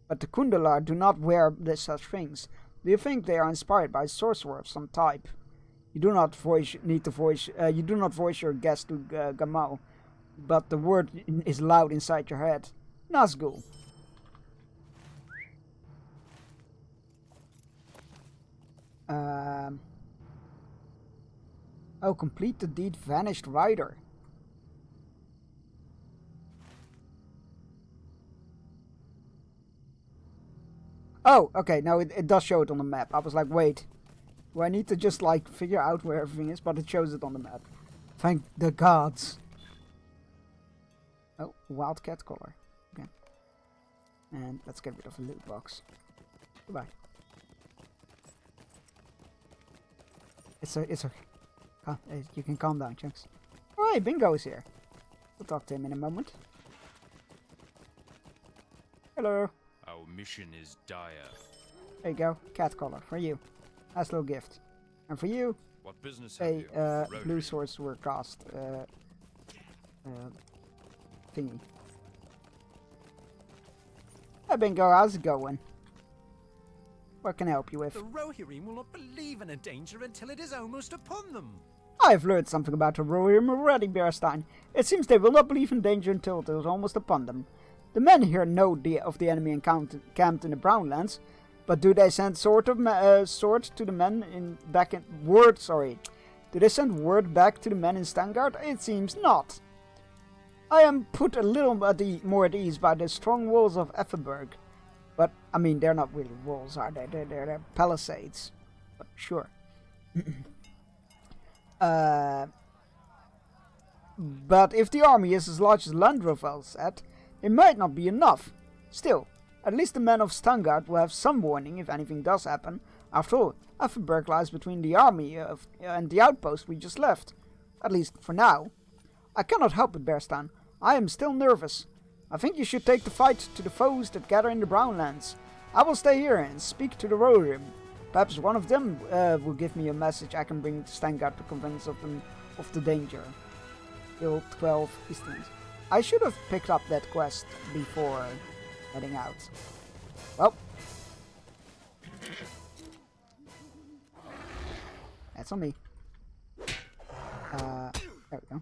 But the Kundalar do not wear such things. Do you think they are inspired by a sorcerer of some type? You do not voice your guess to Gamal, but the word is loud inside your head. Nazgul. Oh, complete the deed, Vanished Rider. Oh, okay, now it does show it on the map. I was like, wait, do I need to just like figure out where everything is? But it shows it on the map. Thank the gods. Oh, Wildcat collar. Okay. And let's get rid of the loot box. Goodbye. It's a. You can calm down, Chunks. Oh, hey, Bingo is here. We'll talk to him in a moment. Hello. Our mission is dire. There you go, cat collar for you. Nice little gift. And for you, what business have you? blue swords were cast thingy. Hey Bingo, how's it going? What can I help you with? The Rohirrim will not believe in a danger until it is almost upon them. I've learned something about the Rohirrim already, Bearstein. It seems they will not believe in danger until it is almost upon them. The men here know of the enemy camped in the Brownlands, but do they send swords to the men Do they send word back to the men in Stangard? It seems not. I am put a little more at ease by the strong walls of Effenberg. But, I mean, they're not really walls, are they? They're palisades. But sure. But if the army is as large as Landroval said, it might not be enough. Still, at least the men of Stangard will have some warning if anything does happen. After all, Effenberg lies between the army and the outpost we just left. At least for now. I cannot help it, Bearstan. I am still nervous. I think you should take the fight to the foes that gather in the Brownlands. I will stay here and speak to the Rohirrim. Perhaps one of them will give me a message I can bring to Stangard to convince them of the danger. Guild 12 Eastlands. I should have picked up that quest before heading out. Well. That's on me. There we go.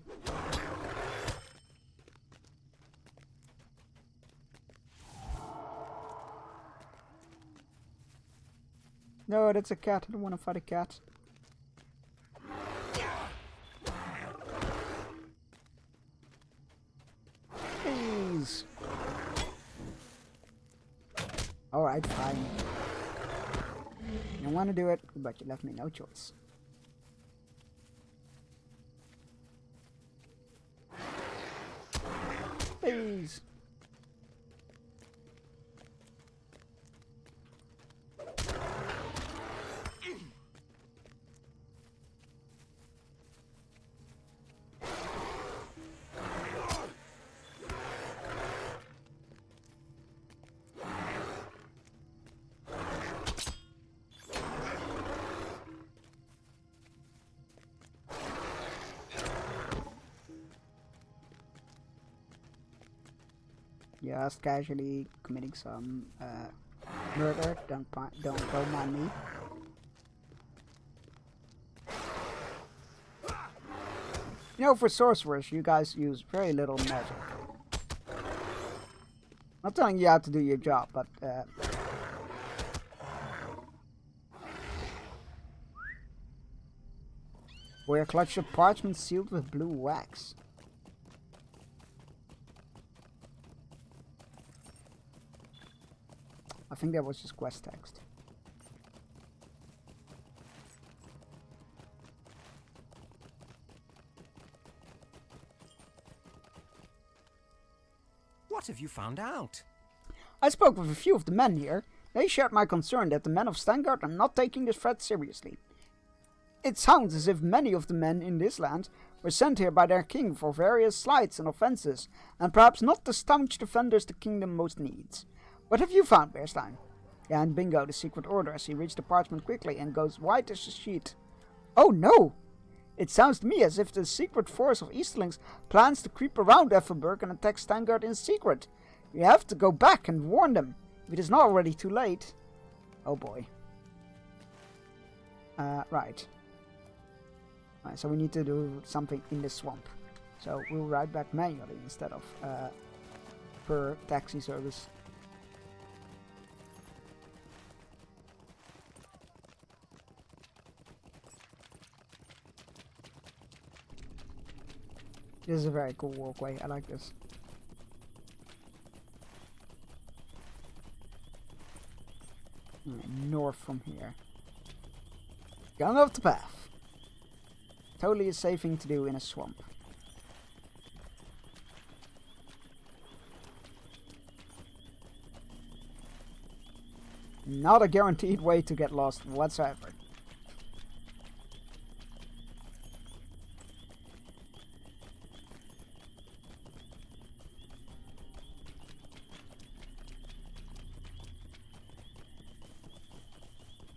No, that's a cat. I don't want to fight a cat. Please. Alright, fine. You don't want to do it, but you left me no choice. Please. Just casually committing some murder. Don't mind me. You know, for sorcerers, you guys use very little magic. Not telling you how to do your job, but wear a clutch of parchment sealed with blue wax. I think that was just quest text. What have you found out? I spoke with a few of the men here. They shared my concern that the men of Stangard are not taking this threat seriously. It sounds as if many of the men in this land were sent here by their king for various slights and offences, and perhaps not the staunch defenders the kingdom most needs. What have you found, Bearstein? Yeah, and bingo, the secret order, as he reads the parchment quickly and goes white as a sheet. Oh no! It sounds to me as if the secret force of Easterlings plans to creep around Effenberg and attack Stangard in secret. You have to go back and warn them, if it is not already too late. Oh boy. Right. So we need to do something in the swamp. So we'll ride back manually instead of per taxi service. This is a very cool walkway. I like this. North from here. Going off the path. Totally a safe thing to do in a swamp. Not a guaranteed way to get lost whatsoever.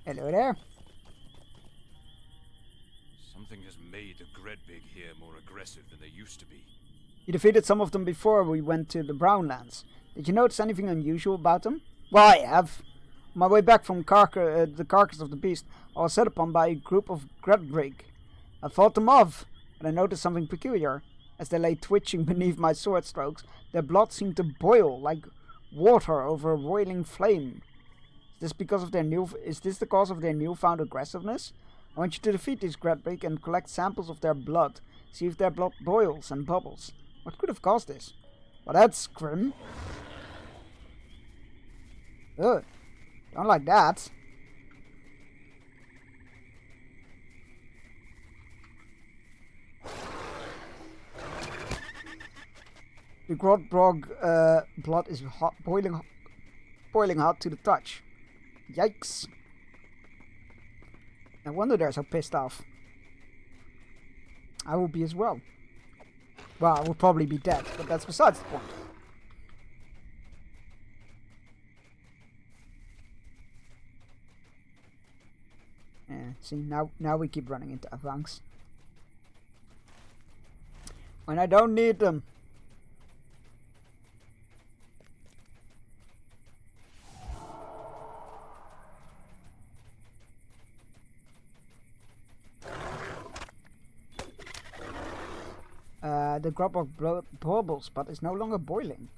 Hello there. Something has made the Gredbig here more aggressive than they used to be. You defeated some of them before we went to the Brownlands. Did you notice anything unusual about them? Well, I have. On my way back from the carcass of the beast, I was set upon by a group of Gredbig. I fought them off, but I noticed something peculiar. As they lay twitching beneath my sword strokes, their blood seemed to boil like water over a boiling flame. Is this the cause of their newfound aggressiveness? I want you to defeat these Gredbig and collect samples of their blood. See if their blood boils and bubbles. What could have caused this? Well, that's grim. Ugh. Don't like that. The Grodbrog blood is boiling boiling hot to the touch. Yikes. No wonder they're so pissed off. I will be as well. Well, I will probably be dead, but that's besides the point. See, now we keep running into Avangs. When I don't need them. The drop of bubbles, but it's no longer boiling.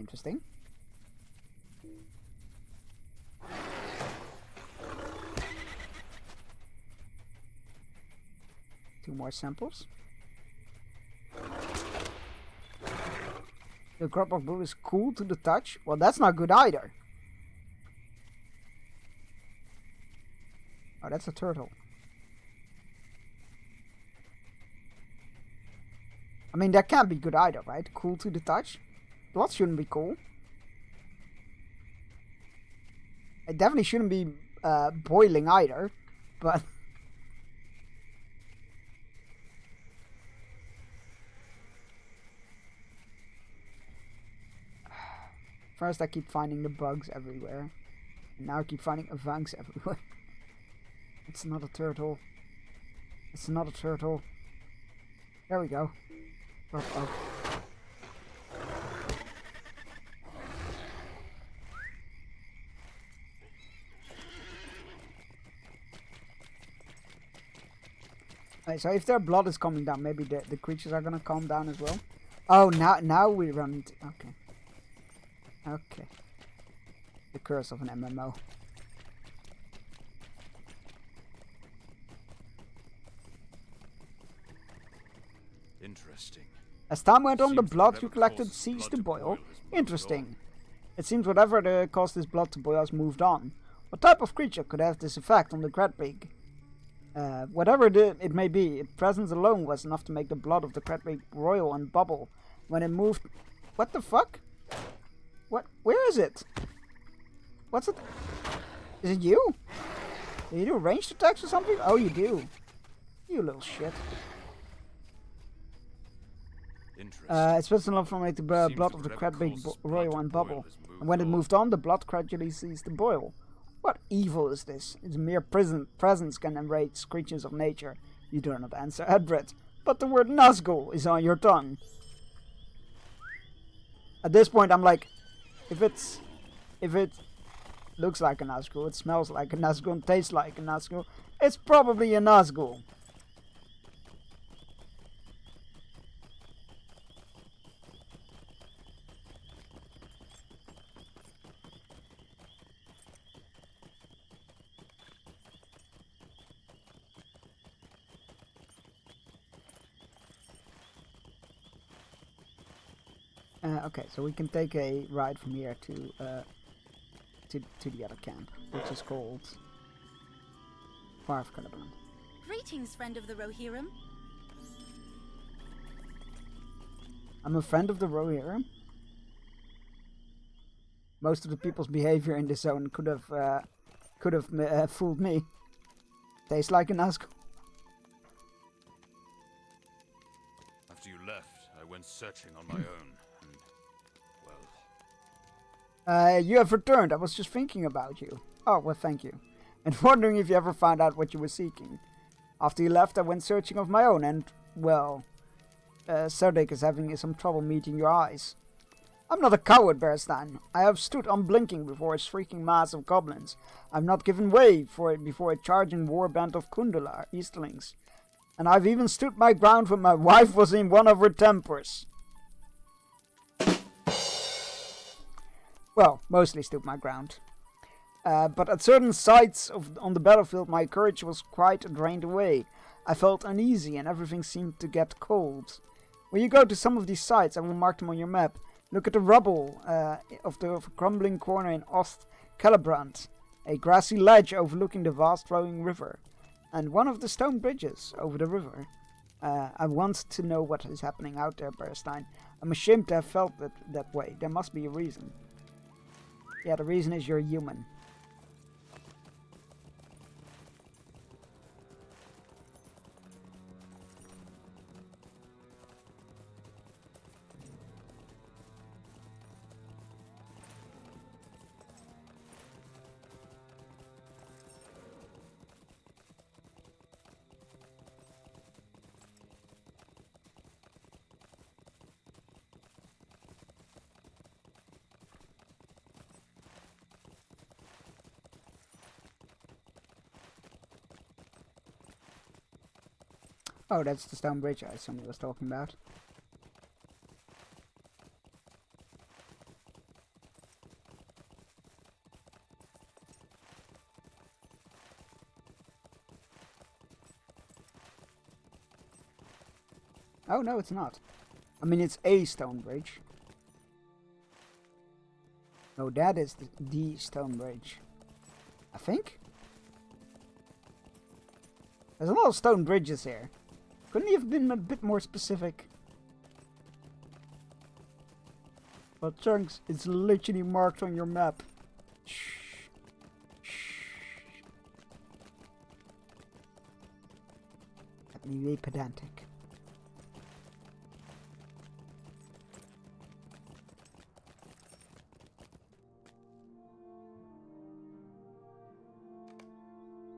Interesting. Two more samples. The crop of blue is cool to the touch. Well, that's not good either. Oh, that's a turtle. I mean, that can't be good either, right? Cool to the touch? Blood shouldn't be cool. It definitely shouldn't be boiling either, but... First I keep finding the bugs everywhere. And now I keep finding Avangs everywhere. It's not a turtle. It's not a turtle. There we go. Oh. Right, so if their blood is coming down, maybe the creatures are gonna calm down as well. Oh, now we run into... Okay. Okay. The curse of an MMO. Interesting. As time went on, the blood you collected ceased to boil. Interesting. It seems whatever caused this blood to boil has moved on. What type of creature could have this effect on the Kratbig? Whatever it may be, its presence alone was enough to make the blood of the Kratbig roil and bubble. When it moved... What the fuck? What? Where is it? What's it? Is it you? Do you do ranged attacks or something? Oh, you do. You little shit. It's first enough for me to blood of the Kratbig roil and bubble. And when it moved on, the blood gradually ceased to boil. What evil is this? Its mere presence can enrage creatures of nature. You do not answer, Edred. But the word Nazgul is on your tongue. At this point, I'm like, if it looks like a Nazgul, it smells like a Nazgul, and tastes like a Nazgul, it's probably a Nazgul. Okay, so we can take a ride from here to the other camp, which is called Far of Caliban. Greetings, friend of the Rohirrim. I'm a friend of the Rohirrim. Most of the people's behavior in this zone could have fooled me. Tastes like an Nazgul. After you left, I went searching on my own. You have returned. I was just thinking about you. Oh, well, thank you. And wondering if you ever found out what you were seeking. After you left, I went searching of my own, and, well, Cerdic is having some trouble meeting your eyes. I'm not a coward, Bearstein. I have stood unblinking before a shrieking mass of goblins. I've not given way before a charging warband of Kundula, Easterlings. And I've even stood my ground when my wife was in one of her tempers. Well, mostly stood my ground. But at certain sites on the battlefield my courage was quite drained away. I felt uneasy and everything seemed to get cold. When you go to some of these sites, I will mark them on your map. Look at the rubble of the crumbling corner in Ost Celebrant, a grassy ledge overlooking the vast flowing river, and one of the stone bridges over the river. I want to know what is happening out there, Bearstein. I'm ashamed to have felt that way. There must be a reason. Yeah, the reason is you're human. Oh, that's the stone bridge I somebody was talking about. Oh, no, it's not. I mean, it's a stone bridge. No, that is the stone bridge. I think? There's a lot of stone bridges here. Couldn't he have been a bit more specific? But Chunks, it's literally marked on your map. Shh. Let me be pedantic.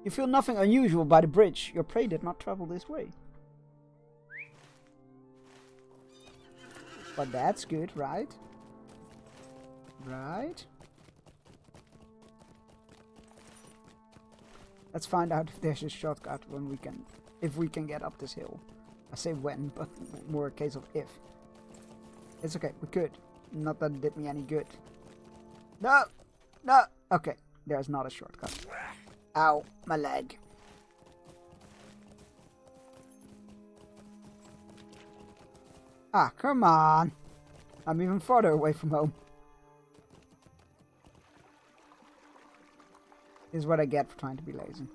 You feel nothing unusual by the bridge. Your prey did not travel this way. But that's good, right? Right? Let's find out if there's a shortcut when we can, if we can get up this hill. I say when, but more a case of if. It's okay, we're good. Not that it did me any good. No! No! Okay, there's not a shortcut. Ow, my leg. Ah, come on. I'm even farther away from home. This is what I get for trying to be lazy.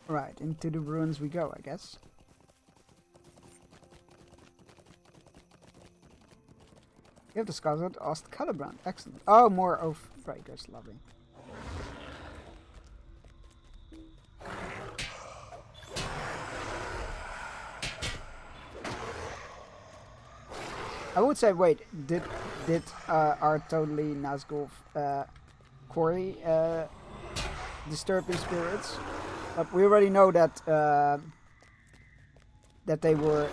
Right, into the ruins we go, I guess. You have discovered Ostcalibrand. Excellent. Oh, more Oath Breakers. Lovely. I would say, wait, did our totally Nazgul quarry disturb his spirits? But we already know that that they were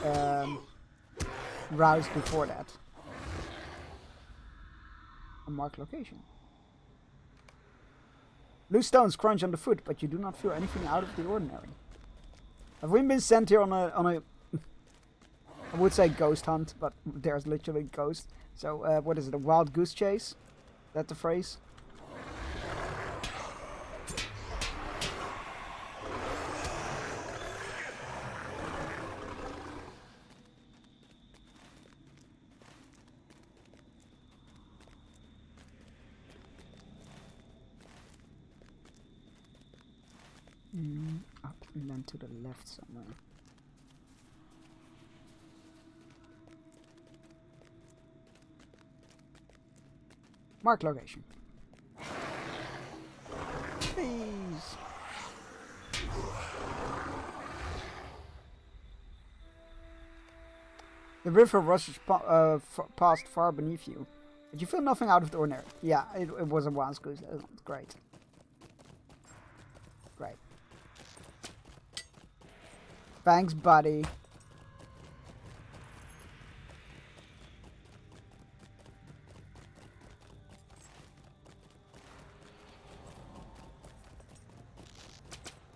roused before that. Mark location. Loose stones crunch underfoot, but you do not feel anything out of the ordinary. Have we been sent here on a I would say ghost hunt, but there's literally ghosts. So what is it? A wild goose chase? Is that the phrase? Up and then to the left somewhere. Mark location. Please. The river rushes past far beneath you, but you feel nothing out of the ordinary. Yeah, it was a wild goose. Great. Great. Thanks, buddy.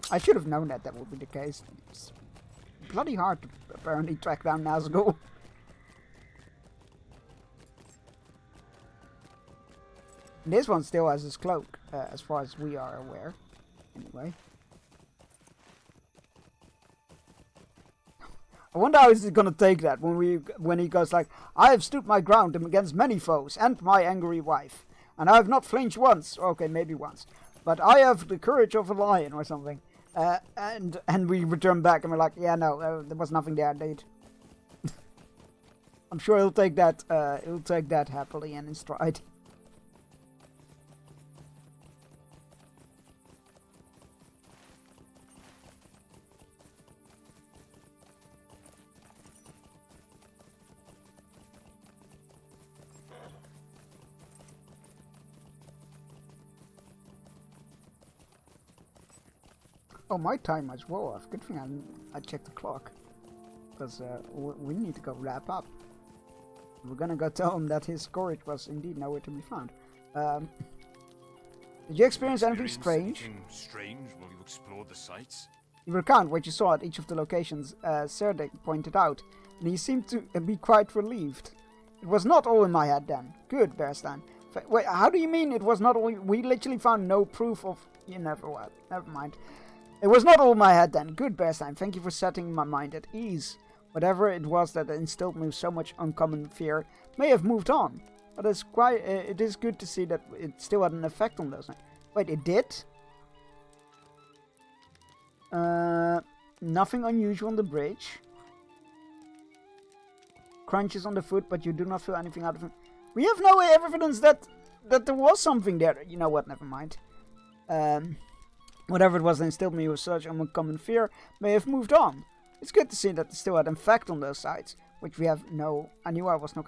I should have known that would be the case. It's bloody hard to apparently track down Nazgul. This one still has his cloak, as far as we are aware. Anyway. I wonder how he's gonna take that when he goes like, I have stood my ground against many foes and my angry wife, and I have not flinched once. Okay, maybe once, but I have the courage of a lion or something. And we return back and we're like, yeah, no, there was nothing there, dude. I'm sure he'll take that happily and in stride. Oh, my time as well off. Good thing I checked the clock. Because we need to go wrap up. We're gonna go tell him that his storage was indeed nowhere to be found. Did you experience anything strange? Anything strange while you explored the sites? You recount what you saw at each of the locations Serdek pointed out, and he seemed to be quite relieved. It was not all in my head then. Good, Bearstein. Wait, how do you mean it was not all? We literally found no proof of... You never mind. It was not all in my head then. Good, Bearstein. Thank you for setting my mind at ease. Whatever it was that instilled me with so much uncommon fear may have moved on. But it is good to see that it still had an effect on those. Wait, it did? Nothing unusual on the bridge. Crunches on the foot, but you do not feel anything out of it. We have no evidence that there was something there. You know what, never mind. Whatever it was that instilled me with such uncommon fear may have moved on. It's good to see that they still had an effect on those sides, which we have no... I knew I was no...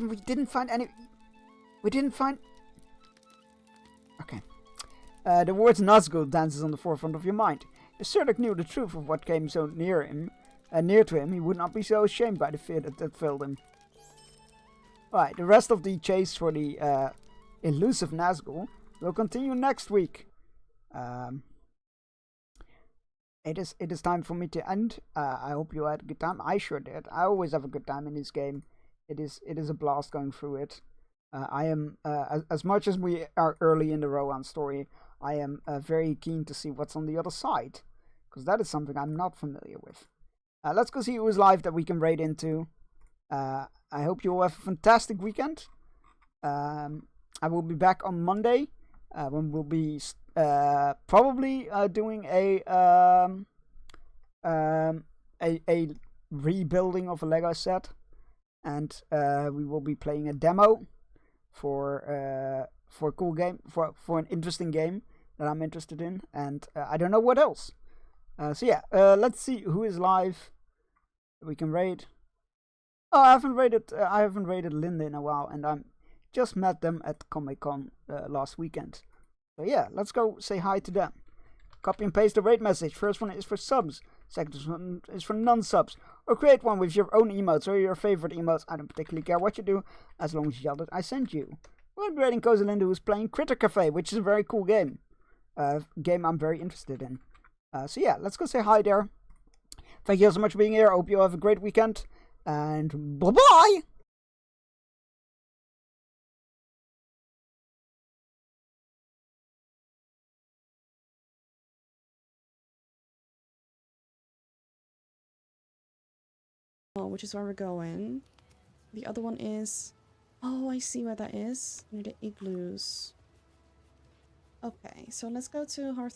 we didn't find any... We didn't find... Okay. The words Nazgul dances on the forefront of your mind. If Serdek knew the truth of what came so near to him, he would not be so ashamed by the fear that filled him. Alright, the rest of the chase for the elusive Nazgul will continue next week. It is time for me to end. I hope you had a good time. I sure did. I always have a good time in this game. It is a blast going through it. I am as much as we are early in the Rohan story, I am very keen to see what's on the other side, because that is something I'm not familiar with. Let's go see who is live that we can raid into. I hope you all have a fantastic weekend. I will be back on Monday when we'll be probably doing a rebuilding of a Lego set, and we will be playing a demo for a cool game, for an interesting game that I'm interested in, and I don't know what else. So yeah, let's see who is live. We can raid. Oh, I haven't raided Linda in a while, and I just met them at Comic-Con last weekend. So yeah, let's go say hi to them. Copy and paste the raid message. First one is for subs. Second one is for non-subs. Or create one with your own emotes or your favorite emotes. I don't particularly care what you do, as long as you yell that I sent you. We're raiding Kozalinda, who's playing Critter Cafe, which is a very cool game. Game I'm very interested in. So yeah, let's go say hi there. Thank you so much for being here. I hope you have a great weekend. And bye-bye! Which is where we're going. The other one is... Oh, I see where that is. Near the igloos. Okay, so let's go to Hearth